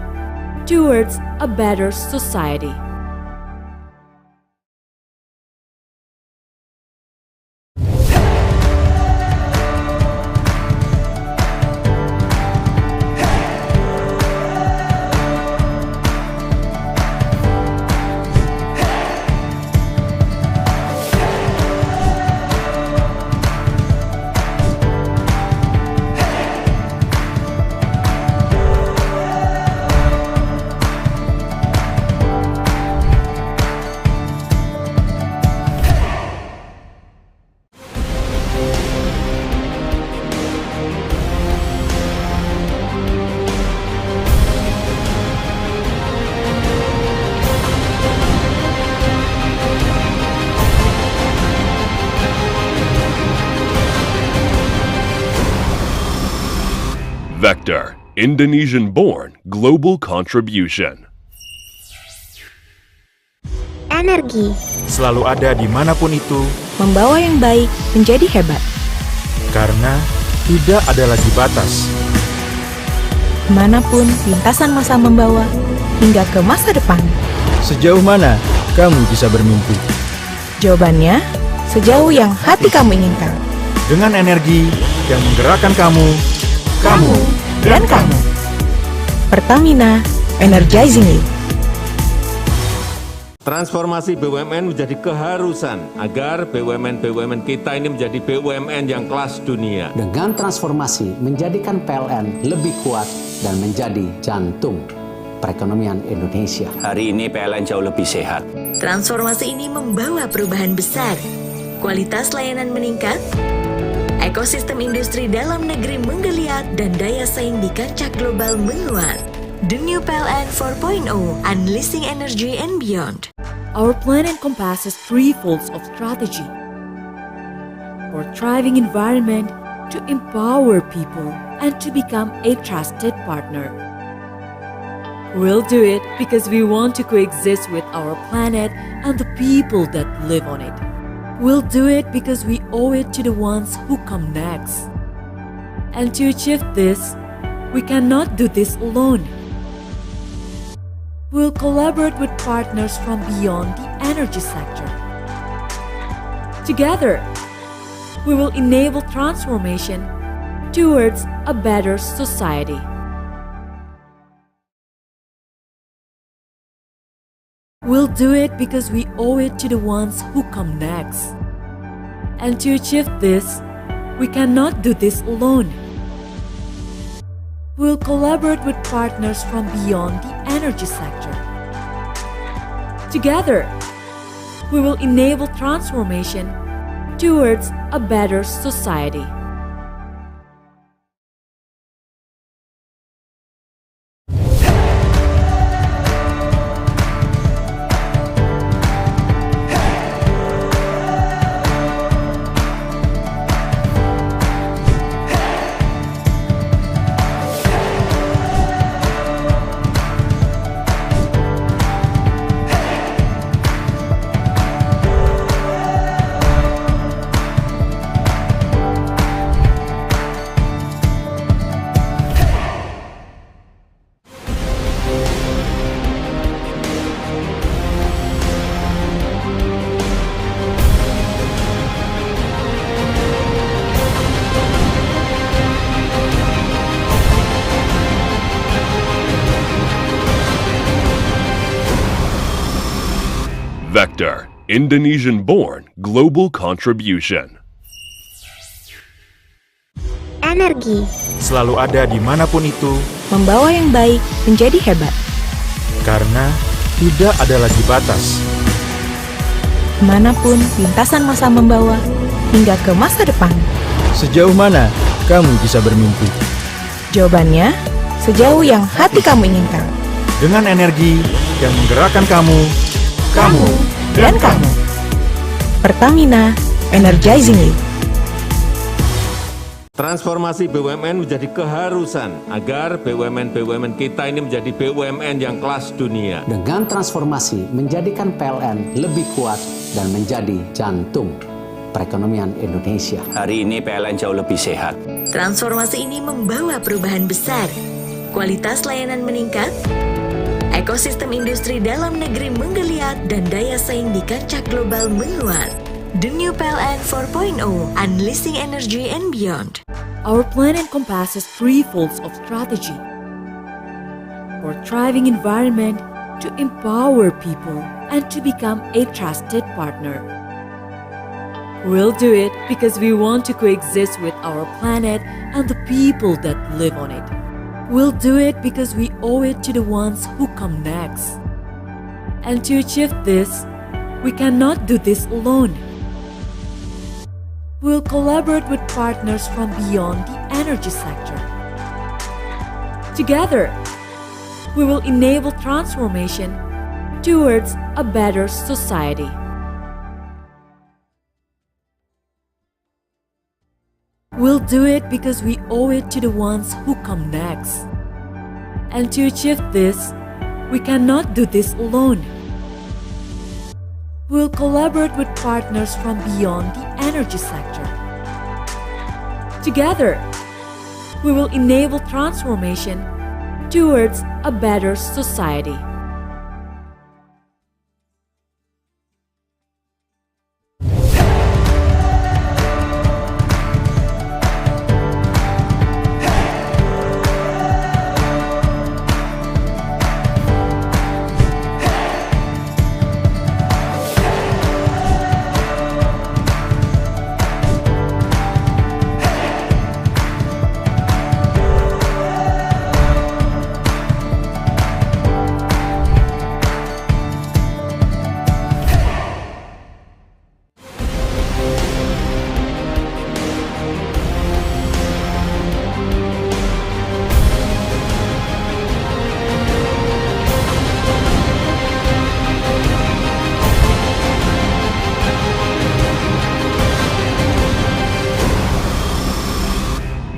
towards a better society. Vector, Indonesian-born global contribution. Energi Selalu ada dimanapun itu, membawa yang baik menjadi hebat. karena tidak ada lagi batas. Kemanapun lintasan masa membawa, hingga ke masa depan. Sejauh mana kamu bisa bermimpi? Jawabannya, sejauh yang hati kamu inginkan. Dengan energi yang menggerakkan kamu dan kamu. Pertamina, energizing you. Transformasi BUMN menjadi keharusan agar BUMN-BUMN kita ini menjadi BUMN yang kelas dunia. Dengan transformasi menjadikan PLN lebih kuat dan menjadi jantung perekonomian Indonesia. Hari ini PLN jauh lebih sehat. Transformasi ini membawa perubahan besar. Kualitas layanan meningkat, ekosistem industri dalam negeri menggeliat, dan daya saing di kancah global menguat. The new PLN 4.0, Unleashing Energy and Beyond. Our plan encompasses three folds of strategy. For thriving environment, to empower people, and to become a trusted partner. We'll do it because we want to coexist with our planet and the people that live on it. We'll do it because we owe it to the ones who come next. And to achieve this, we cannot do this alone. We'll collaborate with partners from beyond the energy sector. Together, we will enable transformation towards a better society. We'll do it because we owe it to the ones who come next. And to achieve this, we cannot do this alone. We'll collaborate with partners from beyond the energy sector. Together, we will enable transformation towards a better society. Vector, Indonesian-born global contribution. Energi. Selalu ada dimanapun itu, Membawa yang baik menjadi hebat. karena tidak ada lagi batas. Kemanapun lintasan masa membawa, hingga ke masa depan. Sejauh mana kamu bisa bermimpi? Jawabannya, sejauh yang hati kamu inginkan. Dengan energi yang menggerakkan kamu, Dan kamu. Pertamina, energizing you. Transformasi BUMN menjadi keharusan agar BUMN-BUMN kita ini menjadi BUMN yang kelas dunia. Dengan transformasi menjadikan PLN lebih kuat dan menjadi jantung perekonomian Indonesia. Hari ini PLN jauh lebih sehat. Transformasi ini membawa perubahan besar. Kualitas layanan meningkat, ekosistem industri dalam negeri menggeliat, dan daya saing di kancah global menguat. The new PLN 4.0, Unleashing Energy and Beyond. Our plan encompasses three folds of strategy. For thriving environment, to empower people, and to become a trusted partner. We'll do it because we want to coexist with our planet and the people that live on it. We'll do it because we owe it to the ones who come next. And to achieve this, we cannot do this alone. We'll collaborate with partners from beyond the energy sector. Together, we will enable transformation towards a better society. We'll do it because we owe it to the ones who come next. And to achieve this, we cannot do this alone. We'll collaborate with partners from beyond the energy sector. Together, we will enable transformation towards a better society.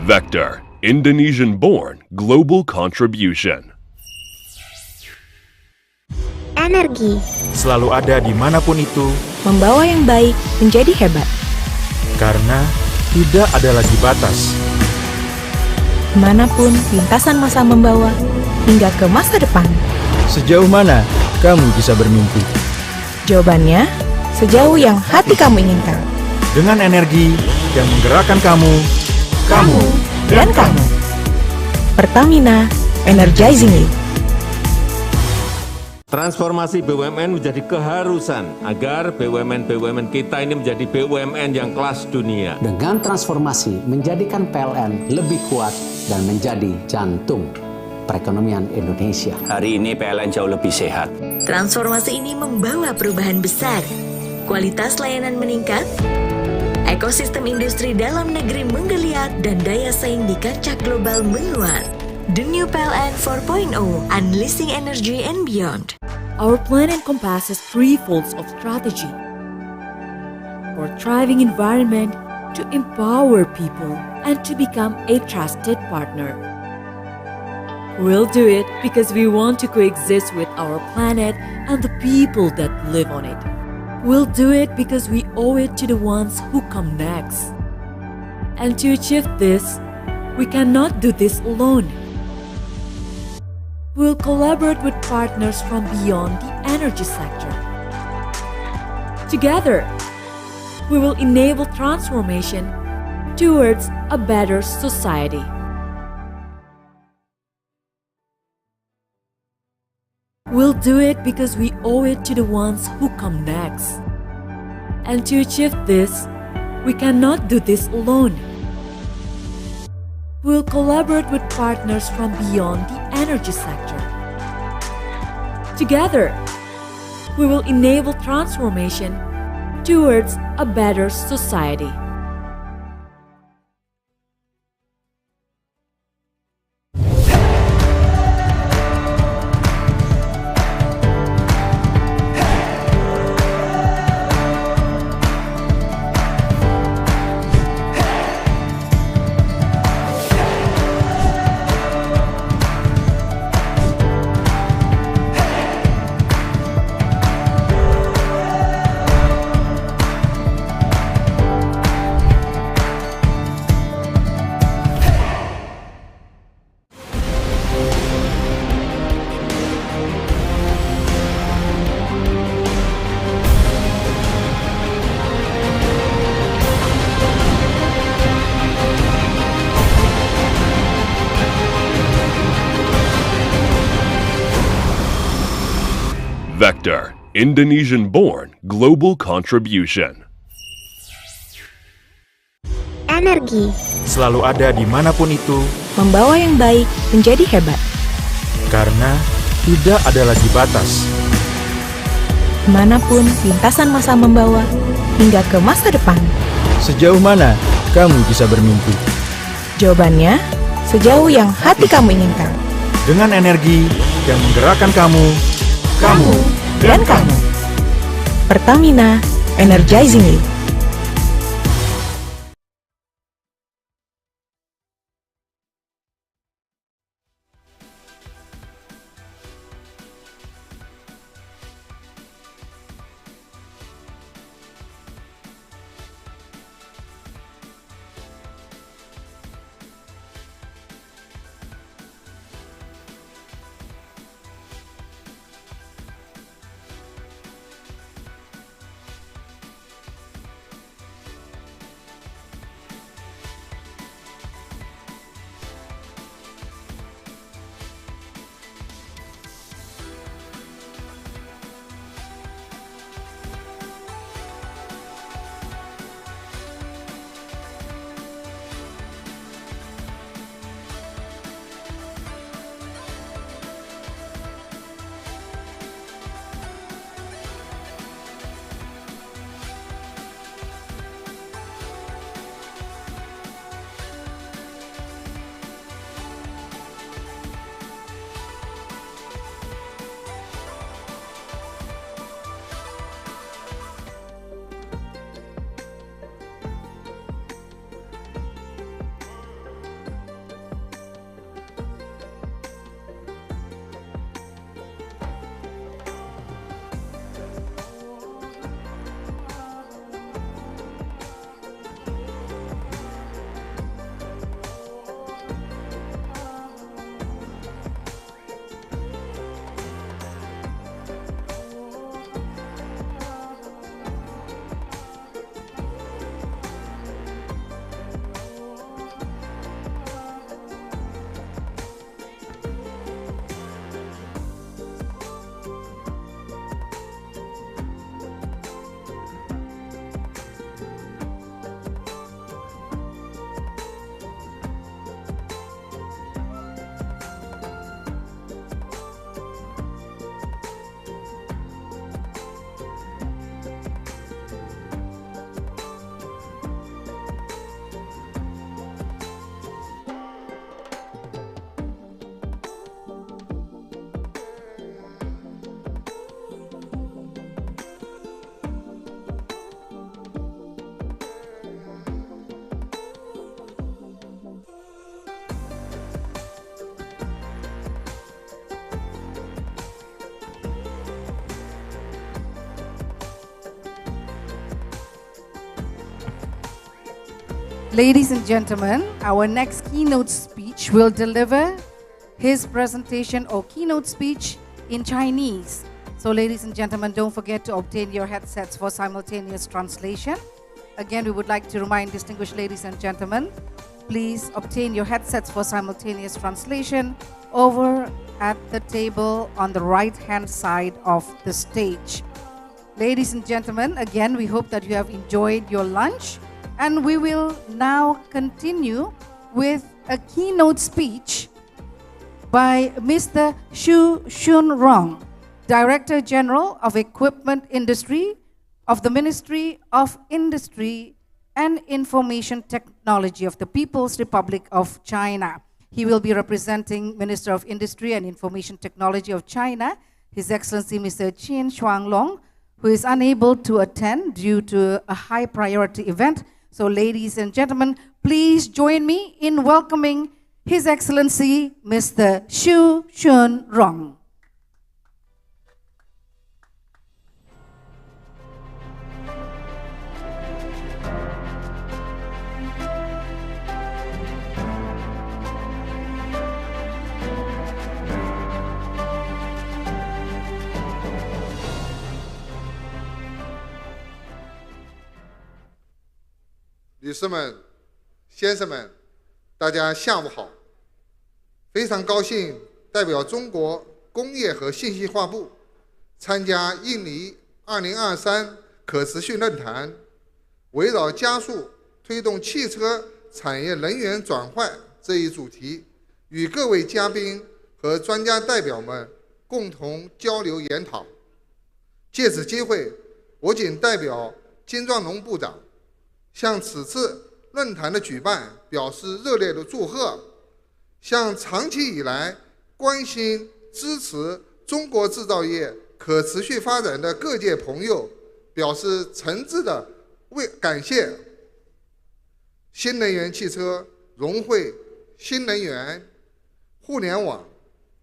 Vector, Indonesian-born global contribution. Energi. selalu ada dimanapun itu, Membawa yang baik menjadi hebat. karena tidak ada lagi batas. Kemanapun lintasan masa membawa, hingga ke masa depan. Sejauh mana kamu bisa bermimpi? Jawabannya, sejauh yang hati kamu inginkan. Dengan energi yang menggerakkan kamu, Dan kamu. Pertamina, energizing you. Transformasi BUMN menjadi keharusan agar BUMN-BUMN kita ini menjadi BUMN yang kelas dunia. Dengan transformasi menjadikan PLN lebih kuat dan menjadi jantung perekonomian Indonesia. Hari ini PLN jauh lebih sehat. Transformasi ini membawa perubahan besar. Kualitas layanan meningkat, ekosistem industri dalam negeri menggeliat, dan daya saing di kancah global menguat. The new PLN 4.0, Unleashing Energy and Beyond. Our plan encompasses three folds of strategy. For thriving environment, to empower people, and to become a trusted partner. We'll do it because we want to coexist with our planet and the people that live on it. We'll do it because we owe it to the ones who come next. And to achieve this, we cannot do this alone. We'll collaborate with partners from beyond the energy sector. Together, we will enable transformation towards a better society. We'll do it because we owe it to the ones who come next. And to achieve this, we cannot do this alone. We'll collaborate with partners from beyond the energy sector. Together, we will enable transformation towards a better society. Vector, Indonesian-born global contribution. Energi Selalu ada dimanapun itu, membawa yang baik menjadi hebat. karena tidak ada lagi batas. Kemanapun lintasan masa membawa, hingga ke masa depan. Sejauh mana kamu bisa bermimpi? Jawabannya, sejauh yang hati kamu inginkan. Dengan energi yang menggerakkan kamu Dan kamu. Pertamina, energizing you. Ladies and gentlemen, our next keynote speech will deliver his presentation or keynote speech in Chinese. So ladies and gentlemen, don't forget to obtain your headsets for simultaneous translation. Again, we would like to remind distinguished ladies and gentlemen please obtain your headsets for simultaneous translation over at the table on the right-hand side of the stage. Ladies and gentlemen, again, we hope that you have enjoyed your lunch, and we will now continue with a keynote speech by Mr. Xu Shunrong, Director General of Equipment Industry of the Ministry of Industry and Information Technology of the People's Republic of China. He will be representing Minister of Industry and Information Technology of China, His Excellency Mr. Qin Shuanglong, who is unable to attend due to a high priority event. So ladies and gentlemen, please join me in welcoming His Excellency Mr. Xu Shunrong.女士们、先生们，大家下午好！非常高兴代表中国工业和信息化部参加印尼2023可持续论坛，围绕加速推动汽车产业能源转换这一主题，与各位嘉宾和专家代表们共同交流研讨。借此机会，我谨代表金壮农部长向此次论坛的举办表示热烈的祝贺，向长期以来关心支持中国制造业可持续发展的各界朋友表示诚挚的感谢。新能源汽车融汇新能源、互联网、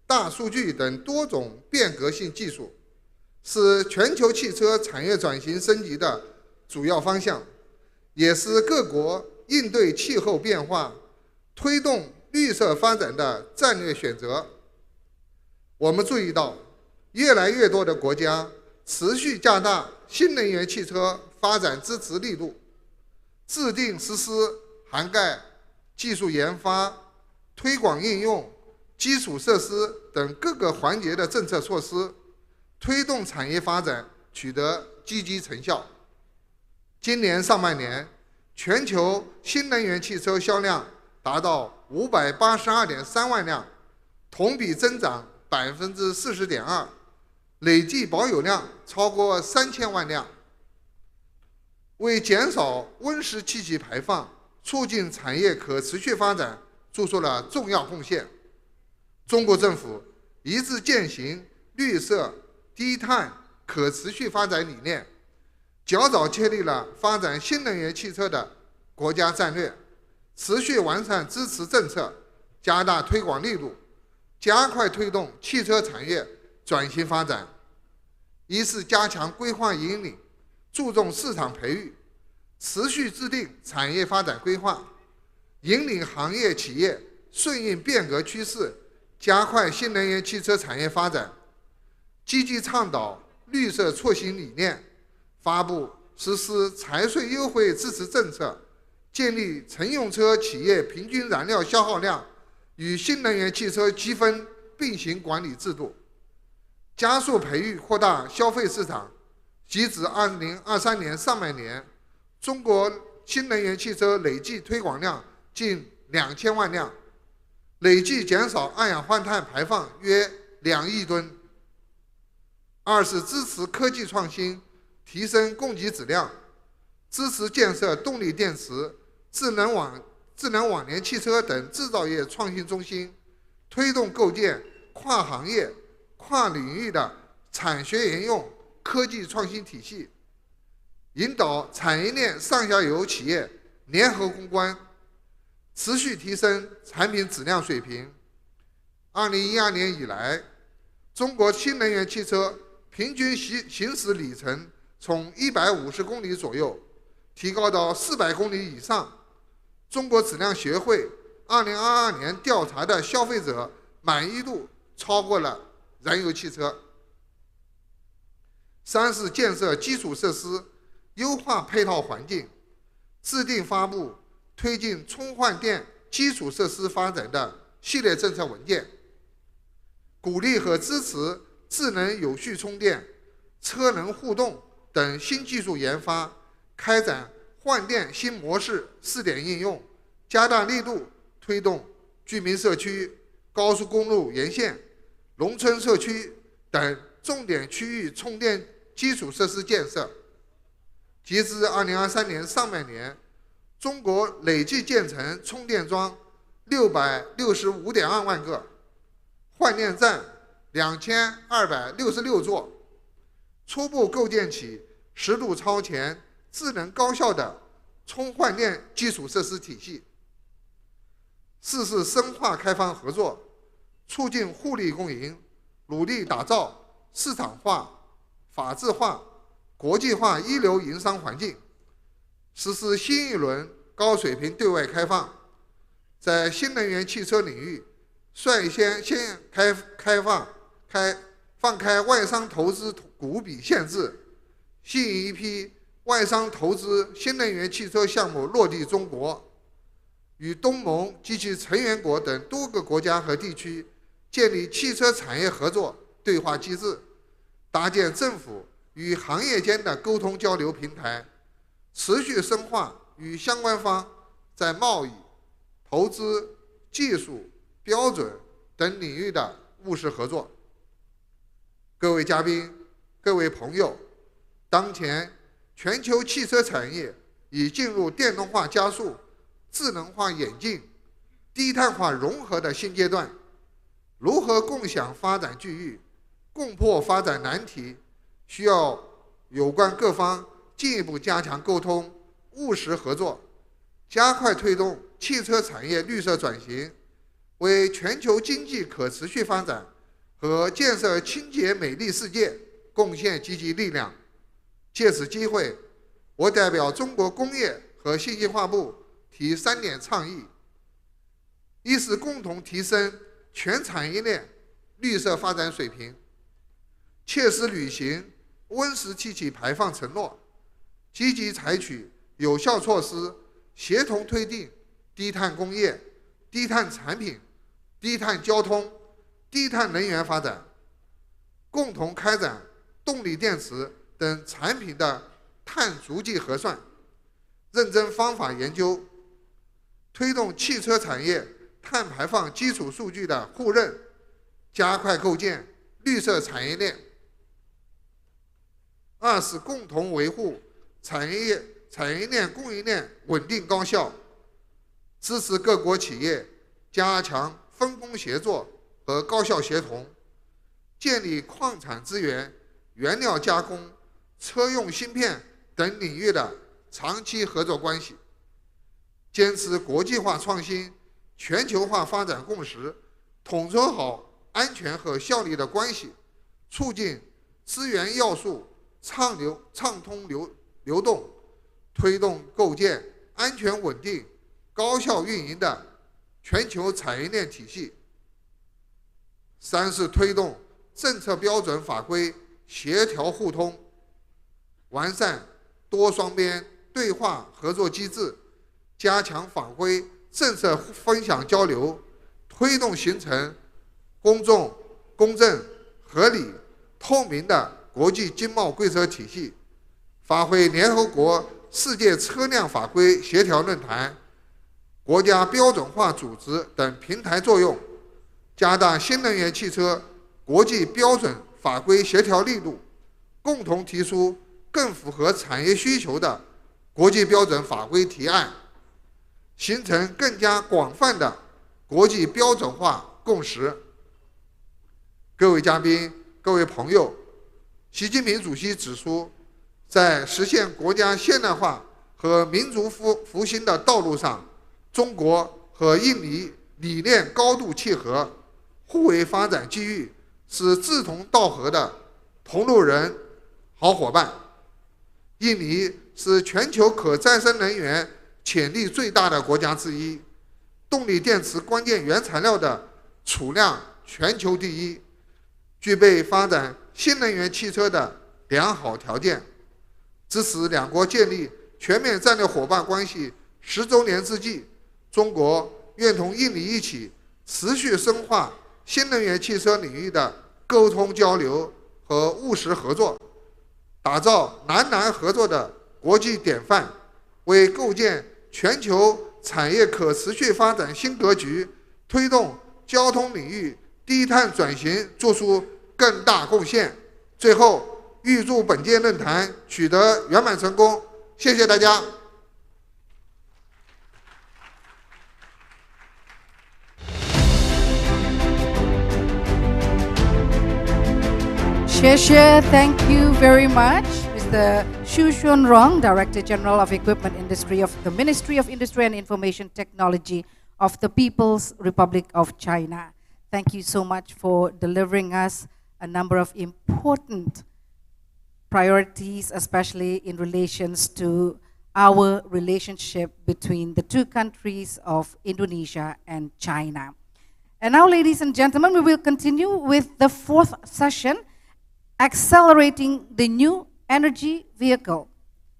大数据等多种变革性技术，是全球汽车产业转型升级的主要方向，也是各国应对气候变化、推动绿色发展的战略选择。我们注意到，越来越多的国家持续加大新能源汽车发展支持力度，制定实施涵盖技术研发、推广应用、基础设施等各个环节的政策措施，推动产业发展取得积极成效。今年上半年，全球新能源汽车销量达到582.3万辆，同比增长40.2%，累计保有量超过3000万辆，为减少温室气体排放、促进产业可持续发展做出了重要贡献。中国政府一致践行绿色、低碳、可持续发展理念，较早确立了发展新能源汽车的国家战略，持续完善支持政策，加大推广力度，加快推动汽车产业转型发展。一是加强规划引领，注重市场培育，持续制定产业发展规划，引领行业企业顺应变革趋势，加快新能源汽车产业发展。积极倡导绿色创新理念，发布实施财税优惠支持政策，建立乘用车企业平均燃料消耗量与新能源汽车积分并行管理制度，加速培育扩大消费市场。截止2023年上半年，中国新能源汽车累计推广量近2000万辆，累计减少二氧化碳排放约2亿吨。二是支持科技创新，提升供给质量，支持建设动力电池、智能网联汽车等制造业创新中心，推动构建跨行业、跨领域的产学研用科技创新体系，引导产业链上下游企业联合攻关，持续提升产品质量水平。2012年以来，中国新能源汽车平均行驶里程从150公里左右提高到400公里以上。中国质量协会2022年调查的消费者满意度超过了燃油汽车。三是建设基础设施，优化配套环境，制定发布推进充换电基础设施发展的系列政策文件，鼓励和支持智能有序充电、车能互动等新技术研发，开展换电新模式试点应用，加大力度推动居民社区、高速公路沿线、农村社区等重点区域充电基础设施建设。截至2023年上半年，中国累计建成充电桩665.2万个，换电站2266座，初步构建起10度超前、智能高效的充换电基础设施体系。4是深化开放合作，促进互利共赢，努力打造市场化、法治化、国际化一流营商环境，实施新一轮高水平对外开放，在新能源汽车领域率先放开外商投资股比限制，吸引一批外商投资新能源汽车项目落地中国，与东盟及其成员国等多个国家和地区建立汽车产业合作对话机制，搭建政府与行业间的沟通交流平台，持续深化与相关方在贸易、投资、技术、标准等领域的务实合作。各位嘉宾、各位朋友，当前全球汽车产业已进入电动化加速、智能化演进、低碳化融合的新阶段。如何共享发展机遇、共破发展难题，需要有关各方进一步加强沟通、务实合作，加快推动汽车产业绿色转型，为全球经济可持续发展和建设清洁美丽世界贡献积极力量。借此机会，我代表中国工业和信息化部提3点倡议：一是共同提升全产业链绿色发展水平，切实履行温室气体排放承诺，积极采取有效措施，协同推进低碳工业、低碳产品、低碳交通、低碳能源发展，共同开展动力电池等产品的碳足迹核算，认真方法研究，推动汽车产业碳排放基础数据的互认，加快构建绿色产业链。2是共同维护产业链供应链稳定高效，支持各国企业加强分工协作和高效协同，建立矿产资源、原料加工、车用芯片等领域的长期合作关系，坚持国际化创新、全球化发展共识，统筹好安全和效率的关系，促进资源要素畅通流动，推动构建安全稳定、高效运营的全球产业链体系。3是推动政策标准法规协调互通，完善多双边对话合作机制，加强法规政策分享交流，推动形成公众、公正、合理、透明的国际经贸规则体系，发挥联合国世界车辆法规协调论坛、国家标准化组织等平台作用，加大新能源汽车国际标准法规协调力度，共同提出更符合产业需求的国际标准法规提案，形成更加广泛的国际标准化共识。各位嘉宾、各位朋友，习近平主席指出，在实现国家现代化和民族复兴的道路上，中国和印尼理念高度契合，互为发展机遇，是志同道合的同路人、好伙伴。印尼是全球可再生能源潜力最大的国家之一，动力电池关键原材料的储量全球第一，具备发展新能源汽车的良好条件。支持两国建立全面战略伙伴关系10周年之际，中国愿同印尼一起持续深化新能源汽车领域的沟通交流和务实合作，打造南合作的国际典范，为构建全球产业可持续发展新格局，推动交通领域低碳转型做出更大贡献。最后，预祝本届论坛取得圆满成功，谢谢大家。谢谢, thank you very much, Mr. Xu Xuanrong, Director General of Equipment Industry of the Ministry of Industry and Information Technology of the People's Republic of China. Thank you so much for delivering us a number of important priorities, especially in relations to our relationship between the two countries of Indonesia and China. And now, ladies and gentlemen, we will continue with the fourth session, accelerating the new energy vehicle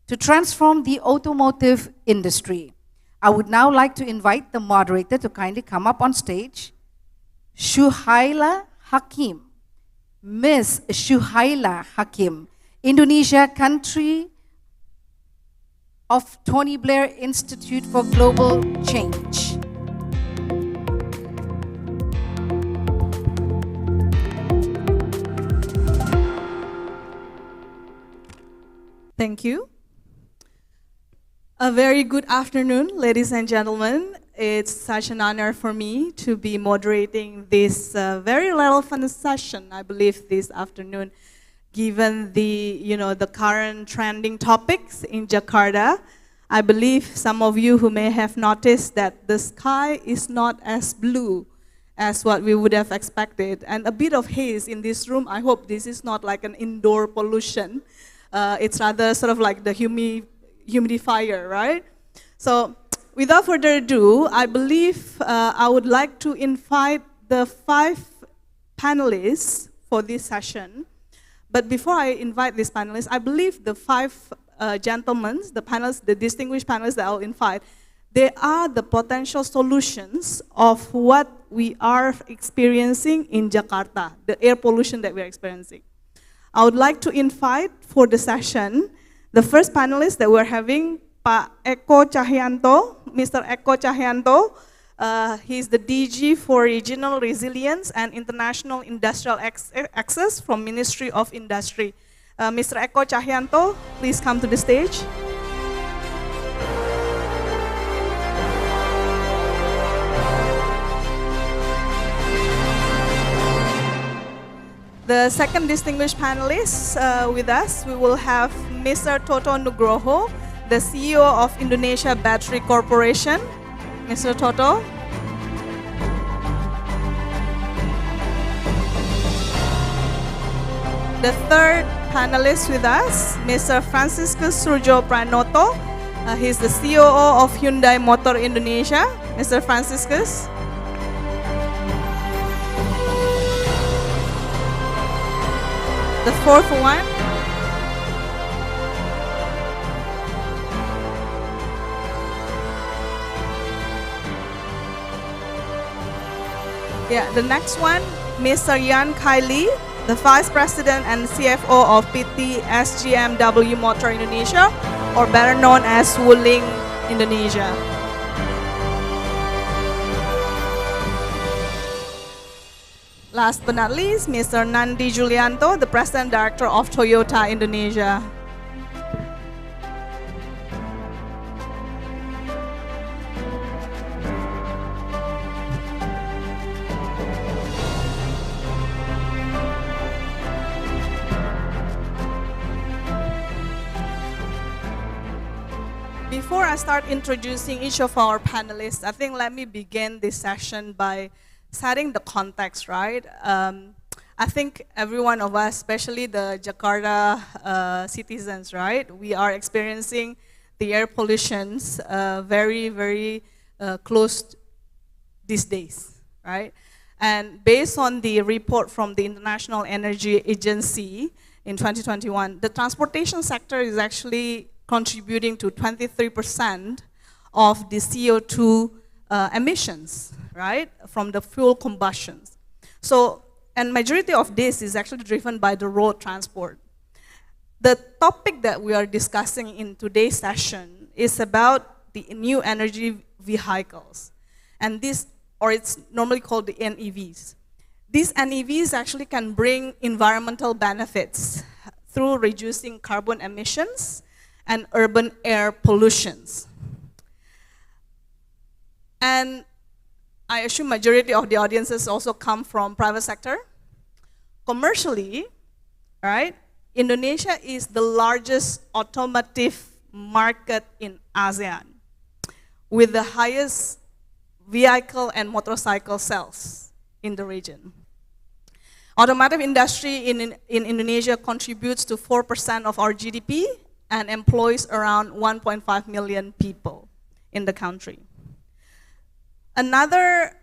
to transform the automotive industry. I would now like to invite the moderator to kindly come up on stage, Shuhaila Hakim. Ms. Shuhaila Hakim, Indonesia Country of Tony Blair Institute for Global Change. Thank you. A very good afternoon, ladies and gentlemen. It's such an honor for me to be moderating this very relevant session, I believe, this afternoon, given the current trending topics in Jakarta. I believe some of you who may have noticed that the sky is not as blue as what we would have expected, and a bit of haze in this room. I hope this is not like an indoor pollution. It's rather sort of like the humidifier, right? So without further ado, I believe I would like to invite the 5 panelists for this session. But before I invite these panelists, I believe the 5 gentlemen, the panelists, the distinguished panelists that I'll invite, they are the potential solutions of what we are experiencing in Jakarta, the air pollution that we're experiencing. I would like to invite for the session the first panelist that we're having, Pak Eko Cahyanto, Mr. Eko Cahyanto. He's the DG for Regional Resilience and International Industrial Access from Ministry of Industry. Mr. Eko Cahyanto, please come to the stage. The second distinguished panelist with us, we will have Mr. Toto Nugroho, the CEO of Indonesia Battery Corporation. Mr. Toto. The third panelist with us, Mr. Franciscus Surjo Pranoto. He's the COO of Hyundai Motor Indonesia. Mr. Franciscus. The fourth one, the next one, Mr. Yan Kylie, the Vice President and CFO of PT SGMW Motor Indonesia, or better known as Wuling Indonesia. Last but not least, Mr. Nandi Julianto, the President Director of Toyota Indonesia. Before I start introducing each of our panelists, I think let me begin this session by setting the context, right? I think every one of us, especially the Jakarta citizens, right? We are experiencing the air pollutions very, very close these days, right? And based on the report from the International Energy Agency in 2021, the transportation sector is actually contributing to 23% of the CO2 emissions, right, from the fuel combustions. So, and majority of this is actually driven by the road transport. The topic that we are discussing in today's session is about the new energy vehicles. And this, or it's normally called the NEVs. These NEVs actually can bring environmental benefits through reducing carbon emissions and urban air pollutions. And I assume majority of the audiences also come from private sector. Commercially, right, Indonesia is the largest automotive market in ASEAN with the highest vehicle and motorcycle sales in the region. Automotive industry in Indonesia contributes to 4% of our GDP and employs around 1.5 million people in the country. Another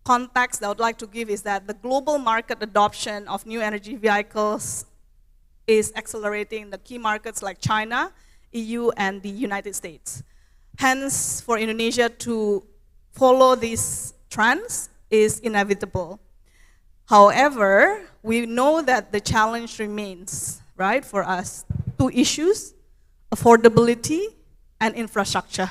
context that I would like to give is that the global market adoption of new energy vehicles is accelerating in the key markets like China, EU, and the United States. Hence, for Indonesia to follow these trends is inevitable. However, we know that the challenge remains, right, for us. Two issues, affordability and infrastructure.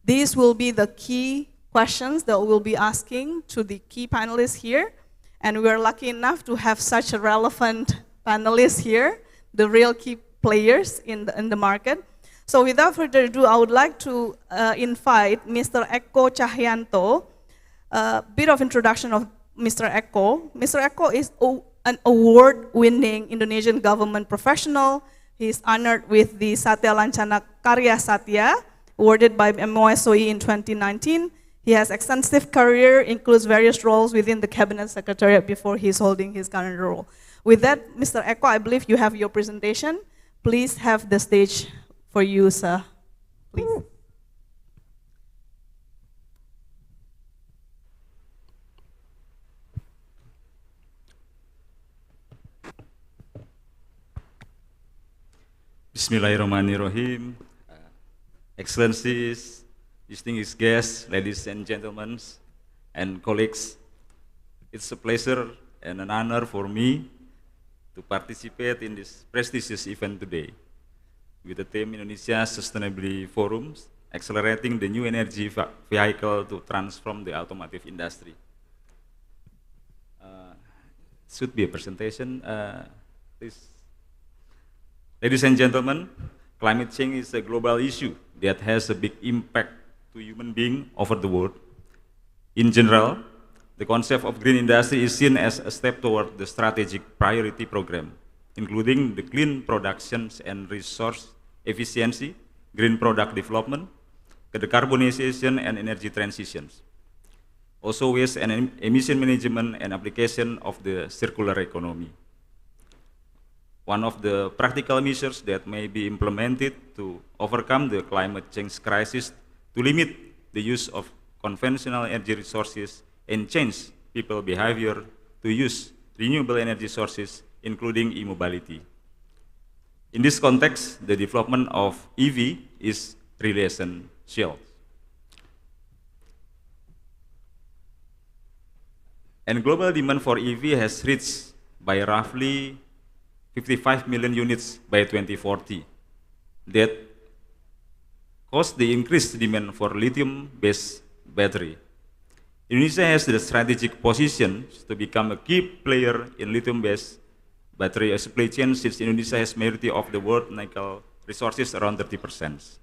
These will be the key questions that we'll be asking to the key panelists here. And we are lucky enough to have such a relevant panelists here, the real key players in the market. So without further ado, I would like to invite Mr. Eko Cahyanto. A bit of introduction of Mr. Eko. Mr. Eko is an award-winning Indonesian government professional. He is honored with the Satya Lancana Karya Satya, awarded by MOSOE in 2019. He has extensive career, includes various roles within the Cabinet Secretariat before he's holding his current role. With that, Mr. Eko, I believe you have your presentation. Please have the stage for you, sir. Please. Bismillahirrahmanirrahim. Excellencies, distinguished guests, ladies and gentlemen, and colleagues, it's a pleasure and an honor for me to participate in this prestigious event today with the theme Indonesia Sustainability Forums, accelerating the new energy vehicle to transform the automotive industry. Should be a presentation, please. Ladies and gentlemen, climate change is a global issue that has a big impact to human beings over the world. In general, the concept of green industry is seen as a step toward the strategic priority program, including the clean productions and resource efficiency, green product development, decarbonization and energy transitions. Also waste and emission management and application of the circular economy. One of the practical measures that may be implemented to overcome the climate change crisis to limit the use of conventional energy resources and change people's behavior to use renewable energy sources, including e-mobility. In this context, the development of EV is really essential. And global demand for EV has reached by roughly 55 million units by 2040. That caused the increased demand for lithium-based battery. Indonesia has the strategic position to become a key player in lithium-based battery supply chain since Indonesia has majority of the world nickel resources around 30%.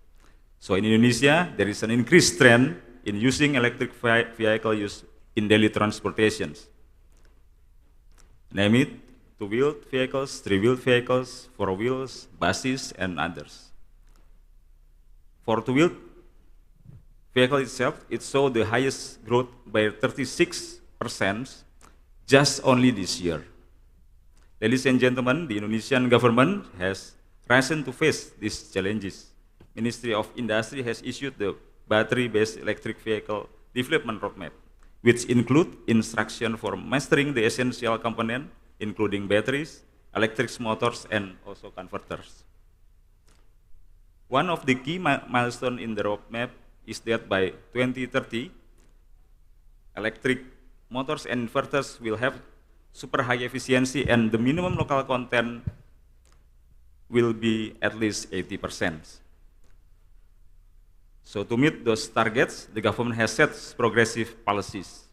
So in Indonesia, there is an increased trend in using electric vehicle use in daily transportations. Name it, two-wheeled vehicles, three-wheeled vehicles, four wheels, buses, and others. For two-wheeled vehicle itself, it saw the highest growth by 36% just only this year. Ladies and gentlemen, the Indonesian government has risen to face these challenges. Ministry of Industry has issued the battery-based electric vehicle development roadmap, which include instruction for mastering the essential component, including batteries, electric motors, and also converters. One of the key milestones in the roadmap is that by 2030, electric motors and inverters will have super high efficiency and the minimum local content will be at least 80%. So to meet those targets, the government has set progressive policies,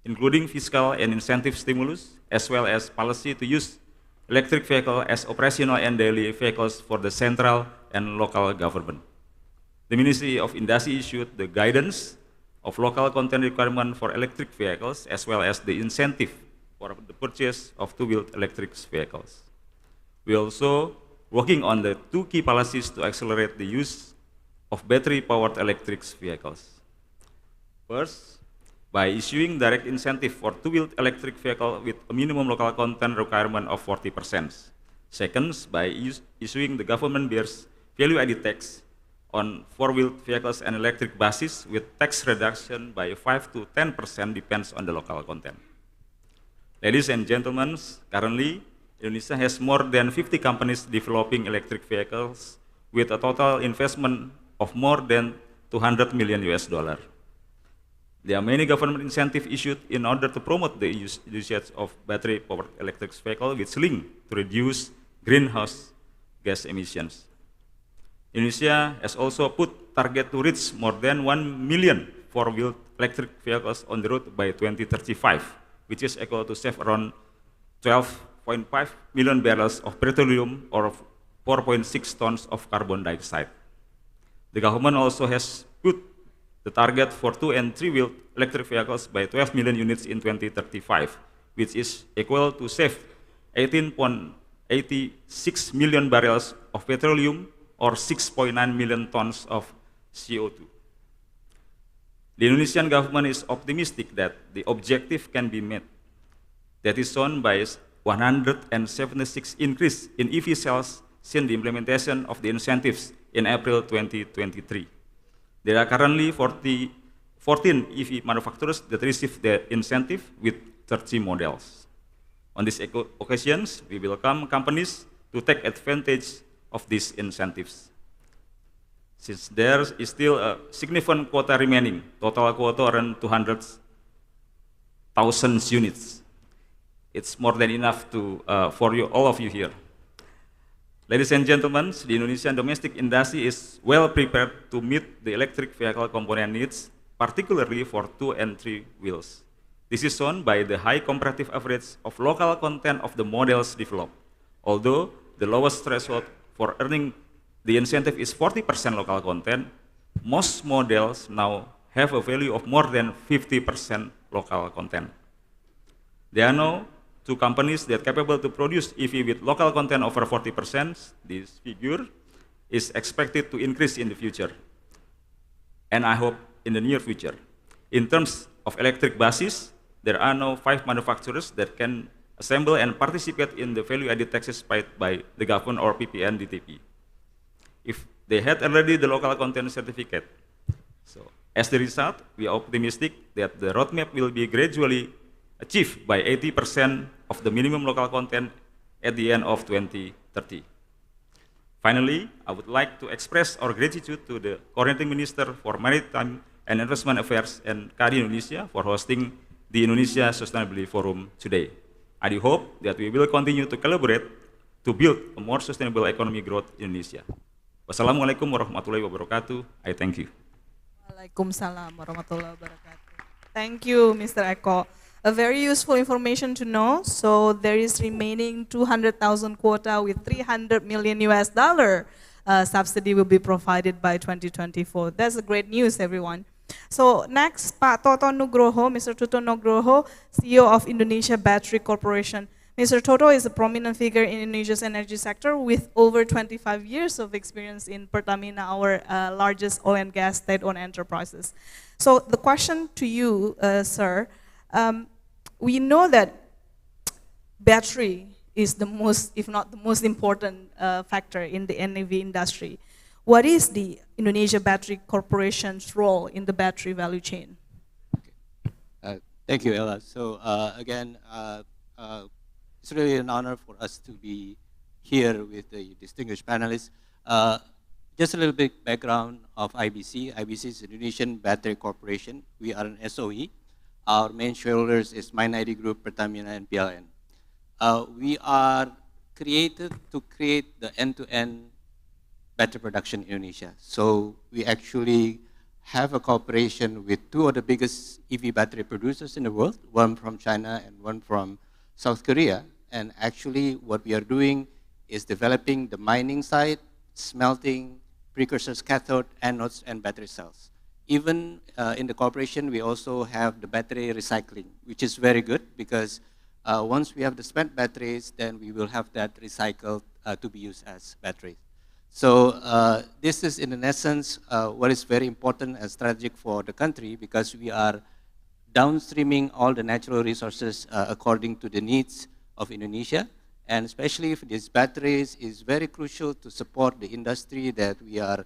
including fiscal and incentive stimulus, as well as policy to use electric vehicle as operational and daily vehicles for the central and local government. The Ministry of Industry issued the guidance of local content requirement for electric vehicles, as well as the incentive for the purchase of two-wheeled electric vehicles. We also working on the two key policies to accelerate the use of battery-powered electric vehicles. First, by issuing direct incentive for two-wheeled electric vehicle with a minimum local content requirement of 40%. Second, by issuing the government bears value-added tax on four-wheeled vehicles and electric buses with tax reduction by 5 to 10% depends on the local content. Ladies and gentlemen, currently Indonesia has more than 50 companies developing electric vehicles with a total investment of more than 200 million US dollar. There are many government incentives issued in order to promote the usage of battery-powered electric vehicles, which link to reduce greenhouse gas emissions. Indonesia has also put target to reach more than 1 million four-wheeled electric vehicles on the road by 2035, which is equal to save around 12.5 million barrels of petroleum or 4.6 tons of carbon dioxide. The government also has put the target for two- and three-wheeled electric vehicles by 12 million units in 2035, which is equal to save 18.86 million barrels of petroleum or 6.9 million tons of CO2. The Indonesian government is optimistic that the objective can be met. That is shown by 176 increase in EV sales since the implementation of the incentives in April 2023. There are currently 14 EV manufacturers that receive the incentive with 30 models. On these occasions, we welcome companies to take advantage of these incentives. Since there is still a significant quota remaining, total quota around 200,000 units. It's more than enough for all of you here. Ladies and gentlemen, the Indonesian domestic industry is well prepared to meet the electric vehicle component needs, particularly for two and three wheels. This is shown by the high comparative average of local content of the models developed. Although the lowest threshold for earning the incentive is 40% local content, most models now have a value of more than 50% local content. There are now two companies that are capable to produce EV with local content over 40%. This figure is expected to increase in the future, and I hope in the near future. In terms of electric buses, there are now 5 manufacturers that can assemble and participate in the value-added taxes paid by the government or PPN DTP, if they had already the local content certificate. So, as the result, we are optimistic that the roadmap will be gradually achieved by 80% of the minimum local content at the end of 2030. Finally, I would like to express our gratitude to the Coordinating Minister for Maritime and Investment Affairs and KADI Indonesia for hosting the Indonesia Sustainability Forum today. I do hope that we will continue to collaborate to build a more sustainable economy growth in Indonesia. Wassalamualaikum warahmatullahi wabarakatuh. I thank you. Waalaikumsalam warahmatullahi wabarakatuh. Thank you, Mr. Eko. A very useful information to know. So there is remaining 200,000 quota with 300 million US dollar subsidy will be provided by 2024. That's a great news, everyone. So next, Pak Toto Nugroho, Mr. Toto Nugroho, CEO of Indonesia Battery Corporation. Mr. Toto is a prominent figure in Indonesia's energy sector with over 25 years of experience in Pertamina, our largest oil and gas state-owned enterprises. So the question to you, sir, we know that battery is the most, if not the most important factor in the NEV industry. What is the Indonesia Battery Corporation's role in the battery value chain? Thank you, Ella. So again, it's really an honor for us to be here with the distinguished panelists. Just a little bit background of IBC. IBC is Indonesian Battery Corporation. We are an SOE. Our main shareholders is Minority Group, Pertamina, and PLN. We are created to create the end-to-end battery production in Indonesia. So we actually have a cooperation with two of the biggest EV battery producers in the world, one from China and one from South Korea. And actually what we are doing is developing the mining side, smelting, precursors, cathode, anodes, and battery cells. Even in the corporation, we also have the battery recycling, which is very good because once we have the spent batteries, then we will have that recycled to be used as batteries. So this is in essence what is very important and strategic for the country because we are downstreaming all the natural resources according to the needs of Indonesia. And especially if these batteries is very crucial to support the industry that we are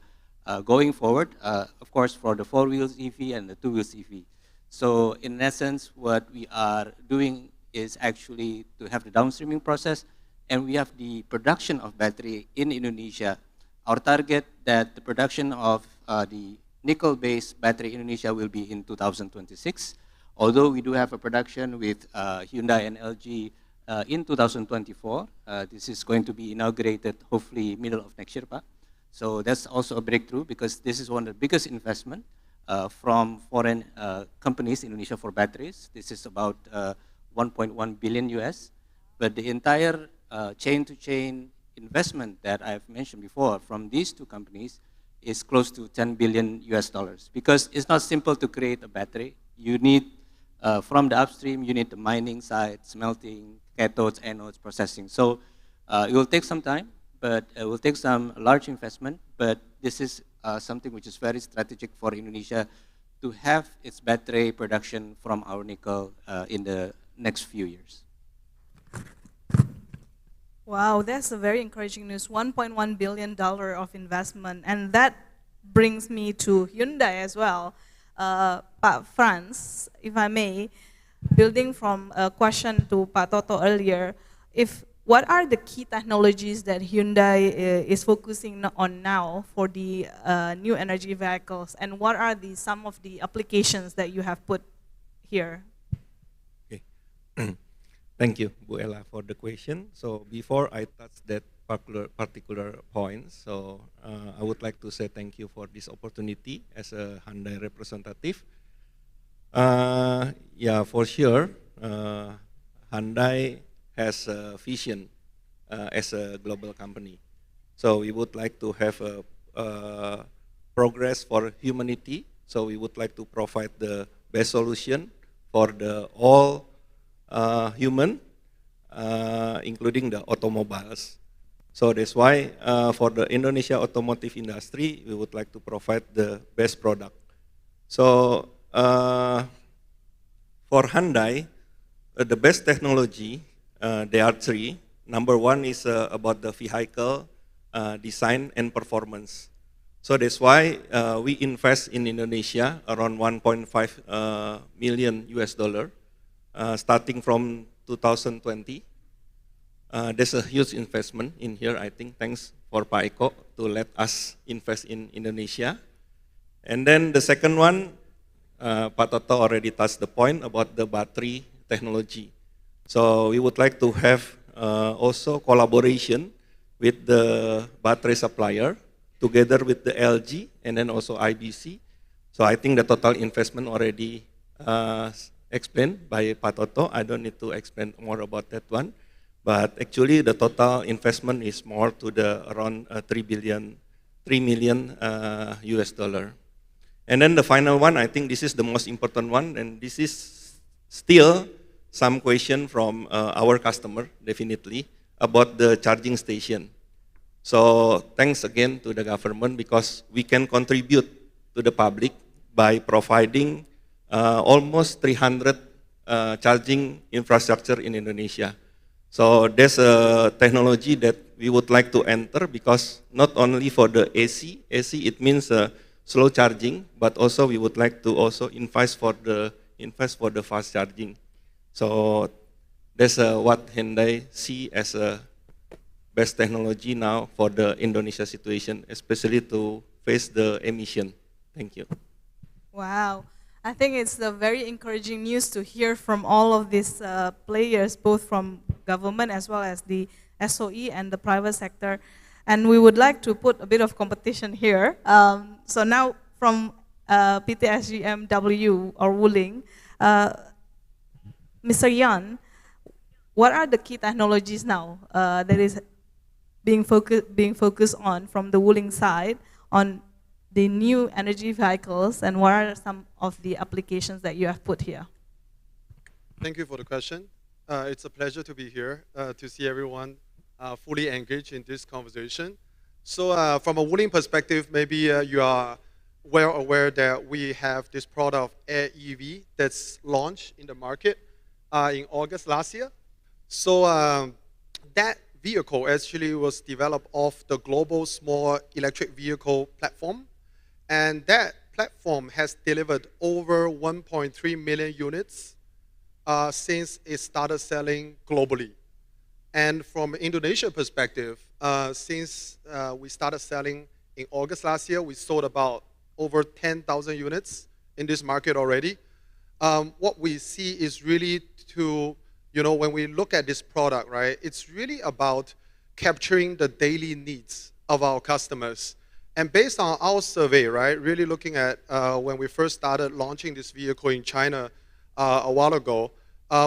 going forward, of course, for the 4-wheels EV and the 2-wheels EV. So in essence, what we are doing is actually to have the downstreaming process, and we have the production of battery in Indonesia. Our target that the production of the nickel-based battery in Indonesia will be in 2026, although we do have a production with Hyundai and LG in 2024. This is going to be inaugurated hopefully middle of next year, Pak. So that's also a breakthrough because this is one of the biggest investment from foreign companies in Indonesia for batteries. This is about 1.1 billion US, but the entire chain-to-chain investment that I've mentioned before from these two companies is close to 10 billion US dollars because it's not simple to create a battery. You need, from the upstream, you need the mining side, smelting, cathodes, anodes, processing. So it will take some time, but it will take some large investment, but this is something which is very strategic for Indonesia to have its battery production from our nickel in the next few years. Wow, that's a very encouraging news. $1.1 billion of investment, and that brings me to Hyundai as well. Pak Franz, if I may, building from a question to Pak Toto earlier, what are the key technologies that Hyundai is focusing on now for the new energy vehicles, and what are some of the applications that you have put here? Okay. Thank you, Bu Ella, for the question. So before I touch that particular point, so I would like to say thank you for this opportunity as a Hyundai representative. Yeah, for sure, Hyundai has a vision as a global company. So we would like to have a progress for humanity. So we would like to provide the best solution for the all human, including the automobiles. So that's why for the Indonesia automotive industry, we would like to provide the best product. So for Hyundai, the best technology, there are three. Number one is about the vehicle design and performance. So that's why we invest in Indonesia around 1.5 million US dollar, starting from 2020. There's a huge investment in here, I think, thanks for Pak Eko to let us invest in Indonesia. And then the second one, Pak Toto already touched the point about the battery technology. So we would like to have also collaboration with the battery supplier together with the LG and then also IBC. So I think the total investment already explained by Pak Toto. I don't need to explain more about that one. But actually the total investment is more to the around 3 million US dollar. And then the final one, I think this is the most important one, and this is still some question from our customer, definitely, about the charging station. So thanks again to the government because we can contribute to the public by providing almost 300 charging infrastructure in Indonesia. So there's a technology that we would like to enter because not only for the AC it means slow charging, but also we would like to also invest for the fast charging. So that's what Hyundai see as a best technology now for the Indonesia situation, especially to face the emission. Thank you. Wow. I think it's a very encouraging news to hear from all of these players, both from government as well as the SOE and the private sector. And we would like to put a bit of competition here. So now from PTSGMW or Wuling, Mr. Yan, what are the key technologies now that is being focused on from the Wuling side on the new energy vehicles, and what are some of the applications that you have put here? Thank you for the question. It's a pleasure to be here to see everyone fully engaged in this conversation. So from a Wuling perspective, maybe you are well aware that we have this product of Air EV that's launched in the market in August last year. So that vehicle actually was developed off the global small electric vehicle platform. And that platform has delivered over 1.3 million units since it started selling globally. And from Indonesia perspective, since we started selling in August last year, we sold about over 10,000 units in this market already. What we see is really to, when we look at this product, right, it's really about capturing the daily needs of our customers. And based on our survey, right, really looking at when we first started launching this vehicle in China a while ago,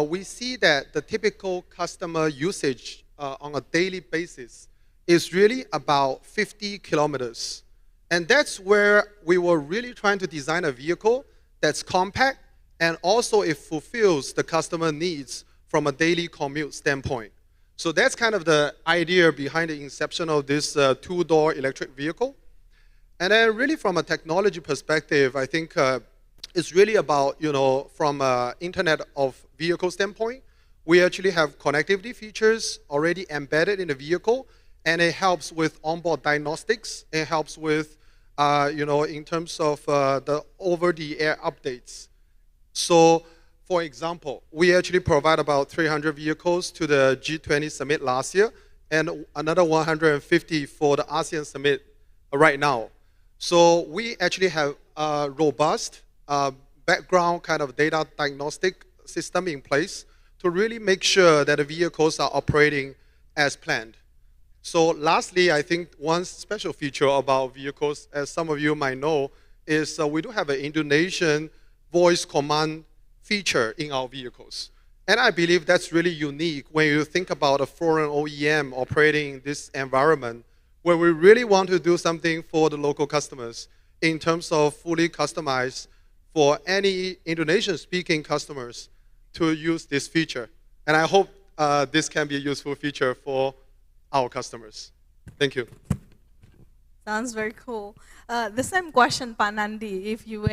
we see that the typical customer usage on a daily basis is really about 50 kilometers. And that's where we were really trying to design a vehicle that's compact and also it fulfills the customer needs from a daily commute standpoint. So that's kind of the idea behind the inception of this two-door electric vehicle. And then really from a technology perspective, I think it's really about, from an Internet of Vehicle standpoint, we actually have connectivity features already embedded in the vehicle, and it helps with onboard diagnostics. It helps with, in terms of the over-the-air updates. So, for example, we actually provide about 300 vehicles to the G20 summit last year, and another 150 for the ASEAN summit right now. So we actually have a robust background kind of data diagnostic system in place to really make sure that the vehicles are operating as planned. So lastly, I think one special feature about vehicles, as some of you might know, is we do have an Indonesian voice command feature in our vehicles. And I believe that's really unique when you think about a foreign OEM operating in this environment, where we really want to do something for the local customers in terms of fully customized for any Indonesian-speaking customers to use this feature. And I hope this can be a useful feature for our customers. Thank you. Sounds very cool. The same question, Pak Nandi, if you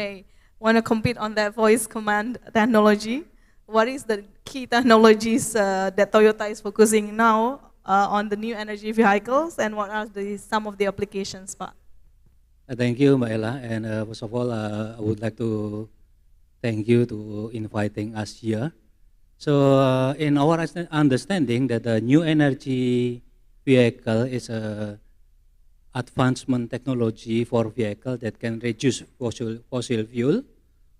want to compete on that voice command technology, what is the key technologies that Toyota is focusing now on the new energy vehicles, and what are some of the applications, Pak? Thank you, Mbak Ella. And first of all, I would like to thank you to inviting us here. So in our understanding that the new energy vehicle is a advancement technology for vehicle that can reduce fossil fuel,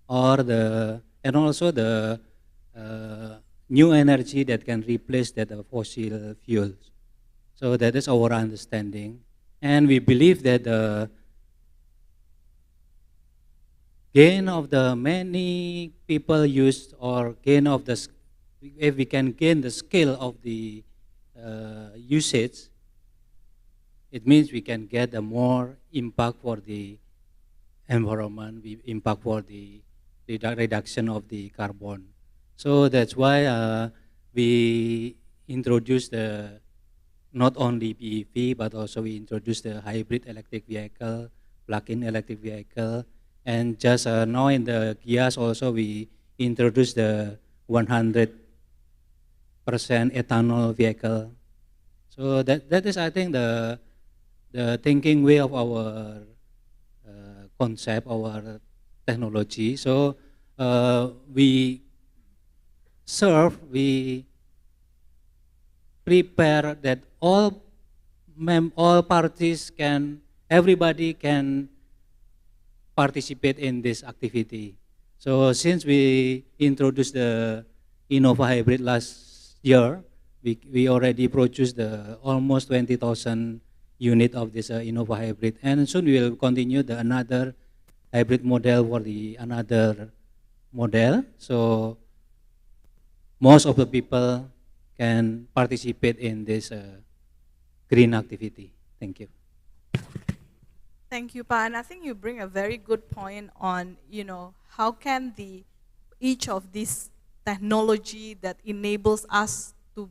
and also the new energy that can replace that fossil fuels. So that is our understanding. And we believe that the gain of the many people use, or gain of the, if we can gain the scale of the usage, it means we can get a more impact for the environment, impact for the reduction of the carbon. So that's why we introduced not only BEV, but also we introduced the hybrid electric vehicle, plug-in electric vehicle, and just now in the Gias also we introduced the 100% ethanol vehicle. So that is, I think, the thinking way of our concept, our technology. So we prepare that all all parties can, everybody can participate in this activity. So since we introduced the Innova Hybrid last year, we already produced the almost 20,000 unit of this Innova Hybrid, and soon we will continue the another hybrid model for the another model. So most of the people can participate in this green activity. Thank you. Thank you, Pa. And I think you bring a very good point on, how can each of these technology that enables us to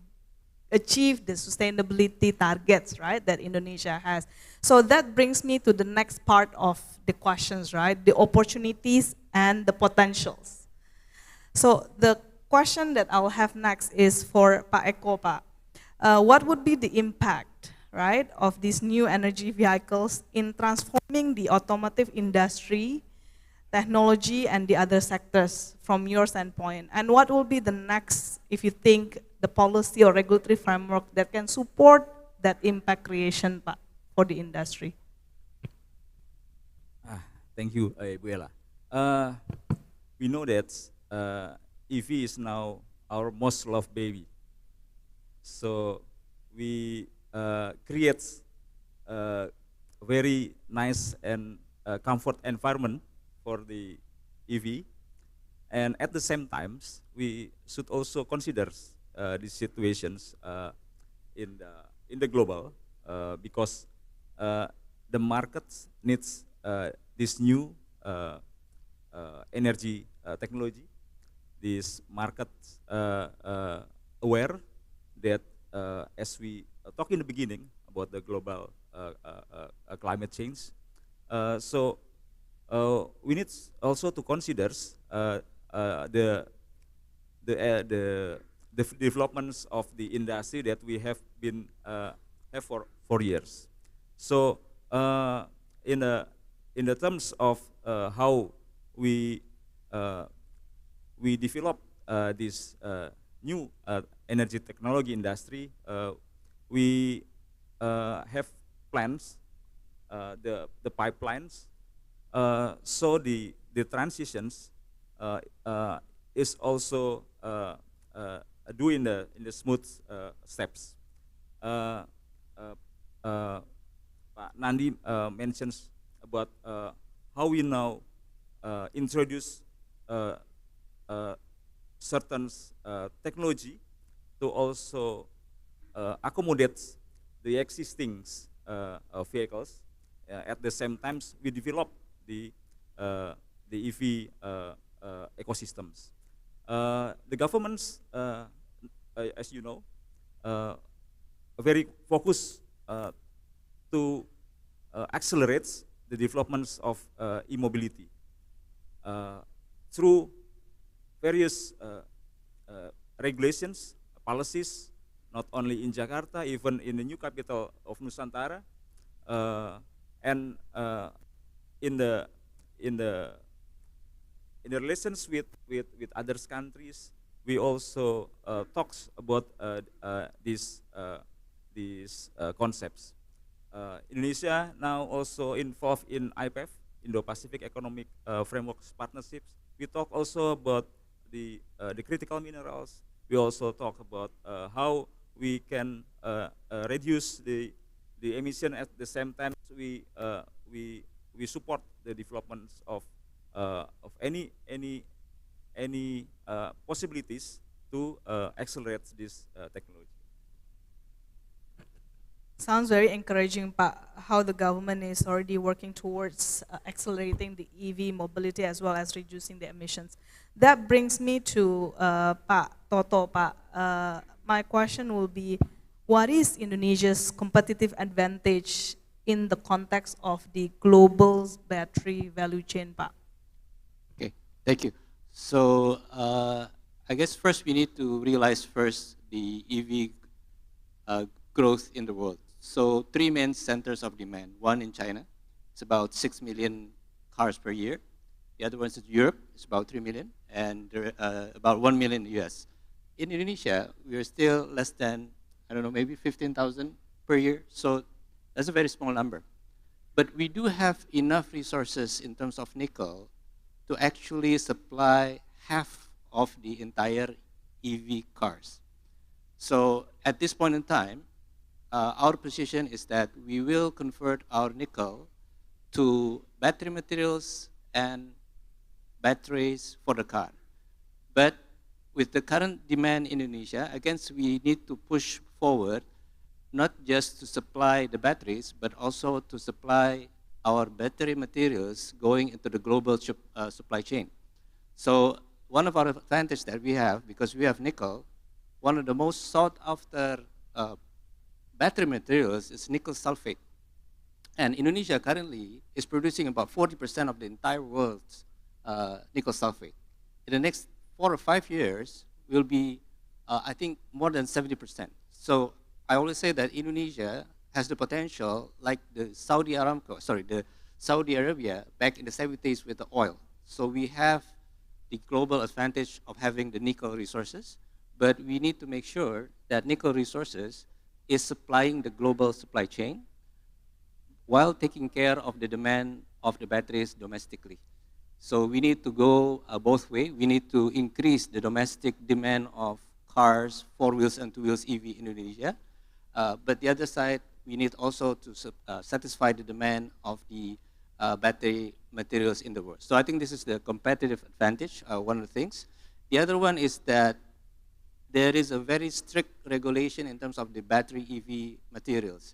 achieve the sustainability targets, right, that Indonesia has. So that brings me to the next part of the questions, right, the opportunities and the potentials. So the question that I'll have next is for Pak Eko, Pak. What would be the impact, right, of these new energy vehicles in transforming the automotive industry, technology, and the other sectors from your standpoint? And what will be the next, if you think, the policy or regulatory framework that can support that impact creation, Pak, for the industry? Thank you, Ibu Ella. We know that EV is now our most loved baby. So we create a very nice and comfort environment for the EV. And at the same time, we should also consider these situations in the global because the market needs this new energy technology. This market aware that as we talked in the beginning about the global climate change, so we need also to consider the developments of the industry that we have been have for years. So in the terms of how we develop this new energy technology industry, we have plans, the pipelines, so the transitions is also doing in the smooth steps. Pak Nandi mentions about how we now introduce certain technology to also accommodate the existing vehicles. At the same time, we develop the EV ecosystems. The governments, as you know, are very focused to accelerate the developments of e-mobility through various regulations, policies, not only in Jakarta, even in the new capital of Nusantara, and in the relations with other countries, we also talks about these concepts. Indonesia now also involved in IPEF, Indo-Pacific Economic Framework Partnerships. We talk also about the critical minerals. We also talk about how we can reduce the emission. At the same time, we support the developments of any possibilities to accelerate this technology. Sounds very encouraging, Pak, how the government is already working towards accelerating the EV mobility as well as reducing the emissions. That brings me to Pak Toto, Pak. My question will be, what is Indonesia's competitive advantage in the context of the global battery value chain, Pak? Okay, thank you. So I guess first we need to realize first the EV growth in the world. So 3 main centers of demand. One in China, it's about 6 million cars per year. The other one is Europe, it's about 3 million, and about 1 million in the US. In Indonesia, we are still less than, I don't know, maybe 15,000 per year. So That's a very small number. But we do have enough resources in terms of nickel to actually supply half of the entire EV cars. So at this point in time, our position is that we will convert our nickel to battery materials and batteries for the car. But with the current demand in Indonesia, again, we need to push forward not just to supply the batteries, but also to supply our battery materials going into the global supply chain. So one of our advantages that we have, because we have nickel, one of the most sought after battery materials is nickel sulfate. And Indonesia currently is producing about 40% of the entire world's nickel sulfate. In the next 4 or 5 years, will be, I think, more than 70%. So I always say that Indonesia has the potential, like the Saudi Arabia back in the 70s with the oil. So we have the global advantage of having the nickel resources, but we need to make sure that nickel resources is supplying the global supply chain while taking care of the demand of the batteries domestically. So we need to go both ways. We need to increase the domestic demand of cars, 4 wheels and 2 wheels EV in Indonesia. But the other side, we need also to satisfy the demand of the battery materials in the world. So I think this is the competitive advantage, one of the things. The other one is that there is a very strict regulation in terms of the battery EV materials.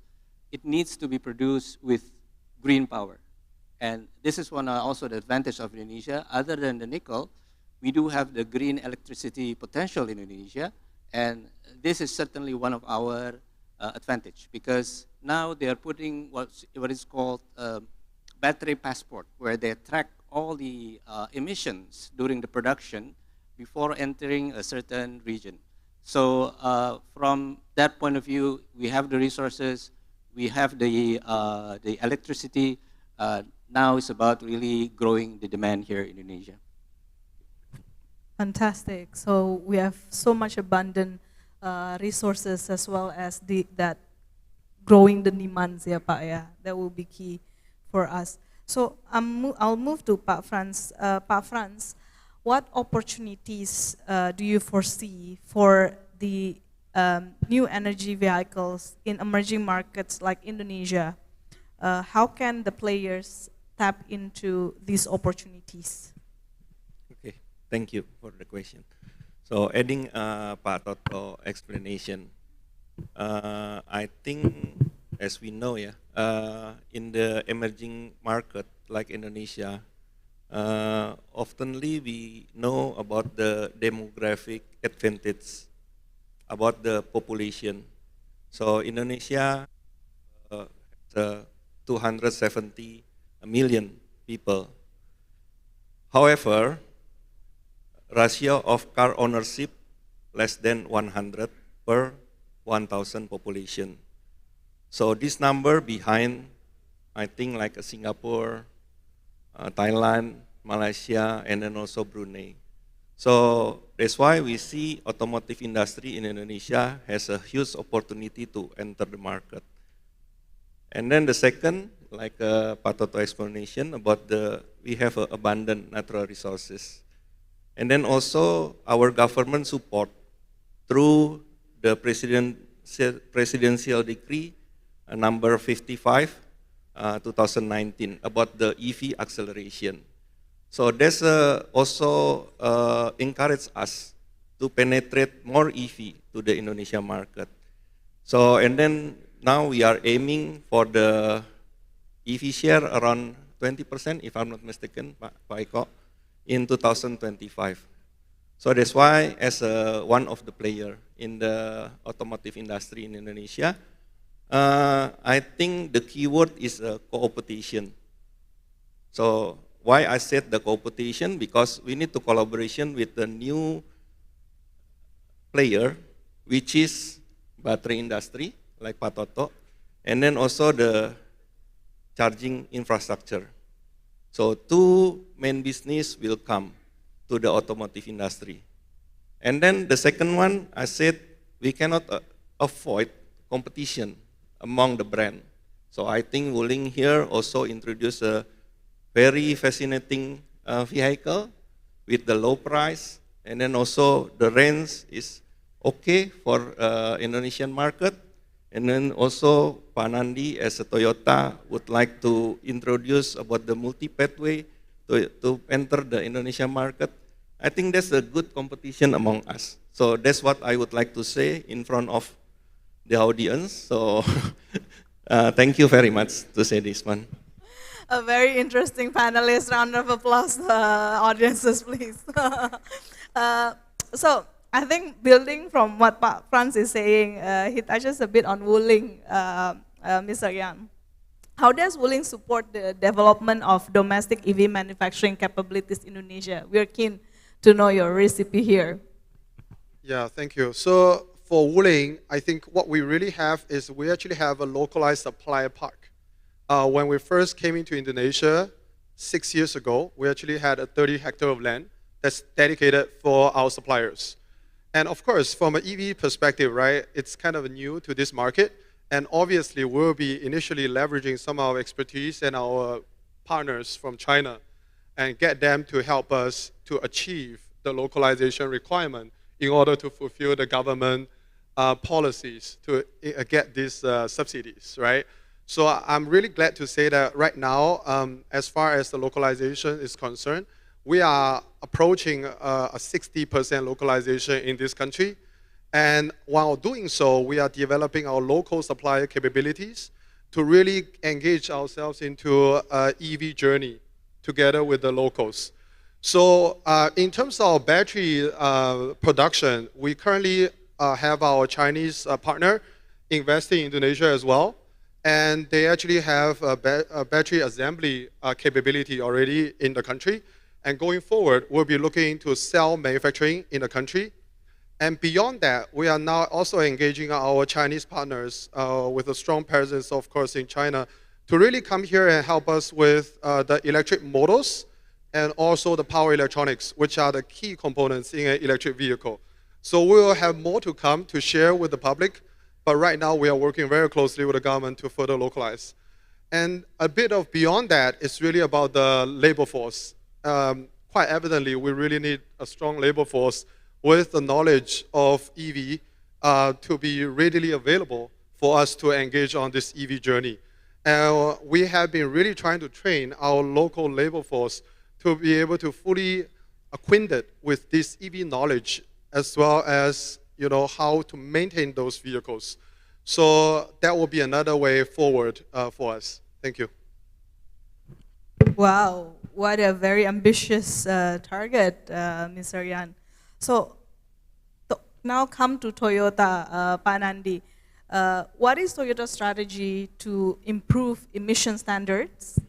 It needs to be produced with green power. And this is one also the advantage of Indonesia. Other than the nickel, we do have the green electricity potential in Indonesia. And this is certainly one of our advantage, because now they are putting what is called battery passport, where they track all the emissions during the production before entering a certain region. So from that point of view, we have the resources, we have the electricity. Now it's about really growing the demand here in Indonesia. Fantastic. So we have so much abundant resources as well as that growing the demands, ya Pak, ya. That will be key for us. So I'll move to Pak Franz. Pak Franz, what opportunities do you foresee for the new energy vehicles in emerging markets like Indonesia? How can the players tap into these opportunities? Okay, thank you for the question. So adding Pak Toto explanation, I think as we know, in the emerging market like Indonesia, oftenly we know about the demographic advantage, about the population. So Indonesia has 270 million people. However, ratio of car ownership less than 100 per 1,000 population. So this number behind, I think, like Singapore, Thailand, Malaysia, and then also Brunei. So that's why we see automotive industry in Indonesia has a huge opportunity to enter the market. And then the second, like Pak Toto explanation about we have abundant natural resources. And then also our government support through the presidential decree number 55, 2019 about the EV acceleration. So that's also encourage us to penetrate more EV to the Indonesia market. So and then now we are aiming for the EV share around 20%, if I'm not mistaken, Pak Eko, in 2025. So that's why, as one of the player in the automotive industry in Indonesia, I think the keyword is co-opetition. So why I said the co-opetition? Because we need to collaboration with the new player, which is battery industry, like Pak Toto, and then also the charging infrastructure. So two main business will come to the automotive industry. And then the second one, I said we cannot avoid competition among the brand. So I think Wuling here also introduced a very fascinating vehicle with the low price, and then also the range is okay for Indonesian market. And then also Panandi as a Toyota would like to introduce about the multi-pathway to enter the Indonesian market. I think that's a good competition among us. So that's what I would like to say in front of the audience. So thank you very much to say this one. A very interesting panelist. Round of applause, audiences, please. So I think building from what Franz is saying, he touches a bit on Wuling, Mr. Yan. How does Wuling support the development of domestic EV manufacturing capabilities in Indonesia? We are keen to know your recipe here. Yeah, thank you. So for Wuling, I think what we really have is we actually have a localized supplier park. When we first came into Indonesia 6 years ago, we actually had a 30 hectare of land that's dedicated for our suppliers. And of course, from an EV perspective, right, it's kind of new to this market. And obviously, we'll be initially leveraging some of our expertise and our partners from China and get them to help us to achieve the localization requirement in order to fulfill the government policies to get these subsidies, right? So I'm really glad to say that right now, as far as the localization is concerned, we are approaching a 60% localization in this country. And while doing so, we are developing our local supplier capabilities to really engage ourselves into an EV journey together with the locals. So in terms of battery production, we currently have our Chinese partner investing in Indonesia as well. And they actually have a battery assembly capability already in the country. And going forward, we'll be looking to cell manufacturing in the country. And beyond that, we are now also engaging our Chinese partners with a strong presence, of course, in China, to really come here and help us with the electric motors and also the power electronics, which are the key components in an electric vehicle. So we will have more to come to share with the public, but right now we are working very closely with the government to further localize. And a bit of beyond that is really about the labor force. Quite evidently, we really need a strong labor force with the knowledge of EV to be readily available for us to engage on this EV journey. And we have been really trying to train our local labor force to be able to fully acquainted with this EV knowledge, as well as how to maintain those vehicles. So that will be another way forward for us. Thank you. Wow, what a very ambitious target, Mr. Yan. So now come to Toyota, Panandi. What is Toyota's strategy to improve emission standards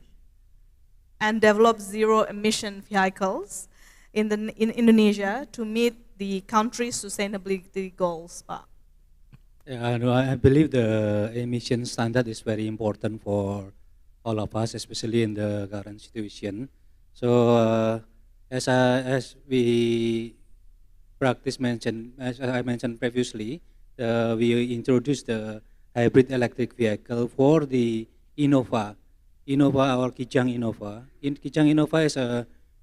and develop zero-emission vehicles in Indonesia to meet the country's sustainability goals, Pak? Yeah, no, I believe the emission standard is very important for all of us, especially in the current situation. So as we as I mentioned previously, we introduced the hybrid electric vehicle for the Innova or Kijang Innova. Kijang Innova is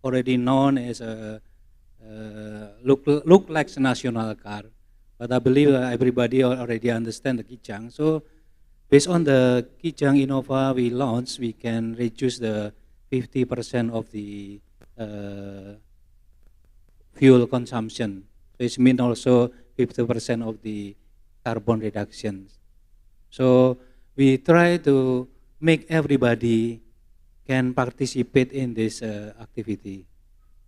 already known as a look like a national car, but I believe everybody already understand the Kijang. So based on the Kijang Innova we launched, we can reduce the 50% of the fuel consumption. So it means also 50% of the carbon reduction. So we try to make everybody can participate in this activity,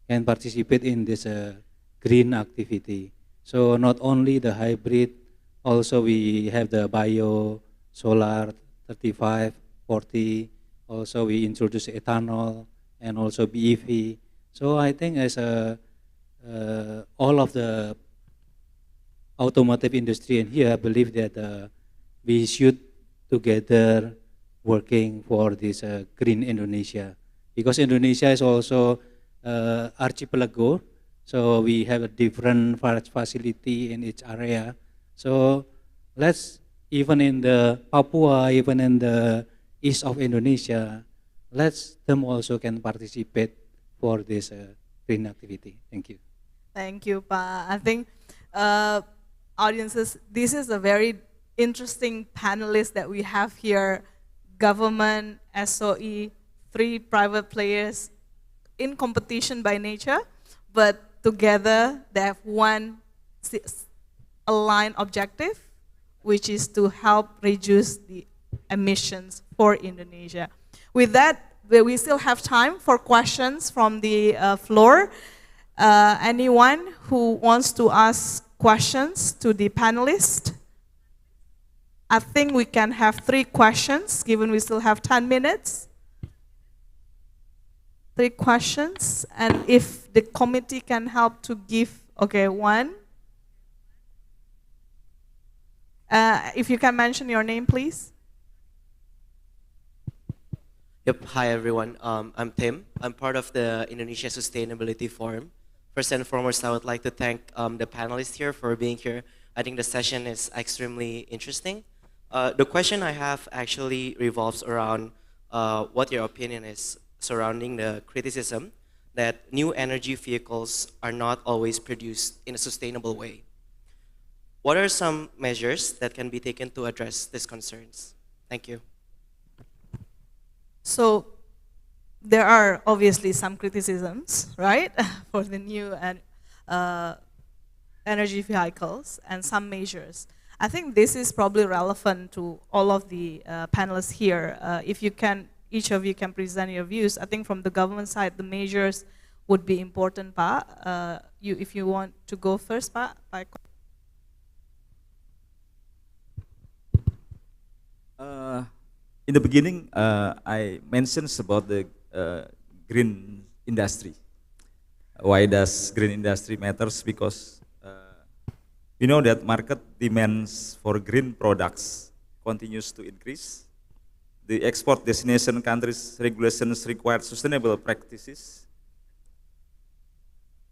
can participate in this green activity. So not only the hybrid, also we have the bio, solar, 35, 40. Also we introduce ethanol and also BEV. So I think as all of the automotive industry in here, I believe that we should together working for this green Indonesia, because Indonesia is also archipelago. So we have a different facility in each area. So let's, even in the Papua, even in the east of Indonesia, let them also can participate for this green activity. Thank you. Thank you, Pa. I think audiences, this is a very interesting panelist that we have here. Government, SOE, 3 private players in competition by nature, but together they have one aligned objective, which is to help reduce the emissions for Indonesia. With that, we still have time for questions from the floor. Anyone who wants to ask questions to the panelists? I think we can have 3 questions, given we still have 10 minutes. 3 questions, and if the committee can help to give, okay, 1. If you can mention your name, please. Yep, hi everyone. I'm Tim. I'm part of the Indonesia Sustainability Forum. First and foremost, I would like to thank the panelists here for being here. I think the session is extremely interesting. The question I have actually revolves around what your opinion is surrounding the criticism that new energy vehicles are not always produced in a sustainable way. What are some measures that can be taken to address these concerns? Thank you. So there are obviously some criticisms, right, for the new energy vehicles and some measures. I think this is probably relevant to all of the panelists here. If you can, each of you can present your views. I think from the government side, the measures would be important, Pa. If you want to go first, Pa. In the beginning, I mentioned about the green industry. Why does green industry matters? Because we know that market demands for green products continues to increase. The export destination countries' regulations require sustainable practices.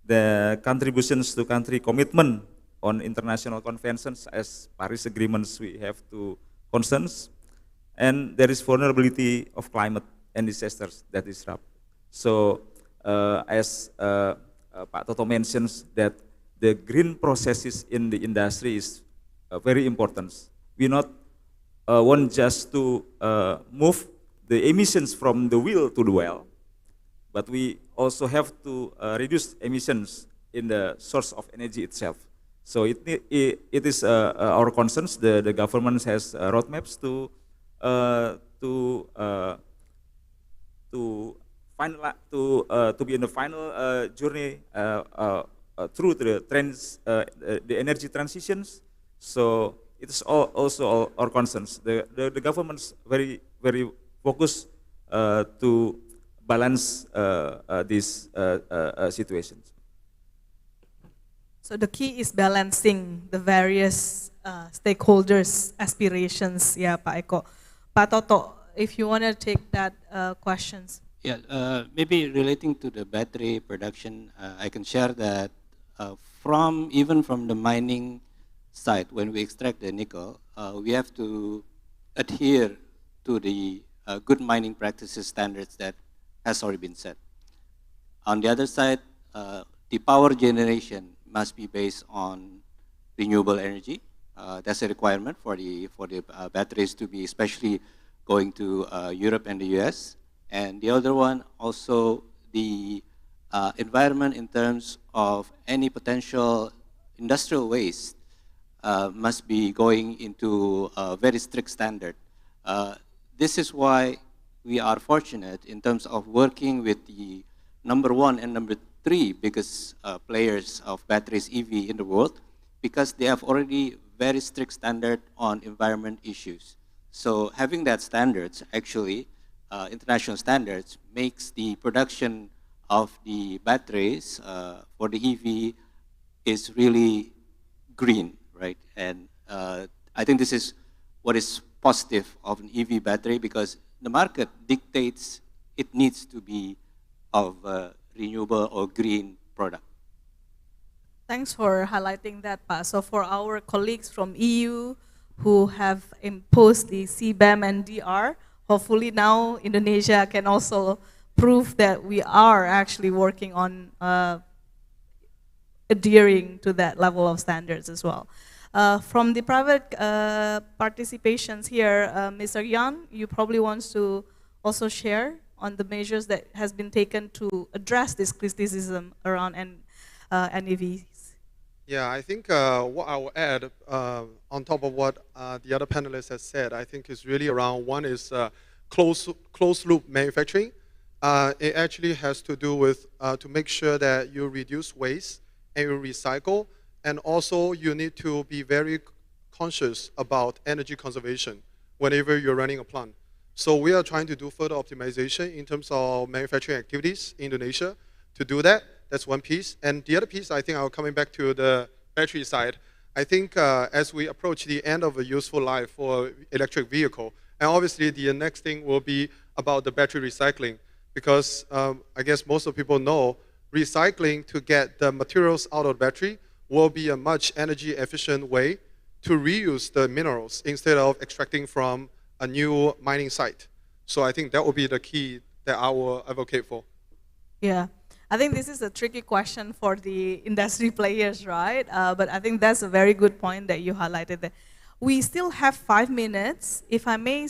The contributions to country commitment on international conventions as Paris agreements we have to concerns. And there is vulnerability of climate and disasters that disrupt. So as Pak Toto mentions that the green processes in the industry is very important. We not want just to move the emissions from the wheel to the well, but we also have to reduce emissions in the source of energy itself. So it is our concerns. The government has roadmaps to be in the final journey through the trends, the energy transitions. So it's also our concerns. The government's very focused to balance these situations. So the key is balancing the various stakeholders' aspirations. Yeah, Pak Eko. Pak Toto, if you want to take that questions. Yeah, maybe relating to the battery production, I can share that even from the mining side, when we extract the nickel, we have to adhere to the good mining practices standards that has already been set. On the other side, the power generation must be based on renewable energy. That's a requirement for the batteries to be, especially going to Europe and the US. And the other one, also the environment in terms of any potential industrial waste must be going into a very strict standard. This is why we are fortunate in terms of working with the number 1 and number 3 biggest players of batteries EV in the world, because they have already very strict standard on environment issues. So having that standards, actually, international standards, makes the production of the batteries for the EV is really green, right? And I think this is what is positive of an EV battery, because the market dictates it needs to be of renewable or green product. Thanks for highlighting that, Pa. So for our colleagues from EU who have imposed the CBAM and DR, hopefully now Indonesia can also prove that we are actually working on adhering to that level of standards as well. From the private participations here, Mr. Yan, you probably want to also share on the measures that has been taken to address this criticism around NEVs. Yeah, I think what I will add on top of what the other panelists have said, I think is really around one is closed loop manufacturing. It actually has to do with to make sure that you reduce waste and you recycle, and also you need to be very conscious about energy conservation whenever you're running a plant. So we are trying to do further optimization in terms of manufacturing activities in Indonesia. To do that, that's one piece. And the other piece, I think I'll coming back to the battery side. I think as we approach the end of a useful life for electric vehicle, and obviously the next thing will be about the battery recycling, because I guess most of people know recycling to get the materials out of the battery will be a much energy efficient way to reuse the minerals instead of extracting from a new mining site. So I think that will be the key that I will advocate for. Yeah, I think this is a tricky question for the industry players, right? But I think that's a very good point that you highlighted there. We still have 5 minutes. If I may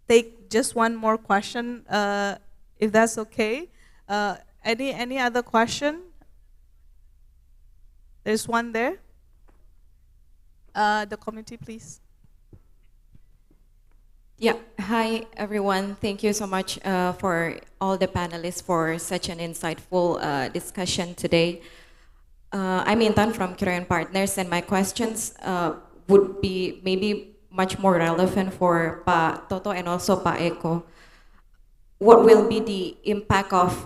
take just one more question, if that's okay. Any other question? There's one there. The committee, please. Yeah, hi everyone. Thank you so much for all the panelists for such an insightful discussion today. I'm Intan from Korean Partners, and my questions would be maybe much more relevant for Pak Toto and also Pak Eko. What will be the impact of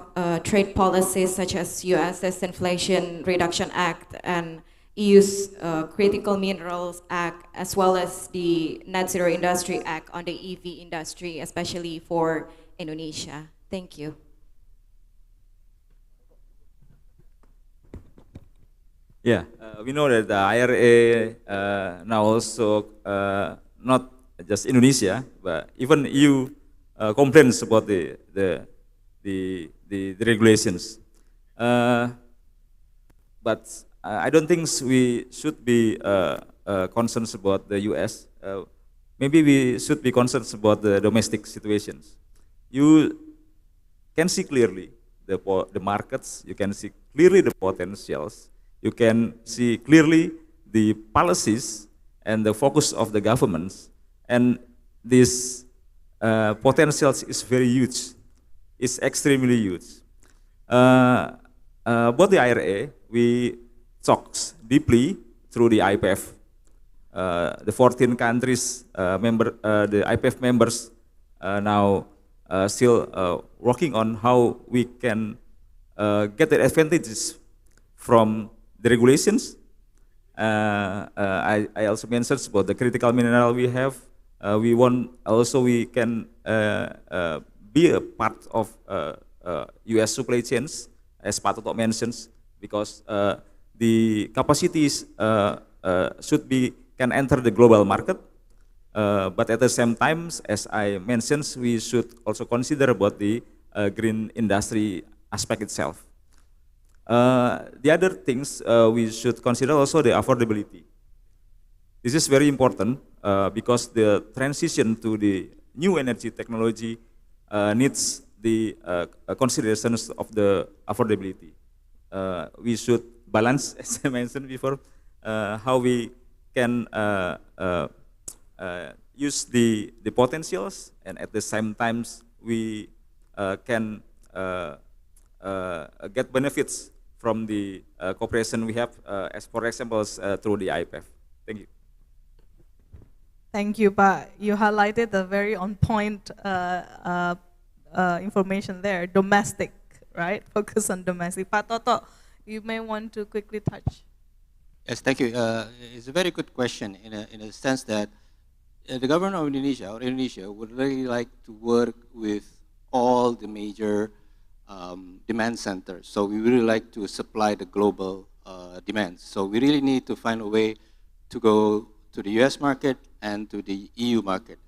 trade policies such as US's Inflation Reduction Act and EU's Critical Minerals Act, as well as the Net Zero Industry Act on the EV industry, especially for Indonesia? Thank you. Yeah, we know that the IRA now also not just Indonesia, but even EU complains about the regulations. But I don't think we should be concerned about the US. Maybe we should be concerned about the domestic situations. You can see clearly the markets, you can see clearly the potentials, you can see clearly the policies and the focus of the governments, and this potentials is very huge. It's extremely huge. About the IRA, we talked deeply through the IPF. The 14 countries, the IPF members now still working on how we can get the advantages from the regulations. I also mentioned about the critical mineral we have. We can be a part of US supply chains, as Pak Toto mentions, because the capacities can enter the global market, but at the same time, as I mentioned, we should also consider about the green industry aspect itself. The other things we should consider also the affordability. This is very important because the transition to the new energy technology needs the considerations of the affordability. We should balance, as I mentioned before, how we can use the potentials, and at the same time we can get benefits from the cooperation we have, as for example, through the IPF. Thank you. Thank you, Pak. You highlighted a very on-point information there. Domestic, right? Focus on domestic. Pak Toto, you may want to quickly touch. Yes, thank you. It's a very good question in a sense that the government of Indonesia, or Indonesia, would really like to work with all the major demand centers. So we really like to supply the global demands. So we really need to find a way to go to the US market and to the EU market.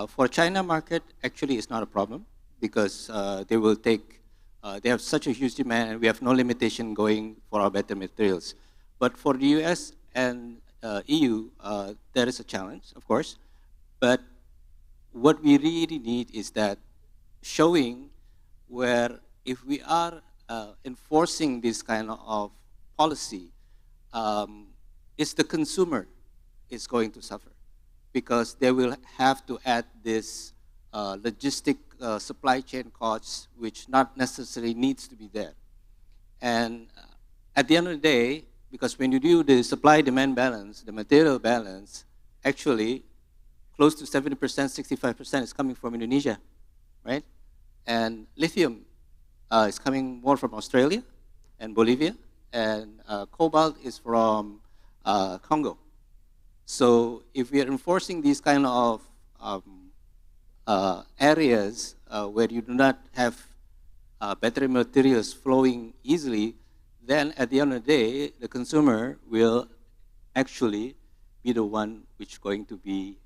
For China market, actually, it's not a problem because they will take. They have such a huge demand, and we have no limitation going for our battery materials. But for the US and EU, there is a challenge, of course. But what we really need is that showing where if we are enforcing this kind of policy, it's the consumer is going to suffer because they will have to add this logistic supply chain costs, which not necessarily needs to be there. And at the end of the day, because when you do the supply-demand balance, the material balance, actually close to 70%, 65% is coming from Indonesia, right? And lithium is coming more from Australia and Bolivia, and cobalt is from Congo. So if we are enforcing these kind of areas where you do not have battery materials flowing easily, then at the end of the day, the consumer will actually be the one which is going to be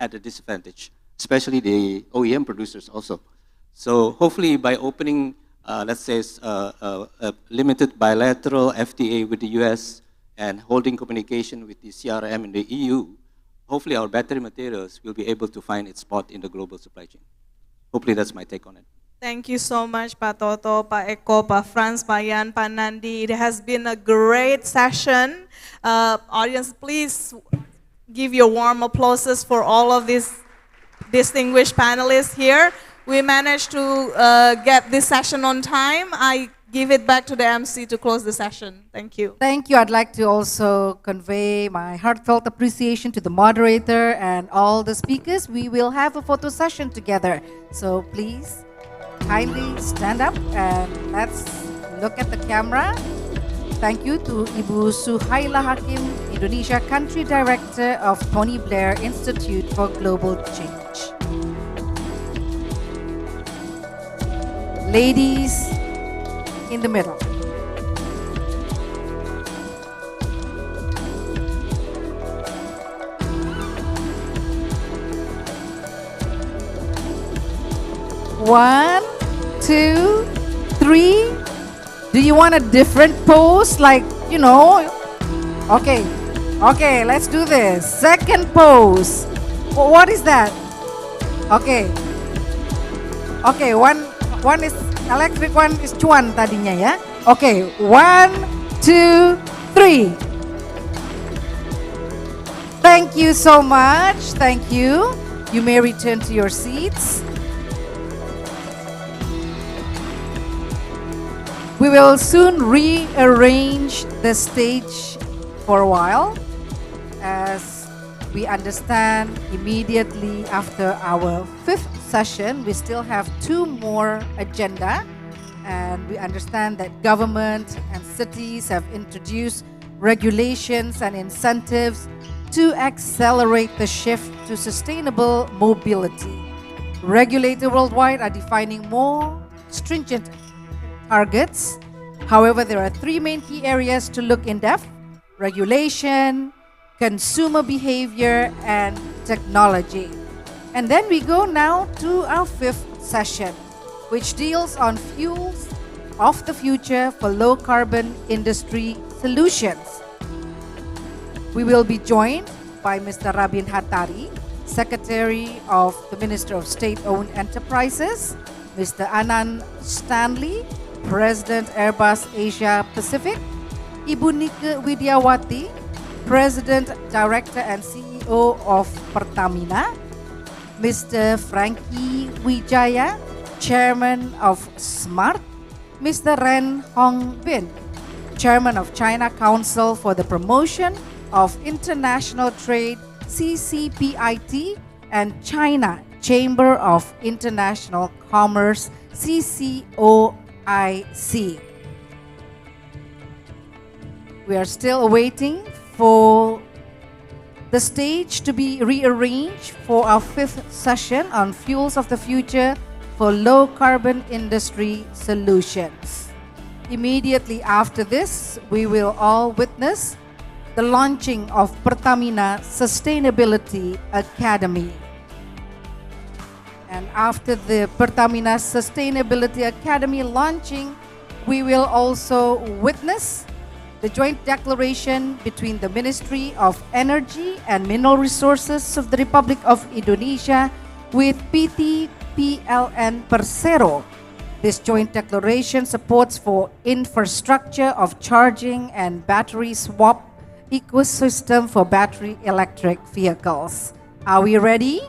at a disadvantage, especially the OEM producers also. So hopefully by opening, let's say, a limited bilateral FTA with the US and holding communication with the CRM in the EU, hopefully our battery materials will be able to find its spot in the global supply chain. Hopefully that's my take on it. Thank you so much, Pak Toto, Pak Eko, Pak Franz, Pak Yan, Pak Nandi. It has been a great session. Audience, please give your warm applauses for all of these distinguished panelists here. We managed to get this session on time. I give it back to the MC to close the session. Thank you. Thank you. I'd like to also convey my heartfelt appreciation to the moderator and all the speakers. We will have a photo session together. So please, kindly stand up and let's look at the camera. Thank you to Ibu Suhaila Hakim, Indonesia Country Director of Tony Blair Institute for Global Change. Ladies in the middle. One, two, three. Do you want a different pose? Like, you know? Okay. Okay, let's do this. Second pose. What is that? Okay. Okay, one is electric, one is cuan tadinya ya. Okay, 1, 2, 3. Thank you so much. Thank you. You may return to your seats. We will soon rearrange the stage for a while, as we understand immediately after our 5th session, we still have 2 more agenda, and we understand that government and cities have introduced regulations and incentives to accelerate the shift to sustainable mobility. Regulators worldwide are defining more stringent targets. However, there are 3 main key areas to look in depth: regulation, consumer behavior, and technology. And then we go now to our 5th session, which deals on fuels of the future for low carbon industry solutions. We will be joined by Mr. Rabin Hattari, Secretary of the Minister of State-Owned Enterprises, Mr. Anand Stanley, President Airbus Asia Pacific, Ibu Nike Widiawati, President, Director and CEO of Pertamina, Mr. Frankie Wijaya, Chairman of SMART, Mr. Ren Hongbin, Chairman of China Council for the Promotion of International Trade, CCPIT, and China Chamber of International Commerce, CCOIC. We are still awaiting for the stage to be rearranged for our 5th session on fuels of the future for low carbon industry solutions. Immediately after this, we will all witness the launching of Pertamina Sustainability Academy. And after the Pertamina Sustainability Academy launching, we will also witness the joint declaration between the Ministry of Energy and Mineral Resources of the Republic of Indonesia with PT PLN Persero. This joint declaration supports for infrastructure of charging and battery swap ecosystem for battery electric vehicles. Are we ready?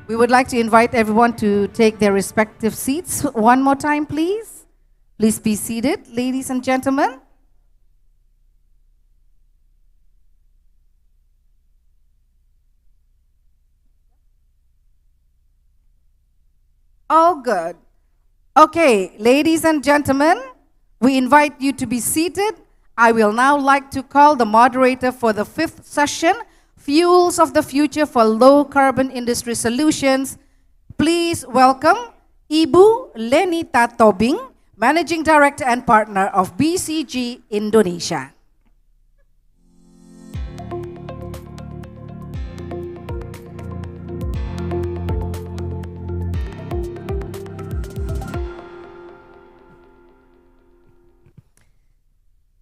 We would like to invite everyone to take their respective seats one more time, please. Please be seated, ladies and gentlemen. All good. Okay, ladies and gentlemen, we invite you to be seated. I will now like to call the moderator for the 5th session, Fuels of the Future for Low Carbon Industry Solutions. Please welcome Ibu Lenita Tobing, Managing Director and Partner of BCG Indonesia.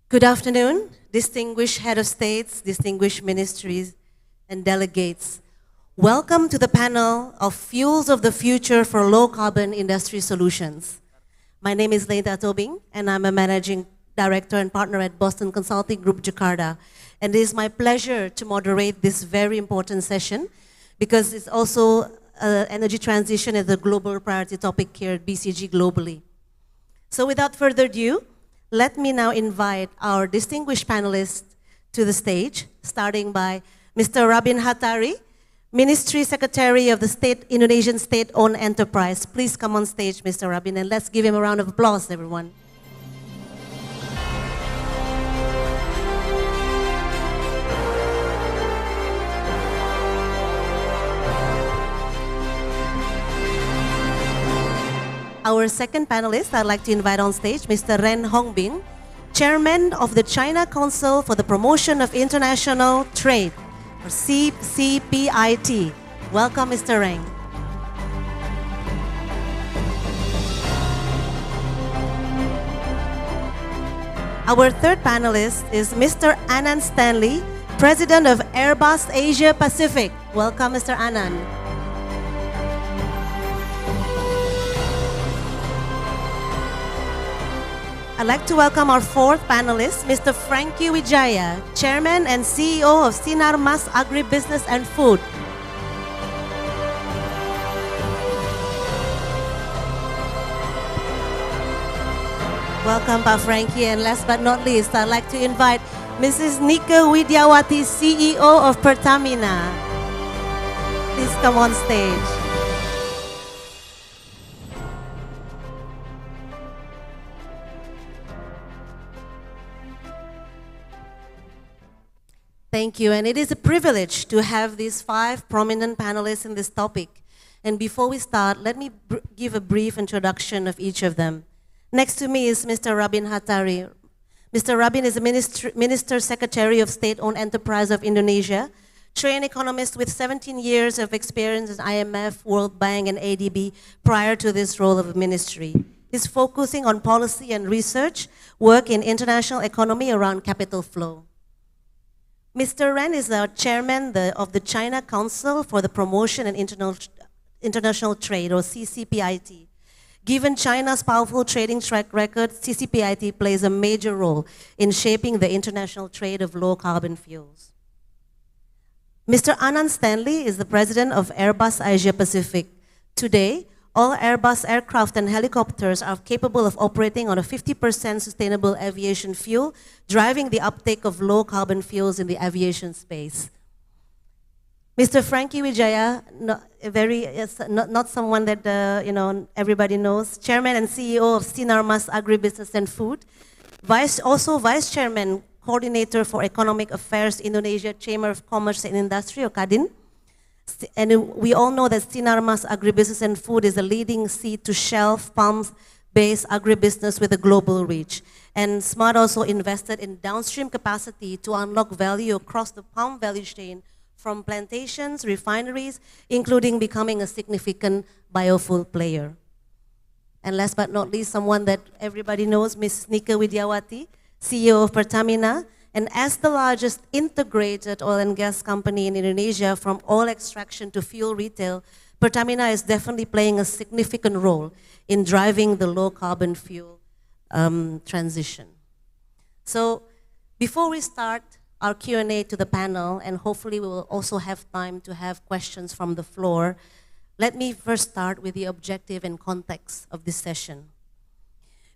Good afternoon, distinguished head of states, distinguished ministries, and delegates. Welcome to the panel of Fuels of the Future for Low Carbon Industry Solutions. My name is Lenita Tobing, and I'm a Managing Director and Partner at Boston Consulting Group, Jakarta. And it is my pleasure to moderate this very important session because it's also energy transition as a global priority topic here at BCG globally. So without further ado, let me now invite our distinguished panelists to the stage, starting by Mr. Rabin Hattari, Ministry Secretary of the Indonesian State-Owned Enterprise. Please come on stage, Mr. Rabin, and let's give him a round of applause, everyone. Our second panelist, I'd like to invite on stage Mr. Ren Hongbin, Chairman of the China Council for the Promotion of International Trade, or CCPIT. Welcome, Mr. Ren. Our third panelist is Mr. Anand Stanley, President of Airbus Asia Pacific. Welcome, Mr. Anand. I'd like to welcome our fourth panelist, Mr. Frankie Wijaya, Chairman and CEO of Sinar Mas Agribusiness and Food. Welcome, Pa Frankie. And last but not least, I'd like to invite Mrs. Nika Widyawati, CEO of Pertamina. Please come on stage. Thank you, and it is a privilege to have these 5 prominent panelists in this topic. And before we start, let me give a brief introduction of each of them. Next to me is Mr. Rabin Hattari. Mr. Rabin is a Minister Secretary of State-Owned Enterprise of Indonesia, trained economist with 17 years of experience in IMF, World Bank, and ADB prior to this role of ministry. He's focusing on policy and research, work in international economy around capital flow. Mr. Ren is the chairman of the China Council for the Promotion and International Trade, or CCPIT. Given China's powerful trading track record, CCPIT plays a major role in shaping the international trade of low-carbon fuels. Mr. Anand Stanley is the president of Airbus Asia Pacific. Today, all Airbus aircraft and helicopters are capable of operating on a 50% sustainable aviation fuel, driving the uptake of low-carbon fuels in the aviation space. Mr. Frankie Wijaya, not someone that everybody knows, Chairman and CEO of Sinar Mas Agribusiness and Food, also Vice Chairman, Coordinator for Economic Affairs, Indonesia Chamber of Commerce and Industry, or KADIN. And we all know that Sinar Mas Agribusiness and Food is a leading seed-to-shelf palm-based agribusiness with a global reach. And SMART also invested in downstream capacity to unlock value across the palm value chain from plantations, refineries, including becoming a significant biofuel player. And last but not least, someone that everybody knows, Ms. Nika Widyawati, CEO of Pertamina, and as the largest integrated oil and gas company in Indonesia, from oil extraction to fuel retail, Pertamina is definitely playing a significant role in driving the low carbon fuel transition. So before we start our Q&A to the panel, and hopefully we will also have time to have questions from the floor, let me first start with the objective and context of this session.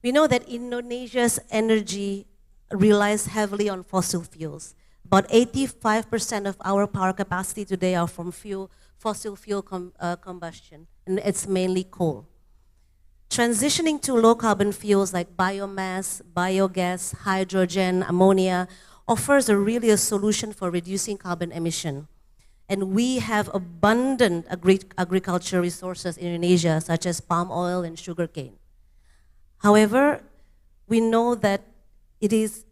We know that Indonesia's energy relies heavily on fossil fuels. About 85% of our power capacity today are from fossil fuel combustion, and it's mainly coal. Transitioning to low carbon fuels like biomass, biogas, hydrogen, ammonia offers really a solution for reducing carbon emission. And we have abundant agricultural resources in Indonesia, such as palm oil and sugarcane. However, we know that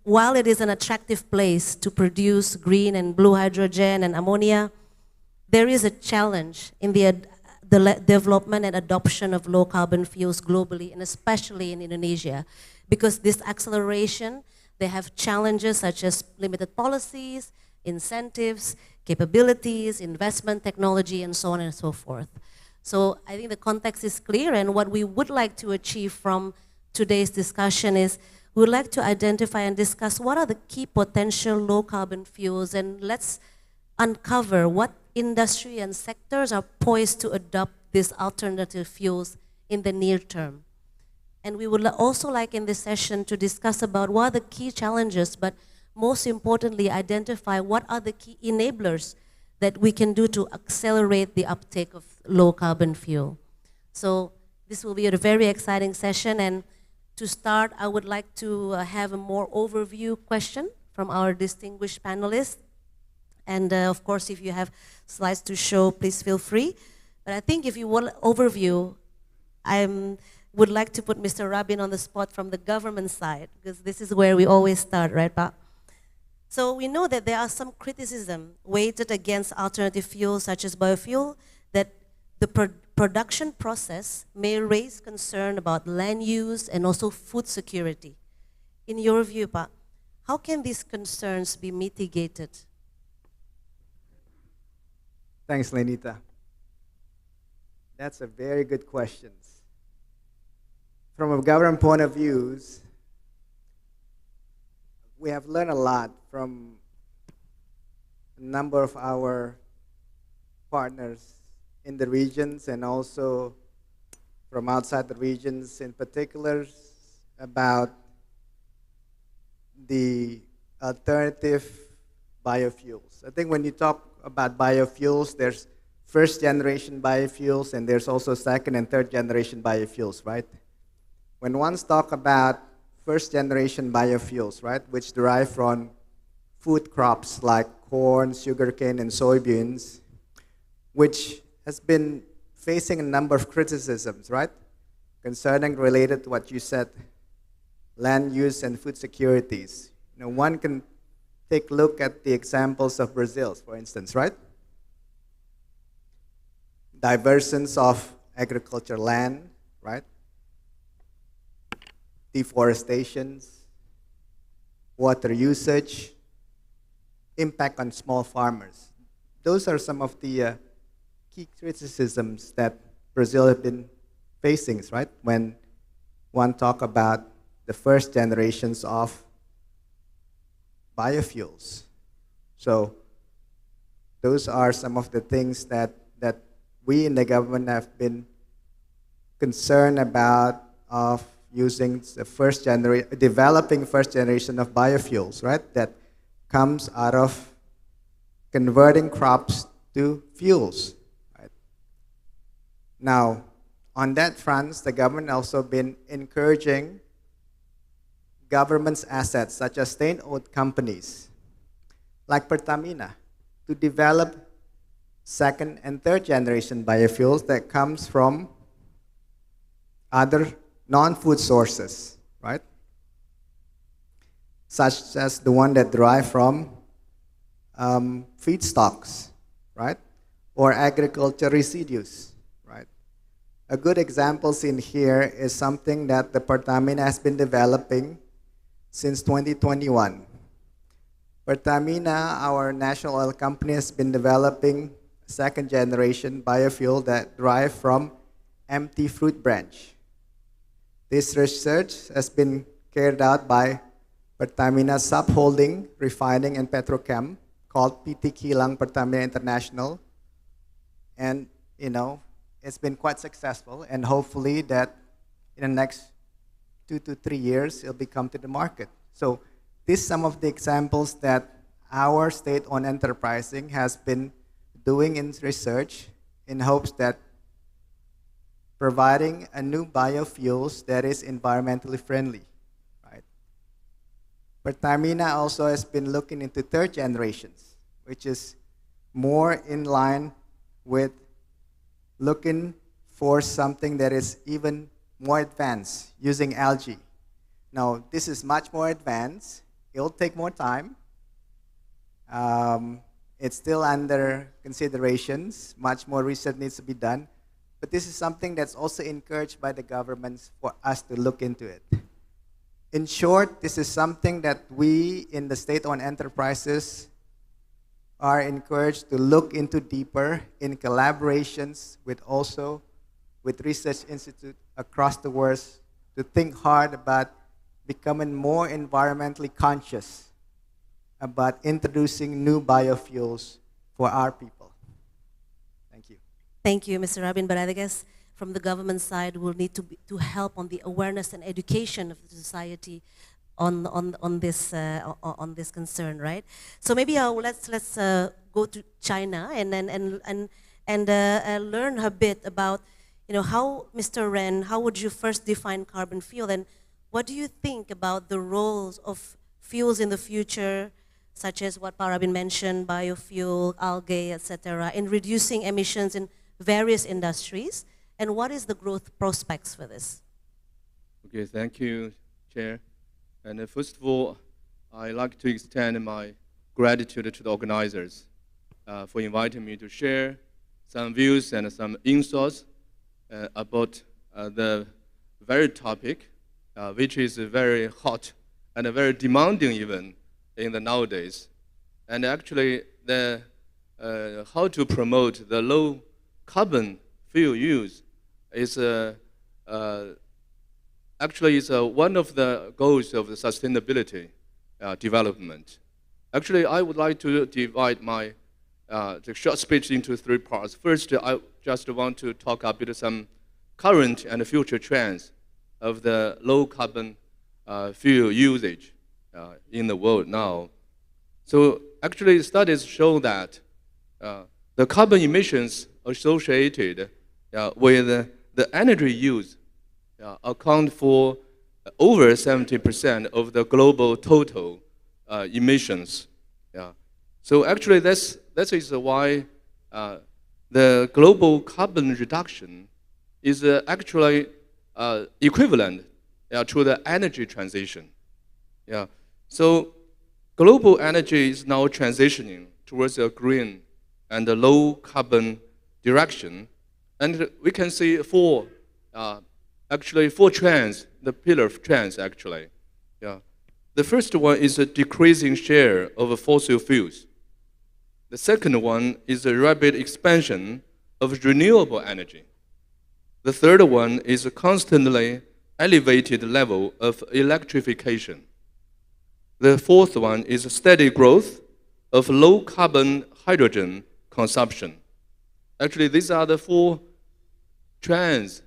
while it is an attractive place to produce green and blue hydrogen and ammonia, there is a challenge in the development and adoption of low carbon fuels globally, and especially in Indonesia, because this acceleration, they have challenges such as limited policies, incentives, capabilities, investment, technology, and so on and so forth. So I think the context is clear, and what we would like to achieve from today's discussion is we would like to identify and discuss what are the key potential low carbon fuels, and let's uncover what industry and sectors are poised to adopt these alternative fuels in the near term. And we would also like in this session to discuss about what are the key challenges, but most importantly, identify what are the key enablers that we can do to accelerate the uptake of low carbon fuel. So this will be a very exciting session, and to start, I would like to have a more overview question from our distinguished panelists. And of course, if you have slides to show, please feel free. But I think if you want an overview, I would like to put Mr. Rabin on the spot from the government side, because this is where we always start, right, Pa? So we know that there are some criticism weighted against alternative fuels such as biofuel, that the production process may raise concern about land use and also food security. In your view, Pa, how can these concerns be mitigated? Thanks, Lenita. That's a very good question. From a government point of view, we have learned a lot from a number of our partners in the regions and also from outside the regions, in particular about the alternative biofuels. I think when you talk about biofuels, there's first generation biofuels and there's also second and third generation biofuels, right? When one talks about first generation biofuels, right, which derive from food crops like corn, sugarcane, and soybeans, which has been facing a number of criticisms, right, concerning related to what you said, land use and food securities. You know, one can take a look at the examples of Brazil, for instance, right? Diversions of agricultural land, right? Deforestation, water usage, impact on small farmers. Those are some of the key criticisms that Brazil has been facing, right? When one talk about the first generations of biofuels. So those are some of the things that we in the government have been concerned about of using the developing first generation of biofuels, right? That comes out of converting crops to fuels, right? Now, on that front, the government also been encouraging government's assets, such as state-owned companies, like Pertamina, to develop second and third generation biofuels that comes from other non-food sources, right? Such as the one that derive from feedstocks, right? Or agriculture residues, right? A good example in here is something that the Pertamina has been developing since 2021. Pertamina, our national oil company, has been developing second generation biofuel that derive from empty fruit branch. This research has been carried out by Pertamina Subholding Refining and Petrochem, called PT Kilang Pertamina International. And, it's been quite successful, and hopefully that in the next 2 to 3 years, it'll be come to the market. So these are some of the examples that our state-owned enterprising has been doing in research in hopes that providing a new biofuels that is environmentally friendly, right? Pertamina also has been looking into third generations, which is more in line with looking for something that is even more advanced using algae. Now, this is much more advanced. It'll take more time. It's still under considerations. Much more research needs to be done. But this is something that's also encouraged by the governments for us to look into it. In short, this is something that we in the state-owned enterprises are encouraged to look into deeper in collaborations with research institutes across the world to think hard about becoming more environmentally conscious about introducing new biofuels for our people. Thank you. Thank you, Mr. Rabin. But I guess from the government side, we'll need to help on the awareness and education of the society on this concern, right? So maybe let's go to China and learn a bit about how, Mr. Ren, how would you first define carbon fuel, and what do you think about the roles of fuels in the future, such as what Parabin mentioned, biofuel, algae, etc., in reducing emissions in various industries, and what is the growth prospects for this? Okay, thank you, Chair. And first of all, I'd like to extend my gratitude to the organizers for inviting me to share some views and some insights about the very topic, which is very hot and very demanding even in the nowadays. And actually, the how to promote the low carbon fuel use is actually is one of the goals of the sustainability development. Actually, I would like to divide my the short speech into 3 parts. First, I just want to talk about some current and future trends of the low carbon fuel usage in the world now. So actually, studies show that the carbon emissions associated with the energy use account for over 70% of the global total emissions. So actually, that is why the global carbon reduction is actually equivalent to the energy transition. So global energy is now transitioning towards a green and a low carbon direction, and we can see 4 trends, the pillar of trends actually. The first one is a decreasing share of fossil fuels. The second one is a rapid expansion of renewable energy. The third one is a constantly elevated level of electrification. The fourth one is a steady growth of low carbon hydrogen consumption. Actually, these are the 4 trends,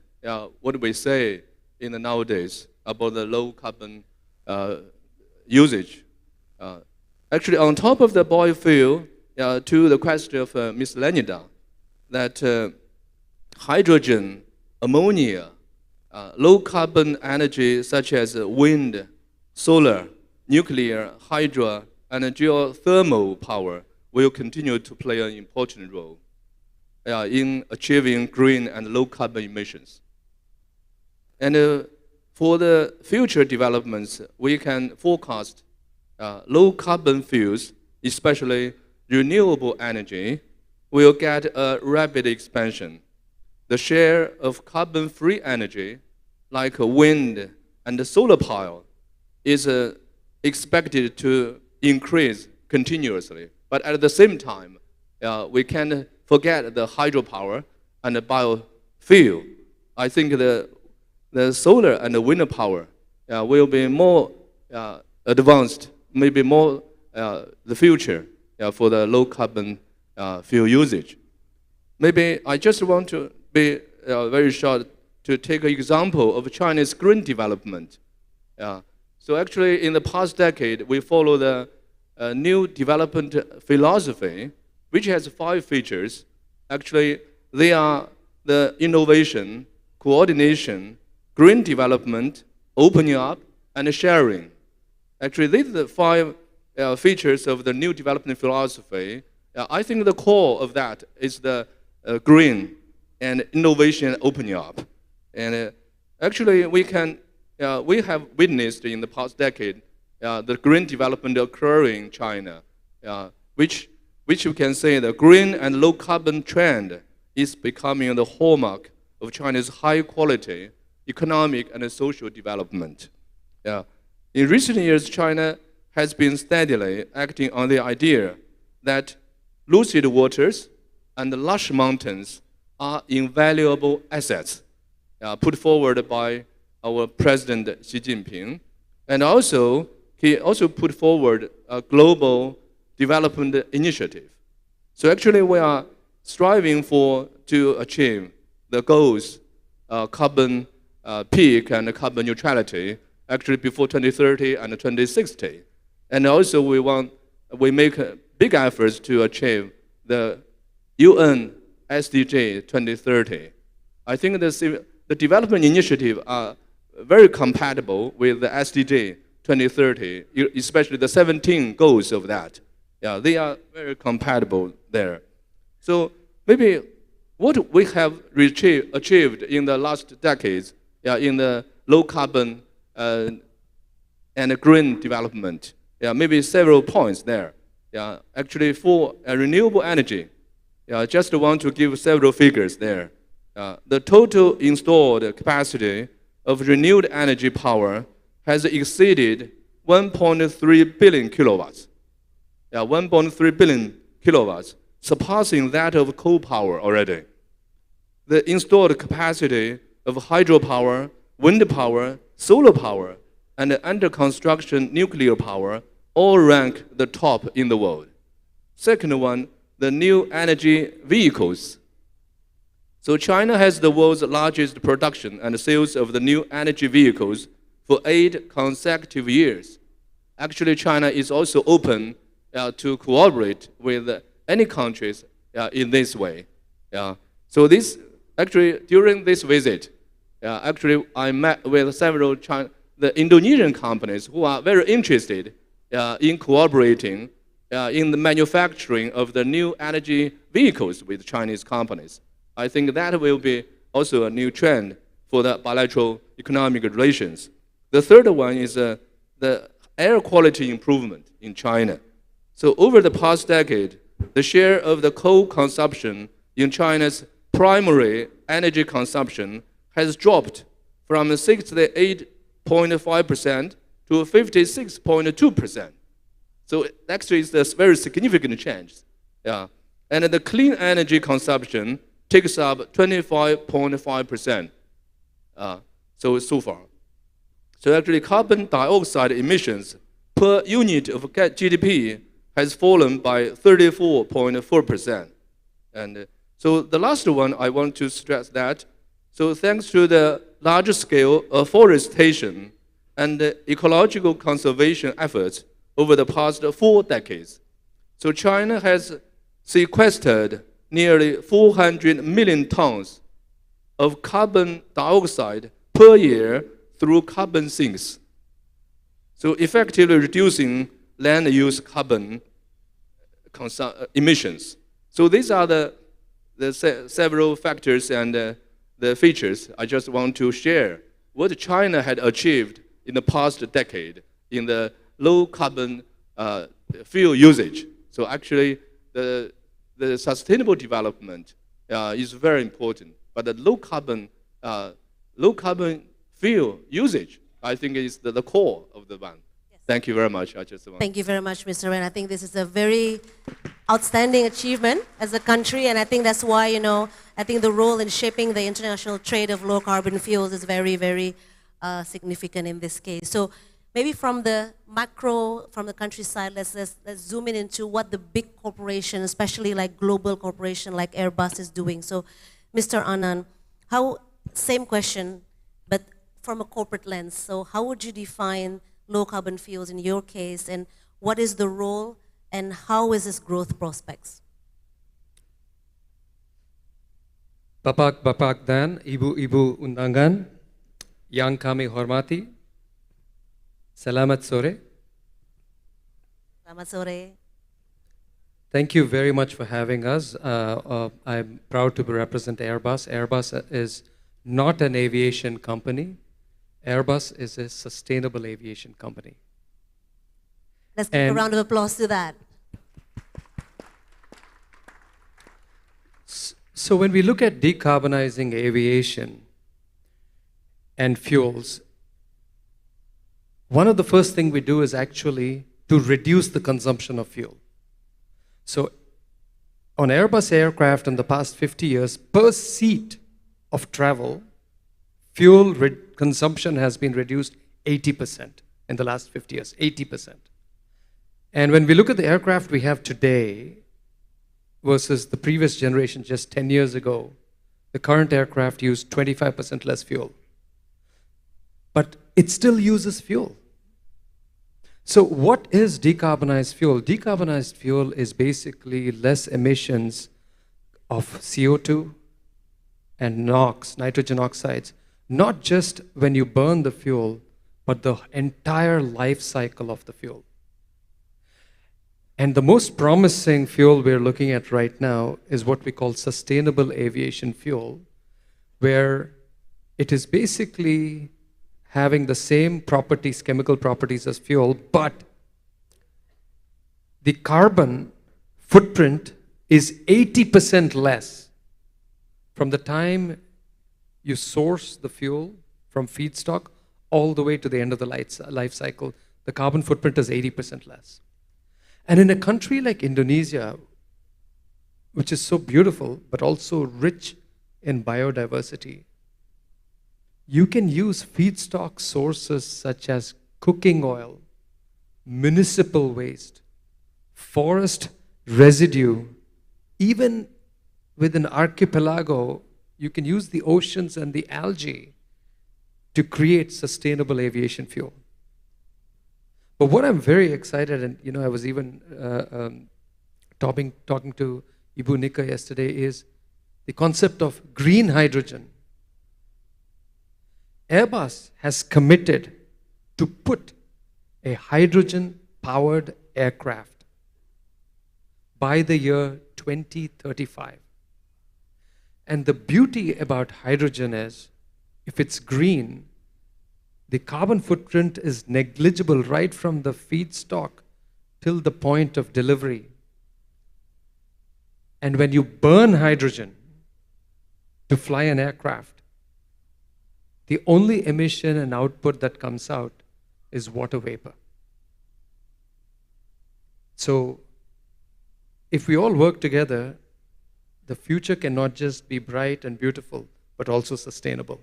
what we say in the nowadays about the low carbon usage. Actually, on top of the biofuel, to the question of Ms. Lenida, that hydrogen, ammonia, low carbon energy such as wind, solar, nuclear, hydro, and geothermal power will continue to play an important role in achieving green and low carbon emissions. And for the future developments, we can forecast low carbon fuels, especially renewable energy, will get a rapid expansion. The share of carbon-free energy, like wind and solar power, is expected to increase continuously. But at the same time, we can't forget the hydropower and the biofuel. I think the solar and the wind power will be more advanced, maybe more the future for the low carbon fuel usage. Maybe I just want to be very short to take an example of China's green development. So actually, in the past decade, we follow the new development philosophy, which has 5 features. Actually, they are the innovation, coordination, green development, opening up, and sharing. Actually, these are the 5 features of the new development philosophy. I think the core of that is the green and innovation and opening up. And actually, we have witnessed in the past decade the green development occurring in China, which you can say the green and low carbon trend is becoming the hallmark of China's high quality economic and social development. In recent years, China has been steadily acting on the idea that lucid waters and lush mountains are invaluable assets put forward by our President Xi Jinping. And also, he also put forward a global development initiative. So actually, we are striving to achieve the goals, carbon peak and carbon neutrality, actually before 2030 and 2060. And also, we make big efforts to achieve the UN SDG 2030. I think the development initiative are very compatible with the SDG 2030, especially the 17 goals of that. They are very compatible there. So maybe what we have achieved in the last decades in the low carbon and green development, maybe several points there. Actually, for renewable energy, just want to give several figures there. The total installed capacity of renewable energy power has exceeded 1.3 billion kilowatts. 1.3 billion kilowatts, surpassing that of coal power already. The installed capacity of hydropower, wind power, solar power, and under construction nuclear power all rank the top in the world. Second one, the new energy vehicles. So China has the world's largest production and sales of the new energy vehicles for 8 consecutive years. Actually, China is also open to cooperate with any countries in this way. So this actually during this visit, actually I met with several the Indonesian companies who are very interested in cooperating in the manufacturing of the new energy vehicles with Chinese companies. I think that will be also a new trend for the bilateral economic relations. The third one is the air quality improvement in China. So over the past decade, the share of the coal consumption in China's primary energy consumption has dropped from 68.5% to 56.2%. So actually it's a very significant change. And the clean energy consumption takes up 25.5%. So far. So actually carbon dioxide emissions per unit of GDP has fallen by 34.4%. And so the last one I want to stress that, so thanks to the large scale afforestation and ecological conservation efforts over the past 4 decades, so China has sequestered nearly 400 million tons of carbon dioxide per year through carbon sinks, so effectively reducing land use carbon emissions. So these are the several factors and the features I just want to share what China had achieved in the past decade in the low carbon fuel usage. So actually the the sustainable development is very important. But the low carbon fuel usage, I think, is the core of the one. Yes. Thank you very much. Thank you very much, Mr. Ren. I think this is a very outstanding achievement as a country, and I think that's why, I think the role in shaping the international trade of low carbon fuels is very, very significant in this case. So maybe from the macro, from the countryside, let's zoom in into what the big corporation, especially like global corporation like Airbus is doing. So Mr. Anand, same question, but from a corporate lens. So how would you define low carbon fuels in your case, and what is the role and how is its growth prospects? Bapak-bapak dan ibu-ibu undangan yang kami hormati, selamat sore. Selamat sore. Thank you very much for having us. I'm proud to represent Airbus. Airbus is not an aviation company. Airbus is a sustainable aviation company. Let's give a round of applause to that. So when we look at decarbonizing aviation and fuels, one of the first things we do is actually to reduce the consumption of fuel. So on Airbus aircraft in the past 50 years, per seat of travel, fuel consumption has been reduced 80% in the last 50 years, 80%. And when we look at the aircraft we have today versus the previous generation just 10 years ago, the current aircraft use 25% less fuel. But it still uses fuel. So what is decarbonized fuel? Decarbonized fuel is basically less emissions of CO2 and NOx, nitrogen oxides, not just when you burn the fuel, but the entire life cycle of the fuel. And the most promising fuel we're looking at right now is what we call sustainable aviation fuel, where it is basically having the same properties, chemical properties as fuel, but the carbon footprint is 80% less from the time you source the fuel from feedstock all the way to the end of the life cycle. The carbon footprint is 80% less. And in a country like Indonesia, which is so beautiful, but also rich in biodiversity, you can use feedstock sources such as cooking oil, municipal waste, forest residue. Even with an archipelago, you can use the oceans and the algae to create sustainable aviation fuel. But what I'm very excited, and I was even talking to Ibu Nika yesterday, is the concept of green hydrogen. Airbus has committed to put a hydrogen-powered aircraft by the year 2035. And the beauty about hydrogen is, if it's green, the carbon footprint is negligible right from the feedstock till the point of delivery. And when you burn hydrogen to fly an aircraft, the only emission and output that comes out is water vapor. So if we all work together, the future can not just be bright and beautiful, but also sustainable.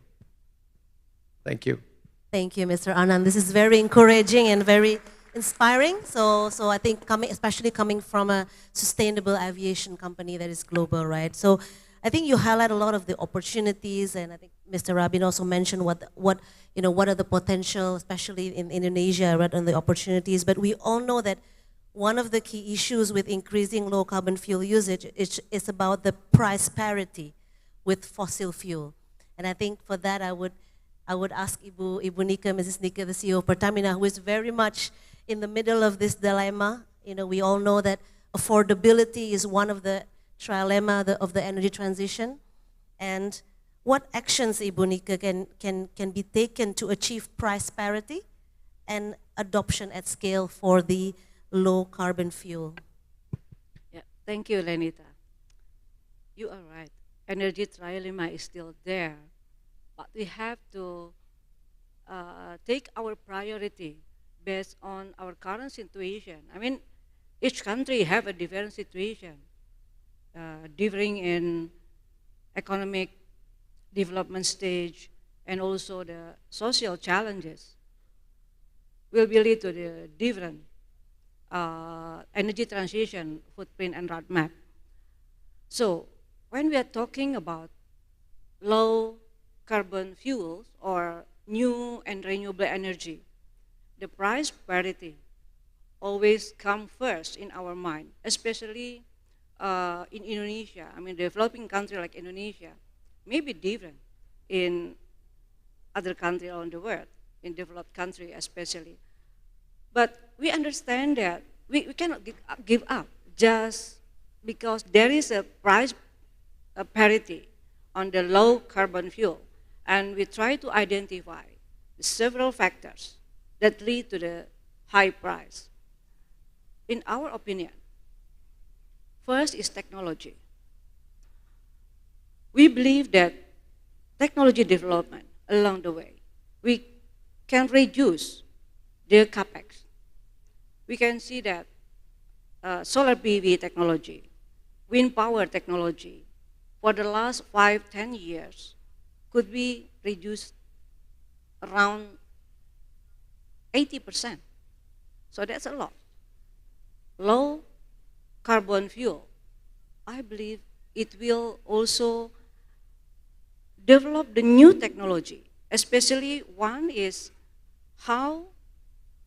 Thank you. Thank you, Mr. Anand. This is very encouraging and very inspiring. So I think especially coming from a sustainable aviation company that is global, right? So I think you highlight a lot of the opportunities, and I think Mr. Rabin also mentioned what are the potential, especially in Indonesia, right, and the opportunities. But we all know that one of the key issues with increasing low carbon fuel usage is about the price parity with fossil fuel. And I think for that I would ask Ibu Nika, Mrs. Nika, the CEO of Pertamina, who is very much in the middle of this dilemma. We all know that affordability is one of the trilemma of the energy transition. And what actions, Ibu Nika, can be taken to achieve price parity and adoption at scale for the low carbon fuel? Yeah, thank you, Lenita. you are right. Energy trilemma is still there, but we have to take our priority based on our current situation. I mean, each country have a different situation, differing in economic development stage and also the social challenges will be lead to the different energy transition footprint and roadmap. So when we are talking about low carbon fuels or new and renewable energy, the price parity always come first in our mind, especially in Indonesia. I mean, developing country like Indonesia may be different in other countries around the world, in developed country especially. But we understand that we cannot give up just because there is a price parity on the low carbon fuel, and we try to identify several factors that lead to the high price. In our opinion, first is technology. We believe that technology development along the way, we can reduce the capex. We can see that solar PV technology, wind power technology, for the last 5-10 years could be reduced around 80%. So that's a lot. Low carbon fuel, I believe it will also develop the new technology, especially one is how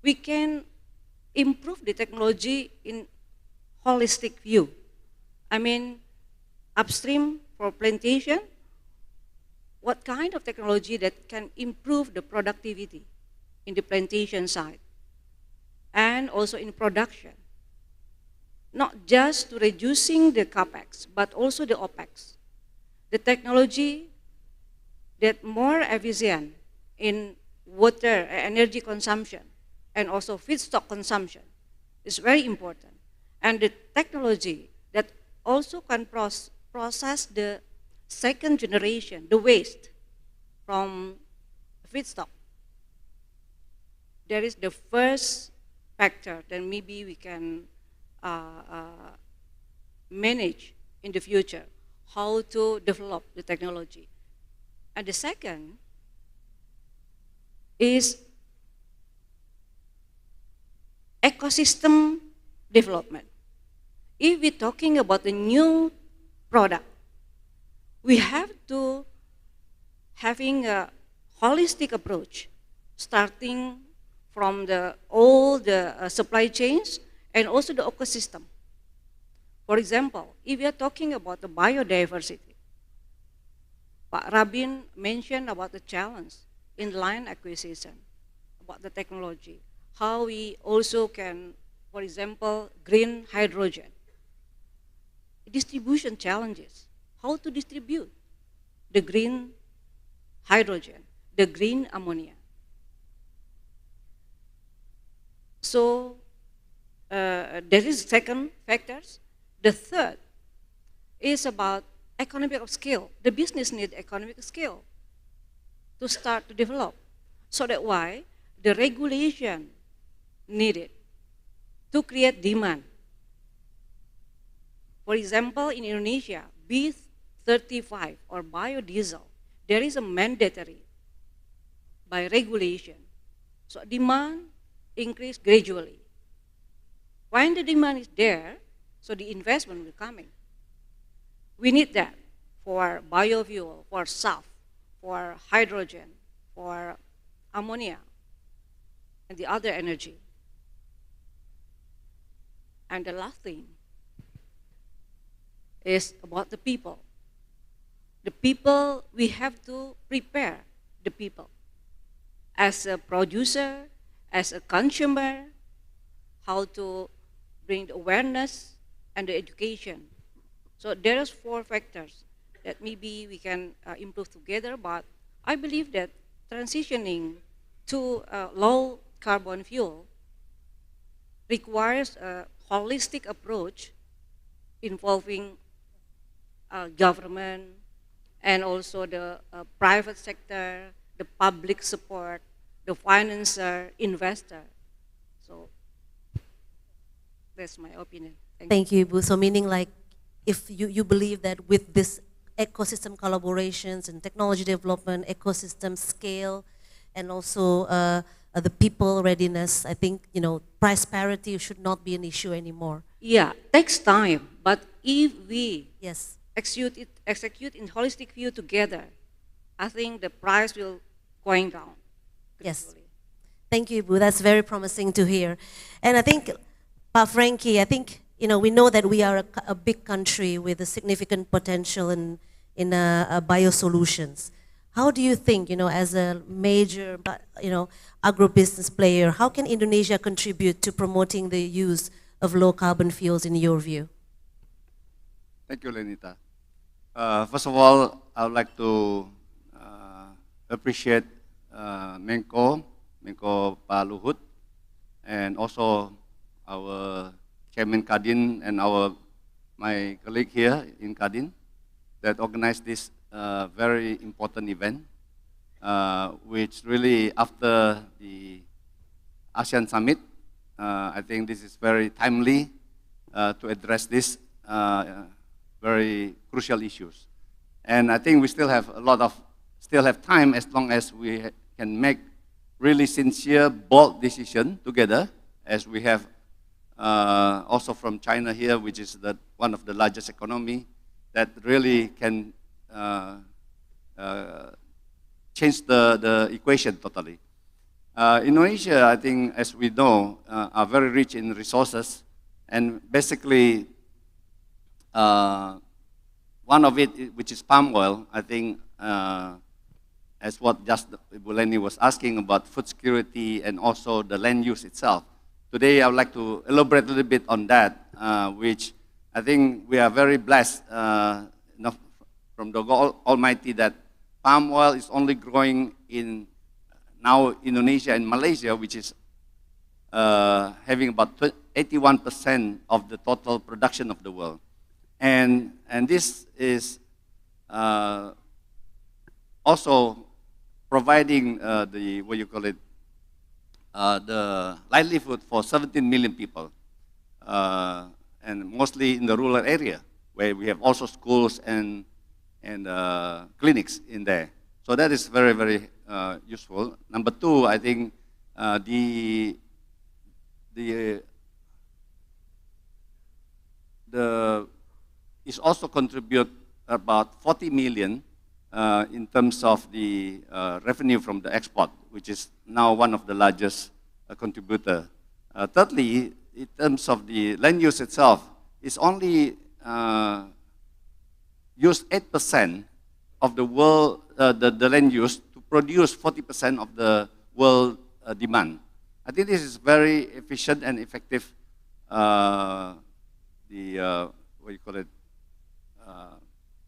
we can improve the technology in holistic view. I mean, upstream for plantation, what kind of technology that can improve the productivity in the plantation side and also in production, not just to reducing the capex, but also the opex. The technology that more efficient in water, energy consumption, and also feedstock consumption is very important. And the technology that also can process the second generation, the waste from feedstock. There is the first factor that maybe we can manage in the future, how to develop the technology. And the second is ecosystem development. If we're talking about a new product, we have to having a holistic approach, starting from all the supply chains and also the ecosystem. For example, if we are talking about the biodiversity, Pak Rabin mentioned about the challenge in land acquisition, about the technology, how we also can, for example, green hydrogen, distribution challenges, how to distribute the green hydrogen, the green ammonia. So there is second factors. The third is about economic scale. The business need economic scale to start to develop. So that's why the regulation needed to create demand. For example, in Indonesia, B35 or biodiesel, there is a mandatory by regulation. So demand increase gradually. When the demand is there, so the investment will come in. We need that for biofuel, for SAF, for hydrogen, for ammonia, and the other energy. And the last thing is about the people. The people, we have to prepare the people. As a producer, as a consumer, how to bring the awareness and the education. So there is 4 factors that maybe we can improve together, but I believe that transitioning to low carbon fuel requires a holistic approach involving government and also the private sector, the public support, the financer, investor. So that's my opinion. Thank you, Ibu. So meaning like, if you believe that with this ecosystem collaborations and technology development, ecosystem scale, and also the people readiness, I think, price parity should not be an issue anymore. Yeah, takes time, but if we yes execute in holistic view together, I think the price will going down. Yes. Thank you, Ibu. That's very promising to hear. And I think, Pa Frankie, I think, we know that we are a big country with a significant potential in biosolutions. How do you think, as a major, agribusiness player, how can Indonesia contribute to promoting the use of low carbon fuels in your view? Thank you, Lenita. First of all, I would like to appreciate Menko Pak Luhut, and also our Chairman Kadin and my colleague here in Kadin that organized this very important event, which really after the ASEAN Summit, I think this is very timely to address this very crucial issues. And I think we still have time as long as we can make really sincere, bold decision together, as we have also from China here, which is one of the largest economy, that really can change the equation totally. Indonesia, I think, as we know, are very rich in resources, and basically one of it, which is palm oil, I think, as what just Ibu Leni was asking about food security and also the land use itself. Today, I would like to elaborate a little bit on that, which I think we are very blessed from the God Almighty that palm oil is only growing in now Indonesia and Malaysia, which is having about 81% of the total production of the world. And this is also providing the livelihood for 17 million people, and mostly in the rural area, where we have also schools and clinics in there. So that is very, very useful. Number two, I think is also contribute about 40 million in terms of the revenue from the export, which is now one of the largest contributor. Thirdly, in terms of the land use itself, it's only use 8% of the world, the land use to produce 40% of the world demand. I think this is very efficient and effective,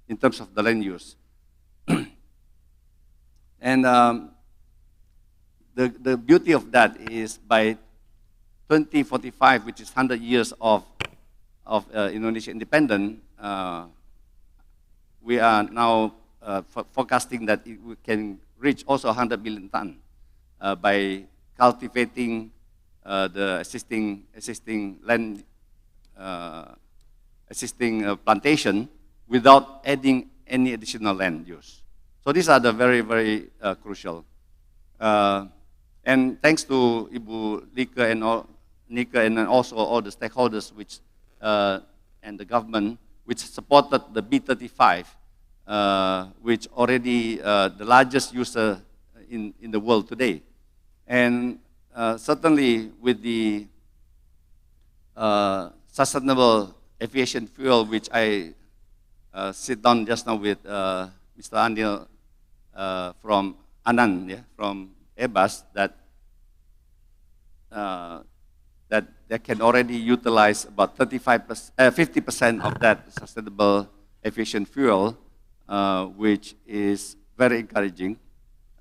in terms of the land use. And the beauty of that is by 2045, which is 100 years of Indonesia independence, we are now forecasting that we can reach also 100 million ton by cultivating the existing land, existing plantation without adding any additional land use. So these are the very, very crucial. And thanks to Ibu Nika and also all the stakeholders and the government, which supported the B35, which already the largest user in the world today. And certainly with the sustainable aviation fuel, which I sit down just now with Mr. Anil from Anand, from Airbus, that they can already utilize about 50% of that sustainable aviation fuel, which is very encouraging.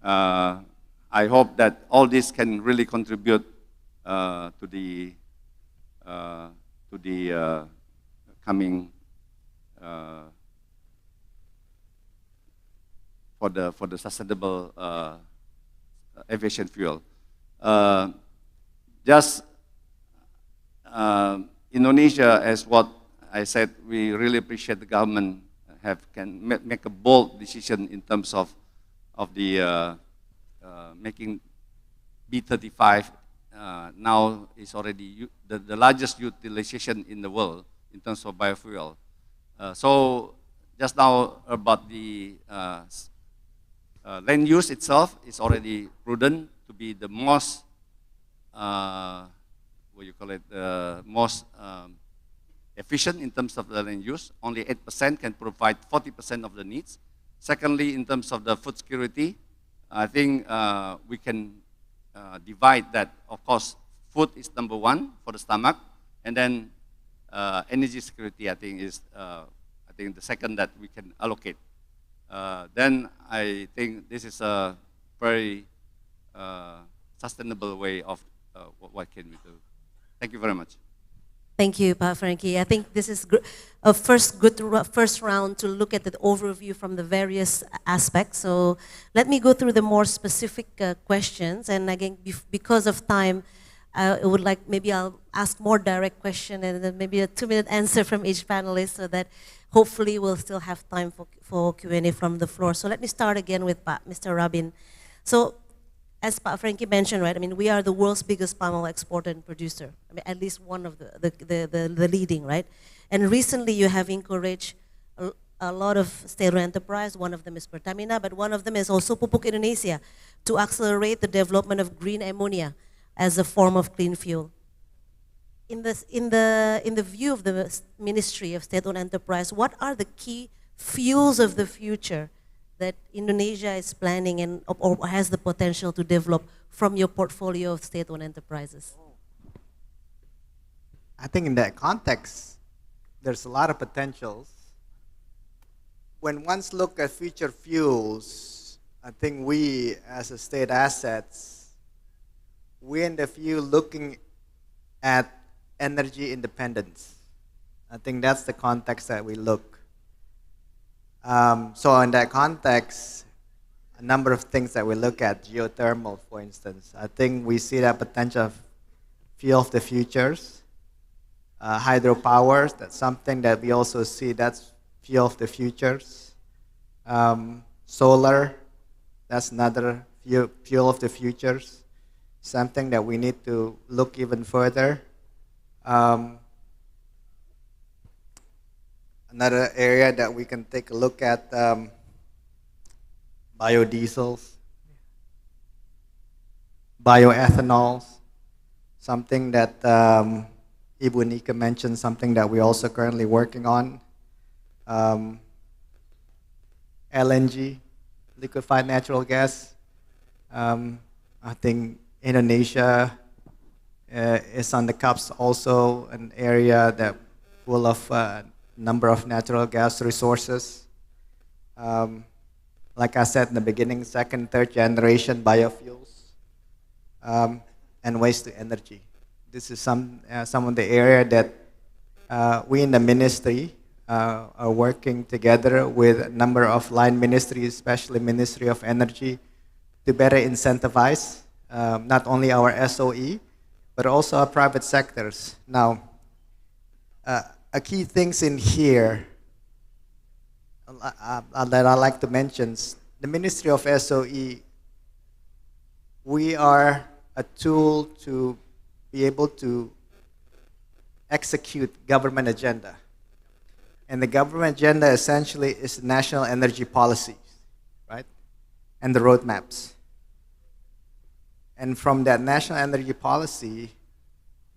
I hope that all this can really contribute to the coming for the sustainable aviation fuel. Just Indonesia, as what I said, we really appreciate the government can make a bold decision in terms of the making B35 now is already the largest utilization in the world in terms of biofuel. So just now about the land use itself is already proven to be the most what you call it, the most efficient in terms of the land use. Only 8% can provide 40% of the needs. Secondly, in terms of the food security, I think we can divide that. Of course, food is number one for the stomach, and then energy security, I think, is the second that we can allocate. Then I think this is a very sustainable way of what can we do. Thank you very much. Thank you, Pak Frankie. I think this is a first round to look at the overview from the various aspects. So let me go through the more specific questions. And again, because of time, I would like, maybe I'll ask more direct question and then maybe a 2-minute answer from each panelist so that hopefully we'll still have time for Q&A from the floor. So let me start again with Mr. Rabin. So as Pak Frankie mentioned, right, I mean, we are the world's biggest palm oil exporter and producer. I mean, at least one of the leading, right? And recently you have encouraged a lot of state-owned enterprise. One of them is Pertamina, but one of them is also Pupuk Indonesia, to accelerate the development of green ammonia as a form of clean fuel. In the view of the Ministry of State-owned Enterprise, what are the key fuels of the future that Indonesia is planning and or has the potential to develop from your portfolio of state-owned enterprises? I think in that context, there's a lot of potentials. When one's look at future fuels, I think we as a state assets, we're in the view looking at energy independence. I think that's the context that we look. So in that context, a number of things that we look at, geothermal, for instance, I think we see that potential of fuel of the futures. Hydropower, that's something that we also see, that's fuel of the futures. Solar, that's another fuel of the futures, something that we need to look even further. Another area that we can take a look at, biodiesels, bioethanols, something that Ibu Nika mentioned, something that we're also currently working on. LNG, liquefied natural gas. I think Indonesia is on the cusp, also an area that full of number of natural gas resources. Like I said in the beginning, second, third generation biofuels, and waste to energy. This is some of the area that we in the ministry are working together with a number of line ministries, especially Ministry of Energy, to better incentivize not only our SOE, but also our private sectors. Now, a key things in here that I like to mention, the Ministry of SOE, we are a tool to be able to execute government agenda. And the government agenda essentially is national energy policies, right? And the roadmaps. And from that national energy policy,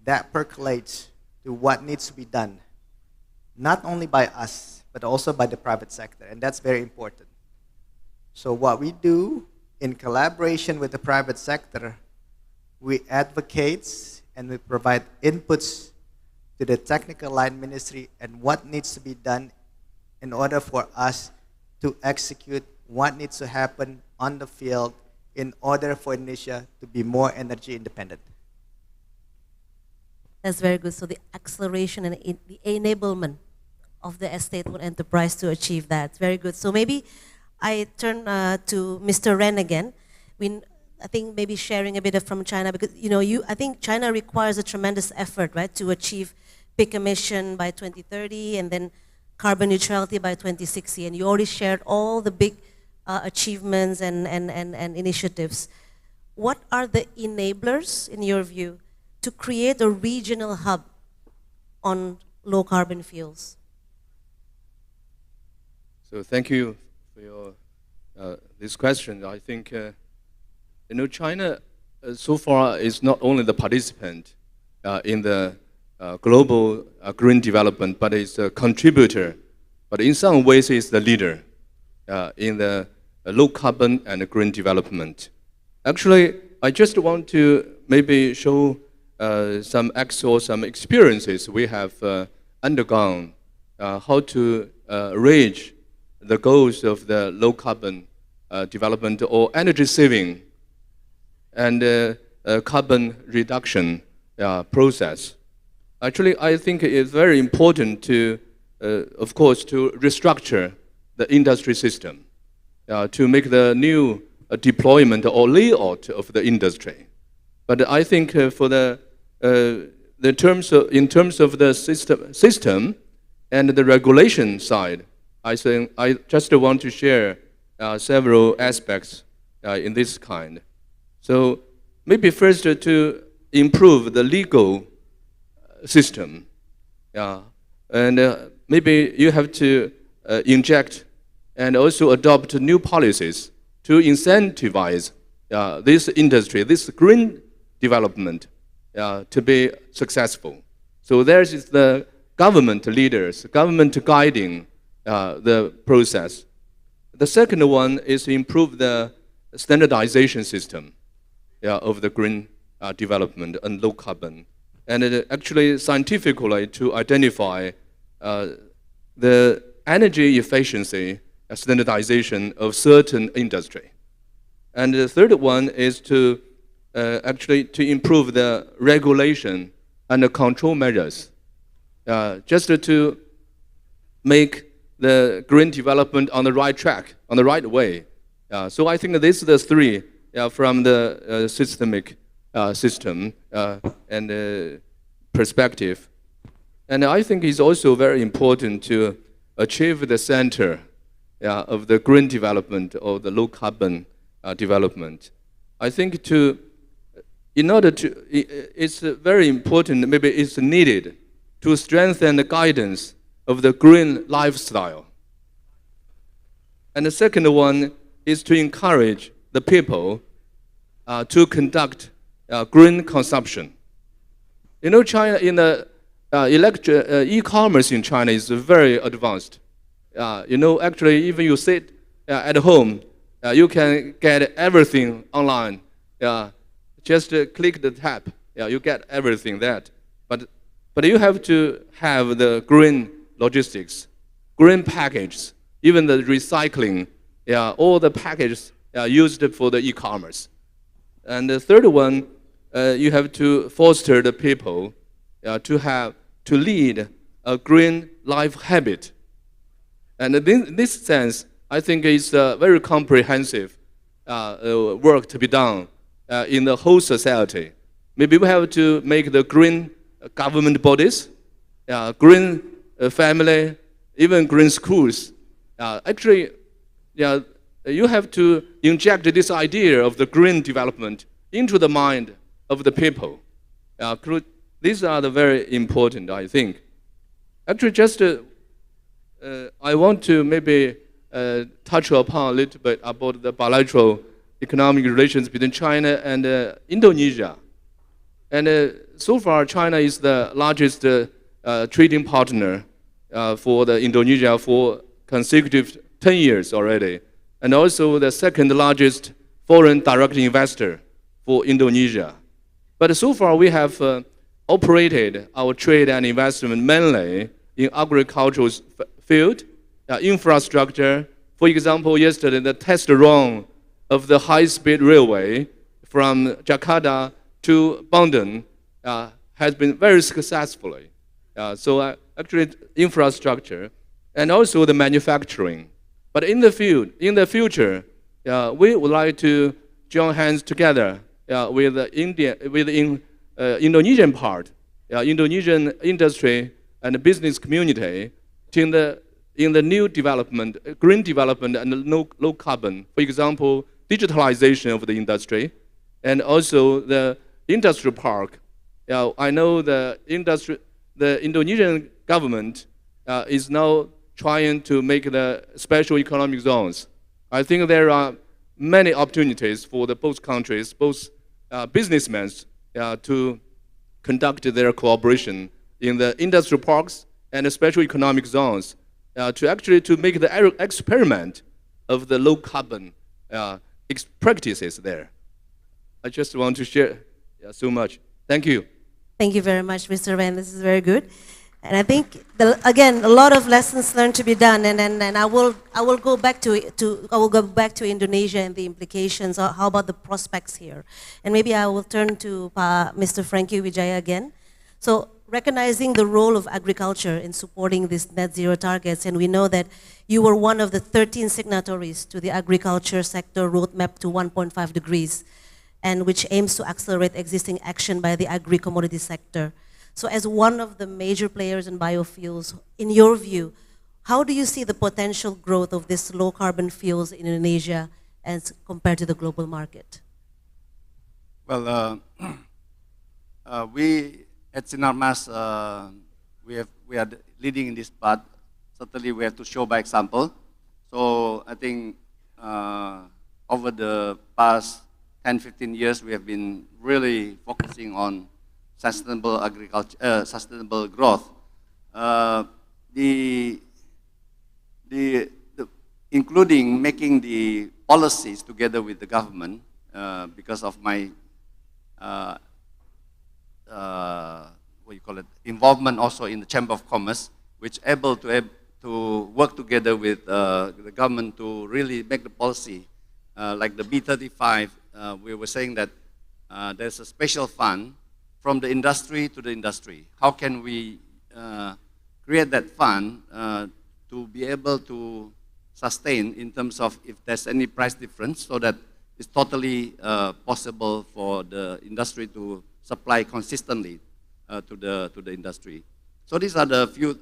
that percolates to what needs to be done, not only by us, but also by the private sector, and that's very important. So what we do in collaboration with the private sector, we advocate and we provide inputs to the technical line ministry and what needs to be done in order for us to execute what needs to happen on the field in order for Indonesia to be more energy independent. That's very good. So the acceleration and the enablement of the state-owned enterprise to achieve that. Very good. So maybe I turn to Mr. Ren again. I think maybe sharing a bit from China, because I think China requires a tremendous effort, right, to achieve peak emission by 2030 and then carbon neutrality by 2060. And you already shared all the big achievements and initiatives. What are the enablers, in your view, to create a regional hub on low carbon fuels? So thank you for your this question. I think China so far is not only the participant in the global green development, but it's a contributor. But in some ways, it's the leader in the low carbon and green development. Actually, I just want to maybe show some experiences we have undergone, how to reach the goals of the low carbon development or energy saving and carbon reduction process. Actually, I think it's very important to, of course, to restructure the industry system, to make the new deployment or layout of the industry. But I think for in terms of the system and the regulation side, I think I just want to share several aspects in this kind. So maybe first to improve the legal system, and maybe you have to inject and also adopt new policies to incentivize this industry, this green development, to be successful. So there is the government leaders, government guiding the process. The second one is to improve the standardization system of the green development and low carbon, and actually scientifically to identify the energy efficiency standardization of certain industry. And the third one is to actually to improve the regulation and the control measures, just to make the green development on the right track, on the right way. So I think these are the three from the systemic system and perspective. And I think it's also very important to achieve the center of the green development or the low carbon development. I think in order to, it's very important, maybe it's needed to strengthen the guidance of the green lifestyle. And the second one is to encourage the people to conduct green consumption. China in the e-commerce in China is very advanced. Actually, even you sit at home, you can get everything online. Just click the tab, you get everything that. But you have to have the green logistics, green packages, even the recycling, all the packages used for the e-commerce. And the third one, you have to foster the people to lead a green life habit. And in this sense, I think it's a very comprehensive work to be done in the whole society. Maybe we have to make the green government bodies, green family, even green schools. Actually, you have to inject this idea of the green development into the mind of the people. These are the very important, I think. Actually, just I want to maybe touch upon a little bit about the bilateral economic relations between China and Indonesia. And so far, China is the largest trading partner for Indonesia for consecutive 10 years already, and also the second largest foreign direct investor for Indonesia. But so far, we have operated our trade and investment mainly in agricultural field, infrastructure. For example, yesterday, the test run of the high-speed railway from Jakarta to Bandung has been very successfully. So actually, infrastructure and also the manufacturing. But in the future, we would like to join hands together with the Indonesian part, Indonesian industry and business community in the new development, green development and low carbon. For example, digitalization of the industry, and also the industrial park. I know the Indonesian government is now trying to make the special economic zones. I think there are many opportunities for both countries, both businessmen, to conduct their cooperation in the industrial parks and the special economic zones to make the experiment of the low carbon practices there. I just want to share so much. Thank you. Thank you very much, Mr. Van. This is very good. And I think, again, a lot of lessons learned to be done. And I will go back to Indonesia and the implications. How about the prospects here? And maybe I will turn to Mr. Frankie Wijaya again. So recognizing the role of agriculture in supporting these net zero targets, and we know that you were one of the 13 signatories to the agriculture sector roadmap to 1.5 degrees, and which aims to accelerate existing action by the agri-commodity sector. So as one of the major players in biofuels, in your view, how do you see the potential growth of these low-carbon fuels in Indonesia as compared to the global market? Well, we at Sinarmas, we are leading in this part. Certainly, we have to show by example. So I think over the past 10, 15 years, we have been really focusing on sustainable agriculture, sustainable growth. Including making the policies together with the government, because of my involvement also in the Chamber of Commerce, which able to work together with the government to really make the policy. Like the B35, we were saying that there's a special fund from the industry to the industry. How can we create that fund to be able to sustain in terms of if there's any price difference, so that it's totally possible for the industry to supply consistently to the industry. So these are the few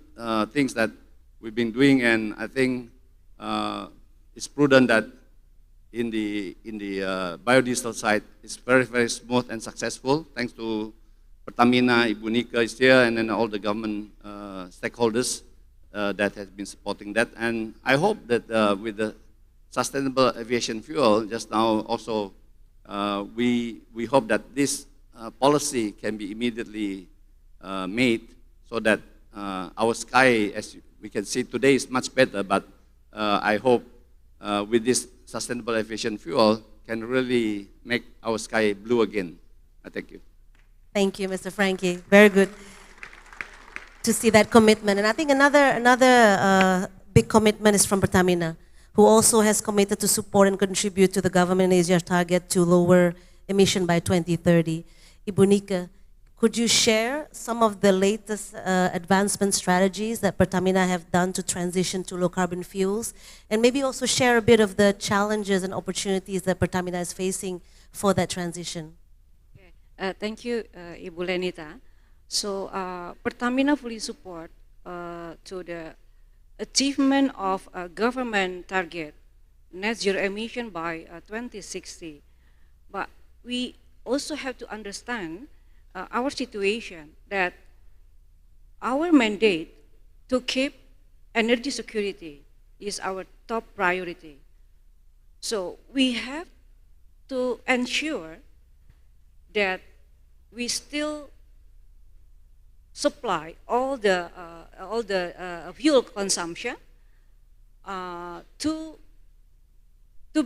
things that we've been doing, and I think it's prudent that in the biodiesel side, it's very, very smooth and successful, thanks to Pertamina, Ibu Nika is here, and then all the government stakeholders that have been supporting that. And I hope that with the sustainable aviation fuel, just now also, we hope that this policy can be immediately made so that our sky, as we can see today, is much better, but I hope with this sustainable aviation fuel can really make our sky blue again. Thank you. Thank you, Mr. Frankie. Very good to see that commitment. And I think another big commitment is from Pertamina, who also has committed to support and contribute to the government in Asia's target to lower emission by 2030. Ibu Nika, could you share some of the latest advancement strategies that Pertamina have done to transition to low-carbon fuels? And maybe also share a bit of the challenges and opportunities that Pertamina is facing for that transition. Thank you, Ibu Lenita. So Pertamina fully support to the achievement of a government target, net zero emission by 2060. But we also have to understand our situation, that our mandate to keep energy security is our top priority. So we have to ensure that we still supply all the fuel consumption to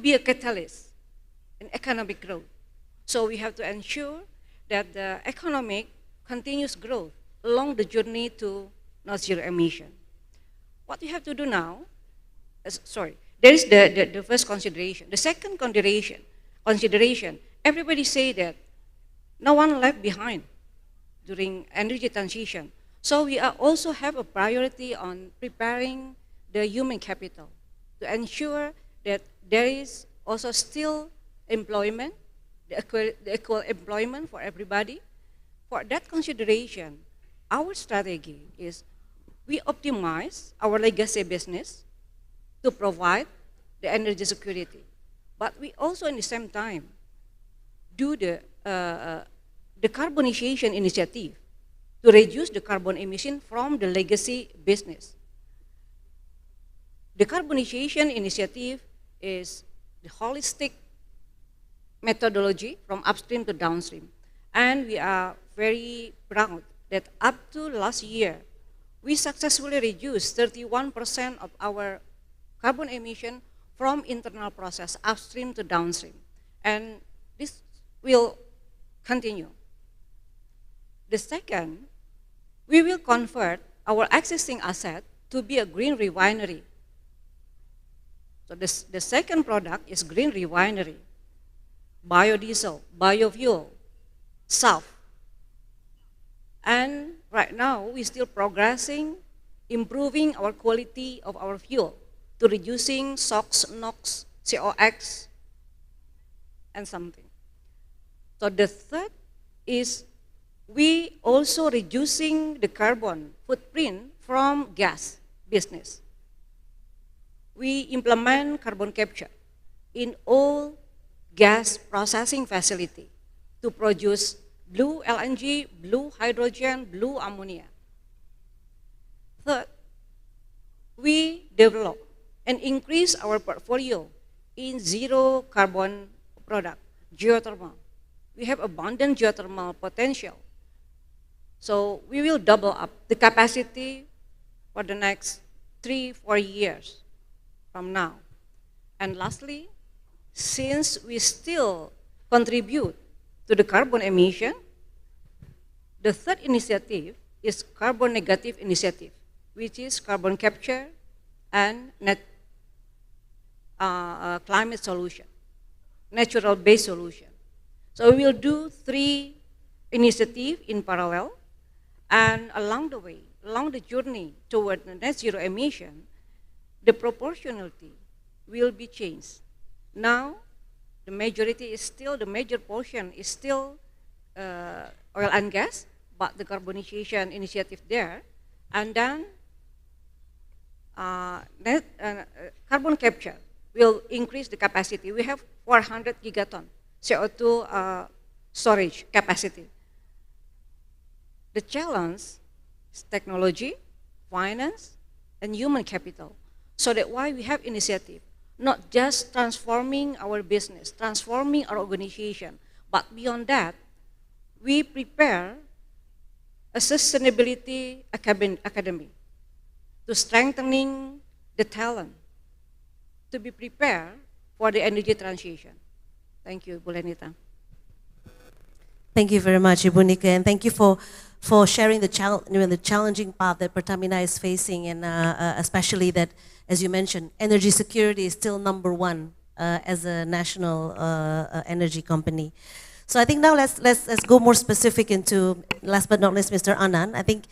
be a catalyst in economic growth. So we have to ensure that the economic continuous growth along the journey to net zero emission. What we have to do now, there is the first consideration. The second consideration, everybody say that no one left behind during energy transition. So we also have a priority on preparing the human capital. to ensure that there is also still employment, the equal employment for everybody. For that consideration, our strategy is we optimize our legacy business to provide the energy security. But we also, in the same time, do the decarbonization initiative to reduce the carbon emission from the legacy business. Decarbonization initiative is the holistic methodology from upstream to downstream. And we are very proud that up to last year, we successfully reduced 31% of our carbon emission from internal process, upstream to downstream. And this will continue. The second, we will convert our existing asset to be a green refinery. So the second product is green refinery, biodiesel, biofuel, SAF. And right now, we're still progressing, improving our quality of our fuel to reducing SOx, NOx, COX, and something. So the third is we also reducing the carbon footprint from gas business. We implement carbon capture in all gas processing facility to produce blue LNG, blue hydrogen, blue ammonia. Third, we develop and increase our portfolio in zero carbon product, geothermal. We have abundant geothermal potential. So we will double up the capacity for the next 3-4 years from now. And lastly, since we still contribute to the carbon emission, the third initiative is carbon negative initiative, which is carbon capture and climate solution, natural based solution. So we will do 3 initiatives in parallel, and along the way, along the journey toward the net zero emission, the proportionality will be changed. Now, the major portion is still oil and gas, but the carbonization initiative there, and then carbon capture will increase the capacity. We have 400 gigaton CO2 storage capacity. The challenge is technology, finance, and human capital. So that's why we have initiative, not just transforming our business, transforming our organization, but beyond that, we prepare a sustainability academy to strengthening the talent to be prepared for the energy transition. Thank you, Bu Lenita. Thank you very much, Ibu Nika, and thank you for sharing the challenging path that Pertamina is facing, and especially that, as you mentioned, energy security is still number one as a national energy company. So I think now let's go more specific into, last but not least, Mr. Anand. I think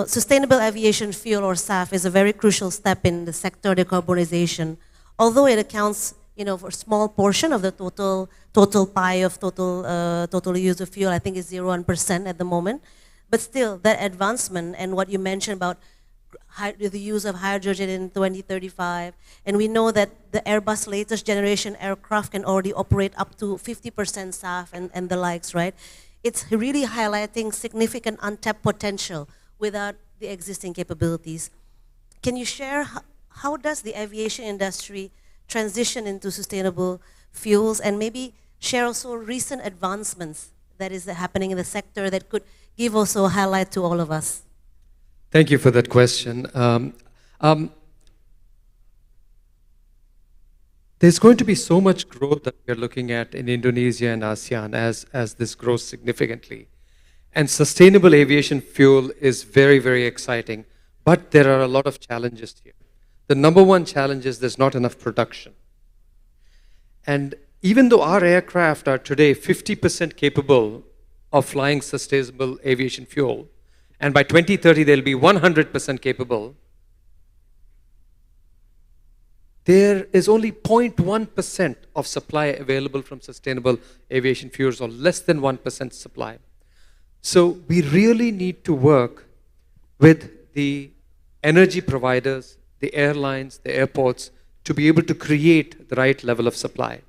sustainable aviation fuel, or SAF, is a very crucial step in the sector decarbonization. Although it accounts for a small portion of the total pie of total use of fuel, I think it's 0.1% at the moment. But still, that advancement and what you mentioned about the use of hydrogen in 2035, and we know that the Airbus latest generation aircraft can already operate up to 50% SAF and the likes, right? It's really highlighting significant untapped potential without the existing capabilities. Can you share how does the aviation industry transition into sustainable fuels, and maybe share also recent advancements that is happening in the sector that could give also a highlight to all of us? Thank you for that question. There's going to be so much growth that we're looking at in Indonesia and ASEAN as this grows significantly. And sustainable aviation fuel is very, very exciting, but there are a lot of challenges here. The number one challenge is there's not enough production. And even though our aircraft are today 50% capable of flying sustainable aviation fuel, and by 2030 they'll be 100% capable, there is only 0.1% of supply available from sustainable aviation fuels, or less than 1% supply. So we really need to work with the energy providers, the airlines, the airports, to be able to create the right level of supply.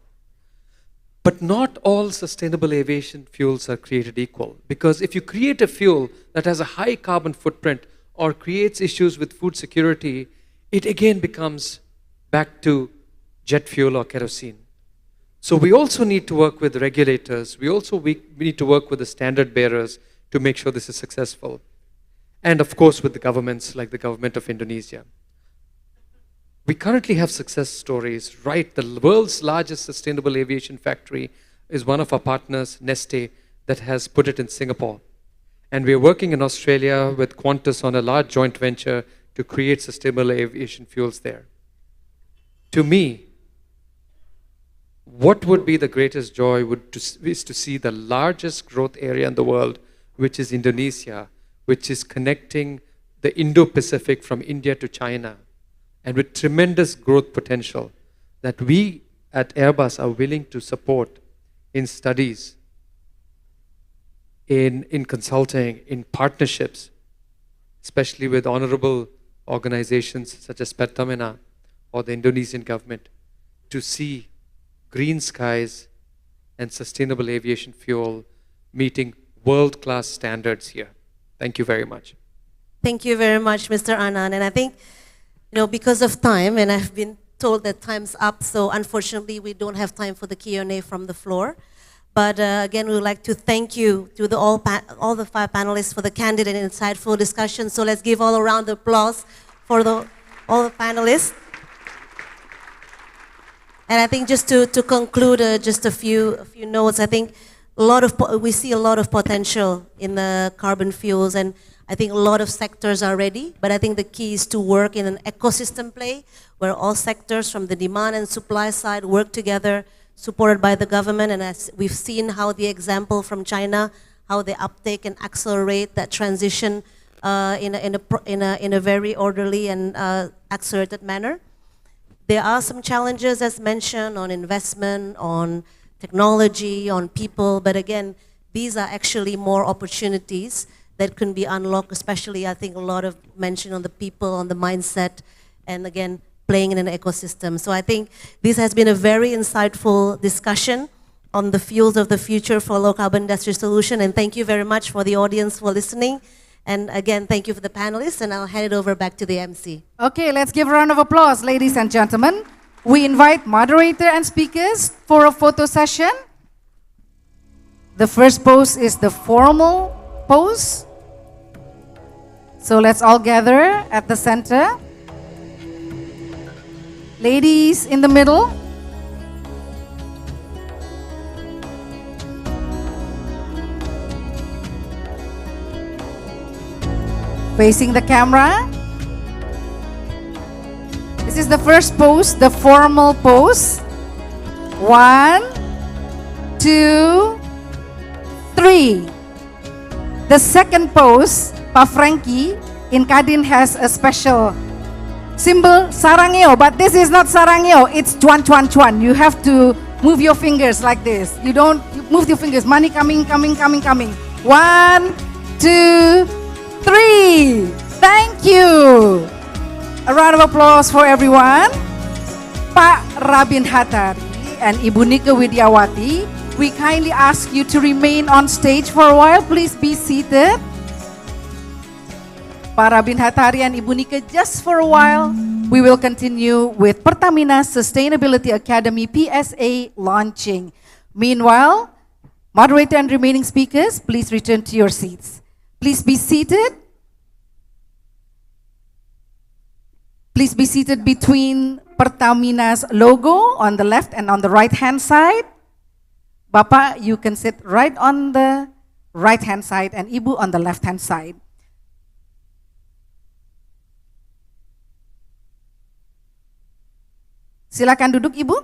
But not all sustainable aviation fuels are created equal, because if you create a fuel that has a high carbon footprint or creates issues with food security, it again becomes back to jet fuel or kerosene. So we also need to work with regulators. We need to work with the standard bearers to make sure this is successful. And of course with the governments like the government of Indonesia. We currently have success stories, right? The world's largest sustainable aviation factory is one of our partners, Neste, that has put it in Singapore. And we're working in Australia with Qantas on a large joint venture to create sustainable aviation fuels there. To me, what would be the greatest joy is to see the largest growth area in the world, which is Indonesia, which is connecting the Indo-Pacific from India to China, and with tremendous growth potential, that we at Airbus are willing to support in studies, in consulting, in partnerships, especially with honorable organizations such as Pertamina or the Indonesian government, to see green skies and sustainable aviation fuel meeting world-class standards here. Thank you very much. Thank you very much, Mr. Anand. And I think, because of time, and I've been told that time's up, so unfortunately we don't have time for the Q&A from the floor. But again, we would like to thank you to all the 5 panelists for the candid and insightful discussion. So let's give all a round of applause for all the panelists. And I think just to conclude, just a few notes. I think we see a lot of potential in the carbon fuels, and I think a lot of sectors are ready, but I think the key is to work in an ecosystem play where all sectors from the demand and supply side work together, supported by the government. And as we've seen how the example from China, how they uptake and accelerate that transition in a very orderly and accelerated manner. There are some challenges, as mentioned, on investment, on technology, on people, but again, these are actually more opportunities that can be unlocked, especially I think a lot of mention on the people, on the mindset, and again, playing in an ecosystem. So I think this has been a very insightful discussion on the fuels of the future for low carbon industry solution, and thank you very much for the audience for listening. And again, thank you for the panelists, and I'll hand it over back to the MC. Okay, let's give a round of applause, ladies and gentlemen. We invite moderator and speakers for a photo session. The first pose is the formal pose. So let's all gather at the center. Ladies in the middle. Facing the camera. This is the first pose, the formal pose. 1, 2, 3. The second pose, Pak Frankie in Kadin has a special symbol sarangyo, but this is not sarangyo, it's cuan cuan cuan. You have to move your fingers like this. You move your fingers, money coming, coming, coming, coming. 1, 2, 3. Thank you. A round of applause for everyone. Pak Rabin Hattari and Ibu Nika Widiawati, we kindly ask you to remain on stage for a while. Please be seated. Pak Rabin Hattari and Ibu Nika, just for a while, we will continue with Pertamina Sustainability Academy PSA launching. Meanwhile, moderator and remaining speakers, please return to your seats. Please be seated. Please be seated between Pertamina's logo on the left and on the right-hand side. Bapak, you can sit right on the right-hand side and Ibu on the left-hand side. Silakan duduk, Ibu.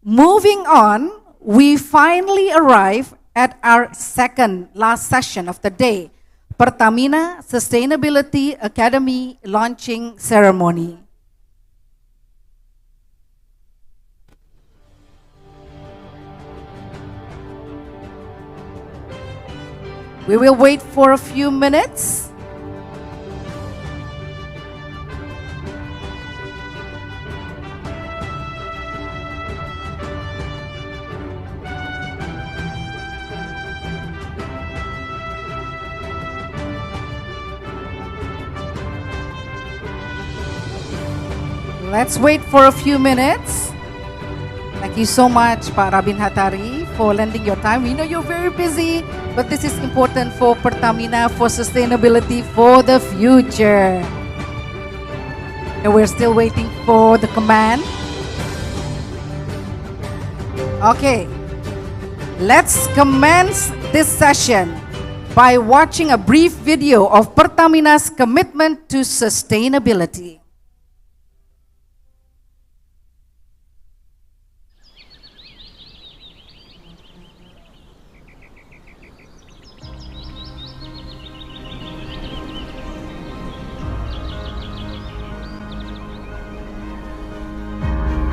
Moving on, we finally arrive at our second last session of the day, Pertamina Sustainability Academy launching ceremony. We will wait for a few minutes. Let's wait for a few minutes. Thank you so much, Pak Rabin Hattari, for lending your time. We know you're very busy, but this is important for Pertamina, for sustainability, for the future. And we're still waiting for the command. Okay, let's commence this session by watching a brief video of Pertamina's commitment to sustainability.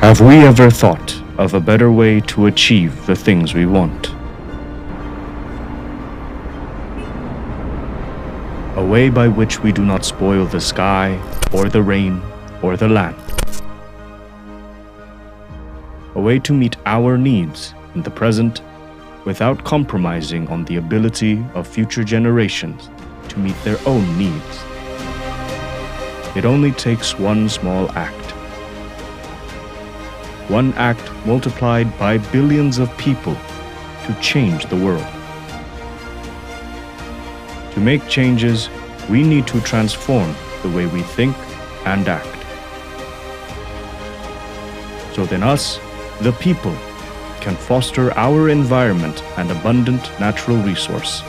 Have we ever thought of a better way to achieve the things we want? A way by which we do not spoil the sky, or the rain, or the land. A way to meet our needs in the present without compromising on the ability of future generations to meet their own needs. It only takes one small act. One act multiplied by billions of people to change the world. To make changes, we need to transform the way we think and act. So then us, the people, can foster our environment and abundant natural resource.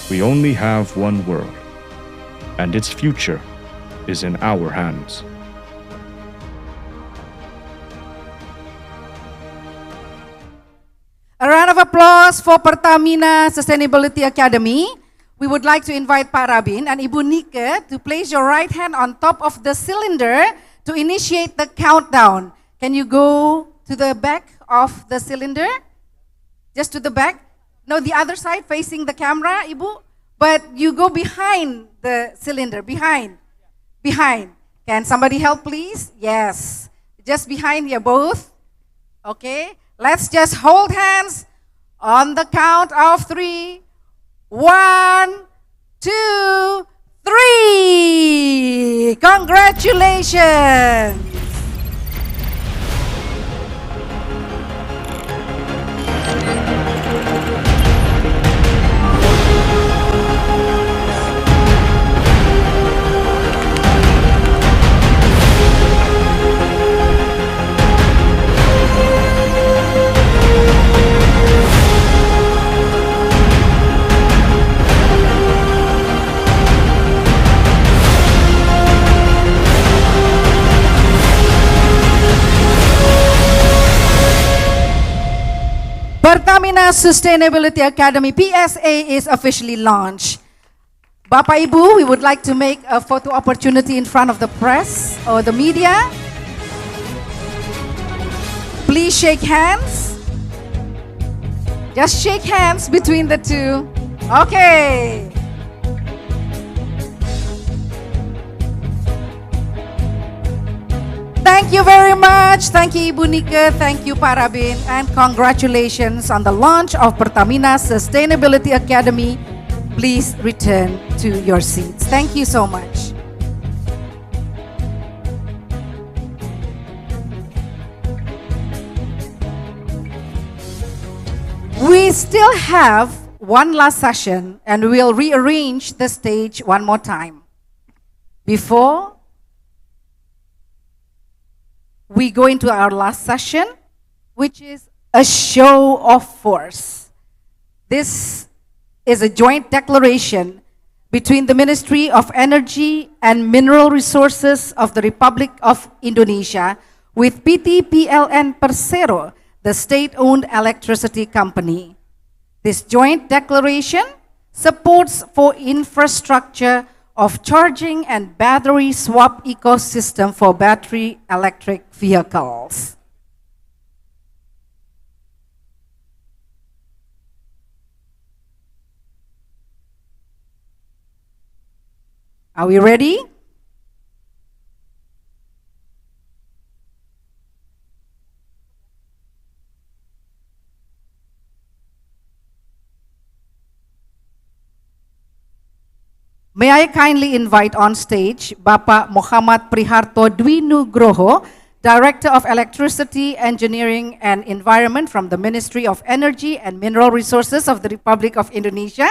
We only have one world, and its future is in our hands. A round of applause for Pertamina Sustainability Academy. We would like to invite Pak Rabin and Ibu Nika to place your right hand on top of the cylinder to initiate the countdown. Can you go to the back of the cylinder? Just to the back? No, the other side facing the camera, Ibu. But you go behind the cylinder, behind. Can somebody help, please? Yes. Just behind you both. Okay. Let's just hold hands on the count of 3. 1, 2, 3. Congratulations. Pertamina Sustainability Academy, PSA, is officially launched. Bapak Ibu, we would like to make a photo opportunity in front of the press or the media. Please shake hands. Just shake hands between the two. Okay. Thank you very much. Thank you, Ibu Nika. Thank you, Pak Rabin. And congratulations on the launch of Pertamina Sustainability Academy. Please return to your seats. Thank you so much. We still have one last session and we'll rearrange the stage one more time. Before we go into our last session, which is a show of force. This is a joint declaration between the Ministry of Energy and Mineral Resources of the Republic of Indonesia with PT PLN Persero, the state-owned electricity company. This joint declaration supports for infrastructure of charging and battery swap ecosystem for battery electric vehicles. Are we ready? May I kindly invite on stage Bapak Muhammad Priharto Dwi Nugroho, Director of Electricity, Engineering and Environment from the Ministry of Energy and Mineral Resources of the Republic of Indonesia,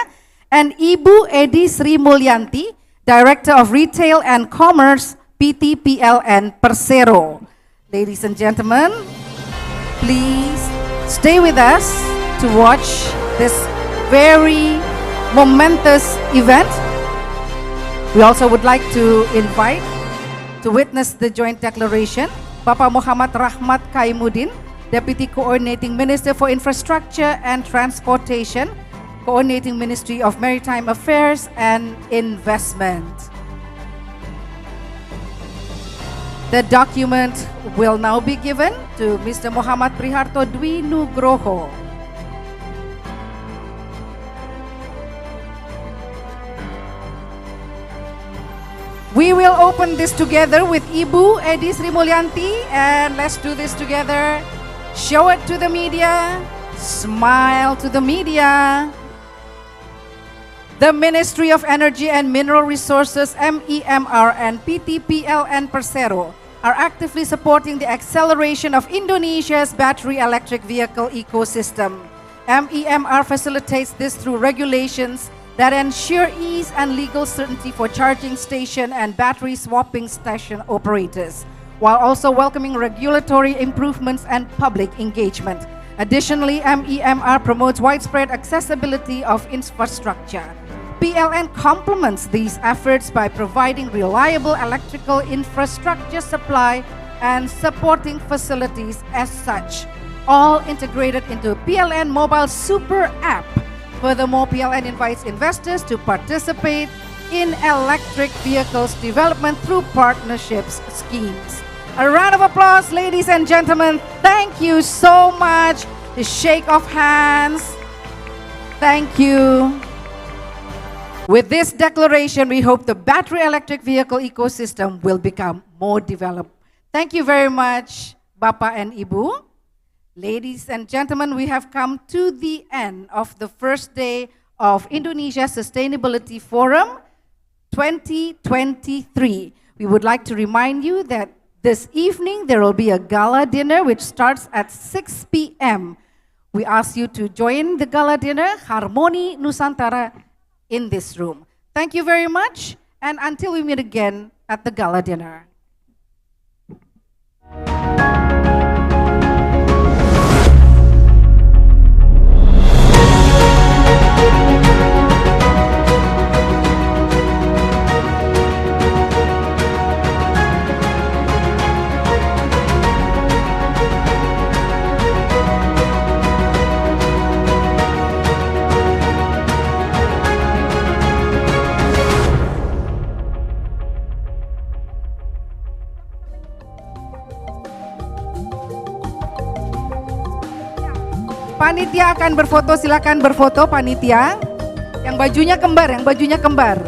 and Ibu Edi Sri Mulyanti, Director of Retail and Commerce, PT PLN Persero. Ladies and gentlemen, please stay with us to watch this very momentous event. We also would like to invite to witness the joint declaration Bapak Muhammad Rahmat Kaimuddin, Deputy Coordinating Minister for Infrastructure and Transportation, Coordinating Ministry of Maritime Affairs and Investment. The document will now be given to Mr. Muhammad Priharto Dwi Nugroho. We will open this together with Ibu Edi Sri Mulyanti, and let's do this together. Show it to the media, smile to the media. The Ministry of Energy and Mineral Resources, MEMR, and PTPLN Persero are actively supporting the acceleration of Indonesia's battery electric vehicle ecosystem. MEMR facilitates this through regulations that ensure ease and legal certainty for charging station and battery swapping station operators, while also welcoming regulatory improvements and public engagement. Additionally, MEMR promotes widespread accessibility of infrastructure. PLN complements these efforts by providing reliable electrical infrastructure supply and supporting facilities as such, all integrated into PLN Mobile Super App. Furthermore, PLN invites investors to participate in electric vehicles development through partnerships schemes. A round of applause, ladies and gentlemen. Thank you so much. The shake of hands. Thank you. With this declaration, we hope the battery electric vehicle ecosystem will become more developed. Thank you very much, Bapak and Ibu. Ladies and gentlemen, we have come to the end of the first day of Indonesia Sustainability Forum 2023. We would like to remind you that this evening there will be a gala dinner which starts at 6 p.m. We ask you to join the gala dinner, Harmoni Nusantara, in this room. Thank you very much, and until we meet again at the gala dinner. Panitia akan berfoto, silakan berfoto panitia. Yang bajunya kembar,